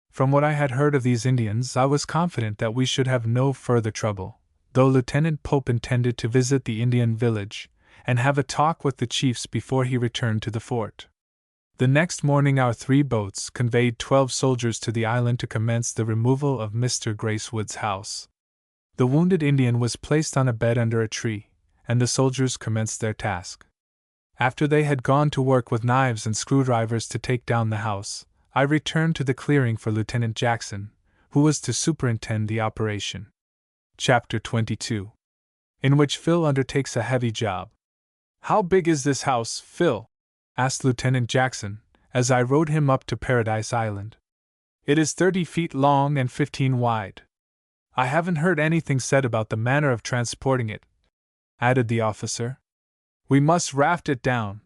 [SPEAKER 1] From what I had heard of these Indians, I was confident that we should have no further trouble, though Lieutenant Pope intended to visit the Indian village and have a talk with the chiefs before he returned to the fort. The next morning our 3 boats conveyed 12 soldiers to the island to commence the removal of Mr. Gracewood's house. The wounded Indian was placed on a bed under a tree, and the soldiers commenced their task. After they had gone to work with knives and screwdrivers to take down the house, I returned to the clearing for Lieutenant Jackson, who was to superintend the operation. Chapter 22. In which Phil undertakes a heavy job. "How big is this house, Phil?" asked Lieutenant Jackson, as I rowed him up to Paradise Island. "It is 30 feet long and 15 wide. I haven't heard anything said about the manner of transporting it," added the officer. "We must raft it down.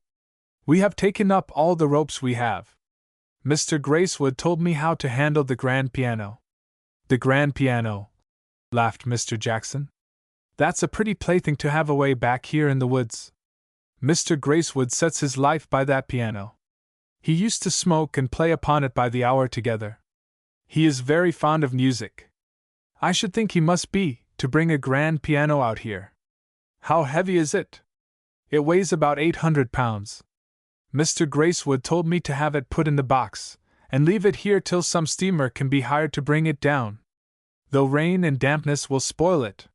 [SPEAKER 1] We have taken up all the ropes we have. Mr. Gracewood told me how to handle the grand piano. The grand piano, laughed Mr. Jackson. That's a pretty plaything to have away back here in the woods. Mr. Gracewood sets his life by that piano. He used to smoke and play upon it by the hour together. He is very fond of music. I should think he must be, to bring a grand piano out here. How heavy is it? It weighs about 800 pounds. Mr. Gracewood told me to have it put in the box, and leave it here till some steamer can be hired to bring it down, though rain and dampness will spoil it.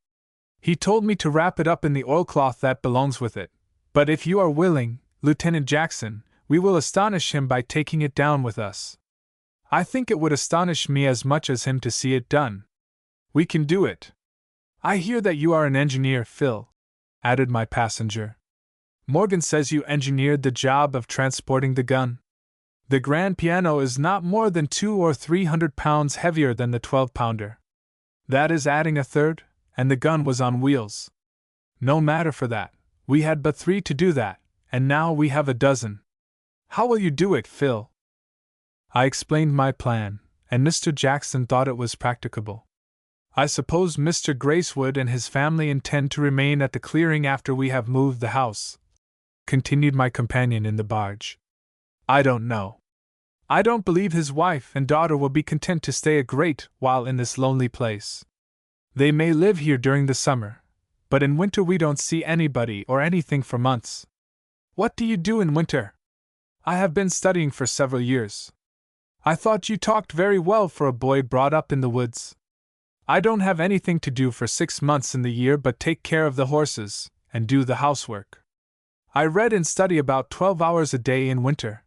[SPEAKER 1] He told me to wrap it up in the oilcloth that belongs with it, but if you are willing, Lieutenant Jackson, we will astonish him by taking it down with us. I think it would astonish me as much as him to see it done. We can do it. I hear that you are an engineer, Phil, added my passenger. Morgan says you engineered the job of transporting the gun. The grand piano is not more than 200 or 300 pounds heavier than the 12-pounder. That is adding a third, and the gun was on wheels. No matter for that, we had but 3 to do that, and now we have a dozen. How will you do it, Phil? I explained my plan, and Mr. Jackson thought it was practicable. I suppose Mr. Gracewood and his family intend to remain at the clearing after we have moved the house, continued my companion in the barge. I don't know. I don't believe his wife and daughter will be content to stay a great while in this lonely place. They may live here during the summer, but in winter we don't see anybody or anything for months. What do you do in winter? I have been studying for several years. I thought you talked very well for a boy brought up in the woods. I don't have anything to do for 6 months in the year but take care of the horses and do the housework. I read and study about 12 hours a day in winter.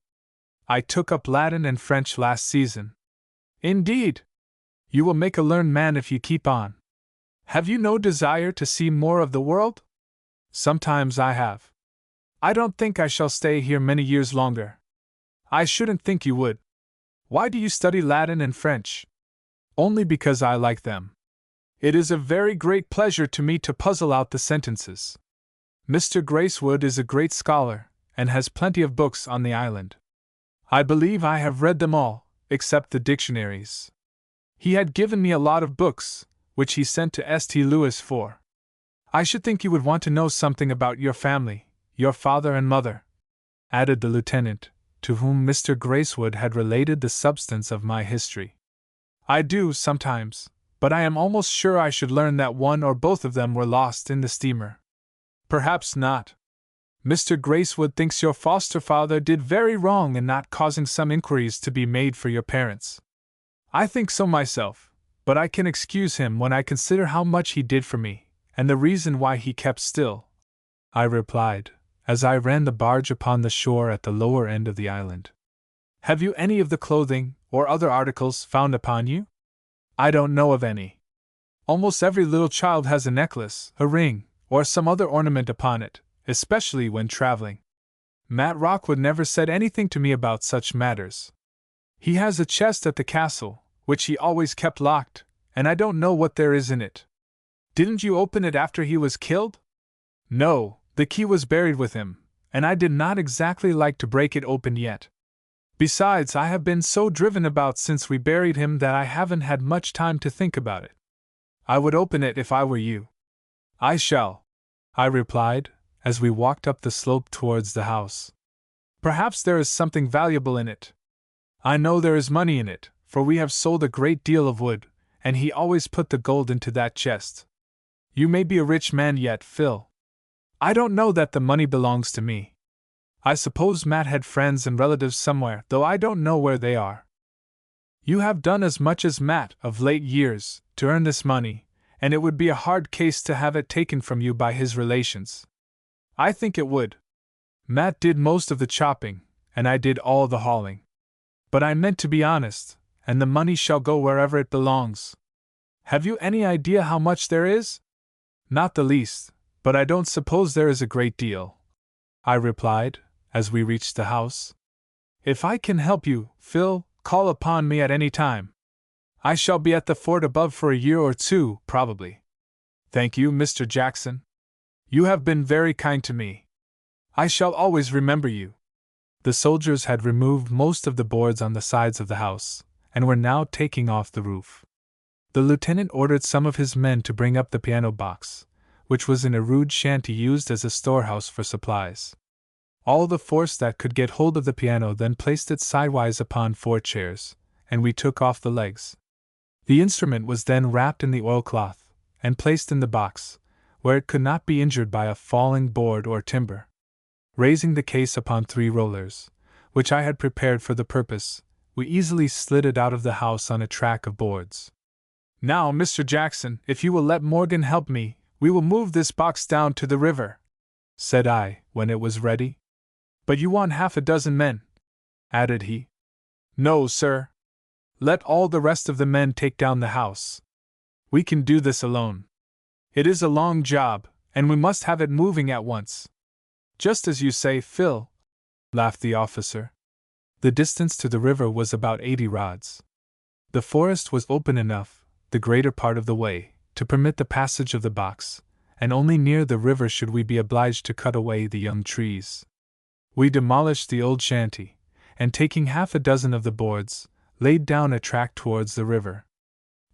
[SPEAKER 1] I took up Latin and French last season. Indeed! You will make a learned man if you keep on. Have you no desire to see more of the world? Sometimes I have. I don't think I shall stay here many years longer. I shouldn't think you would. Why do you study Latin and French? Only because I like them. It is a very great pleasure to me to puzzle out the sentences. Mr. Gracewood is a great scholar, and has plenty of books on the island. I believe I have read them all, except the dictionaries. He had given me a lot of books, which he sent to St. Louis for. I should think you would want to know something about your family, your father and mother, added the lieutenant, to whom Mr. Gracewood had related the substance of my history. I do, sometimes, but I am almost sure I should learn that one or both of them were lost in the steamer. Perhaps not. Mr. Gracewood thinks your foster father did very wrong in not causing some inquiries to be made for your parents. I think so myself, but I can excuse him when I consider how much he did for me, and the reason why he kept still, I replied, as I ran the barge upon the shore at the lower end of the island. Have you any of the clothing, or other articles, found upon you? I don't know of any. Almost every little child has a necklace, a ring, or some other ornament upon it, especially when traveling. Matt Rockwood never said anything to me about such matters. He has a chest at the castle, which he always kept locked, and I don't know what there is in it. Didn't you open it after he was killed? No, the key was buried with him, and I did not exactly like to break it open yet. Besides, I have been so driven about since we buried him that I haven't had much time to think about it. I would open it if I were you. I shall, I replied, as we walked up the slope towards the house. Perhaps there is something valuable in it. I know there is money in it, for we have sold a great deal of wood, and he always put the gold into that chest. You may be a rich man yet, Phil. I don't know that the money belongs to me. I suppose Matt had friends and relatives somewhere, though I don't know where they are. You have done as much as Matt of late years to earn this money, and it would be a hard case to have it taken from you by his relations. I think it would. Matt did most of the chopping, and I did all the hauling. But I meant to be honest, and the money shall go wherever it belongs. Have you any idea how much there is? Not the least, but I don't suppose there is a great deal, I replied, as we reached the house. If I can help you, Phil, call upon me at any time. I shall be at the fort above for a year or 2, probably. Thank you, Mr. Jackson. You have been very kind to me. I shall always remember you. The soldiers had removed most of the boards on the sides of the house, and were now taking off the roof. The lieutenant ordered some of his men to bring up the piano box, which was in a rude shanty used as a storehouse for supplies. All the force that could get hold of the piano then placed it sidewise upon 4 chairs, and we took off the legs. The instrument was then wrapped in the oilcloth, and placed in the box, where it could not be injured by a falling board or timber. Raising the case upon 3 rollers, which I had prepared for the purpose, we easily slid it out of the house on a track of boards. "Now, Mr. Jackson, if you will let Morgan help me, we will move this box down to the river," said I, when it was ready. "But you want half a dozen men," added he. "No, sir. Let all the rest of the men take down the house. We can do this alone. It is a long job, and we must have it moving at once." "Just as you say, Phil," laughed the officer. The distance to the river was about 80 rods. The forest was open enough, the greater part of the way, to permit the passage of the box, and only near the river should we be obliged to cut away the young trees. We demolished the old shanty, and taking half a dozen of the boards, laid down a track towards the river.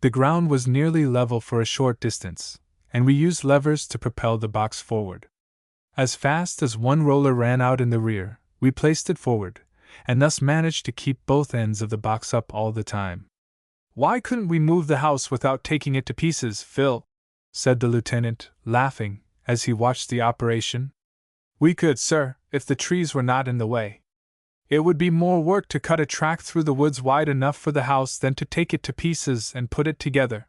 [SPEAKER 1] The ground was nearly level for a short distance, and we used levers to propel the box forward. As fast as one roller ran out in the rear, we placed it forward, and thus managed to keep both ends of the box up all the time. "Why couldn't we move the house without taking it to pieces, Phil?" said the lieutenant, laughing, as he watched the operation. "We could, sir, if the trees were not in the way. It would be more work to cut a track through the woods wide enough for the house than to take it to pieces and put it together."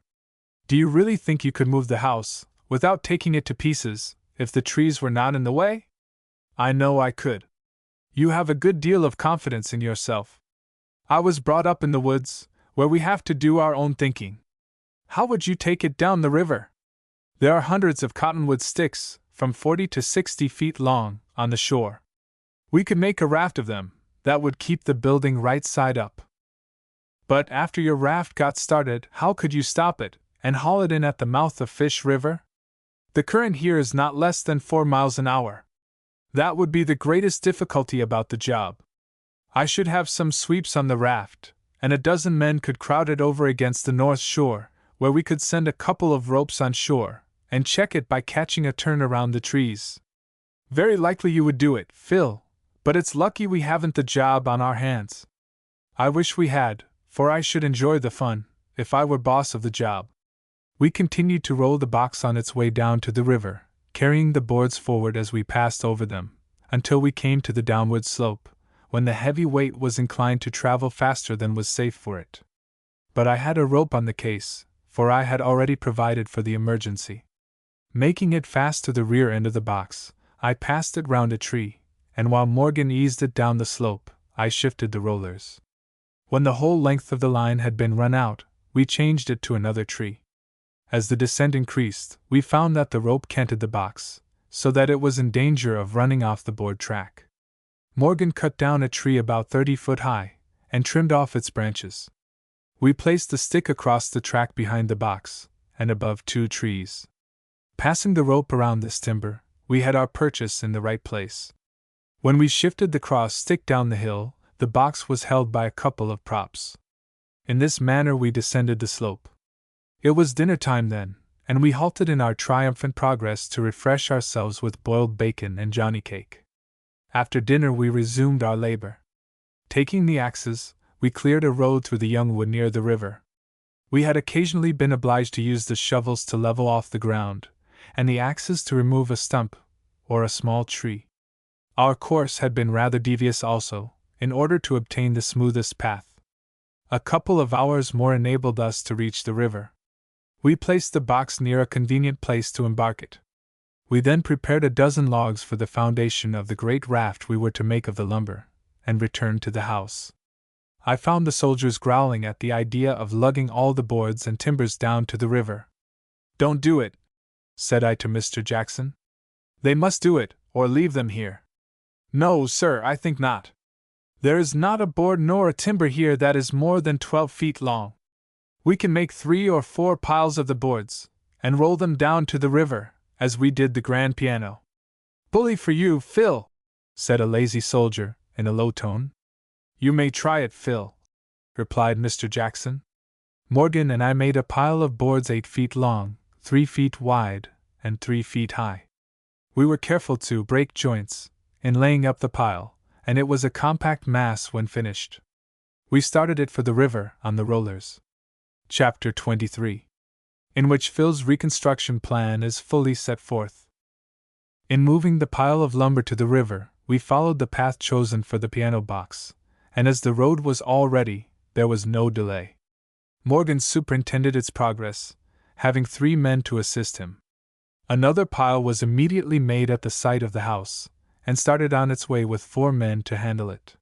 [SPEAKER 1] "Do you really think you could move the house, without taking it to pieces, if the trees were not in the way?" "I know I could." "You have a good deal of confidence in yourself. I was brought up in the woods, where we have to do our own thinking. How would you take it down the river? There are hundreds of cottonwood sticks, from 40 to 60 feet long, on the shore. We could make a raft of them, that would keep the building right side up." "But after your raft got started, how could you stop it, and haul it in at the mouth of Fish River? The current here is not less than 4 miles an hour. That would be the greatest difficulty about the job. I should have some sweeps on the raft, and a dozen men could crowd it over against the north shore, where we could send a couple of ropes on shore, and check it by catching a turn around the trees." "Very likely you would do it, Phil, but it's lucky we haven't the job on our hands." "I wish we had, for I should enjoy the fun, if I were boss of the job." We continued to roll the box on its way down to the river, carrying the boards forward as we passed over them, until we came to the downward slope, when the heavy weight was inclined to travel faster than was safe for it. But I had a rope on the case, for I had already provided for the emergency. Making it fast to the rear end of the box, I passed it round a tree, and while Morgan eased it down the slope, I shifted the rollers. When the whole length of the line had been run out, we changed it to another tree. As the descent increased, we found that the rope canted the box, so that it was in danger of running off the board track. Morgan cut down a tree about 30 foot high, and trimmed off its branches. We placed the stick across the track behind the box, and above 2 trees. Passing the rope around this timber, we had our purchase in the right place. When we shifted the cross stick down the hill, the box was held by a couple of props. In this manner we descended the slope. It was dinner time then, and we halted in our triumphant progress to refresh ourselves with boiled bacon and johnny cake. After dinner we resumed our labor. Taking the axes, we cleared a road through the young wood near the river. We had occasionally been obliged to use the shovels to level off the ground, and the axes to remove a stump or a small tree. Our course had been rather devious also, in order to obtain the smoothest path. A couple of hours more enabled us to reach the river. We placed the box near a convenient place to embark it. We then prepared a dozen logs for the foundation of the great raft we were to make of the lumber, and returned to the house. I found the soldiers growling at the idea of lugging all the boards and timbers down to the river. "Don't do it," said I to Mr. Jackson. "They must do it, or leave them here." "No, sir, I think not. There is not a board nor a timber here that is more than 12 feet long. We can make 3 or 4 piles of the boards, and roll them down to the river, as we did the grand piano." "Bully for you, Phil," said a lazy soldier, in a low tone. "You may try it, Phil," replied Mr. Jackson. Morgan and I made a pile of boards 8 feet long, 3 feet wide, and 3 feet high. We were careful to break joints in laying up the pile, and it was a compact mass when finished. We started it for the river on the rollers. Chapter 23, in which Phil's reconstruction plan is fully set forth. In moving the pile of lumber to the river, we followed the path chosen for the piano box, and as the road was all ready, there was no delay. Morgan superintended its progress, having 3 men to assist him. Another pile was immediately made at the site of the house, and started on its way with 4 men to handle it.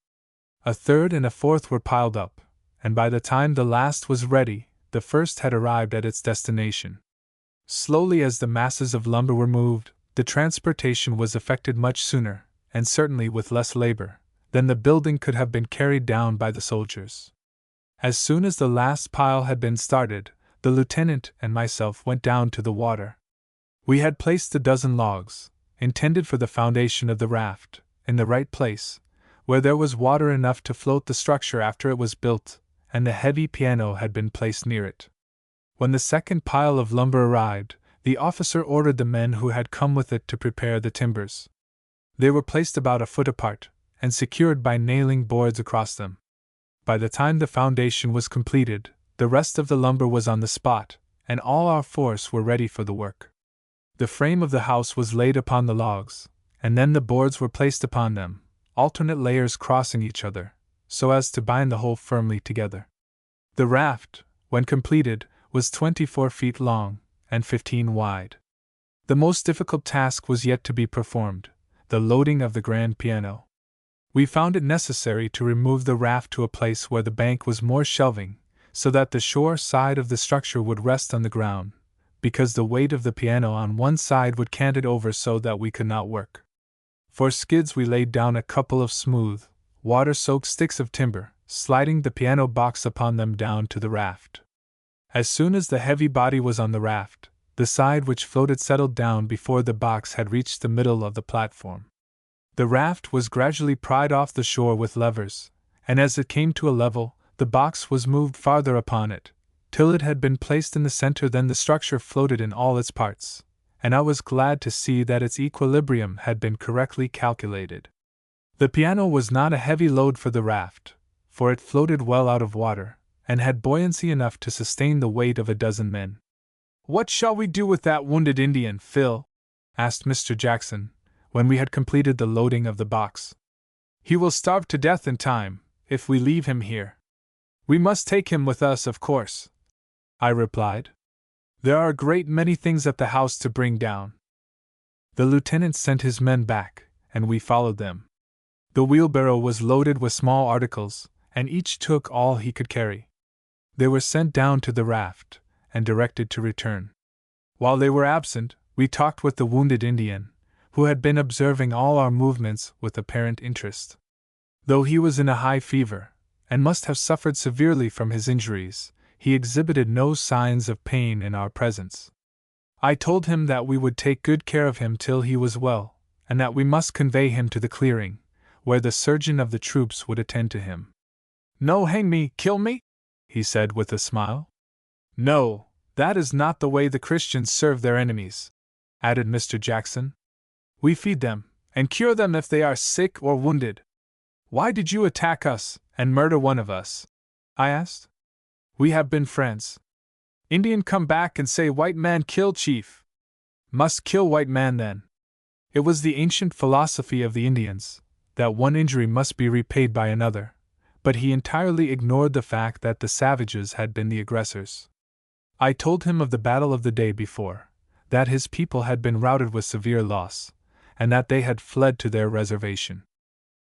[SPEAKER 1] A third and a fourth were piled up, and by the time the last was ready, the first had arrived at its destination. Slowly as the masses of lumber were moved, the transportation was effected much sooner, and certainly with less labor, than the building could have been carried down by the soldiers. As soon as the last pile had been started, the lieutenant and myself went down to the water. We had placed the dozen logs, intended for the foundation of the raft, in the right place, where there was water enough to float the structure after it was built, and the heavy piano had been placed near it. When the second pile of lumber arrived, the officer ordered the men who had come with it to prepare the timbers. They were placed about a foot apart, and secured by nailing boards across them. By the time the foundation was completed, the rest of the lumber was on the spot, and all our force were ready for the work. The frame of the house was laid upon the logs, and then the boards were placed upon them, alternate layers crossing each other, so as to bind the whole firmly together. The raft, when completed, was 24 feet long, and 15 wide. The most difficult task was yet to be performed, the loading of the grand piano. We found it necessary to remove the raft to a place where the bank was more shelving, so that the shore side of the structure would rest on the ground, because the weight of the piano on one side would cant it over so that we could not work. For skids we laid down a couple of smooth, water-soaked sticks of timber, sliding the piano box upon them down to the raft. As soon as the heavy body was on the raft, the side which floated settled down before the box had reached the middle of the platform. The raft was gradually pried off the shore with levers, and as it came to a level, the box was moved farther upon it, till it had been placed in the center. Then the structure floated in all its parts, and I was glad to see that its equilibrium had been correctly calculated. The piano was not a heavy load for the raft, for it floated well out of water, and had buoyancy enough to sustain the weight of a dozen men. "What shall we do with that wounded Indian, Phil?" asked Mr. Jackson, when we had completed the loading of the box. "He will starve to death in time, if we leave him here." "We must take him with us, of course," I replied. "There are a great many things at the house to bring down." The lieutenant sent his men back, and we followed them. The wheelbarrow was loaded with small articles, and each took all he could carry. They were sent down to the raft, and directed to return. While they were absent, we talked with the wounded Indian, who had been observing all our movements with apparent interest. Though he was in a high fever, and must have suffered severely from his injuries, he exhibited no signs of pain in our presence. I told him that we would take good care of him till he was well, and that we must convey him to the clearing, where the surgeon of the troops would attend to him. "No, hang me, kill me?" he said with a smile. "No, that is not the way the Christians serve their enemies," added Mr. Jackson. "We feed them, and cure them if they are sick or wounded." "Why did you attack us, and murder one of us?" I asked. "We have been friends." "Indian come back and say white man kill chief." "Must kill white man then." It was the ancient philosophy of the Indians, that one injury must be repaid by another, but he entirely ignored the fact that the savages had been the aggressors. I told him of the battle of the day before, that his people had been routed with severe loss, and that they had fled to their reservation.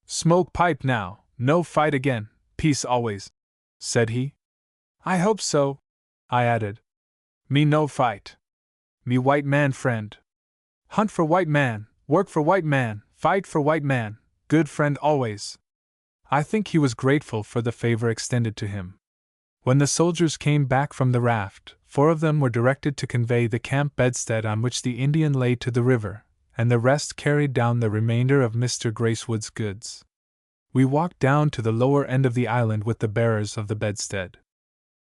[SPEAKER 1] "Smoke pipe now, no fight again, peace always," said he. "I hope so," I added. "Me no fight. Me white man friend. Hunt for white man, work for white man, fight for white man, good friend always." I think he was grateful for the favor extended to him. When the soldiers came back from the raft, 4 of them were directed to convey the camp bedstead on which the Indian lay to the river, and the rest carried down the remainder of Mr. Gracewood's goods. We walked down to the lower end of the island with the bearers of the bedstead.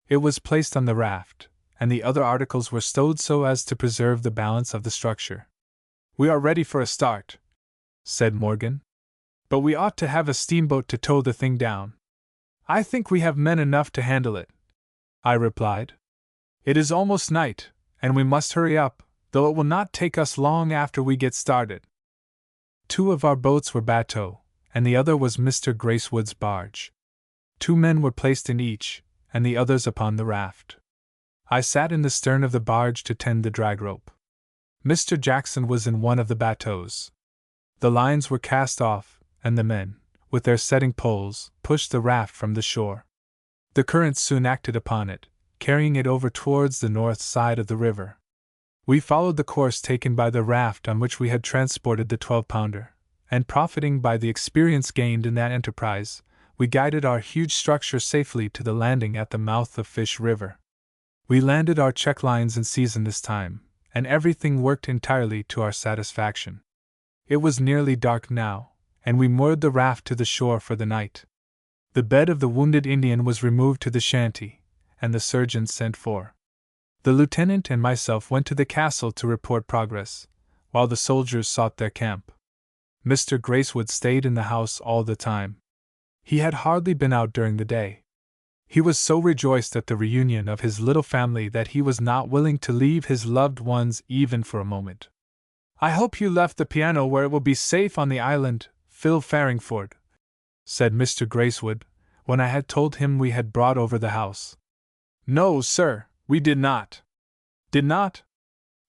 [SPEAKER 1] It was placed on the raft, and the other articles were stowed so as to preserve the balance of the structure. "We are ready for a start," said Morgan. "But we ought to have a steamboat to tow the thing down." "I think we have men enough to handle it," I replied. "It is almost night, and we must hurry up, though it will not take us long after we get started." 2 of our boats were bateaux, and the other was Mr. Gracewood's barge. 2 men were placed in each, and the others upon the raft. I sat in the stern of the barge to tend the drag rope. Mr. Jackson was in one of the bateaux. The lines were cast off, and the men, with their setting poles, pushed the raft from the shore. The current soon acted upon it, carrying it over towards the north side of the river. We followed the course taken by the raft on which we had transported the 12-pounder, and profiting by the experience gained in that enterprise, we guided our huge structure safely to the landing at the mouth of Fish River. We landed our check lines in season this time, and everything worked entirely to our satisfaction. It was nearly dark now, and we moored the raft to the shore for the night. The bed of the wounded Indian was removed to the shanty, and the surgeon sent for. The lieutenant and myself went to the castle to report progress, while the soldiers sought their camp. Mr. Gracewood stayed in the house all the time. He had hardly been out during the day. He was so rejoiced at the reunion of his little family that he was not willing to leave his loved ones even for a moment. "I hope you left the piano where it will be safe on the island, Phil Farringford," said Mr. Gracewood, when I had told him we had brought over the house. "No, sir, we did not." "Did not?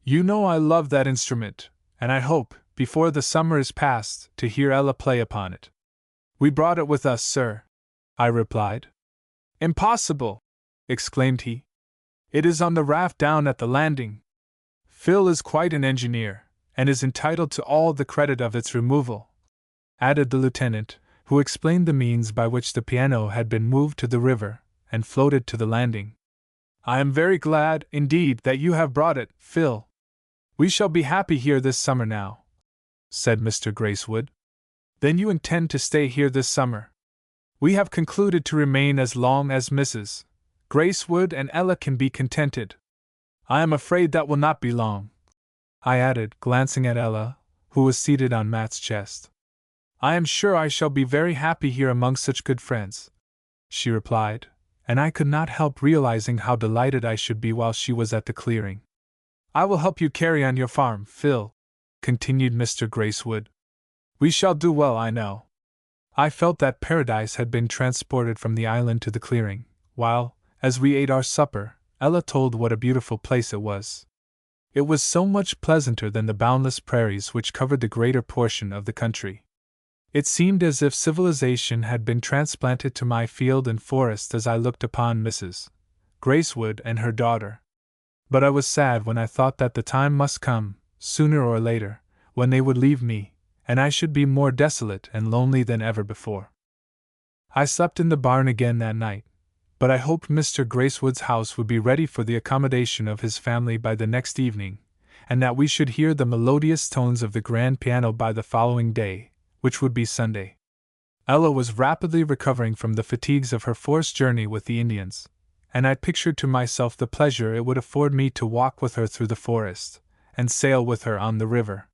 [SPEAKER 1] You know I love that instrument, and I hope, before the summer is past, to hear Ella play upon it." "We brought it with us, sir," I replied. "Impossible!" exclaimed he. "It is on the raft down at the landing. Phil is quite an engineer, and is entitled to all the credit of its removal," added the lieutenant, who explained the means by which the piano had been moved to the river and floated to the landing. "I am very glad, indeed, that you have brought it, Phil. We shall be happy here this summer now," said Mr. Gracewood. "Then you intend to stay here this summer?" "We have concluded to remain as long as Mrs. Gracewood and Ella can be contented." "I am afraid that will not be long," I added, glancing at Ella, who was seated on Matt's chest. "I am sure I shall be very happy here among such good friends," she replied, and I could not help realizing how delighted I should be while she was at the clearing. "I will help you carry on your farm, Phil," continued Mr. Gracewood. "We shall do well, I know." I felt that paradise had been transported from the island to the clearing, while, as we ate our supper, Ella told what a beautiful place it was. It was so much pleasanter than the boundless prairies which covered the greater portion of the country. It seemed as if civilization had been transplanted to my field and forest as I looked upon Mrs. Gracewood and her daughter. But I was sad when I thought that the time must come, sooner or later, when they would leave me, and I should be more desolate and lonely than ever before. I slept in the barn again that night, but I hoped Mr. Gracewood's house would be ready for the accommodation of his family by the next evening, and that we should hear the melodious tones of the grand piano by the following day, which would be Sunday. Ella was rapidly recovering from the fatigues of her forced journey with the Indians, and I pictured to myself the pleasure it would afford me to walk with her through the forest, and sail with her on the river.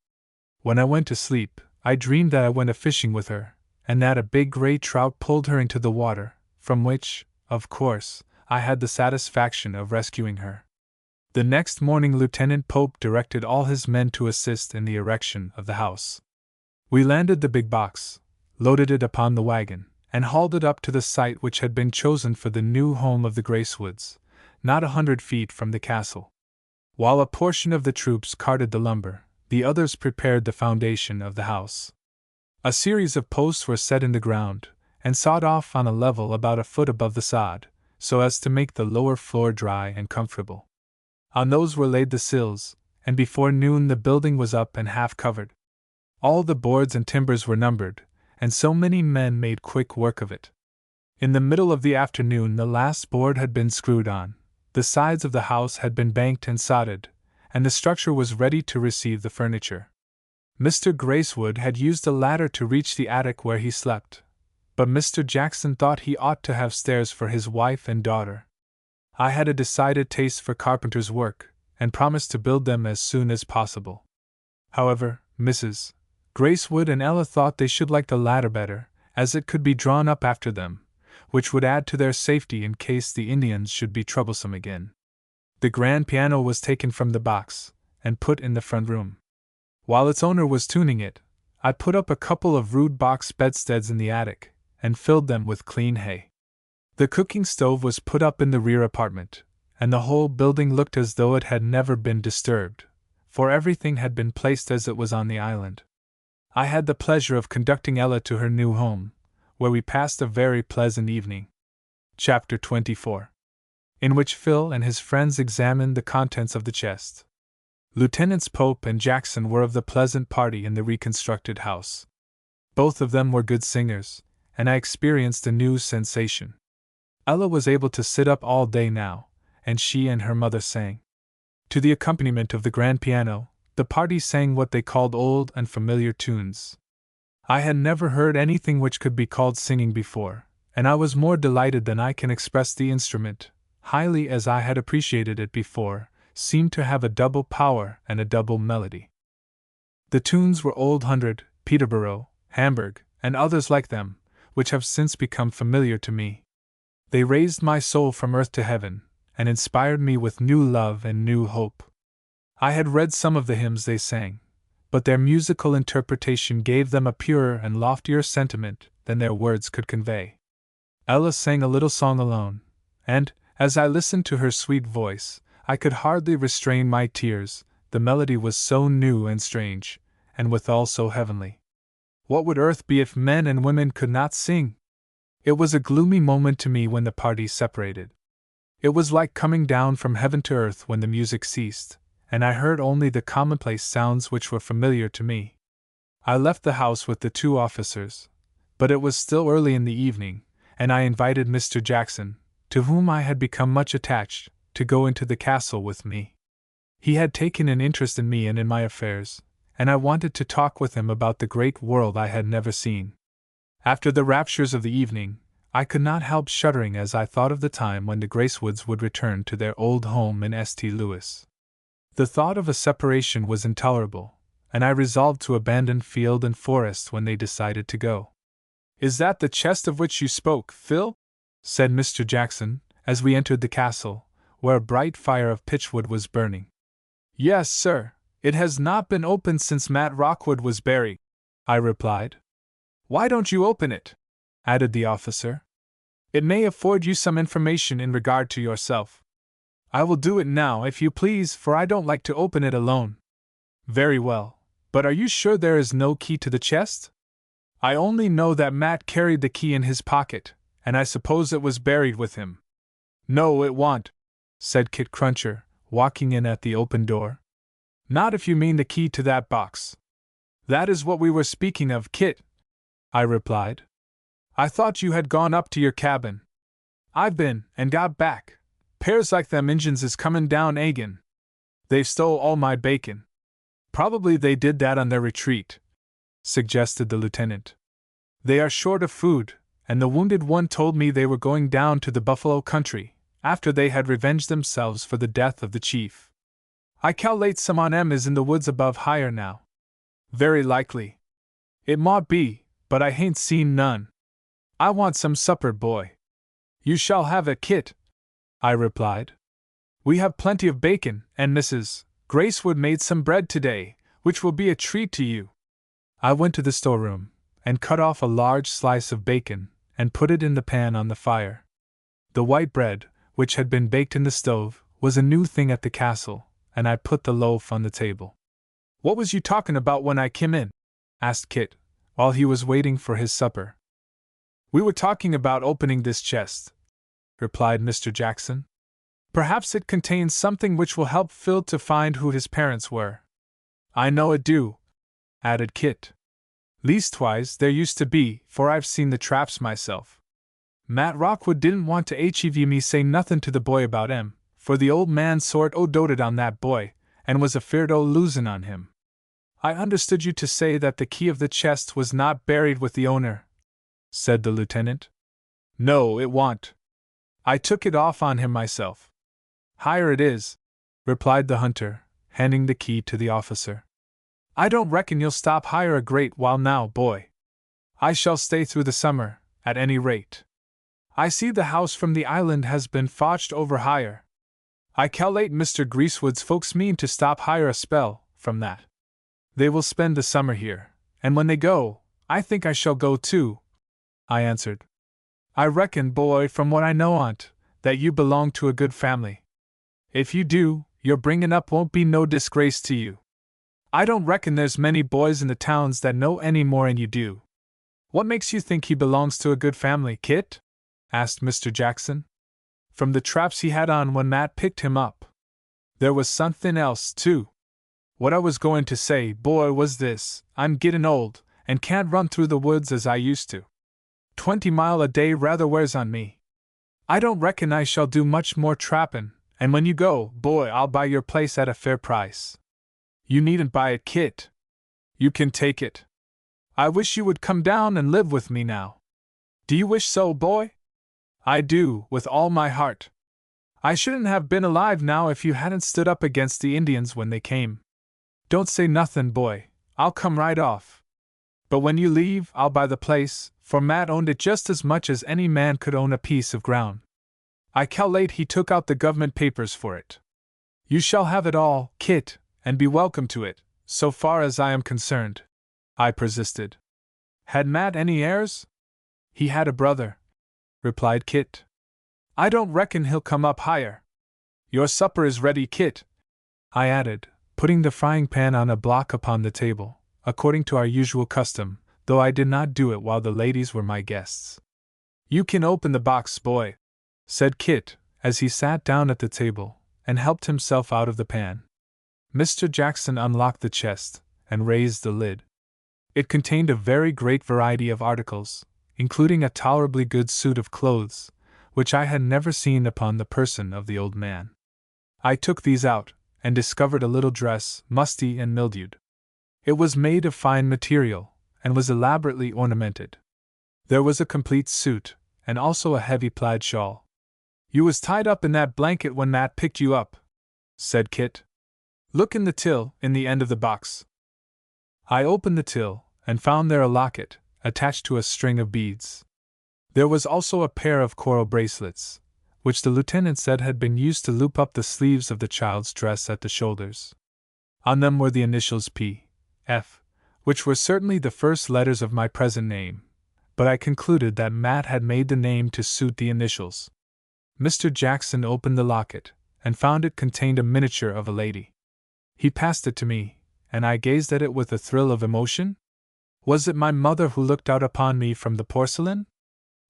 [SPEAKER 1] When I went to sleep, I dreamed that I went a-fishing with her, and that a big gray trout pulled her into the water, from which, of course, I had the satisfaction of rescuing her. The next morning Lieutenant Pope directed all his men to assist in the erection of the house. We landed the big box, loaded it upon the wagon, and hauled it up to the site which had been chosen for the new home of the Gracewoods, not 100 feet from the castle. While a portion of the troops carted the lumber, the others prepared the foundation of the house. A series of posts were set in the ground, and sawed off on a level about a foot above the sod, so as to make the lower floor dry and comfortable. On those were laid the sills, and before noon the building was up and half covered. All the boards and timbers were numbered, and so many men made quick work of it. In the middle of the afternoon the last board had been screwed on, the sides of the house had been banked and sodded, and the structure was ready to receive the furniture. Mr. Gracewood had used a ladder to reach the attic where he slept, but Mr. Jackson thought he ought to have stairs for his wife and daughter. I had a decided taste for carpenter's work, and promised to build them as soon as possible. However, Mrs. Gracewood and Ella thought they should like the latter better, as it could be drawn up after them, which would add to their safety in case the Indians should be troublesome again. The grand piano was taken from the box, and put in the front room. While its owner was tuning it, I put up a couple of rude box bedsteads in the attic, and filled them with clean hay. The cooking stove was put up in the rear apartment, and the whole building looked as though it had never been disturbed, for everything had been placed as it was on the island. I had the pleasure of conducting Ella to her new home, where we passed a very pleasant evening. Chapter 24, in which Phil and his friends examined the contents of the chest. Lieutenants Pope and Jackson were of the pleasant party in the reconstructed house. Both of them were good singers, and I experienced a new sensation. Ella was able to sit up all day now, and she and her mother sang. To the accompaniment of the grand piano, the party sang what they called old and familiar tunes. I had never heard anything which could be called singing before, and I was more delighted than I can express. The instrument, highly as I had appreciated it before, seemed to have a double power and a double melody. The tunes were Old Hundred, Peterborough, Hamburg, and others like them, which have since become familiar to me. They raised my soul from earth to heaven, and inspired me with new love and new hope. I had read some of the hymns they sang, but their musical interpretation gave them a purer and loftier sentiment than their words could convey. Ella sang a little song alone, and, as I listened to her sweet voice, I could hardly restrain my tears. The melody was so new and strange, and withal so heavenly. What would earth be if men and women could not sing? It was a gloomy moment to me when the party separated. It was like coming down from heaven to earth when the music ceased, and I heard only the commonplace sounds which were familiar to me. I left the house with the two officers, but it was still early in the evening, and I invited Mr. Jackson, to whom I had become much attached, to go into the castle with me. He had taken an interest in me and in my affairs, and I wanted to talk with him about the great world I had never seen. After the raptures of the evening, I could not help shuddering as I thought of the time when the Gracewoods would return to their old home in St. Louis. The thought of a separation was intolerable, and I resolved to abandon field and forest when they decided to go. "Is that the chest of which you spoke, Phil?" said Mr. Jackson, as we entered the castle, where a bright fire of pitchwood was burning. "Yes, sir. It has not been opened since Matt Rockwood was buried," I replied. "Why don't you open it?" added the officer. "It may afford you some information in regard to yourself." "I will do it now, if you please, for I don't like to open it alone." "Very well, but are you sure there is no key to the chest?" "I only know that Matt carried the key in his pocket, and I suppose it was buried with him." "No, it wa'n't," said Kit Cruncher, walking in at the open door. "Not if you mean the key to that box." "That is what we were speaking of, Kit," I replied. "I thought you had gone up to your cabin." "I've been, and got back. 'Pears like them Injuns is comin' down agin. They've stole all my bacon." "Probably they did that on their retreat," suggested the lieutenant. "They are short of food, and the wounded one told me they were going down to the buffalo country, after they had revenged themselves for the death of the chief. I cal'late some on 'em is in the woods above higher now." "Very likely. It mought be, but I hain't seen none. I want some supper, boy." "You shall have it, Kit," I replied. "We have plenty of bacon, and Mrs. Gracewood made some bread today, which will be a treat to you." I went to the storeroom, and cut off a large slice of bacon, and put it in the pan on the fire. The white bread, which had been baked in the stove, was a new thing at the castle, and I put the loaf on the table. "What was you talking about when I kim in?" asked Kit, while he was waiting for his supper. "We were talking about opening this chest," replied Mr. Jackson. "Perhaps it contains something which will help Phil to find who his parents were." "I know it do," added Kit. "Leastwise, there used to be, for I've seen the traps myself. Matt Rockwood didn't want to hev me say nothin' to the boy about 'em, for the old man sort o' doted on that boy, and was afeard o' losin' on him." "I understood you to say that the key of the chest was not buried with the owner," said the lieutenant. "No, it wa'n't. I took it off on him myself. Hire it is, replied the hunter, handing the key to the officer. I don't reckon you'll stop hire a great while now, boy. I shall stay through the summer, at any rate. I see the house from the island has been fotched over hire. I cal'late Mr. Greasewood's folks mean to stop hire a spell, from that. They will spend the summer here, and when they go, I think I shall go too, I answered. I reckon, boy, from what I know on't, that you belong to a good family. If you do, your bringin' up won't be no disgrace to you. I don't reckon there's many boys in the towns that know any more'n you do. What makes you think he belongs to a good family, Kit? Asked Mr. Jackson. From the traps he had on when Matt picked him up. There was something else, too. What I was going to say, boy, was this: I'm gettin' old, and can't run through the woods as I used to. 20 mile a day rather wears on me. I don't reckon I shall do much more trappin', and when you go, boy, I'll buy your place at a fair price. You needn't buy it, Kit. You can take it. I wish you would come down and live with me now. Do you wish so, boy? I do, with all my heart. I shouldn't have been alive now if you hadn't stood up against the Indians when they came. Don't say nothin', boy, I'll come right off. But when you leave, I'll buy the place, for Matt owned it just as much as any man could own a piece of ground. I cal'late he took out the government papers for it. You shall have it all, Kit, and be welcome to it, so far as I am concerned, I persisted. Had Matt any heirs? He had a brother, replied Kit. I don't reckon he'll come up higher. Your supper is ready, Kit, I added, putting the frying pan on a block upon the table, according to our usual custom, though I did not do it while the ladies were my guests. You can open the box, boy, said Kit, as he sat down at the table, and helped himself out of the pan. Mr. Jackson unlocked the chest, and raised the lid. It contained a very great variety of articles, including a tolerably good suit of clothes, which I had never seen upon the person of the old man. I took these out, and discovered a little dress, musty and mildewed. It was made of fine material, and was elaborately ornamented. There was a complete suit, and also a heavy plaid shawl. You was tied up in that blanket when Matt picked you up, said Kit. Look in the till, in the end of the box. I opened the till, and found there a locket, attached to a string of beads. There was also a pair of coral bracelets, which the lieutenant said had been used to loop up the sleeves of the child's dress at the shoulders. On them were the initials P. F., which were certainly the first letters of my present name, but I concluded that Matt had made the name to suit the initials. Mr. Jackson opened the locket, and found it contained a miniature of a lady. He passed it to me, and I gazed at it with a thrill of emotion. Was it my mother who looked out upon me from the porcelain?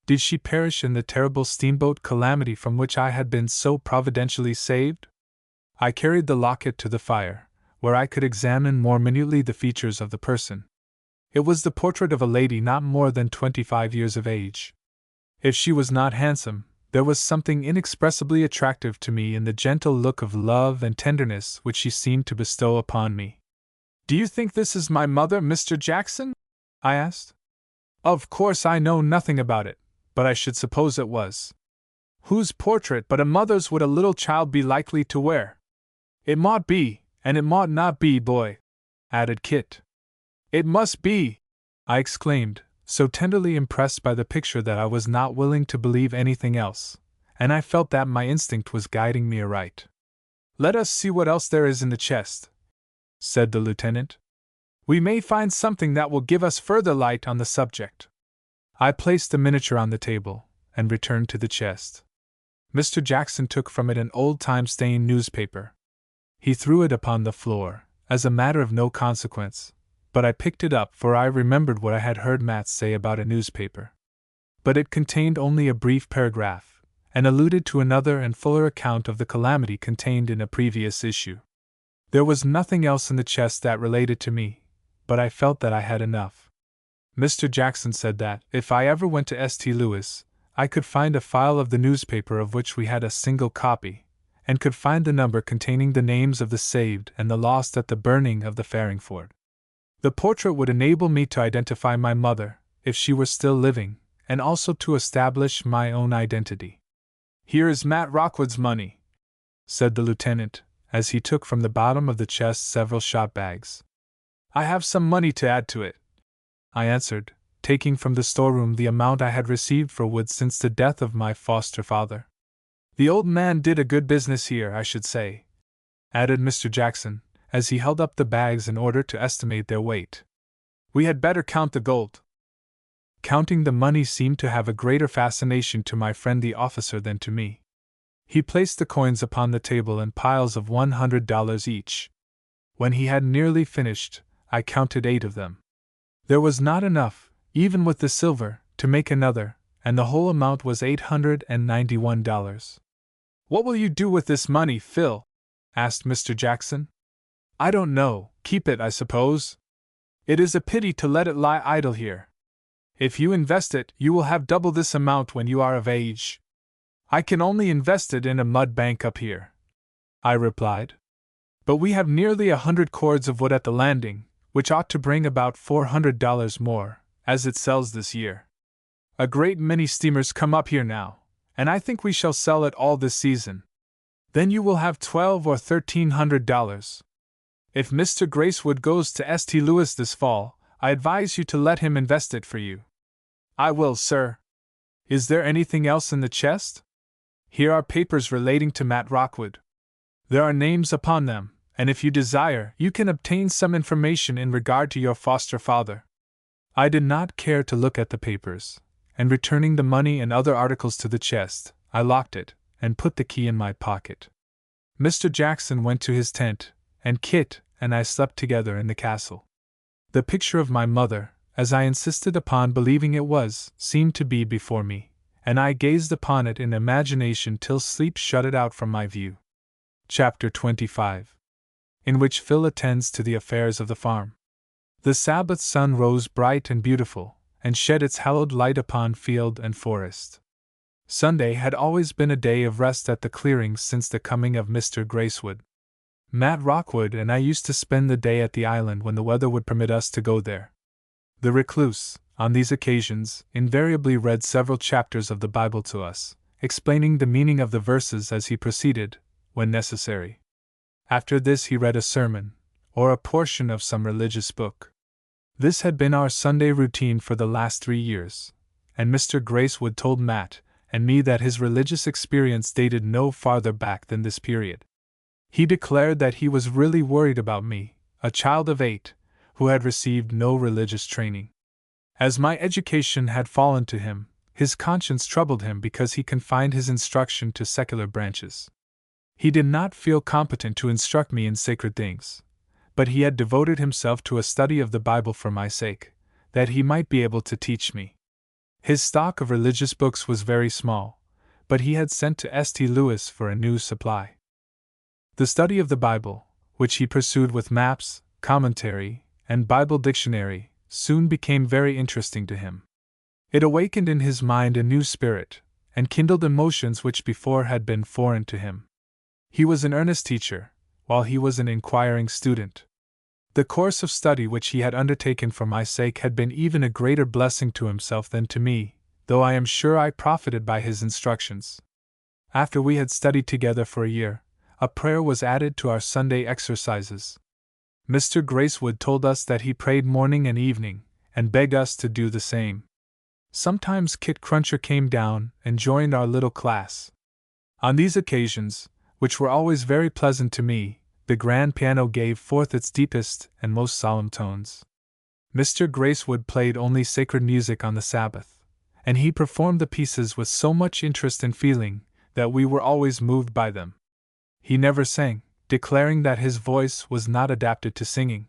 [SPEAKER 1] Did she perish in the terrible steamboat calamity from which I had been so providentially saved? I carried the locket to the fire, where I could examine more minutely the features of the person. It was the portrait of a lady not more than 25 years of age. If she was not handsome, there was something inexpressibly attractive to me in the gentle look of love and tenderness which she seemed to bestow upon me. Do you think this is my mother, Mr. Jackson? I asked. Of course I know nothing about it, but I should suppose it was. Whose portrait but a mother's would a little child be likely to wear? It mought be, and it mought not be, boy, added Kit. It must be, I exclaimed, so tenderly impressed by the picture that I was not willing to believe anything else, and I felt that my instinct was guiding me aright. Let us see what else there is in the chest, said the lieutenant. We may find something that will give us further light on the subject. I placed the miniature on the table, and returned to the chest. Mr. Jackson took from it an old time-stained newspaper. He threw it upon the floor, as a matter of no consequence, but I picked it up, for I remembered what I had heard Matt say about a newspaper. But it contained only a brief paragraph, and alluded to another and fuller account of the calamity contained in a previous issue. There was nothing else in the chest that related to me, but I felt that I had enough. Mr. Jackson said that, if I ever went to St. Louis, I could find a file of the newspaper of which we had a single copy, and could find the number containing the names of the saved and the lost at the burning of the Farringford. The portrait would enable me to identify my mother, if she were still living, and also to establish my own identity. "Here is Matt Rockwood's money," said the lieutenant, as he took from the bottom of the chest several shot bags. "I have some money to add to it," I answered, taking from the storeroom the amount I had received for wood since the death of my foster father. "The old man did a good business here, I should say," added Mr. Jackson, as he held up the bags in order to estimate their weight. "We had better count the gold." Counting the money seemed to have a greater fascination to my friend the officer than to me. He placed the coins upon the table in piles of $100 each. When he had nearly finished, I counted 8 of them. There was not enough, even with the silver, to make another, and the whole amount was $891. "What will you do with this money, Phil?" asked Mr. Jackson. "I don't know, keep it, I suppose. It is a pity to let it lie idle here. If you invest it, you will have double this amount when you are of age." "I can only invest it in a mud bank up here," I replied. "But we have nearly 100 cords of wood at the landing, which ought to bring about $400 more, as it sells this year. A great many steamers come up here now, and I think we shall sell it all this season. Then you will have $1,200 or $1,300. If Mr. Gracewood goes to St. Louis this fall, I advise you to let him invest it for you." "I will, sir." "Is there anything else in the chest?" "Here are papers relating to Matt Rockwood. There are names upon them, and if you desire, you can obtain some information in regard to your foster father." I did not care to look at the papers, and returning the money and other articles to the chest, I locked it, and put the key in my pocket. Mr. Jackson went to his tent, and Kit and I slept together in the castle. The picture of my mother, as I insisted upon believing it was, seemed to be before me, and I gazed upon it in imagination till sleep shut it out from my view. Chapter 25. In which Phil attends to the affairs of the farm. The Sabbath sun rose bright and beautiful, and shed its hallowed light upon field and forest. Sunday had always been a day of rest at the clearings since the coming of Mr. Gracewood. Matt Rockwood and I used to spend the day at the island when the weather would permit us to go there. The recluse, on these occasions, invariably read several chapters of the Bible to us, explaining the meaning of the verses as he proceeded, when necessary. After this he read a sermon, or a portion of some religious book. This had been our Sunday routine for the last 3 years, and Mr. Gracewood told Matt and me that his religious experience dated no farther back than this period. He declared that he was really worried about me, a child of 8, who had received no religious training. As my education had fallen to him, his conscience troubled him because he confined his instruction to secular branches. He did not feel competent to instruct me in sacred things, but he had devoted himself to a study of the Bible for my sake, that he might be able to teach me. His stock of religious books was very small, but he had sent to St. Louis for a new supply. The study of the Bible, which he pursued with maps, commentary, and Bible dictionary, soon became very interesting to him. It awakened in his mind a new spirit, and kindled emotions which before had been foreign to him. He was an earnest teacher, while he was an inquiring student. The course of study which he had undertaken for my sake had been even a greater blessing to himself than to me, though I am sure I profited by his instructions. After we had studied together for a year, a prayer was added to our Sunday exercises. Mr. Gracewood told us that he prayed morning and evening, and begged us to do the same. Sometimes Kit Cruncher came down and joined our little class. On these occasions, which were always very pleasant to me, the grand piano gave forth its deepest and most solemn tones. Mr. Gracewood played only sacred music on the Sabbath, and he performed the pieces with so much interest and feeling that we were always moved by them. He never sang, declaring that his voice was not adapted to singing.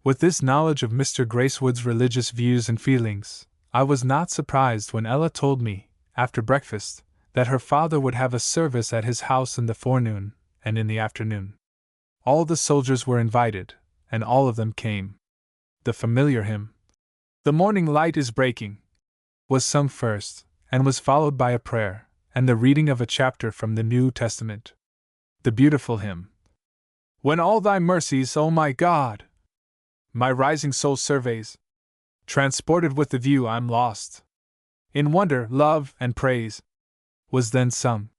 [SPEAKER 1] With this knowledge of Mr. Gracewood's religious views and feelings, I was not surprised when Ella told me, after breakfast, that her father would have a service at his house in the forenoon and in the afternoon. All the soldiers were invited, and all of them came. The familiar hymn, "The Morning Light is Breaking," was sung first, and was followed by a prayer, and the reading of a chapter from the New Testament. The beautiful hymn, "When all thy mercies, O my God, my rising soul surveys, transported with the view I'm lost, in wonder, love, and praise," was then sung.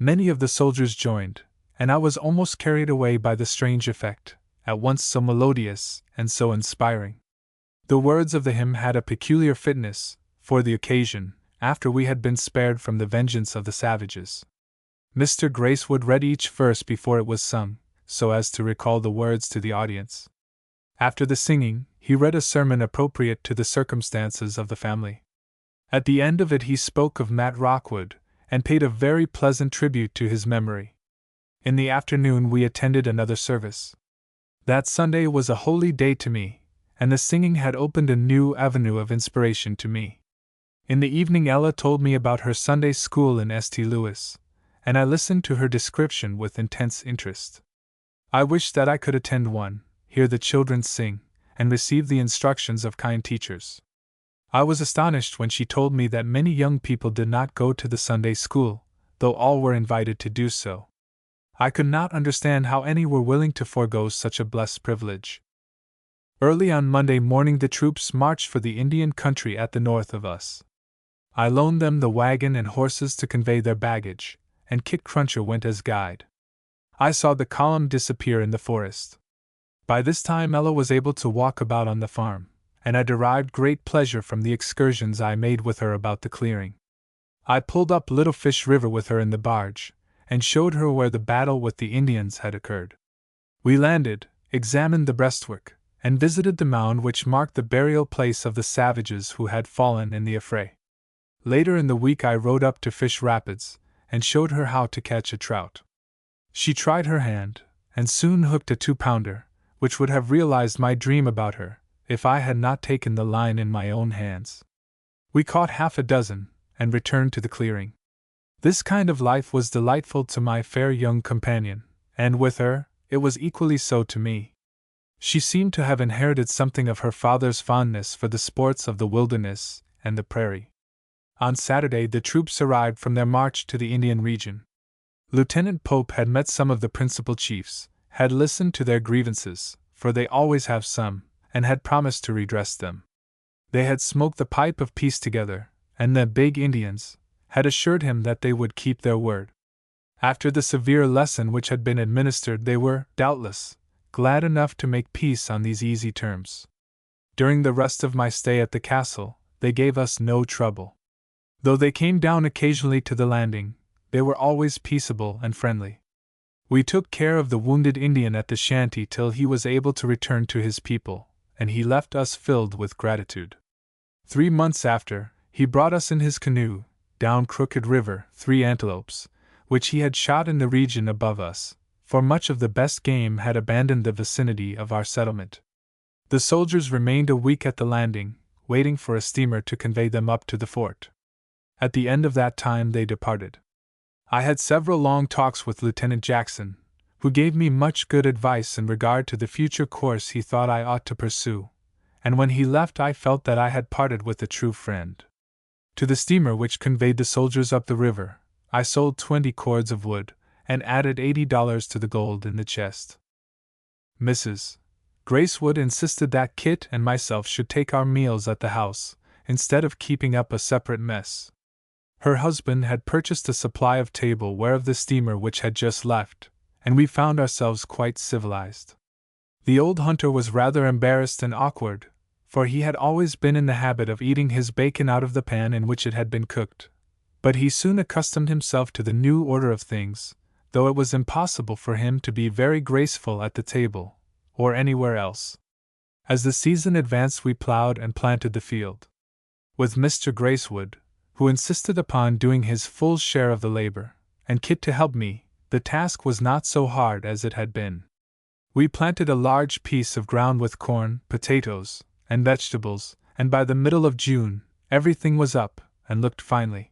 [SPEAKER 1] Many of the soldiers joined, and I was almost carried away by the strange effect, at once so melodious and so inspiring. The words of the hymn had a peculiar fitness for the occasion, after we had been spared from the vengeance of the savages. Mr. Gracewood read each verse before it was sung, so as to recall the words to the audience. After the singing, he read a sermon appropriate to the circumstances of the family. At the end of it he spoke of Matt Rockwood, and paid a very pleasant tribute to his memory. In the afternoon we attended another service. That Sunday was a holy day to me, and the singing had opened a new avenue of inspiration to me. In the evening Ella told me about her Sunday school in St. Louis, and I listened to her description with intense interest. I wished that I could attend one, hear the children sing, and receive the instructions of kind teachers. I was astonished when she told me that many young people did not go to the Sunday school, though all were invited to do so. I could not understand how any were willing to forego such a blessed privilege. Early on Monday morning the troops marched for the Indian country at the north of us. I loaned them the wagon and horses to convey their baggage, and Kit Cruncher went as guide. I saw the column disappear in the forest. By this time Ella was able to walk about on the farm, and I derived great pleasure from the excursions I made with her about the clearing. I pulled up Little Fish River with her in the barge, and showed her where the battle with the Indians had occurred. We landed, examined the breastwork, and visited the mound which marked the burial place of the savages who had fallen in the affray. Later in the week I rode up to Fish Rapids, and showed her how to catch a trout. She tried her hand, and soon hooked a 2-pounder, which would have realized my dream about her, if I had not taken the line in my own hands. We caught half a dozen, and returned to the clearing. This kind of life was delightful to my fair young companion, and with her, it was equally so to me. She seemed to have inherited something of her father's fondness for the sports of the wilderness and the prairie. On Saturday the troops arrived from their march to the Indian region. Lieutenant Pope had met some of the principal chiefs, had listened to their grievances, for they always have some, and had promised to redress them. They had smoked the pipe of peace together, and the big Indians had assured him that they would keep their word. After the severe lesson which had been administered, they were, doubtless, glad enough to make peace on these easy terms. During the rest of my stay at the castle, they gave us no trouble. Though they came down occasionally to the landing, they were always peaceable and friendly. We took care of the wounded Indian at the shanty till he was able to return to his people, and he left us filled with gratitude. 3 months after, he brought us in his canoe, down Crooked River, 3 antelopes, which he had shot in the region above us, for much of the best game had abandoned the vicinity of our settlement. The soldiers remained a week at the landing, waiting for a steamer to convey them up to the fort. At the end of that time they departed. I had several long talks with Lieutenant Jackson, who gave me much good advice in regard to the future course he thought I ought to pursue, and when he left I felt that I had parted with a true friend. To the steamer which conveyed the soldiers up the river, I sold 20 cords of wood, and added $80 to the gold in the chest. Mrs. Gracewood insisted that Kit and myself should take our meals at the house, instead of keeping up a separate mess. Her husband had purchased a supply of tableware of the steamer which had just left, and we found ourselves quite civilized. The old hunter was rather embarrassed and awkward, for he had always been in the habit of eating his bacon out of the pan in which it had been cooked. But he soon accustomed himself to the new order of things, though it was impossible for him to be very graceful at the table, or anywhere else. As the season advanced we plowed and planted the field. With Mr. Gracewood, who insisted upon doing his full share of the labor, and Kit to help me, the task was not so hard as it had been. We planted a large piece of ground with corn, potatoes, and vegetables, and by the middle of June, everything was up, and looked finely.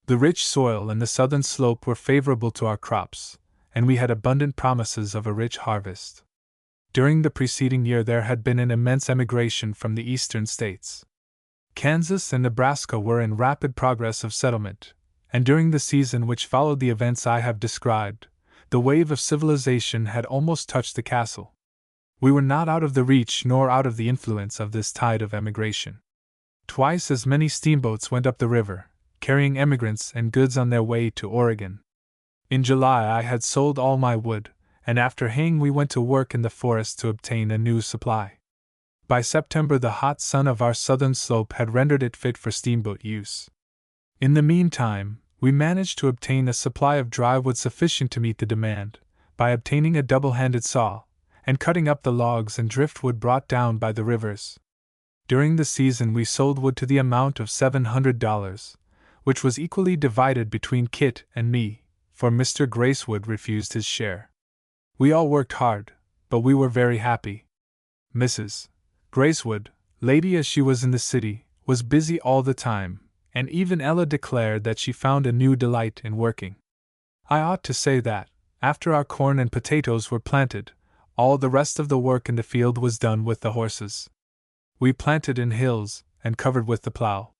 [SPEAKER 1] The rich soil and the southern slope were favorable to our crops, and we had abundant promises of a rich harvest. During the preceding year there had been an immense emigration from the eastern states. Kansas and Nebraska were in rapid progress of settlement, and during the season which followed the events I have described, the wave of civilization had almost touched the castle. We were not out of the reach nor out of the influence of this tide of emigration. Twice as many steamboats went up the river, carrying emigrants and goods on their way to Oregon. In July I had sold all my wood, and after haying we went to work in the forest to obtain a new supply. By September the hot sun of our southern slope had rendered it fit for steamboat use. In the meantime, we managed to obtain a supply of dry wood sufficient to meet the demand, by obtaining a double-handed saw, and cutting up the logs and driftwood brought down by the rivers. During the season we sold wood to the amount of $700, which was equally divided between Kit and me, for Mr. Gracewood refused his share. We all worked hard, but we were very happy. Mrs. Gracewood, lady as she was in the city, was busy all the time, and even Ella declared that she found a new delight in working. I ought to say that, after our corn and potatoes were planted, all the rest of the work in the field was done with the horses. We planted in hills, and covered with the plow.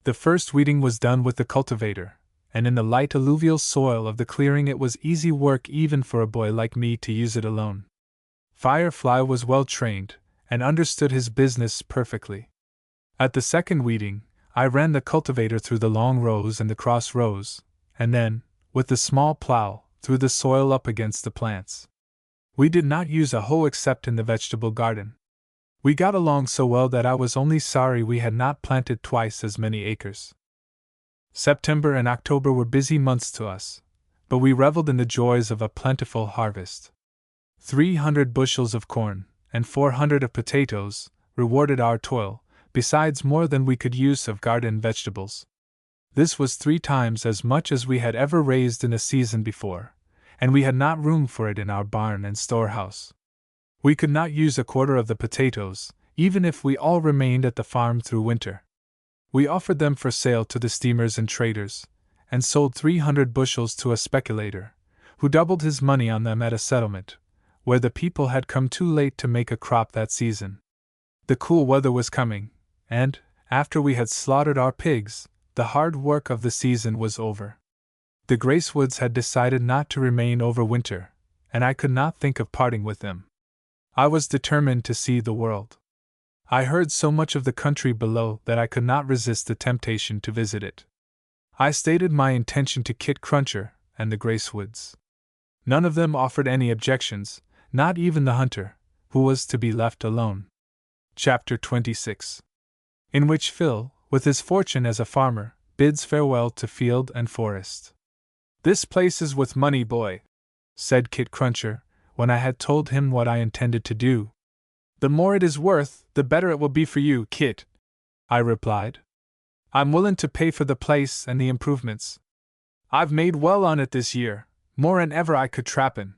[SPEAKER 1] The first weeding was done with the cultivator, and in the light alluvial soil of the clearing it was easy work even for a boy like me to use it alone. Firefly was well trained, and understood his business perfectly. At the second weeding, I ran the cultivator through the long rows and the cross rows, and then, with the small plow, threw the soil up against the plants. We did not use a hoe except in the vegetable garden. We got along so well that I was only sorry we had not planted twice as many acres. September and October were busy months to us, but we reveled in the joys of a plentiful harvest. 300 bushels of corn, and 400 of potatoes, rewarded our toil, besides more than we could use of garden vegetables. This was 3 times as much as we had ever raised in a season before, and we had not room for it in our barn and storehouse. We could not use a quarter of the potatoes, even if we all remained at the farm through winter. We offered them for sale to the steamers and traders, and sold 300 bushels to a speculator, who doubled his money on them at a settlement, where the people had come too late to make a crop that season. The cool weather was coming, and, after we had slaughtered our pigs, the hard work of the season was over. The Gracewoods had decided not to remain over winter, and I could not think of parting with them. I was determined to see the world. I heard so much of the country below that I could not resist the temptation to visit it. I stated my intention to Kit Cruncher and the Gracewoods. None of them offered any objections, not even the hunter, who was to be left alone. Chapter 26. In which Phil, with his fortune as a farmer, bids farewell to field and forest. "This place is with money, boy," said Kit Cruncher, when I had told him what I intended to do. "The more it is worth, the better it will be for you, Kit," I replied. "I'm willin' to pay for the place and the improvements. I've made well on it this year, more'n ever I could trappin'.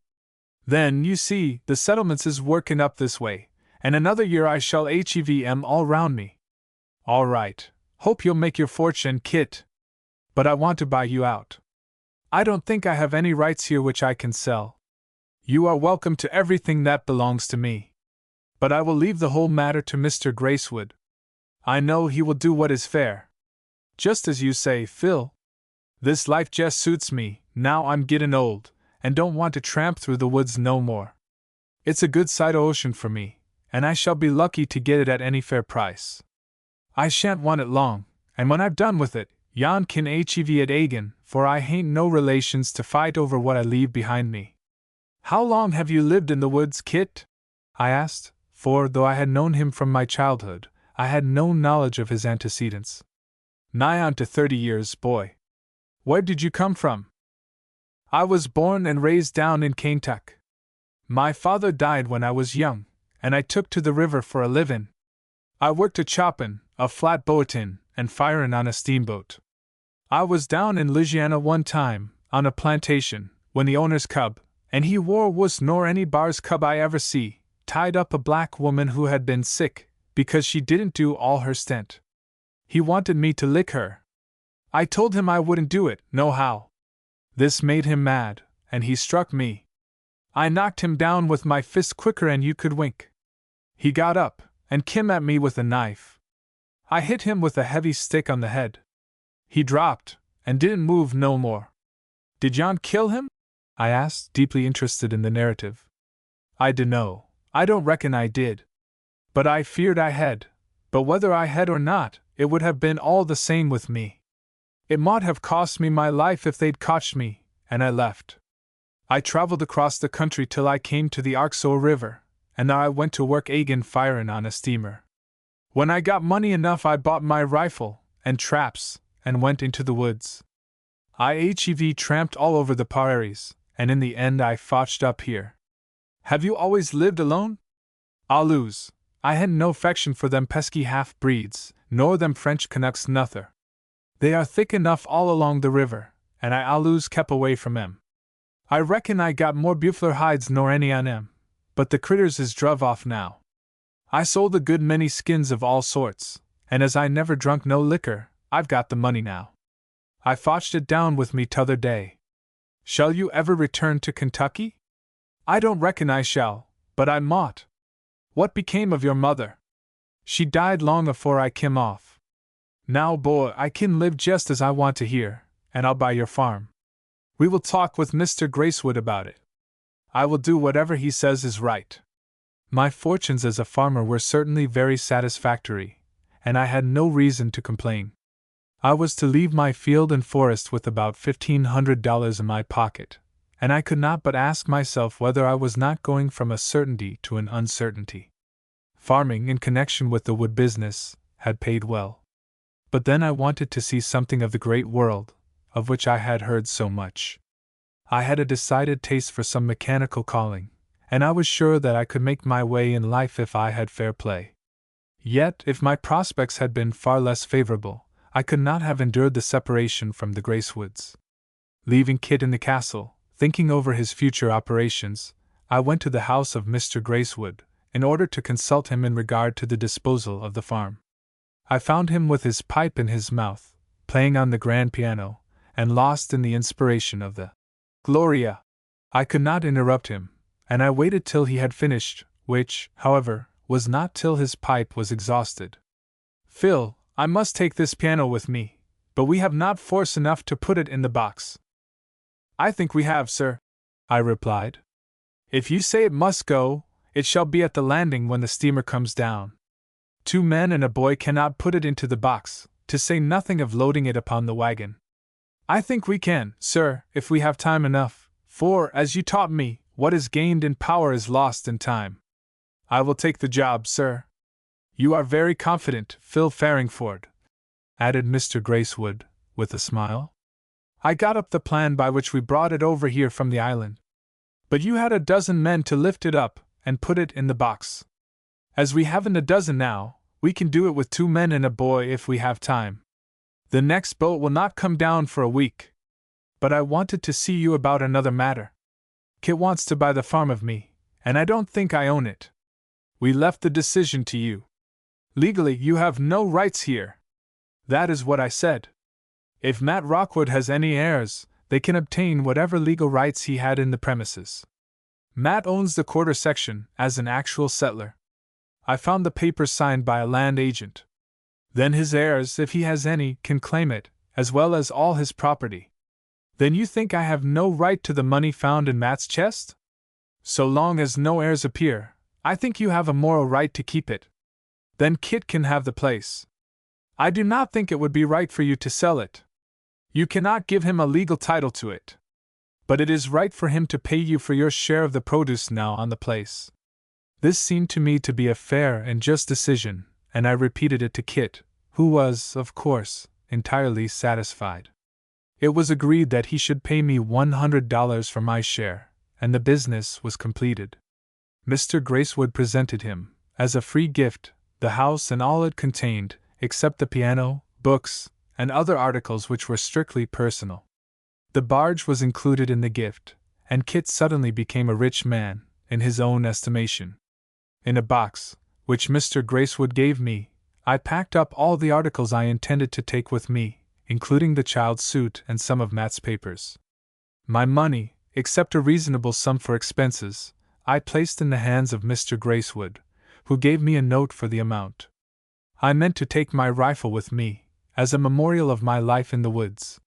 [SPEAKER 1] Then, you see, the settlements is workin' up this way, and another year I shall hev 'em all round me. All right, hope you'll make your fortune, Kit. But I want to buy you out. I don't think I have any rights here which I can sell. You are welcome to everything that belongs to me. But I will leave the whole matter to Mr. Gracewood. I know he will do what is fair. Just as you say, Phil. This life just suits me, now I'm gettin' old, and don't want to tramp through the woods no more. It's a good sight o' ocean for me, and I shall be lucky to get it at any fair price. I shan't want it long, and when I've done with it, yon can hev it agin, for I hain't no relations to fight over what I leave behind me." "How long have you lived in the woods, Kit?" I asked, for though I had known him from my childhood, I had no knowledge of his antecedents. "Nigh on to 30 years, boy." "Where did you come from?" "I was born and raised down in Kaintuck. My father died when I was young, and I took to the river for a livin'. I worked a choppin', a flat boatin', and firin' on a steamboat. I was down in Louisiana one time, on a plantation, when the owner's cub, and he wore wuss nor any bar's cub I ever see, tied up a black woman who had been sick, because she didn't do all her stent. He wanted me to lick her. I told him I wouldn't do it, nohow. This made him mad, and he struck me. I knocked him down with my fist quicker'n you could wink. He got up, and kim at me with a knife. I hit him with a heavy stick on the head. He dropped, and didn't move no more." "Did yon kill him?" I asked, deeply interested in the narrative. "I dunno, I don't reckon I did. But I feared I had, but whether I had or not, it would have been all the same with me. It mought have cost me my life if they'd cotched me, and I left. I traveled across the country till I came to the Arxo River, and there I went to work again firin' on a steamer. When I got money enough I bought my rifle and traps and went into the woods. I tramped all over the prairies, and in the end I fotched up here. Have you always lived alone? Alus, I had no affection for them pesky half-breeds, nor them French Canucks nuther. They are thick enough all along the river, and I alus kep away from 'em. I reckon I got more buffler hides nor any on 'em, but the critters is druv off now. I sold a good many skins of all sorts, and as I never drunk no liquor, I've got the money now. I fotched it down with me t'other day. Shall you ever return to Kentucky? I don't reckon I shall, but I mought. What became of your mother? She died long afore I kim off. Now, boy, I can live just as I want to here, and I'll buy your farm. We will talk with Mr. Gracewood about it. I will do whatever he says is right. My fortunes as a farmer were certainly very satisfactory, and I had no reason to complain. I was to leave my field and forest with about $1,500 in my pocket, and I could not but ask myself whether I was not going from a certainty to an uncertainty. Farming, in connection with the wood business, had paid well. But then I wanted to see something of the great world, of which I had heard so much. I had a decided taste for some mechanical calling, and I was sure that I could make my way in life if I had fair play. Yet, if my prospects had been far less favorable, I could not have endured the separation from the Gracewoods. Leaving Kit in the castle, thinking over his future operations, I went to the house of Mr. Gracewood, in order to consult him in regard to the disposal of the farm. I found him with his pipe in his mouth, playing on the grand piano, and lost in the inspiration of the Gloria. I could not interrupt him, and I waited till he had finished, which, however, was not till his pipe was exhausted. Phil, I must take this piano with me, but we have not force enough to put it in the box. I think we have, sir, I replied. If you say it must go, it shall be at the landing when the steamer comes down. 2 men and a boy cannot put it into the box, to say nothing of loading it upon the wagon. I think we can, sir, if we have time enough, for, as you taught me, what is gained in power is lost in time. I will take the job, sir. You are very confident, Phil Farringford, added Mr. Gracewood, with a smile. I got up the plan by which we brought it over here from the island. But you had a dozen men to lift it up and put it in the box. As we haven't a dozen now, we can do it with 2 men and a boy if we have time. The next boat will not come down for a week. But I wanted to see you about another matter. Kit wants to buy the farm of me, and I don't think I own it. We left the decision to you. Legally, you have no rights here. That is what I said. If Matt Rockwood has any heirs, they can obtain whatever legal rights he had in the premises. Matt owns the quarter section as an actual settler. I found the papers signed by a land agent. Then his heirs, if he has any, can claim it, as well as all his property. Then you think I have no right to the money found in Matt's chest? So long as no heirs appear, I think you have a moral right to keep it. Then Kit can have the place. I do not think it would be right for you to sell it. You cannot give him a legal title to it. But it is right for him to pay you for your share of the produce now on the place. This seemed to me to be a fair and just decision, and I repeated it to Kit, who was, of course, entirely satisfied. It was agreed that he should pay me $100 for my share, and the business was completed. Mr. Gracewood presented him, as a free gift, the house and all it contained, except the piano, books, and other articles which were strictly personal. The barge was included in the gift, and Kit suddenly became a rich man, in his own estimation. In a box, which Mr. Gracewood gave me, I packed up all the articles I intended to take with me, including the child's suit and some of Matt's papers. My money, except a reasonable sum for expenses, I placed in the hands of Mr. Gracewood, who gave me a note for the amount. I meant to take my rifle with me, as a memorial of my life in the woods.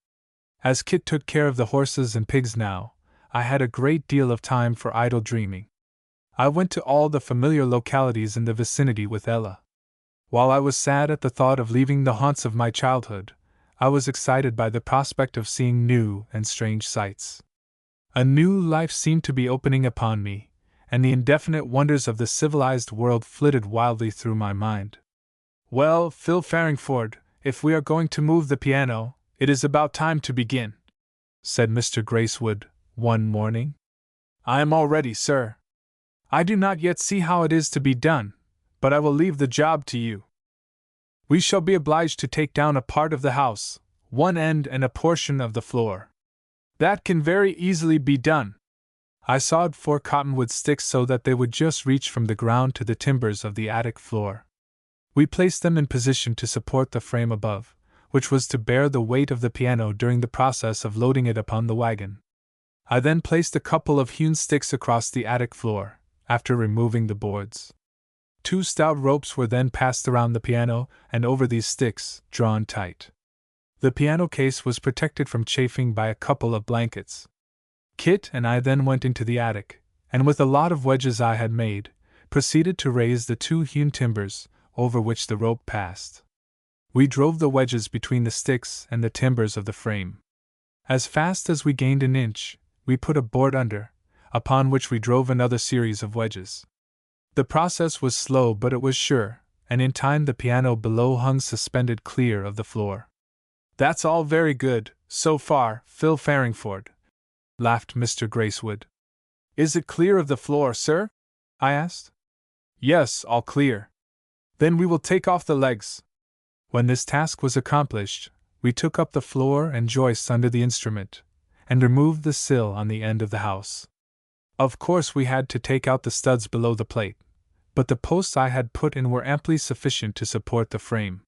[SPEAKER 1] As Kit took care of the horses and pigs now, I had a great deal of time for idle dreaming. I went to all the familiar localities in the vicinity with Ella. While I was sad at the thought of leaving the haunts of my childhood, I was excited by the prospect of seeing new and strange sights. A new life seemed to be opening upon me, and the indefinite wonders of the civilized world flitted wildly through my mind. Well, Phil Farringford, if we are going to move the piano, it is about time to begin, said Mr. Gracewood, one morning. I am all ready, sir. I do not yet see how it is to be done, but I will leave the job to you. We shall be obliged to take down a part of the house, one end and a portion of the floor. That can very easily be done. I sawed 4 cottonwood sticks so that they would just reach from the ground to the timbers of the attic floor. We placed them in position to support the frame above, which was to bear the weight of the piano during the process of loading it upon the wagon. I then placed a couple of hewn sticks across the attic floor, after removing the boards. 2 stout ropes were then passed around the piano and over these sticks, drawn tight. The piano case was protected from chafing by a couple of blankets. Kit and I then went into the attic, and with a lot of wedges I had made, proceeded to raise the 2 hewn timbers, over which the rope passed. We drove the wedges between the sticks and the timbers of the frame. As fast as we gained an inch, we put a board under, upon which we drove another series of wedges. The process was slow, but it was sure, and in time the piano below hung suspended clear of the floor. That's all very good, so far, Phil Farringford, laughed Mr. Gracewood. Is it clear of the floor, sir? I asked. Yes, all clear. Then we will take off the legs. When this task was accomplished, we took up the floor and joists under the instrument, and removed the sill on the end of the house. Of course we had to take out the studs below the plate, but the posts I had put in were amply sufficient to support the frame.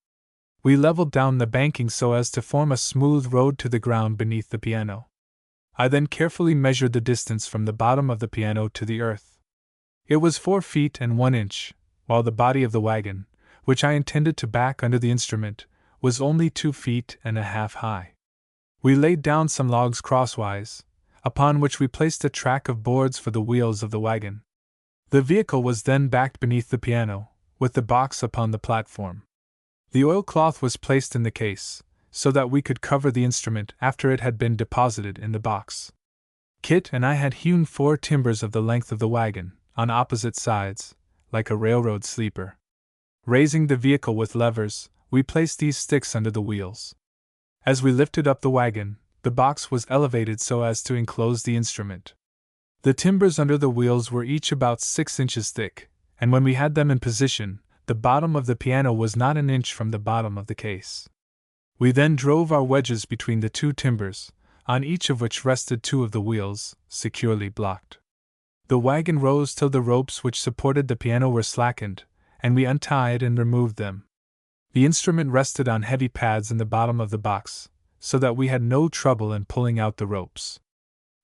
[SPEAKER 1] We leveled down the banking so as to form a smooth road to the ground beneath the piano. I then carefully measured the distance from the bottom of the piano to the earth. It was 4 feet and 1 inch, while the body of the wagon, which I intended to back under the instrument, was only 2 feet and a half high. We laid down some logs crosswise, upon which we placed a track of boards for the wheels of the wagon. The vehicle was then backed beneath the piano, with the box upon the platform. The oilcloth was placed in the case, so that we could cover the instrument after it had been deposited in the box. Kit and I had hewn 4 timbers of the length of the wagon, on opposite sides, like a railroad sleeper. Raising the vehicle with levers, we placed these sticks under the wheels. As we lifted up the wagon, the box was elevated so as to enclose the instrument. The timbers under the wheels were each about 6 inches thick, and when we had them in position, the bottom of the piano was not an inch from the bottom of the case. We then drove our wedges between the 2 timbers, on each of which rested 2 of the wheels, securely blocked. The wagon rose till the ropes which supported the piano were slackened, and we untied and removed them. The instrument rested on heavy pads in the bottom of the box, so that we had no trouble in pulling out the ropes.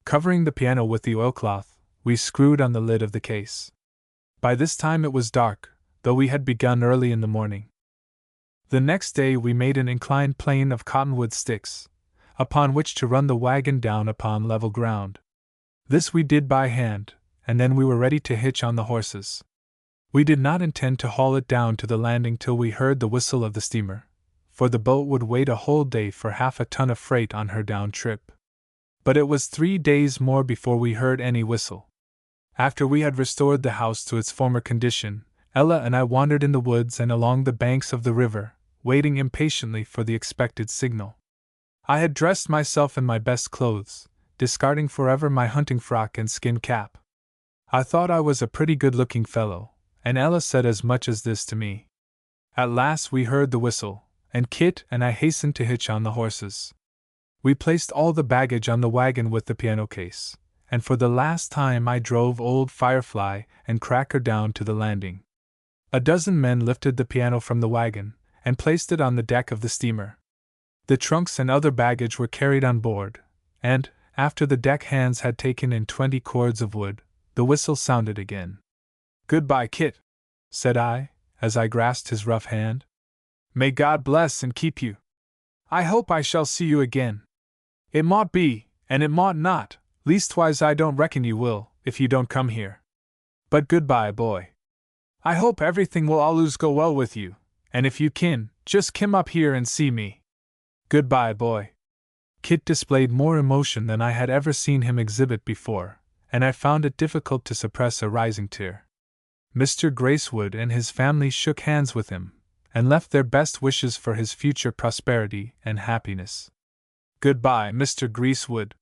[SPEAKER 1] Covering the piano with the oilcloth, we screwed on the lid of the case. By this time it was dark, though we had begun early in the morning. The next day we made an inclined plane of cottonwood sticks, upon which to run the wagon down upon level ground. This we did by hand, and then we were ready to hitch on the horses. We did not intend to haul it down to the landing till we heard the whistle of the steamer, for the boat would wait a whole day for half a ton of freight on her down trip. But it was 3 days more before we heard any whistle. After we had restored the house to its former condition, Ella and I wandered in the woods and along the banks of the river, waiting impatiently for the expected signal. I had dressed myself in my best clothes, discarding forever my hunting frock and skin cap. I thought I was a pretty good-looking fellow, and Ella said as much as this to me. At last we heard the whistle, and Kit and I hastened to hitch on the horses. We placed all the baggage on the wagon with the piano case, and for the last time I drove old Firefly and Cracker down to the landing. A dozen men lifted the piano from the wagon, and placed it on the deck of the steamer. The trunks and other baggage were carried on board, and, after the deck hands had taken in 20 cords of wood, the whistle sounded again. "Goodbye, Kit," said I, as I grasped his rough hand. "May God bless and keep you. I hope I shall see you again. It mought be, and it mought not, leastwise I don't reckon you will, if you don't come here. But goodbye, boy. I hope everything will always go well with you, and if you kin, just come up here and see me. Goodbye, boy." Kit displayed more emotion than I had ever seen him exhibit before, and I found it difficult to suppress a rising tear. Mr. Gracewood and his family shook hands with him, and left their best wishes for his future prosperity and happiness. "Goodbye, Mr. Gracewood.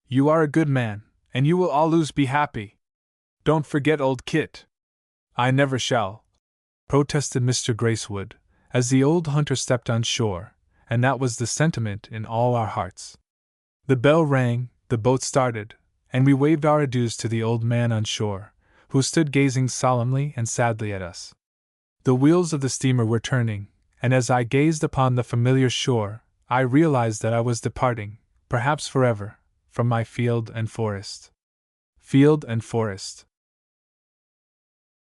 [SPEAKER 1] You are a good man, and you will always be happy. Don't forget old Kit." "I never shall," protested Mr. Gracewood, as the old hunter stepped on shore, and that was the sentiment in all our hearts. The bell rang, the boat started, and we waved our adieus to the old man on shore, who stood gazing solemnly and sadly at us. The wheels of the steamer were turning, and as I gazed upon the familiar shore, I realized that I was departing, perhaps forever, from my field and forest. Field and forest.